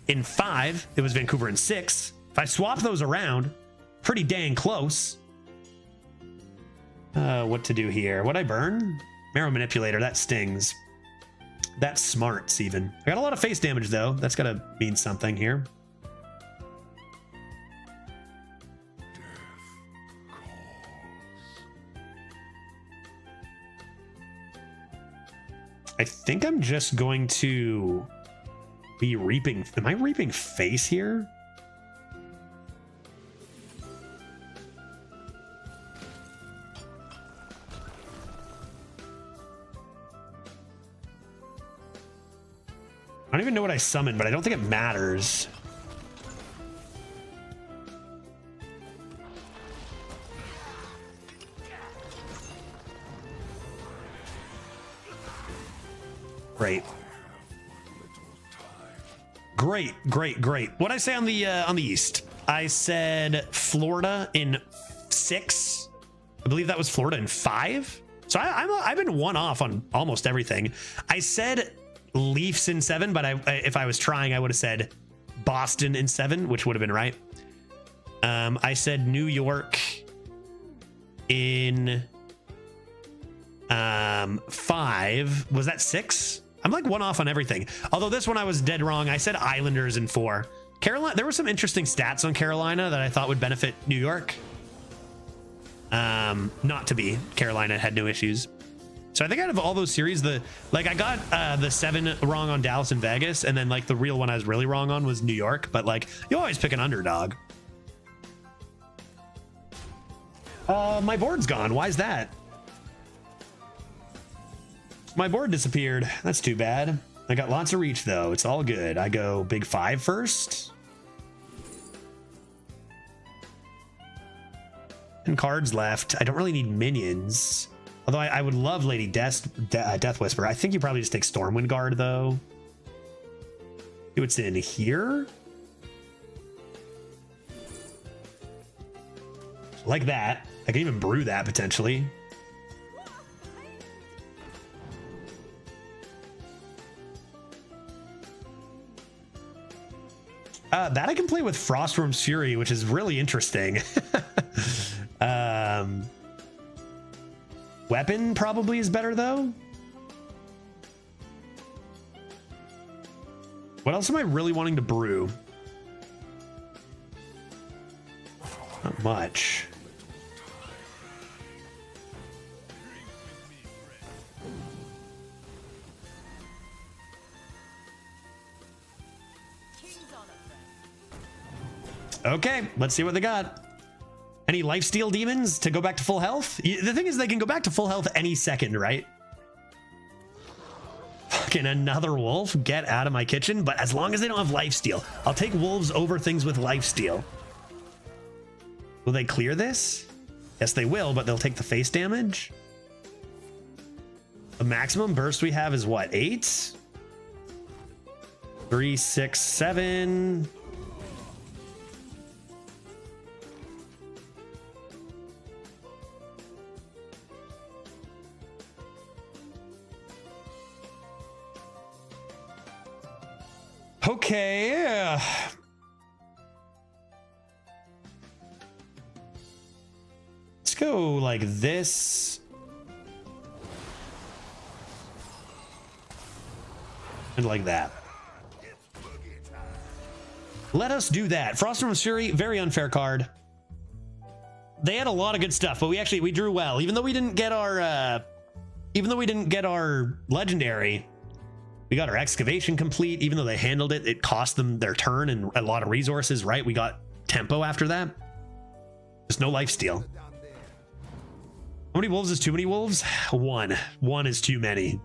in 5. It was Vancouver in 6. If I swap those around, pretty dang close. What to do here? What'd I burn? Marrow Manipulator. That stings. That's smarts even. I got a lot of face damage though. That's gotta mean something here. I think I'm just going to be reaping. Am I reaping face here? I don't even know what I summoned, but I don't think it matters. Great. Great, great, great. What'd I say on the East? I said Florida in 6. I believe that was Florida in 5. So I've been one off on almost everything. I said Leafs in 7, but if I was trying, I would have said Boston in 7, which would have been right. I said New York in 5. Was that 6? I'm like one off on everything. Although this one I was dead wrong. I said Islanders in 4. Carolina, there were some interesting stats on Carolina that I thought would benefit New York. Not to be. Carolina had no issues. So I think out of all those series, I got the 7 wrong on Dallas and Vegas, and then like the real one I was really wrong on was New York. But like you always pick an underdog. My board's gone. Why is that? My board disappeared. That's too bad. I got lots of reach though. It's all good. I go big 5 first. And cards left. I don't really need minions. Although I would love Lady Death Whisperer. I think you probably just take Stormwind Guard though. See what's in here. Like that. I can even brew that potentially. That I can play with Frostworm's Fury, which is really interesting. Weapon probably is better though. What else am I really wanting to brew? Not much. Okay, let's see what they got. Any lifesteal demons to go back to full health? The thing is, they can go back to full health any second, right? Fucking another wolf. Get out of my kitchen. But as long as they don't have lifesteal, I'll take wolves over things with lifesteal. Will they clear this? Yes, they will, but they'll take the face damage. The maximum burst we have is what? 8? 3, 6, 7. Okay. Let's go like this. And like that. Let us do that. Frostworm's Fury, very unfair card. They had a lot of good stuff, but we drew well. Even though we didn't get our legendary, we got our excavation complete. Even though they handled it, it cost them their turn and a lot of resources, right? We got tempo after that. Just no lifesteal. How many wolves is too many wolves? 1. 1 is too many.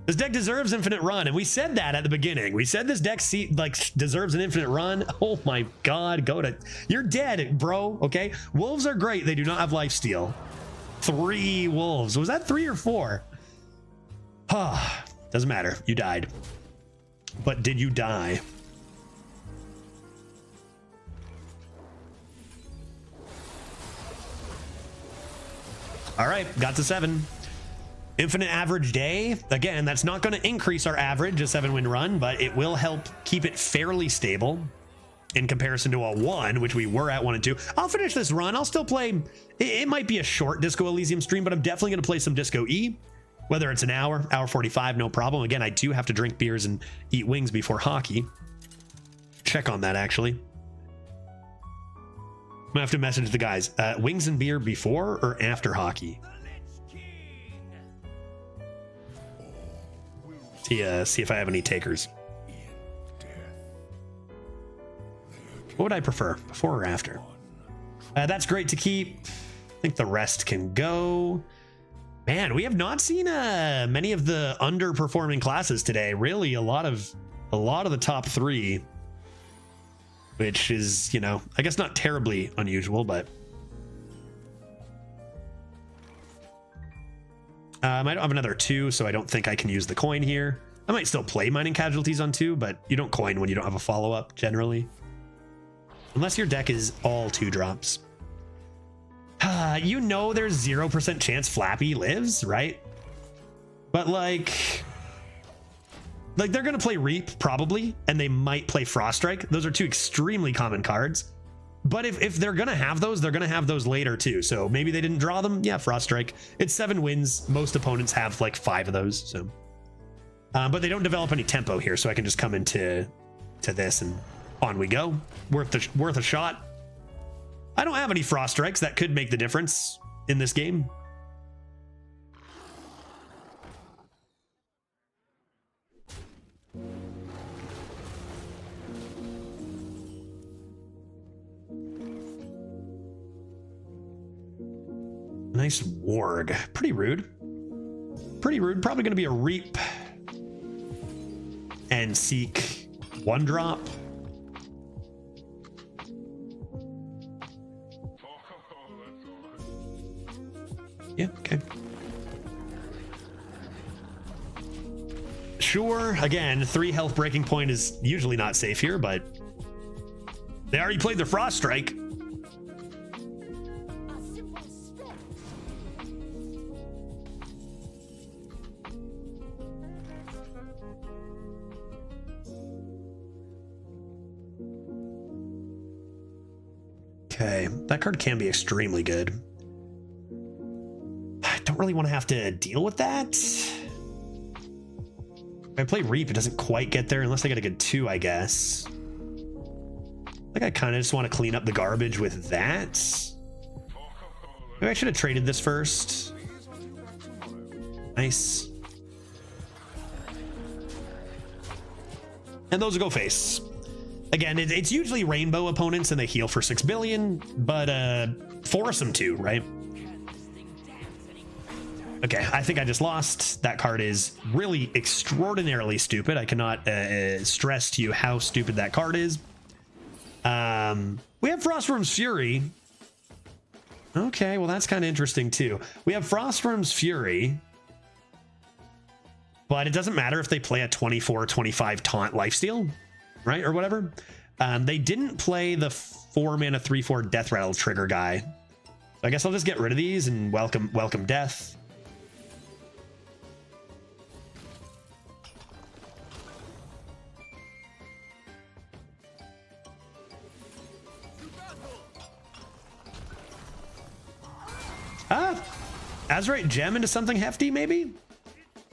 This deck deserves infinite run, and we said that at the beginning. We said this deck deserves an infinite run. Oh my god, you're dead, bro. Okay, wolves are great. They do not have lifesteal. 3 wolves. Was that 3 or 4? Doesn't matter. You died. But did you die? All right, got to 7. Infinite average day. Again, that's not going to increase our average, a 7-win run, but it will help keep it fairly stable in comparison to a 1, which we were at 1 and 2. I'll finish this run. I'll still play. It might be a short Disco Elysium stream, but I'm definitely going to play some Disco E. Whether it's an hour 45, no problem. Again, I do have to drink beers and eat wings before hockey. Check on that, actually. I'm gonna have to message the guys. Wings and beer before or after hockey? See if I have any takers. What would I prefer, before or after? That's great to keep. I think the rest can go. Man, we have not seen many of the underperforming classes today. Really, a lot of the top 3, which is, you know, I guess not terribly unusual, but I don't have another 2, so I don't think I can use the coin here. I might still play Mining Casualties on 2, but you don't coin when you don't have a follow-up generally, unless your deck is all 2-drops. You know there's 0% chance Flappy lives, right? But like they're gonna play Reap probably, and they might play Froststrike. Those are 2 extremely common cards. But if they're gonna have those, they're gonna have those later too. So maybe they didn't draw them. Yeah, Froststrike. It's 7 wins. Most opponents have like 5 of those. So, but they don't develop any tempo here, so I can just come into this and on we go. Worth a shot. I don't have any Frost Strikes that could make the difference in this game. Nice Warg. Pretty rude. Pretty rude. Probably going to be a Reap and seek 1-drop. Yeah, okay. Sure, again, 3 health breaking point is usually not safe here, but they already played their Frost Strike. Okay, that card can be extremely good. I don't really want to have to deal with that. If I play Reap, it doesn't quite get there unless I get a good 2, I guess. I think I kind of just want to clean up the garbage with that. Maybe I should have traded this first. Nice. And those will go face. Again, it's usually rainbow opponents and they heal for 6 billion, but force them to, right? Okay, I think I just lost. That card is really extraordinarily stupid. I cannot stress to you how stupid that card is. We have Frostworm's Fury. Okay, well, that's kind of interesting too. We have Frostworm's Fury, but it doesn't matter if they play a 24-25 taunt lifesteal, right? Or whatever. They didn't play the 4-mana 3/4 Death Rattle trigger guy. So I guess I'll just get rid of these and welcome death. Azurite Gem into something hefty, maybe?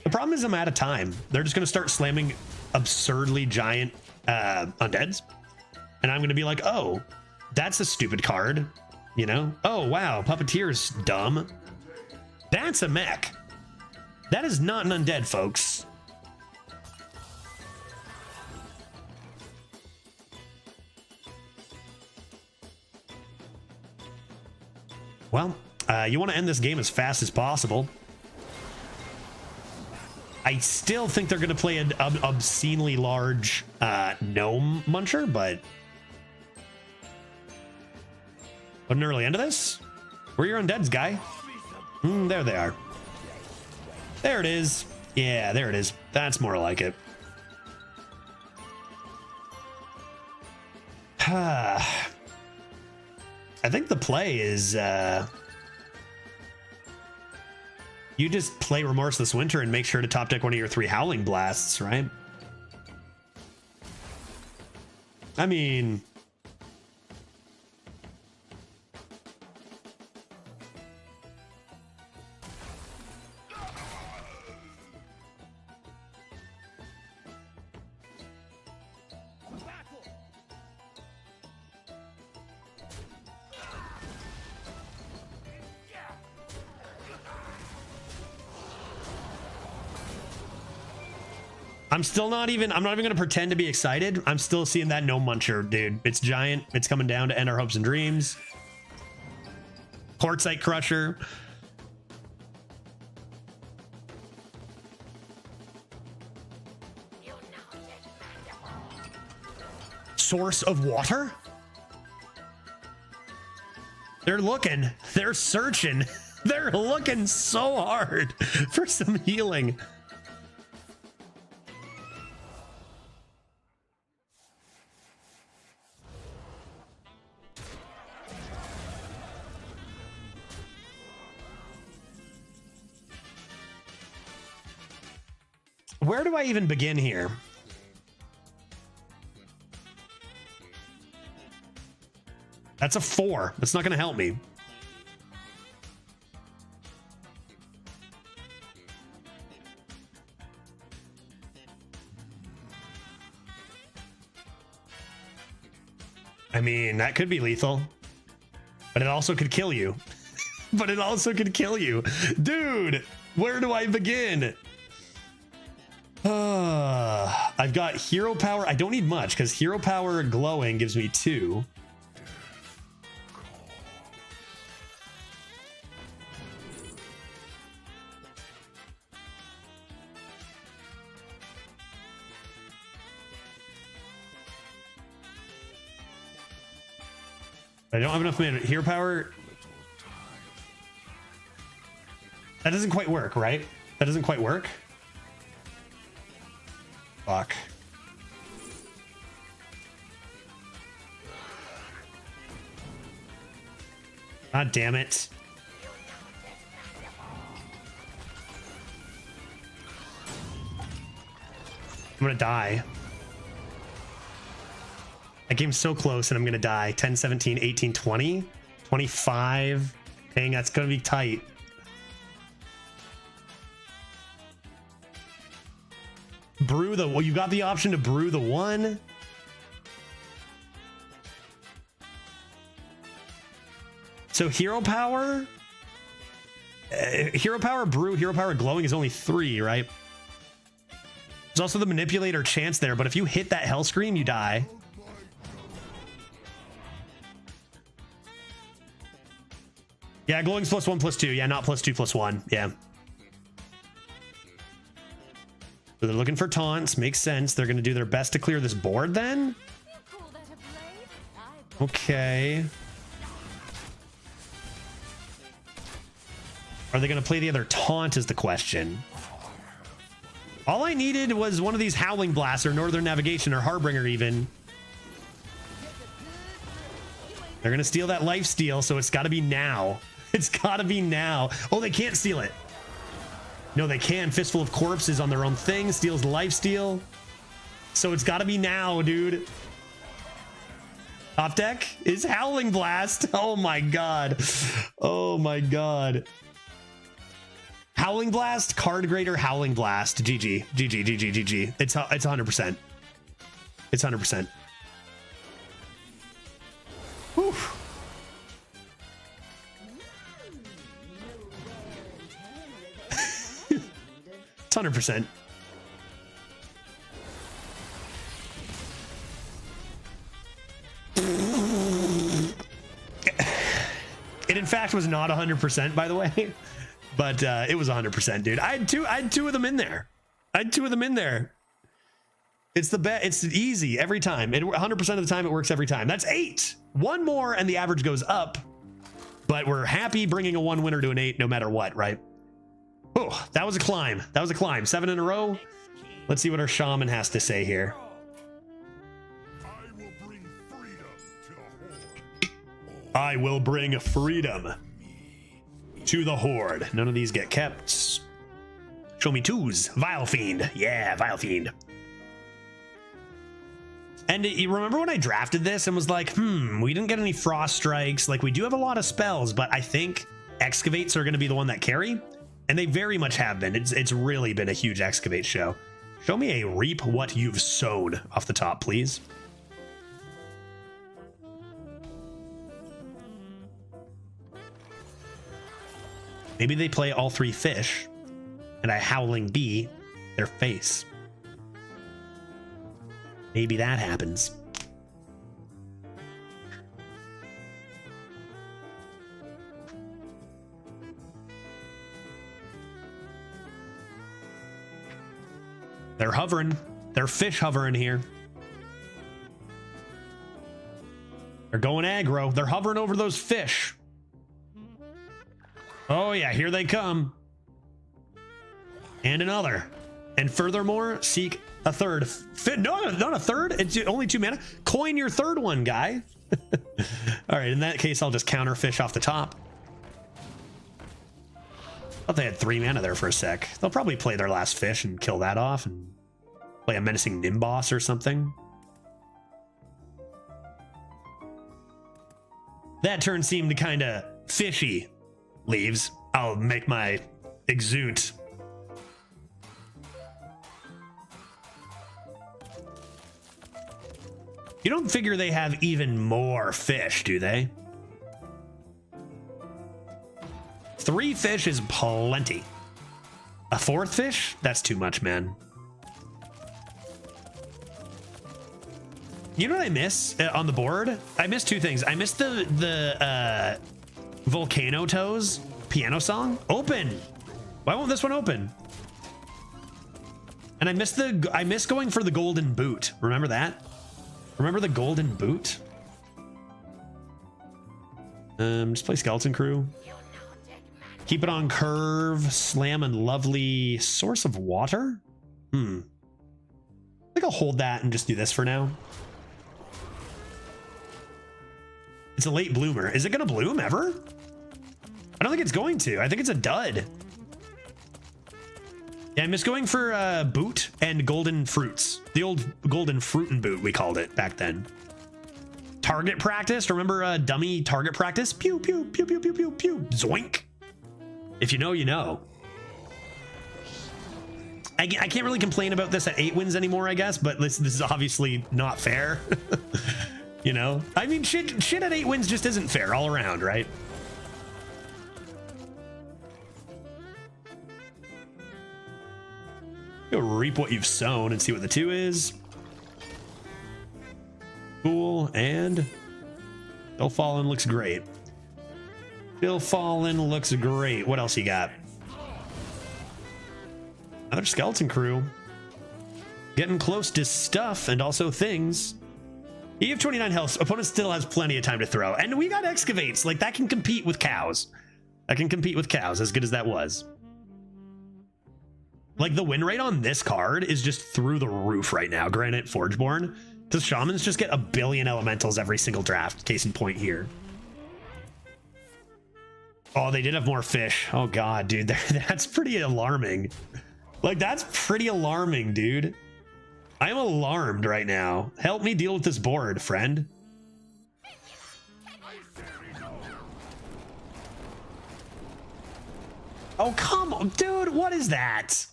The problem is I'm out of time. They're just going to start slamming absurdly giant undeads. And I'm going to be like, oh, that's a stupid card. You know? Oh, wow, Puppeteer's dumb. That's a mech. That is not an undead, folks. Well, you want to end this game as fast as possible. I still think they're going to play an obscenely large gnome muncher, but put an early end to this. Where are your undeads, guy? There they are. There it is. Yeah, there it is. That's more like it. I think the play is you just play Remorseless Winter and make sure to top deck one of your 3 Howling Blasts, right? I mean, I'm not even going to pretend to be excited. I'm still seeing that gnome muncher, dude. It's giant. It's coming down to end our hopes and dreams. Quartzite Crusher. source of water? They're looking. They're searching. They're looking so hard for some healing. Where do I even begin here? That's a 4. That's not going to help me. I mean, that could be lethal, but it also could kill you. But it also could kill you. Dude, where do I begin? I've got hero power. I don't need much because hero power glowing gives me 2. I don't have enough mana. Hero power. That doesn't quite work, right? That doesn't quite work. Fuck. God damn it. I'm gonna die. That game's so close and I'm gonna die. 10, 17, 18, 20, 25. Dang, that's gonna be tight. Brew the, well, you got the option to brew the 1. So hero power, brew, hero power glowing is only 3, right? There's also the manipulator chance there, but if you hit that hell scream, you die. Yeah, glowing's +1/+2. Yeah, not +2/+1. Yeah. So they're looking for taunts. Makes sense. They're going to do their best to clear this board then. Okay. Are they going to play the other taunt is the question. All I needed was one of these Howling Blasts or Northern Navigation or Harbinger even. They're going to steal that life steal, so it's got to be now. It's got to be now. Oh, they can't steal it. No, they can. Fistful of Corpses on their own thing. Steals life steal. So it's got to be now, dude. Top deck is Howling Blast. Oh my god. Oh my god. Howling Blast, card grader, Howling Blast. GG. GG, GG, GG. It's 100%. It's 100%. Whew. It's 100%. It in fact was not 100%, by the way, but it was 100%, dude. I had two of them in there. It's the best. It's easy every time. 100% of the time it works every time. That's 8. One more and the average goes up, but we're happy bringing a 1 winner to an 8 no matter what, right? Oh, that was a climb. 7 in a row. Let's see what our shaman has to say here. I will bring freedom to the horde. None of these get kept. Show me 2s. Vile Fiend. Yeah, Vile Fiend. And you remember when I drafted this and was like, we didn't get any Frost Strikes. Like, we do have a lot of spells, but I think Excavates are going to be the one that carry. And they very much have been. It's really been a huge Excavate show. Show me a Reap What You've Sowed off the top, please. Maybe they play all 3 fish, and I Howling Bee their face. Maybe that happens. They're hovering. They're fish hovering here. They're going aggro. They're hovering over those fish. Oh yeah, here they come. And another. And furthermore, seek a third. No, not a third. It's only 2 mana. Coin your third one, guy. All right, in that case, I'll just counter fish off the top. Thought they had 3 mana there for a sec. They'll probably play their last fish and kill that off and play a menacing Nimbos or something. That turn seemed kind of fishy. Leaves. I'll make my exude. You don't figure they have even more fish, do they? 3 fish is plenty. A 4th fish? That's too much, man. You know what I miss on the board? I miss 2 things. I miss the Volcano Toes piano song. Open. Why won't this one open? And I miss going for the golden boot. Remember that? Remember the golden boot? Just play Skeleton Crew. Keep it on curve. Slam and lovely source of water. I think I'll hold that and just do this for now. It's a late bloomer. Is it gonna bloom ever? I don't think it's going to. I think it's a dud. Yeah, I miss going for boot and golden fruits. The old golden fruit and boot, we called it back then. Target practice. Remember dummy target practice? Pew, pew, pew, pew, pew, pew, pew. Zoink. If you know, you know. I can't really complain about this at 8 wins anymore, I guess, but this is obviously not fair. You know? I mean, shit at 8 wins just isn't fair all around, right? Go reap what you've sown and see what the 2 is. Cool, and Still Fallen looks great. Still Fallen looks great. What else you got? Another Skeleton Crew. Getting close to stuff and also things. You have 29 health. Opponent still has plenty of time to throw. And we got Excavates. Like, that can compete with cows. That can compete with cows, as good as that was. Like, the win rate on this card is just through the roof right now. Granite Forgeborn. Does Shamans just get 1 billion elementals every single draft? Case in point here. Oh, they did have more fish. Oh, God, dude. That's pretty alarming. Like, that's pretty alarming, dude. I am alarmed right now. Help me deal with this board, friend. Oh, come on, dude. What is that?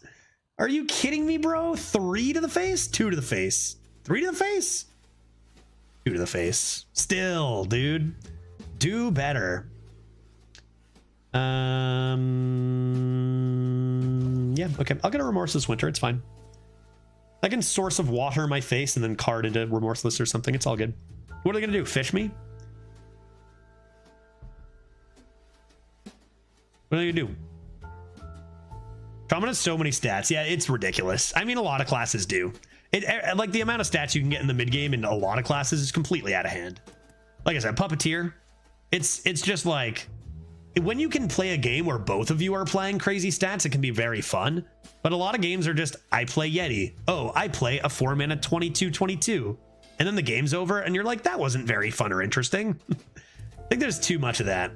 Are you kidding me, bro? 3 to the face? 2 to the face. 3 to the face? 2 to the face. Still, dude. Do better. Yeah, okay. I'll get a Remorseless Winter. It's fine. I can Source of Water my face and then card into Remorseless or something. It's all good. What are they going to do? Fish me? What are they going to do? Shaman has so many stats. Yeah, it's ridiculous. I mean, a lot of classes do. Like, the amount of stats you can get in the mid game in a lot of classes is completely out of hand. Like I said, Puppeteer, it's just like, when you can play a game where both of you are playing crazy stats, it can be very fun. But a lot of games are just, I play Yeti. Oh, I play a 4-mana 22/22. And then the game's over and you're like, that wasn't very fun or interesting. I think there's too much of that,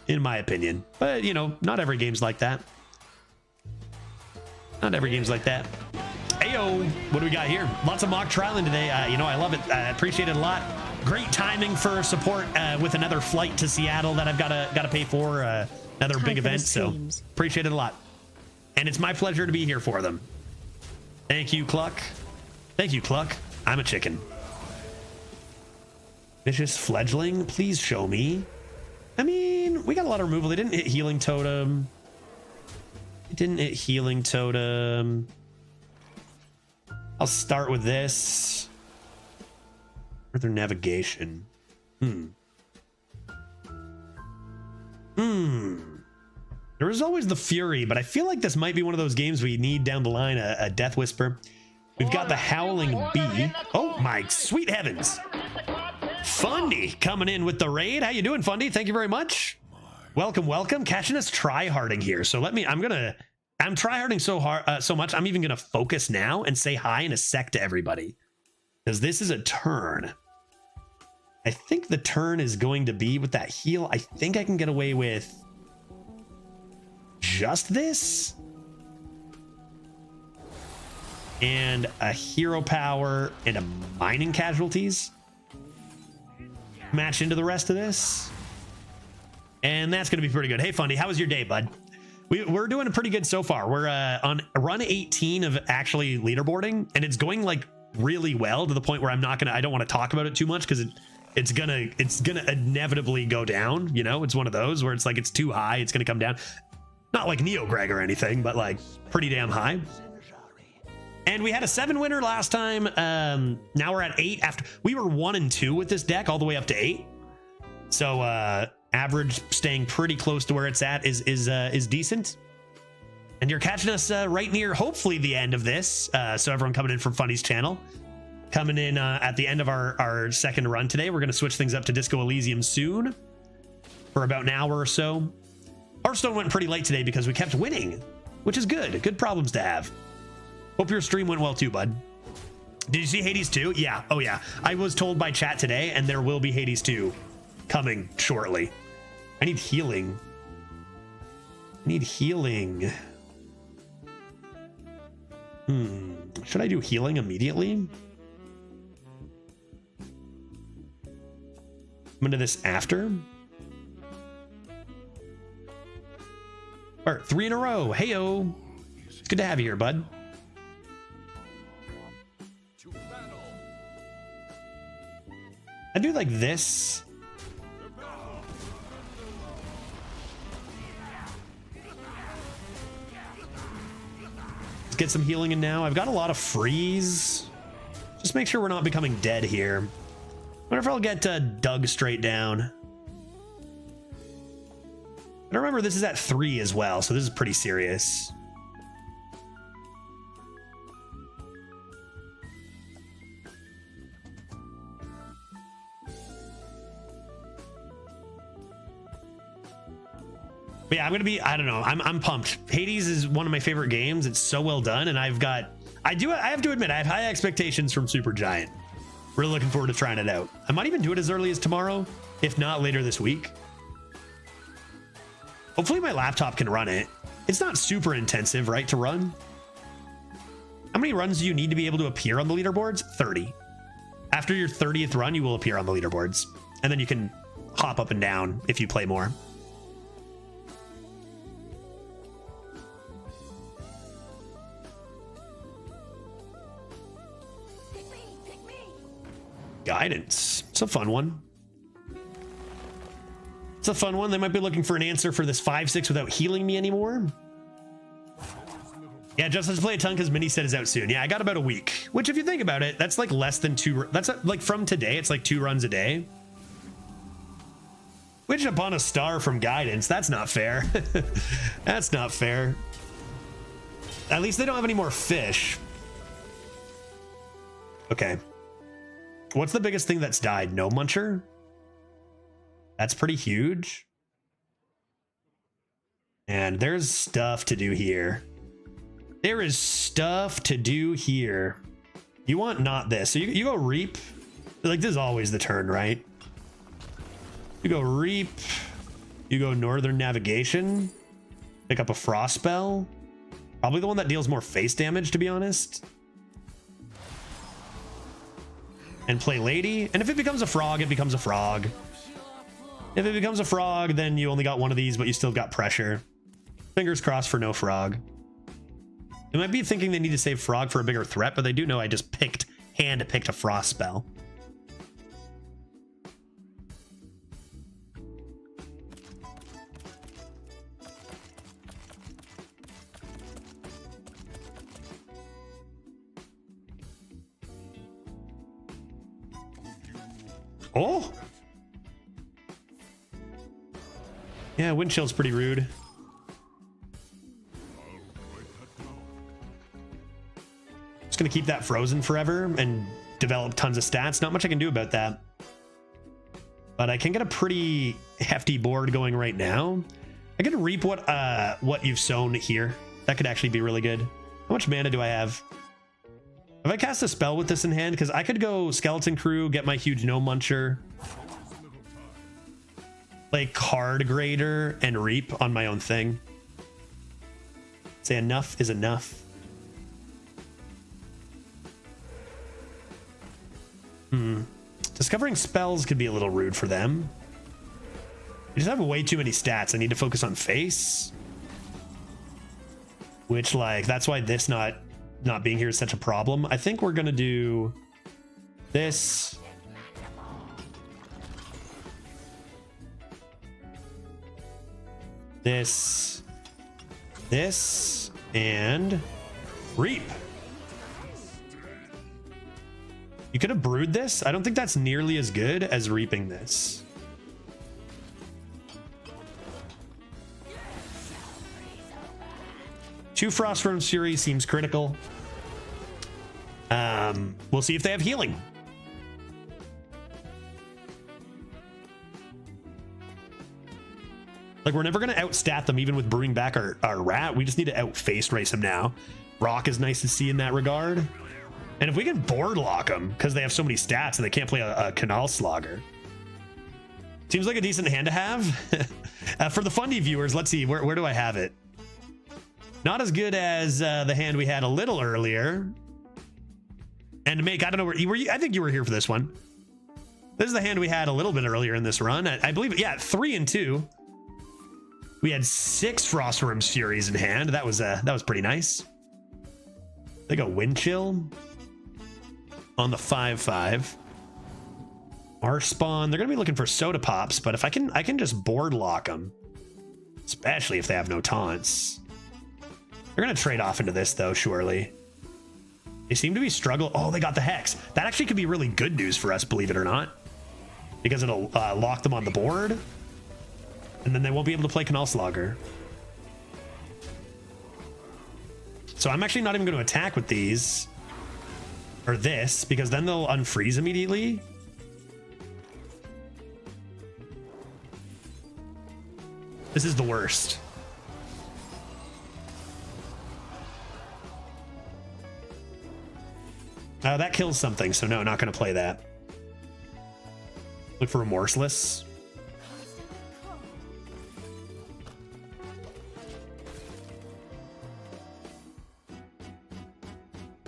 in my opinion. But, you know, not every game's like that. Not every game's like that. Ayo, what do we got here? Lots of mock trialing today. You know, I love it. I appreciate it a lot. Great timing for support with another flight to Seattle that I've got to pay for. Another big event. So appreciate it a lot. And it's my pleasure to be here for them. Thank you, Cluck. Thank you, Cluck. I'm a chicken. Vicious Fledgling, please show me. I mean, we got a lot of removal. They didn't hit Healing Totem. It didn't hit Healing Totem. I'll start with this. Further Navigation. There is always the Fury, but I feel like this might be one of those games we need down the line, a Death Whisper. We've got the Howling Bee. Oh my sweet heavens. Fundy coming in with the raid. How you doing, Fundy? Thank you very much. Welcome, welcome. Catching us tryharding here. So I'm tryharding so hard, so much. I'm even gonna focus now and say hi in a sec to everybody, because this is a turn. I think the turn is going to be with that heal. I think I can get away with just this and a hero power and a mining casualties match into the rest of this, and that's gonna be pretty good. Hey Fundy, how was your day, bud? We're doing pretty good so far. We're on run 18 of actually leaderboarding, and it's going like really well, to the point where I don't want to talk about it too much, because it's gonna inevitably go down. You know, it's one of those where it's like it's too high, it's gonna come down. Not like Neo Greg or anything, but like pretty damn high. And we had a 7 winner last time. Now we're at 8 after we were 1 and 2 with this deck all the way up to 8. So average staying pretty close to where it's at is decent. And you're catching us right near hopefully the end of this. So everyone coming in from Funny's channel, coming in at the end of our second run today. We're going to switch things up to Disco Elysium soon for about an hour or so. Hearthstone went pretty late today because we kept winning, which is good. Good problems to have. Hope your stream went well too, bud. Did you see Hades 2? Yeah. Oh yeah. I was told by chat today, and there will be Hades 2 coming shortly. I need healing. Should I do healing immediately? I'm into this after. All right, 3 in a row. Heyo. It's good to have you here, bud. I do like this. Let's get some healing in now. I've got a lot of freeze. Just make sure we're not becoming dead here. Wonder if I'll get dug straight down. And remember, this is at 3 as well, so this is pretty serious. But yeah, I don't know. I'm pumped. Hades is one of my favorite games. It's so well done, and I have to admit, I have high expectations from Supergiant. Really looking forward to trying it out. I might even do it as early as tomorrow, if not later this week. Hopefully my laptop can run it. It's not super intensive, right, to run? How many runs do you need to be able to appear on the leaderboards? 30. After your 30th run, you will appear on the leaderboards. And then you can hop up and down if you play more. Pick me. Guidance. It's a fun one. It's a fun one. They might be looking for an answer for this 5-6 without healing me anymore. Yeah, just let's play a ton because Minnie said is out soon. Yeah, I got about a week, which if you think about it, that's like less than 2. That's like from today, it's like 2 runs a day. Which upon a star from Guidance, that's not fair. That's not fair. At least they don't have any more fish. Okay. What's the biggest thing that's died? No Muncher? That's pretty huge. And there's stuff to do here. There is stuff to do here. You want not this. So you go Reap. Like, this is always the turn, right? You go Reap. You go Northern Navigation. Pick up a Frost Spell. Probably the one that deals more face damage, to be honest. And play Lady. And if it becomes a frog, it becomes a frog. If it becomes a frog, then you only got one of these, but you still got pressure. Fingers crossed for no frog. They might be thinking they need to save frog for a bigger threat, but they do know I just picked a Frost Spell. Oh! Yeah, wind chill's pretty rude. Just gonna keep that frozen forever and develop tons of stats. Not much I can do about that. but I can get a pretty hefty board going right now. I can reap what you've sown here. That could actually be really good. How much mana do I have? If I cast a spell with this in hand, because I could go Skeleton Crew, get my huge Gnome Muncher, play Card Grader, and reap on my own thing. Say enough is enough. Discovering spells could be a little rude for them. I just have way too many stats. I need to focus on face. Which, like, that's why this not being here is such a problem. I think we're gonna do this. This, and reap. You could have brewed this. I don't think that's nearly as good as reaping this. Two Frostworm's Fury seems critical. We'll see if they have healing. Like, we're never going to outstat them even with brewing back our rat. We just need to outface race them now. Rock is nice to see in that regard. And if we can board lock them, because they have so many stats and they can't play a Canal Slogger. Seems like a decent hand to have. For the Fundy viewers, let's see, where do I have it? Not as good as the hand we had a little earlier. And to make, I don't know where you were. I think you were here for this one. This is the hand we had a little bit earlier in this run. I believe, yeah, 3 and 2. We had 6 Frostworm's Furies in hand. That was pretty nice. They go Wind Chill on the 5/5. Marsh Spawn. They're gonna be looking for Soda Pops, but if I can just board lock them, especially if they have no taunts. They're gonna trade off into this though, surely. They seem to be struggling. Oh, they got the Hex. That actually could be really good news for us, believe it or not, because it'll lock them on the board. And then they won't be able to play Canal Slogger. So I'm actually not even going to attack with these. Or this, because then they'll unfreeze immediately. This is the worst. That kills something, so no, not going to play that. Look for Remorseless.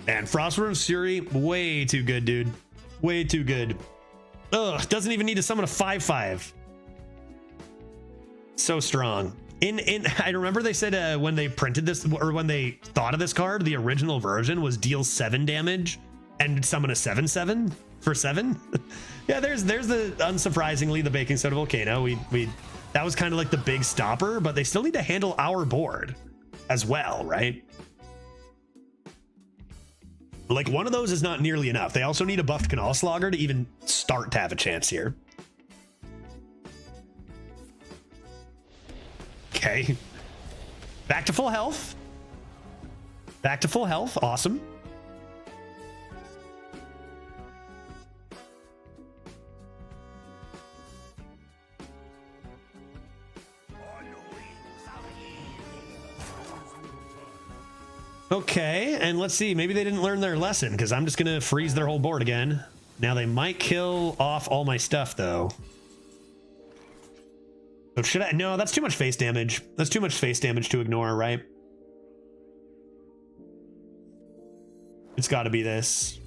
And Frostworm's Fury, way too good, dude. Way too good. Ugh, doesn't even need to summon a 5/5. So strong. I remember they said when they printed this, or when they thought of this card, the original version was deal 7 damage and summon a 7/7 for 7. Yeah, there's the unsurprisingly the Baking Soda Volcano. We that was kind of like the big stopper, but they still need to handle our board as well, right? Like, one of those is not nearly enough. They also need a buffed Canal Slogger to even start to have a chance here. Okay. Back to full health. Back to full health. Awesome. Okay, and let's see. Maybe they didn't learn their lesson, because I'm just going to freeze their whole board again. Now, they might kill off all my stuff, though. So should I? No, that's too much face damage. That's too much face damage to ignore, right? It's got to be this.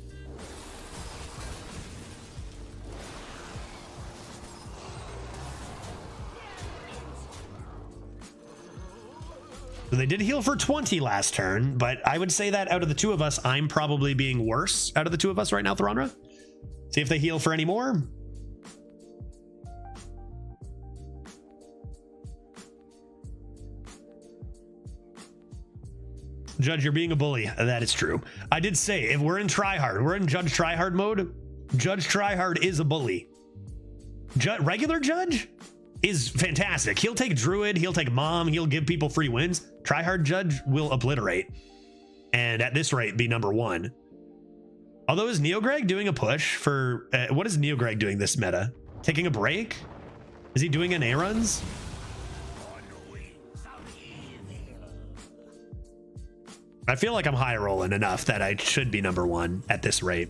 So they did heal for 20 last turn, but I would say that out of the two of us, I'm probably being worse out of the two of us right now, Thranra. See if they heal for any more. Judge, you're being a bully. That is true. I did say, if we're in tryhard, we're in Judge Tryhard mode. Judge Tryhard is a bully. Regular Judge is fantastic. He'll take Druid, he'll take Mom, he'll give people free wins. Tryhard Judge will obliterate, and at this rate be number 1. Although, is Neogreg doing a push for what is Neogreg doing this meta? Taking a break? Is he doing NA runs? I feel like I'm high rolling enough that I should be number one at this rate.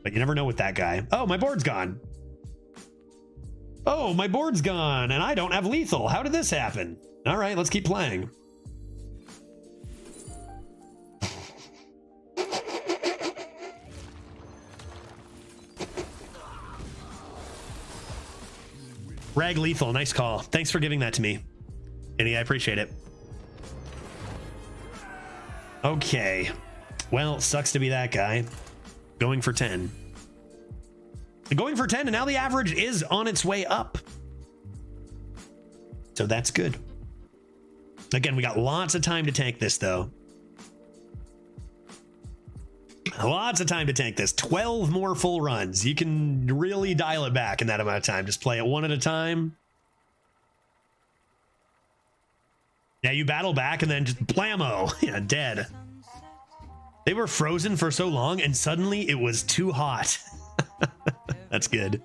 But you never know with that guy. Oh, my board's gone. Oh, my board's gone and I don't have lethal. How did this happen? All right, let's keep playing. Rag lethal, nice call. Thanks for giving that to me. Annie, I appreciate it. Okay. Well, sucks to be that guy. Going for 10. Going for 10, and now the average is on its way up. So that's good. Again, we got lots of time to tank this, though. Lots of time to tank this. 12 more full runs. You can really dial it back in that amount of time. Just play it one at a time. Yeah, you battle back and then just blammo. Yeah, dead. They were frozen for so long and suddenly it was too hot. That's good.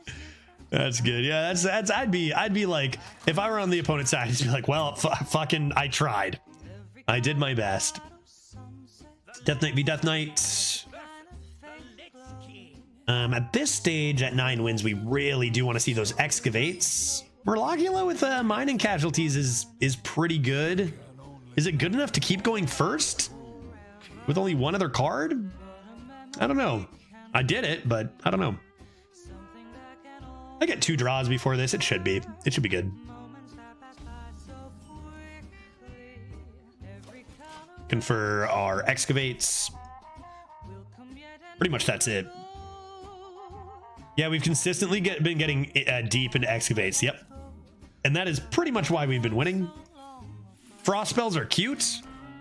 That's good. Yeah, that's I'd be like, if I were on the opponent's side, I'd be like, well, fucking I tried. I did my best. Death Knight v Death Knight. At this stage, at 9 wins, we really do want to see those excavates. Merlogula with mining casualties is pretty good. Is it good enough to keep going first with only one other card? I don't know. I did it, but I don't know. I get 2 draws before this. It should be good. Confer our excavates. Pretty much that's it. Yeah, we've consistently been getting deep into excavates. Yep. And that is pretty much why we've been winning. Frost spells are cute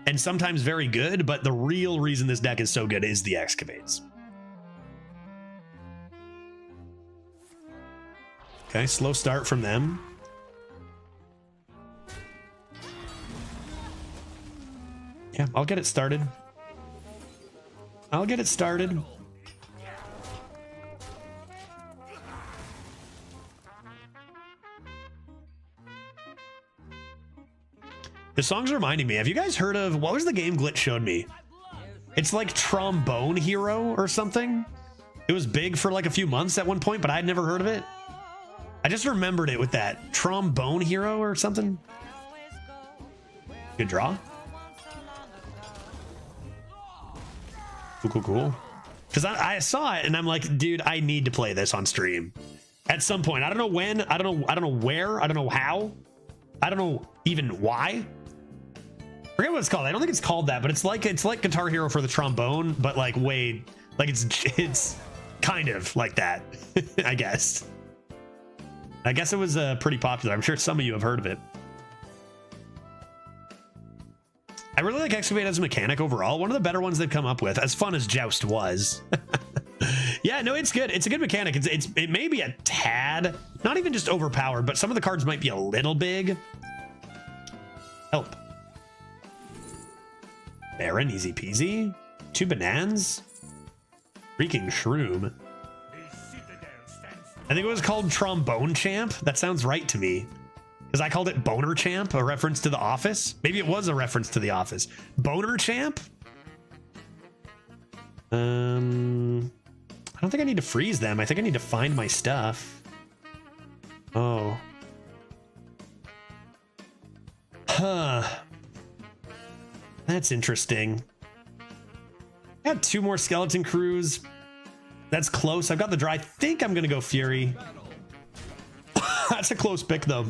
and sometimes very good, but the real reason this deck is so good is the excavates. Okay, slow start from them. Yeah, I'll get it started. I'll get it started. The song's reminding me. Have you guys heard of, what was the game Glitch showed me? It's like Trombone Hero or something. It was big for like a few months at one point, but I'd never heard of it. I just remembered it with that Trombone Hero or something. Good draw. Cool. Because I saw it and I'm like, dude, I need to play this on stream at some point. I don't know when. I don't know where. I don't know how. I don't know even why. I forget what it's called. I don't think it's called that, but it's like Guitar Hero for the trombone, but like way like it's kind of like that. I guess it was pretty popular. I'm sure some of you have heard of it. I really like Excavate as a mechanic overall. One of the better ones they've come up with, as fun as Joust was. Yeah, no, it's good. It's a good mechanic. It may be a tad, not even just overpowered, but some of the cards might be a little big. Help. Baron, easy peasy. 2 bananas. Freaking shroom. I think it was called Trombone Champ. That sounds right to me. Because I called it Boner Champ, a reference to The Office. Maybe it was a reference to The Office. Boner Champ? I don't think I need to freeze them. I think I need to find my stuff. Oh. Huh. That's interesting. I got 2 more skeleton crews. That's close. I've got the draw. I think I'm going to go Fury. That's a close pick, though.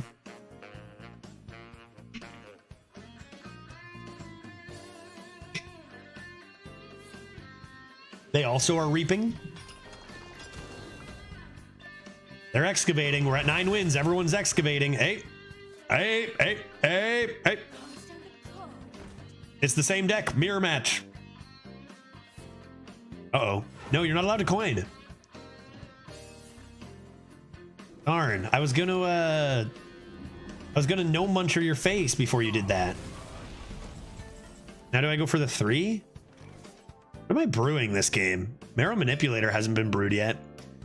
They also are reaping. They're excavating. We're at 9 wins. Everyone's excavating. Hey. It's the same deck. Mirror match. Uh-oh. No, you're not allowed to coin. Darn. I was gonna no muncher your face before you did that. Now do I go for the 3? What am I brewing this game? Marrow Manipulator hasn't been brewed yet.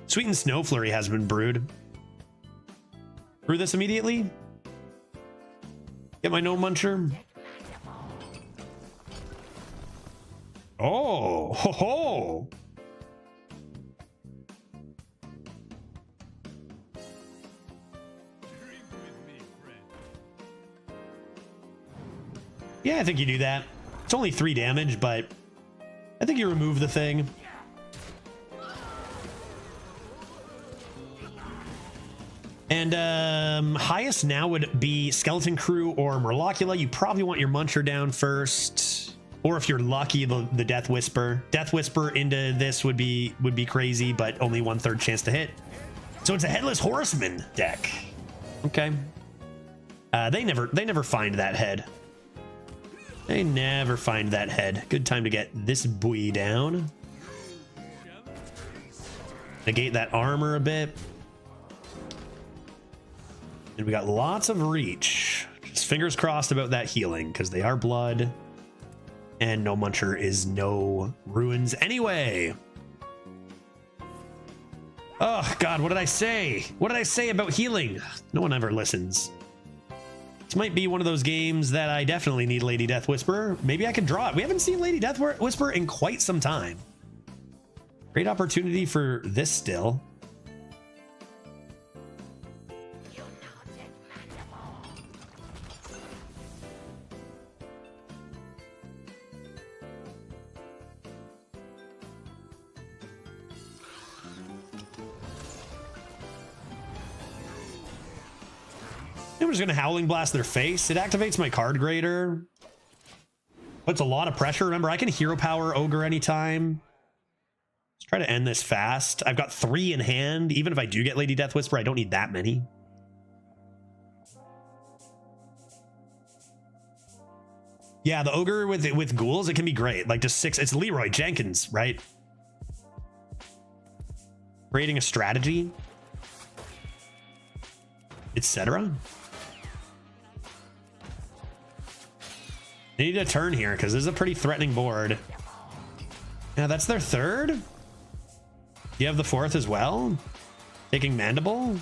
Sweet and Snow Flurry hasn't been brewed. through this immediately. Get my no muncher. Oh, ho, ho. Yeah, I think you do that. It's only 3 damage, but I think you remove the thing. And highest now would be Skeleton Crew or Murlocula. You probably want your Muncher down first. Or if you're lucky, the Death Whisper. Death Whisper into this would be crazy, but only 1/3 chance to hit. So it's a Headless Horseman deck. Okay. They never find that head. They never find that head. Good time to get this buoy down. Negate that armor a bit. And we got lots of reach. Just fingers crossed about that healing, because they are blood. And no muncher is no ruins anyway. Oh, God, what did I say? What did I say about healing? No one ever listens. This might be one of those games that I definitely need Lady Death Whisperer. Maybe I can draw it. We haven't seen Lady Death Whisperer in quite some time. Great opportunity for this still. I'm just gonna Howling Blast their face. It activates my card grader. Puts a lot of pressure. Remember, I can Hero Power Ogre anytime. Let's try to end this fast. I've got 3 in hand. Even if I do get Lady Death Whisper, I don't need that many. Yeah, the Ogre with ghouls, it can be great. Like just 6. It's Leroy Jenkins, right? Creating a strategy, etc. They need a turn here because this is a pretty threatening board. Yeah, that's their 3rd. You have the 4th as well. Taking Mandible.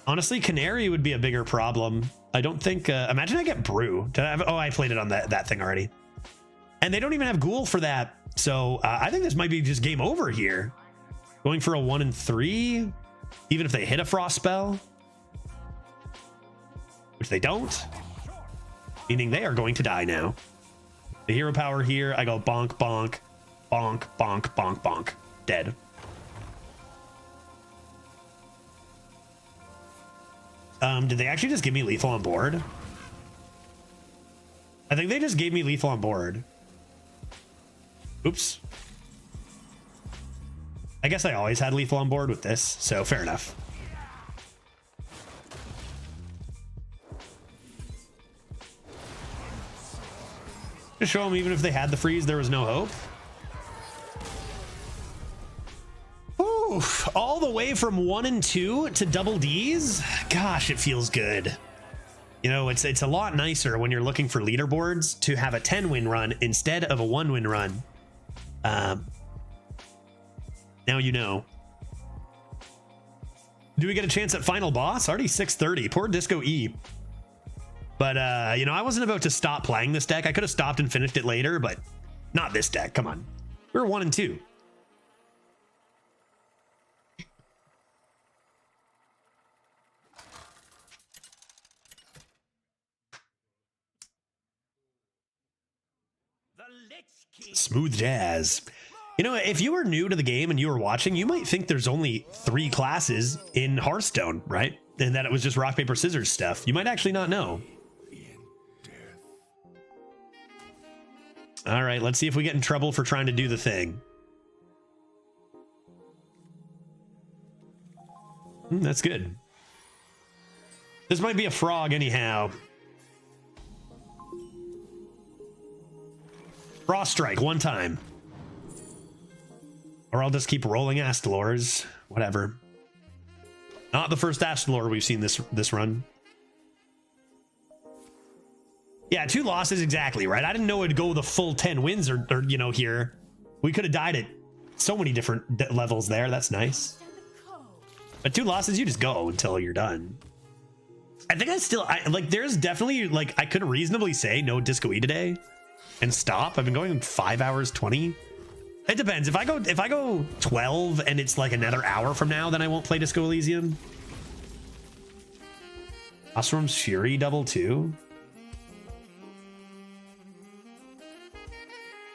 Honestly, Canary would be a bigger problem. I don't think. Imagine I get Brew. Did I have, oh, I played it on that thing already. And they don't even have Ghoul for that. So I think this might be just game over here. Going for a 1 and 3. Even if they hit a Frost spell. Which they don't. Meaning they are going to die now. The Hero Power here, I go bonk, bonk, bonk, bonk, bonk, bonk. Dead. Did they actually just give me lethal on board? I think they just gave me lethal on board. Oops. I guess I always had lethal on board with this, so fair enough. Just show them even if they had the freeze, there was no hope. Oof, all the way from 1 and 2 to double Ds. Gosh, it feels good. You know, it's a lot nicer when you're looking for leaderboards to have a 10-win run instead of a 1-win run. Now you know. Do we get a chance at final boss? Already 6:30. Poor Disco E. But, you know, I wasn't about to stop playing this deck. I could have stopped and finished it later, but not this deck. Come on. We were 1 and 2. Smooth jazz. You know, if you were new to the game and you were watching, you might think there's only 3 classes in Hearthstone, right? And that it was just rock, paper, scissors stuff. You might actually not know. All right, let's see if we get in trouble for trying to do the thing. That's good. This might be a frog anyhow. Frost Strike 1 time. Or I'll just keep rolling Astalors. Whatever. Not the first Astalor we've seen this run. Yeah, 2 losses exactly, right? I didn't know it'd go the full 10 wins or you know, here. We could have died at so many different levels there. That's nice. But 2 losses, you just go until you're done. I think like there's definitely like I could reasonably say no Disco E today and stop. I've been going 5 hours 20. It depends. If I go 12 and it's like another hour from now, then I won't play Disco Elysium. Osrum's Fury double 2.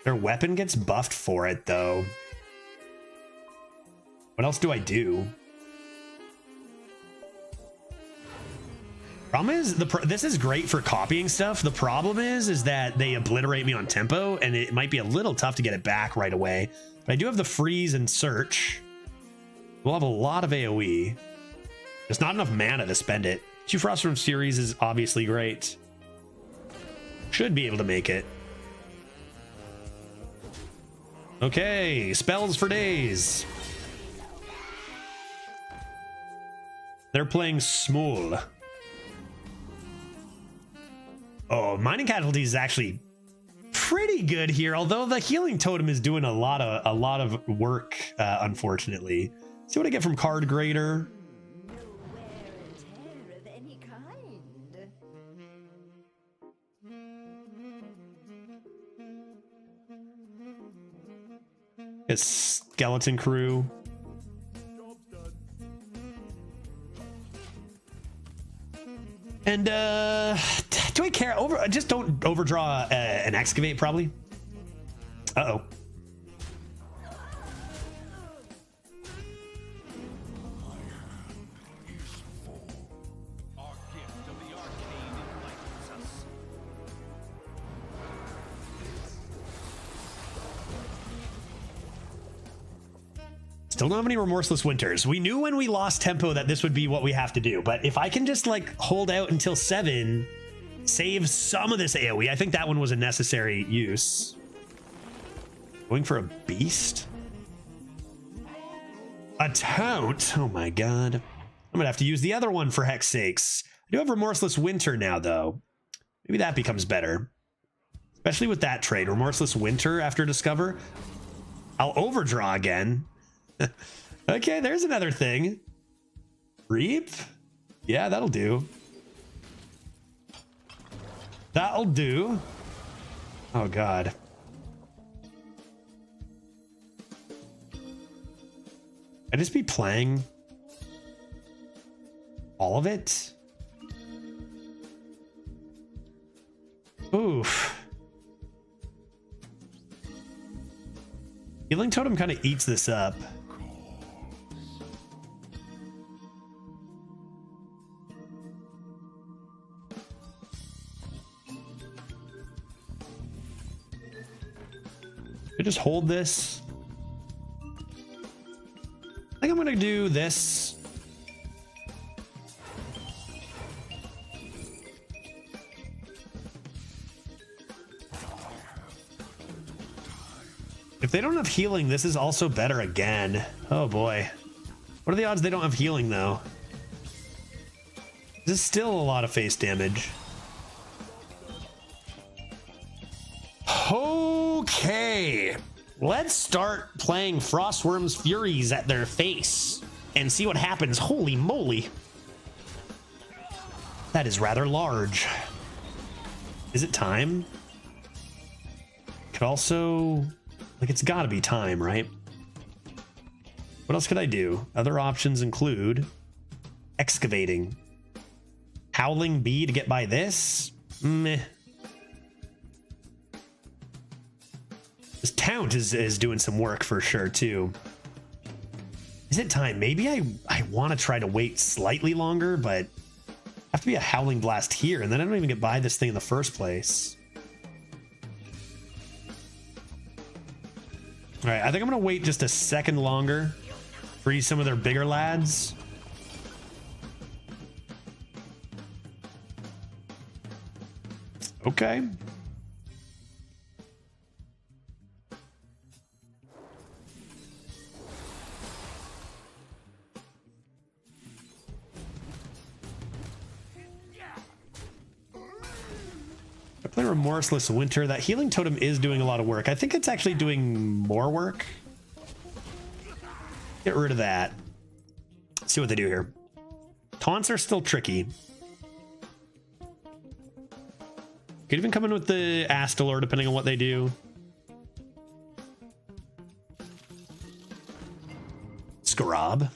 Their weapon gets buffed for it though. What else do I do? Problem is, this is great for copying stuff. The problem is that they obliterate me on tempo, and it might be a little tough to get it back right away. But I do have the freeze and search. We'll have a lot of AoE. There's not enough mana to spend it. 2 Frost from series is obviously great. Should be able to make it. Okay, spells for days. They're playing Small. Oh, Mining Casualties is actually pretty good here, although the Healing Totem is doing a lot of work, unfortunately. See what I get from Card Grader. No wear and tear of any kind. A Skeleton Crew. And do I care? Just don't overdraw an excavate, probably. Uh-oh. Still don't have any Remorseless Winters. We knew when we lost tempo that this would be what we have to do, but if I can just like hold out until 7, save some of this AoE, I think that one was a necessary use. Going for a beast? A Taunt? Oh my god. I'm gonna have to use the other one for heck's sakes. I do have Remorseless Winter now though. Maybe that becomes better. Especially with that trade. Remorseless Winter after Discover. I'll overdraw again. Okay, there's another thing. Reap? Yeah, that'll do. That'll do. Oh god. I just be playing all of it? Oof. Healing Totem kind of eats this up. I just hold this. I think I'm gonna do this. If they don't have healing, this is also better again. Oh boy. What are the odds they don't have healing though? This is still a lot of face damage. Okay, let's start playing Frostworm's Furies at their face and see what happens. Holy moly. That is rather large. Is it time? Could also, like, it's gotta be time, right? What else could I do? Other options include excavating. Howling Bee to get by this? Meh. This Taunt is doing some work for sure too. Is it time? Maybe I want to try to wait slightly longer, but have to be a Howling Blast here, and then I don't even get by this thing in the first place. All right, I think I'm gonna wait just a second longer. Freeze some of their bigger lads. Okay. I play Remorseless Winter. That Healing Totem is doing a lot of work. I think it's actually doing more work. Get rid of that. Let's see what they do here. Taunts are still tricky. Could even come in with the Astalor depending on what they do. Scarab.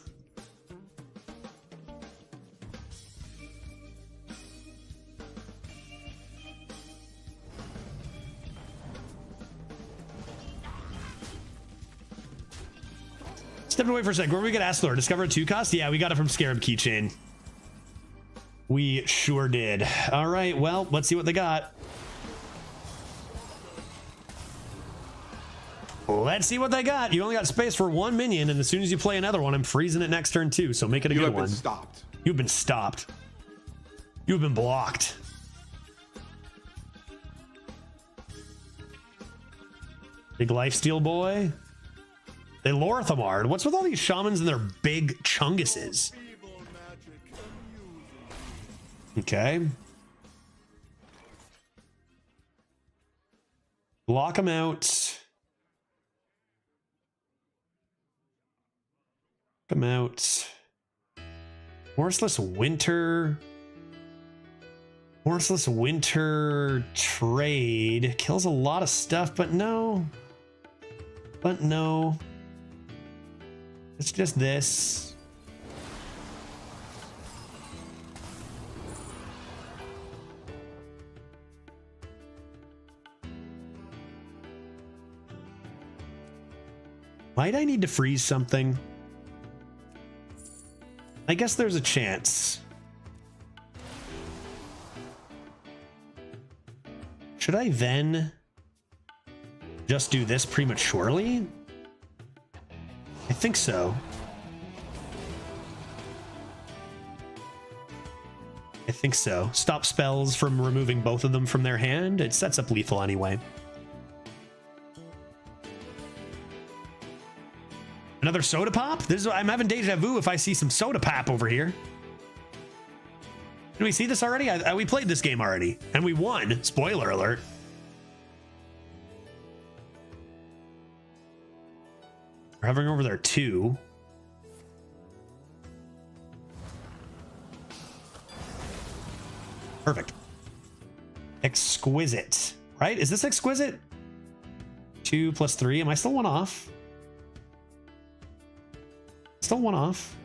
Stepping away for a sec. Where did we get Astalor? Discover a 2 cost? Yeah, we got it from Scarab Keychain. We sure did. All right, well, let's see what they got. Let's see what they got. You only got space for 1 minion, and as soon as you play another one, I'm freezing it next turn too, so make it a good one. Stopped. You've been stopped. You've been blocked. Big lifesteal boy. They Lorthamard. What's with all these shamans and their big chunguses? Okay. Block them out. Come out. Morseless Winter. Morseless Winter trade. Kills a lot of stuff, but no. But no. It's just this. Might I need to freeze something? I guess there's a chance. Should I then just do this prematurely? I think so. I think so. Stop spells from removing both of them from their hand. It sets up lethal anyway. Another soda pop? This is, I'm having deja vu if I see some soda pop over here. Did we see this already? We played this game already, and we won. Spoiler alert. We're hovering over there too. Perfect. Exquisite, right? Is this exquisite? 2 plus 3. Am I still one off? Still one off.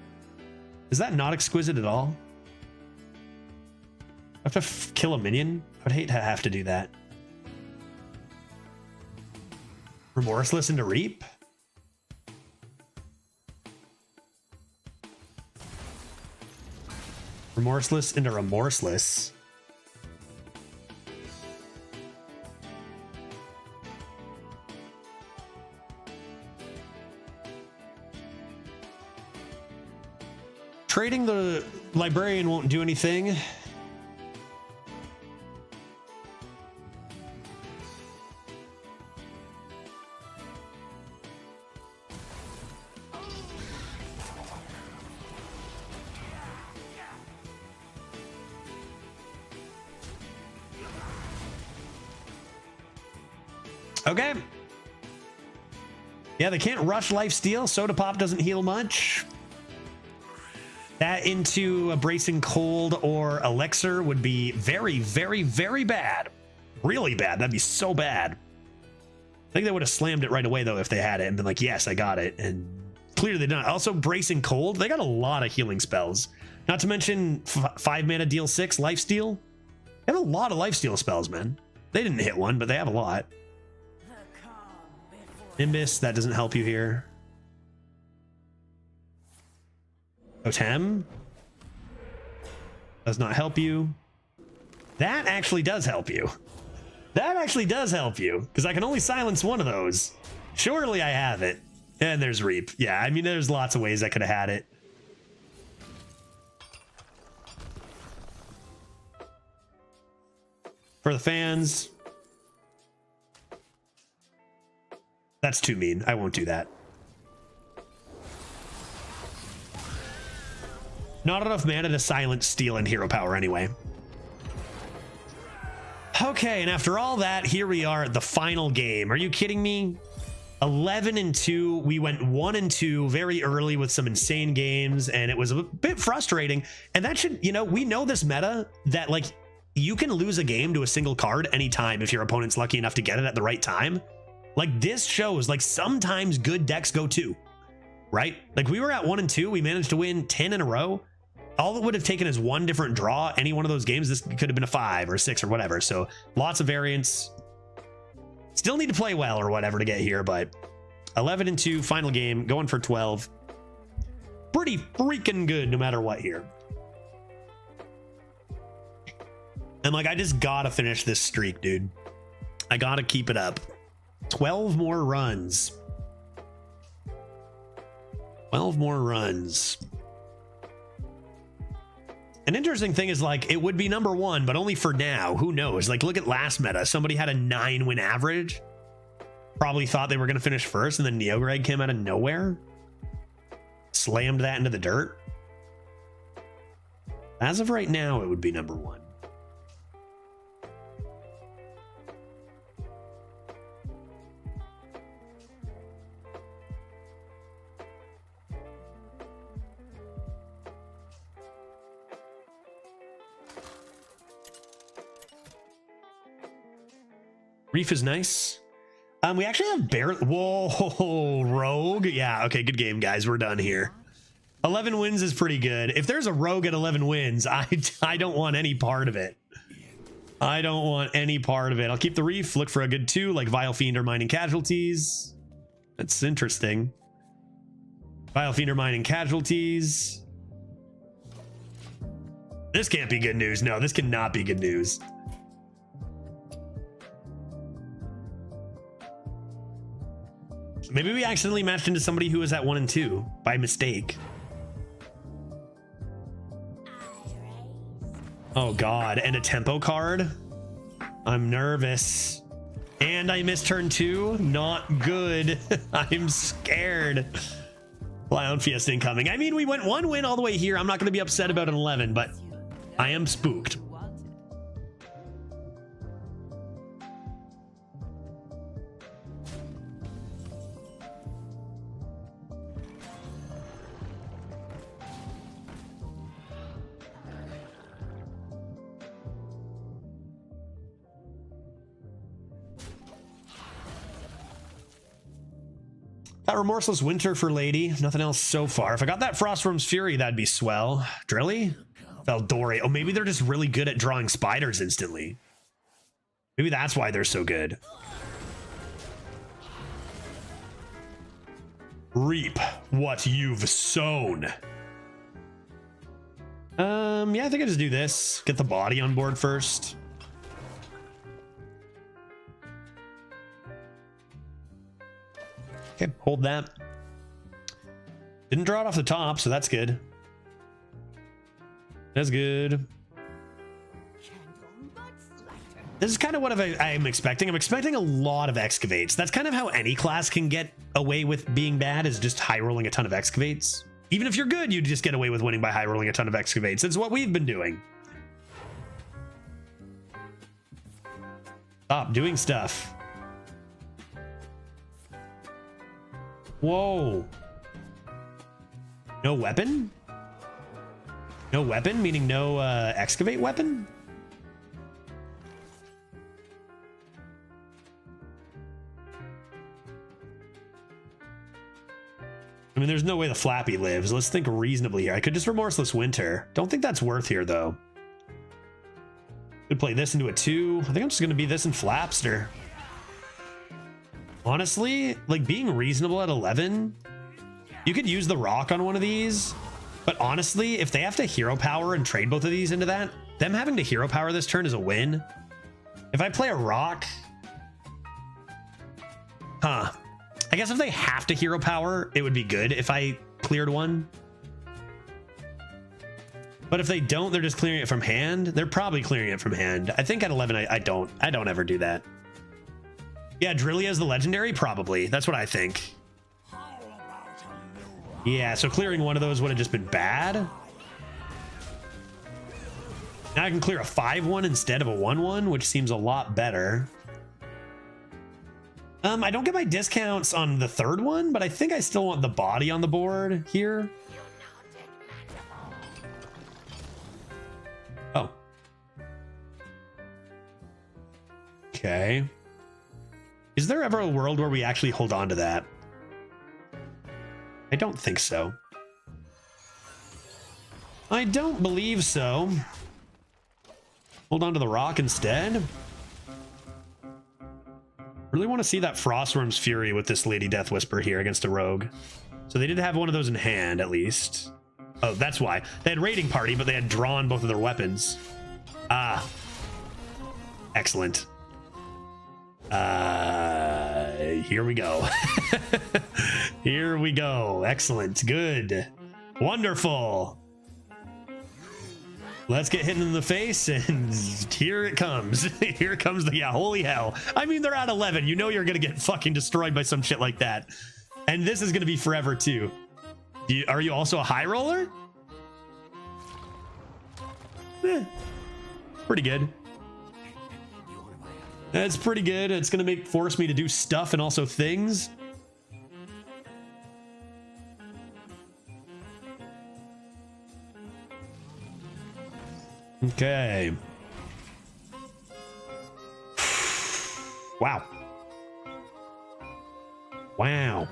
Is that not exquisite at all? I have to kill a minion? I would hate to have to do that. Remorseless into Reap? Remorseless into Remorseless. Trading the librarian won't do anything. Okay. Yeah, they can't rush lifesteal. Soda Pop doesn't heal much. That into a Bracing Cold or Elixir would be very, very, very bad. Really bad. That'd be so bad. I think they would have slammed it right away, though, if they had it and been like, yes, I got it. And clearly they don't. Also, Bracing Cold, they got a lot of healing spells. Not to mention 5 mana deal 6 lifesteal. They have a lot of lifesteal spells, man. They didn't hit one, but they have a lot. Nimbus, that doesn't help you here. Totem does not help you. That actually does help you. That actually does help you, because I can only silence one of those. Surely I have it. And there's Reap. Yeah, I mean, there's lots of ways I could have had it. For the fans. That's too mean. I won't do that. Not enough mana to silence Steel and Hero Power anyway. Okay, and after all that, here we are at the final game. Are you kidding me? 11 and 2. We went 1 and 2 very early with some insane games, and it was a bit frustrating. And that should, you know, we know this meta that like you can lose a game to a single card anytime if your opponent's lucky enough to get it at the right time. Like this shows like sometimes good decks go 2, right? Like we were at 1 and 2. We managed to win 10 in a row. All it would have taken is one different draw. Any one of those games, this could have been a 5 or 6 or whatever. So lots of variance. Still need to play well or whatever to get here, but 11 and 2, final game, going for 12. Pretty freaking good no matter what here. And like, I just gotta finish this streak, dude. I gotta keep it up. 12 more runs. 12 more runs. An interesting thing is like it would be number 1, but only for now. Who knows? Like look at last meta. Somebody had a 9 win average. Probably thought they were going to finish first, and then Neogreg came out of nowhere. Slammed that into the dirt. As of right now, it would be number 1. Reef is nice. We actually have whoa, rogue. Yeah, okay, good game, guys. We're done here. 11 wins is pretty good. If there's a rogue at 11 wins, I don't want any part of it. I don't want any part of it. I'll keep the Reef, look for a good 2, like Vile Fiend or Mining Casualties. That's interesting. Vile Fiend or Mining Casualties. This can't be good news. No, this cannot be good news. Maybe we accidentally matched into somebody who was at 1 and 2 by mistake. Oh God, and a tempo card. I'm nervous. And I missed turn 2. Not good. I'm scared. Clown Fiesta incoming. I mean, we went 1 win all the way here. I'm not going to be upset about an 11, but I am spooked. Got Remorseless Winter for Lady. Nothing else so far. If I got that Frostworm's Fury, that'd be swell. Drilly? Veldore. Oh, maybe they're just really good at drawing spiders instantly. Maybe that's why they're so good. Reap what you've sown. Yeah, I think I just do this. Get the body on board first. Okay, hold that. Didn't draw it off the top, so that's good. That's good. This is kind of what I'm expecting. I'm expecting a lot of excavates. That's kind of how any class can get away with being bad, is just high rolling a ton of excavates. Even if you're good, you just get away with winning by high rolling a ton of excavates. That's what we've been doing. Stop doing stuff. Whoa. No weapon? No weapon, meaning no excavate weapon? I mean, there's no way the Flappy lives. Let's think reasonably here. I could just Remorseless Winter. Don't think that's worth here, though. Could play this into a 2. I think I'm just going to be this in Flapster. Honestly, like being reasonable at 11, you could use the rock on one of these. But honestly, if they have to hero power and trade both of these into that, them having to hero power this turn is a win. If I play a rock... Huh. I guess if they have to hero power, it would be good if I cleared one. But if they don't, they're just clearing it from hand. They're probably clearing it from hand. I think at 11, I don't ever do that. Yeah, Drillia is the legendary? Probably. That's what I think. Yeah, so clearing one of those would have just been bad. Now I can clear a 5-1 instead of a 1-1, which seems a lot better. I don't get my discounts on the third one, but I think I still want the body on the board here. Oh. Okay. Is there ever a world where we actually hold on to that? I don't think so. I don't believe so. Hold on to the rock instead. Really want to see that Frostworm's Fury with this Lady Death Whisper here against a rogue. So they did have one of those in hand, at least. Oh, that's why. They had Raiding Party, but they had drawn both of their weapons. Ah. Excellent. Here we go. Here we go. Excellent. Good. Wonderful. Let's get hit in the face, and here it comes. Here comes the, yeah, holy hell. I mean, they're at 11. You know you're going to get fucking destroyed by some shit like that. And this is going to be forever, too. Are you also a high roller? Pretty good. That's pretty good. It's going to force me to do stuff and also things. Okay. Wow. Wow.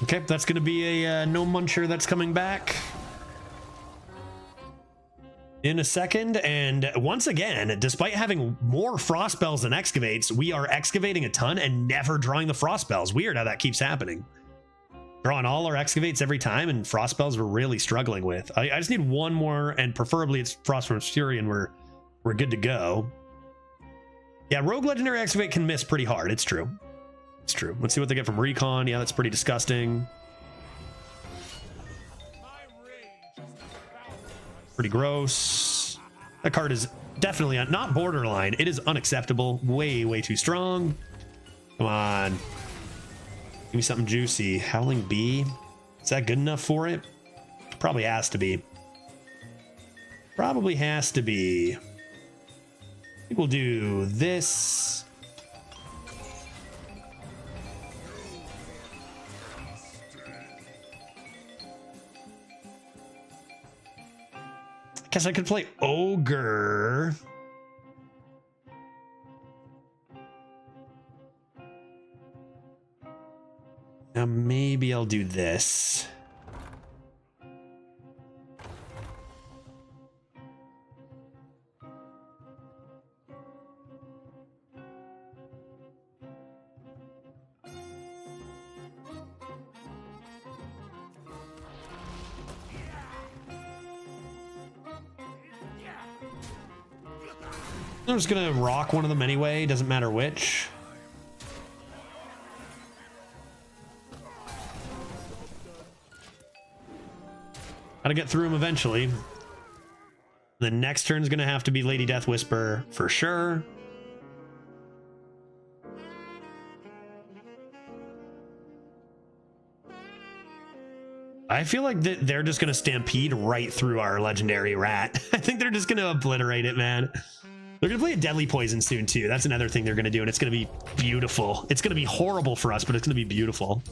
Okay, that's going to be a no muncher that's coming back in a second. And once again, despite having more frost spells than excavates, we are excavating a ton and never drawing the frost spells. Weird how that keeps happening. Drawing all our excavates every time, and frost spells we're really struggling with. I just need one more, and preferably it's Frostworm's Fury, and we're good to go. Yeah, Rogue Legendary Excavate can miss pretty hard. It's true. It's true. Let's see what they get from Recon. Yeah, that's pretty disgusting. Pretty gross. That card is definitely not borderline. It is unacceptable. Way, way too strong. Come on. Give me something juicy. Howling Bee. Is that good enough for it? Probably has to be. Probably has to be. I think we'll do this. Guess I could play Ogre. Now maybe I'll do this. I'm just gonna rock one of them anyway, doesn't matter which. Gotta get through him eventually. The next turn's gonna have to be Lady Death Whisper for sure. I feel like they're just gonna stampede right through our legendary rat. I think they're just gonna obliterate it, man. They're gonna play a Deadly Poison soon too. That's another thing they're gonna do, and it's gonna be beautiful. It's gonna be horrible for us, but it's gonna be beautiful.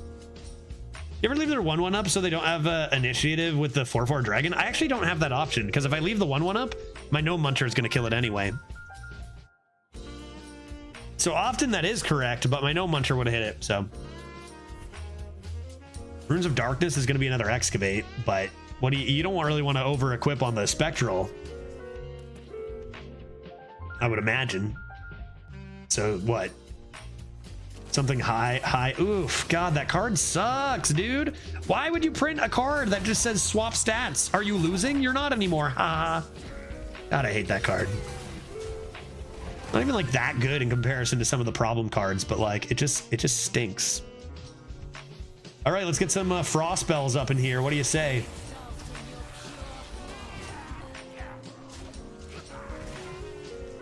You ever leave their 1/1 up so they don't have initiative with the 4/4 dragon? I actually don't have that option, because if I leave the 1/1 up, my no muncher is gonna kill it anyway. So often that is correct, but my no muncher would have hit it. So Runes of Darkness is gonna be another excavate, but what do you don't really want to over equip on the spectral, I would imagine. So what? Something high. Oof, God, that card sucks, dude. Why would you print a card that just says swap stats? Are you losing? You're not anymore. Ha. God, I hate that card. Not even like that good in comparison to some of the problem cards, but like it just stinks. All right, let's get some frost spells up in here. What do you say?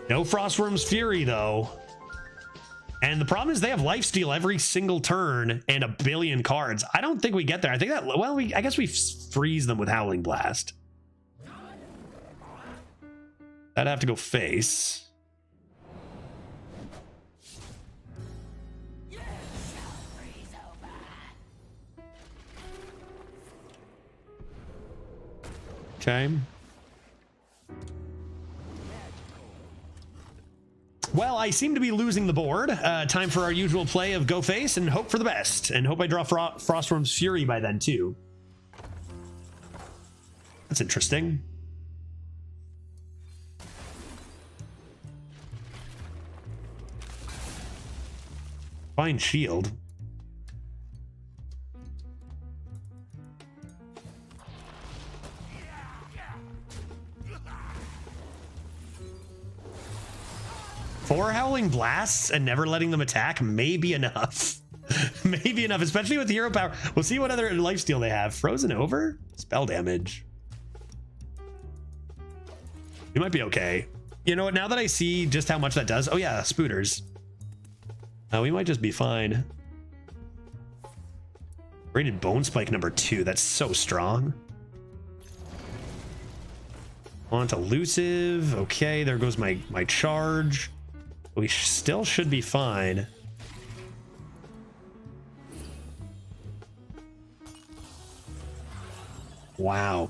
No Frostworm's Fury though. And the problem is they have lifesteal every single turn and a billion cards. I don't think we get there. I think that, well, I guess we freeze them with Howling Blast. I'd have to go face. Okay. Well, I seem to be losing the board. Time for our usual play of go face and hope for the best. And hope I draw Frostworm's Fury by then, too. That's interesting. Fine shield. Four Howling Blasts and never letting them attack may be enough. Maybe enough, especially with hero power. We'll see what other lifesteal they have. Frozen over? Spell damage. You might be okay. You know what? Now that I see just how much that does. Oh yeah, Spooters. We might just be fine. Rated Bone Spike number 2. That's so strong. On to Elusive. Okay, there goes my charge. We still should be fine. Wow.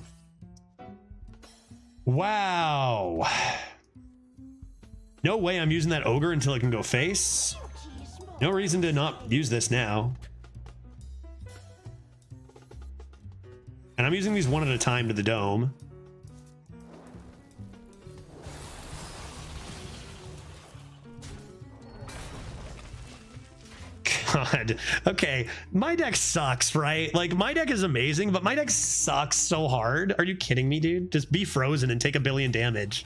Wow. No way I'm using that ogre until it can go face. No reason to not use this now. And I'm using these one at a time to the dome. God. Okay. My deck sucks, right? Like, my deck is amazing, but my deck sucks so hard. Are you kidding me, dude? Just be frozen and take a billion damage.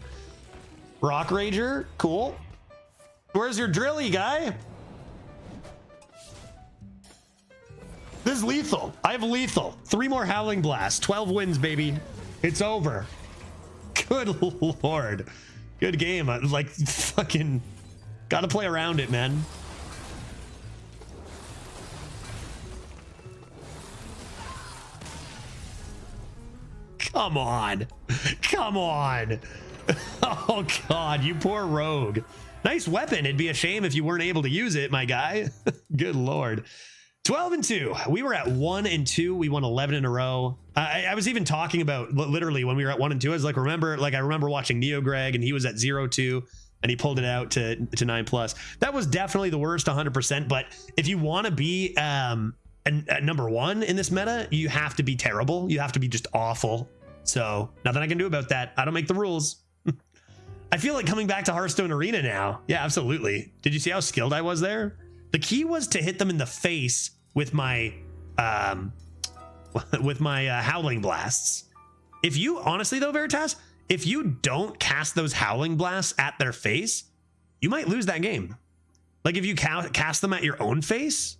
Rock Rager. Cool. Where's your drilly, guy? This is lethal. I have lethal. 3 more Howling Blasts. 12 wins, baby. It's over. Good Lord. Good game. I, like, fucking gotta play around it, man. Come on. Come on. Oh, God, you poor rogue. Nice weapon. It'd be a shame if you weren't able to use it, my guy. Good Lord. 12-2. We were at 1-2. We won 11 in a row. I was even talking about literally when we were at 1-2. I was like, I remember watching Neo Greg and he was at 0-2 and he pulled it out to 9+. That was definitely the worst 100%. But if you want to be number 1 in this meta, you have to be terrible. You have to be just awful. So nothing I can do about that. I don't make the rules. I feel like coming back to Hearthstone Arena now. Yeah, absolutely. Did you see how skilled I was there? The key was to hit them in the face with my Howling Blasts. If you, honestly though, Veritas, if you don't cast those Howling Blasts at their face, you might lose that game. Like if you cast them at your own face,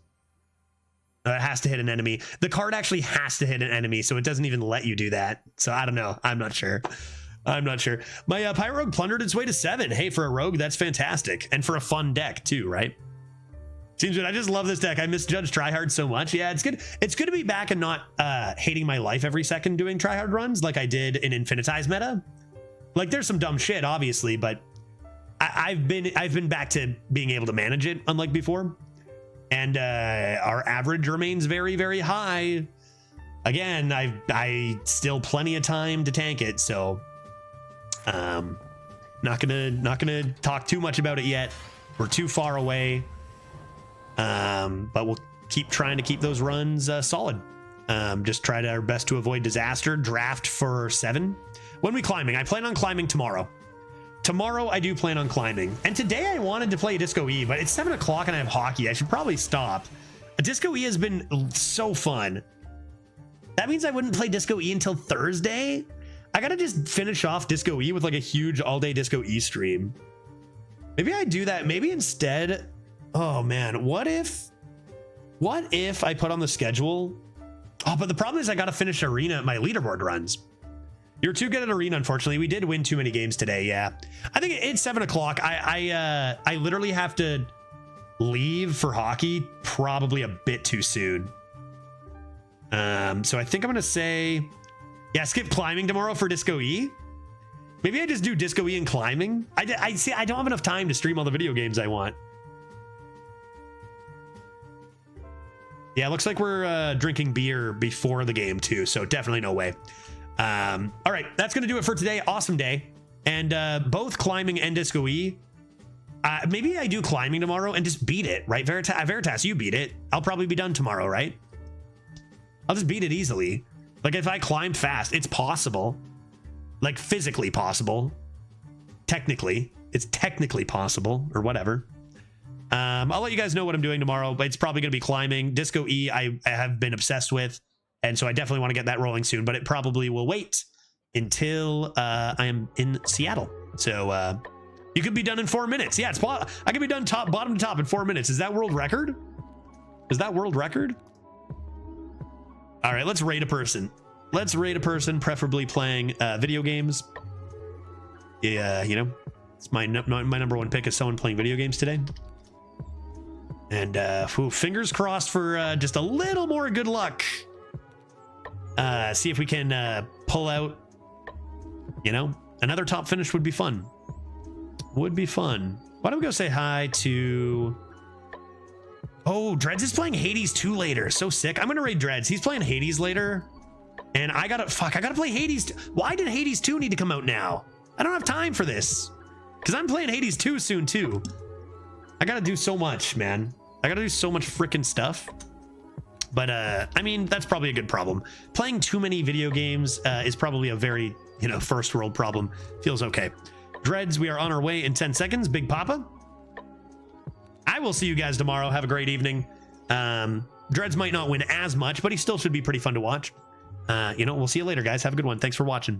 it has to hit an enemy. The card actually has to hit an enemy, so it doesn't even let you do that. So I don't know. I'm not sure. I'm not sure. My Pirate Rogue plundered its way to 7. Hey, for a rogue, that's fantastic. And for a fun deck too, right? Seems good. I just love this deck. I miss Judge Tryhard so much. Yeah, it's good. It's good to be back and not hating my life every second doing Tryhard runs like I did in Infinitize meta. Like there's some dumb shit, obviously, but I've been back to being able to manage it, unlike before. And our average remains very, very high. Again, I still plenty of time to tank it, so not gonna talk too much about it yet. We're too far away. But we'll keep trying to keep those runs solid. Just try our best to avoid disaster. Draft for 7. When we climbing? I plan on climbing tomorrow. Tomorrow I do plan on climbing. And today I wanted to play Disco E, but it's 7 o'clock and I have hockey. I should probably stop. Disco E has been so fun. That means I wouldn't play Disco E until Thursday. I gotta just finish off Disco E with like a huge all-day Disco E stream. Maybe I do that. Maybe instead. Oh man, what if I put on the schedule? Oh, but the problem is I got to finish arena my leaderboard runs. You're too good at arena, unfortunately. We did win too many games today. Yeah, I think it's 7 o'clock. I literally have to leave for hockey probably a bit too soon. So I think I'm gonna say, yeah, skip climbing tomorrow for Disco E. Maybe I just do Disco E and climbing. I see. I don't have enough time to stream all the video games I want. Yeah, looks like we're drinking beer before the game too, so definitely no way. All right, that's gonna do it for today. Awesome day, and both climbing and Disco E. Maybe I do climbing tomorrow and just beat it, right? Veritas, you beat it. I'll probably be done tomorrow, right? I'll just beat it easily. Like if I climb fast, it's possible. Like physically possible. Technically, it's technically possible or whatever. I'll let you guys know what I'm doing tomorrow, but it's probably going to be climbing. Disco E, I have been obsessed with, and so I definitely want to get that rolling soon, but it probably will wait until I am in Seattle. So you could be done in 4 minutes. Yeah, I could be done bottom to top in 4 minutes. Is that world record? Is that world record? All right, let's rate a person. Let's rate a person, preferably playing video games. Yeah, you know, it's my number one pick is someone playing video games today. And fingers crossed for just a little more good luck. See if we can pull out, you know, another top finish would be fun. Would be fun. Why don't we go say hi to... Oh, Dreads is playing Hades 2 later. So sick. I'm going to raid Dreads. He's playing Hades later. And I got to play Hades. Why did Hades 2 need to come out now? I don't have time for this. Because I'm playing Hades 2 soon too. I got to do so much, man. I got to do so much freaking stuff. But I mean, that's probably a good problem. Playing too many video games is probably a very, you know, first world problem. Feels okay. Dreads, we are on our way in 10 seconds. Big Papa. I will see you guys tomorrow. Have a great evening. Dreads might not win as much, but he still should be pretty fun to watch. You know, we'll see you later, guys. Have a good one. Thanks for watching.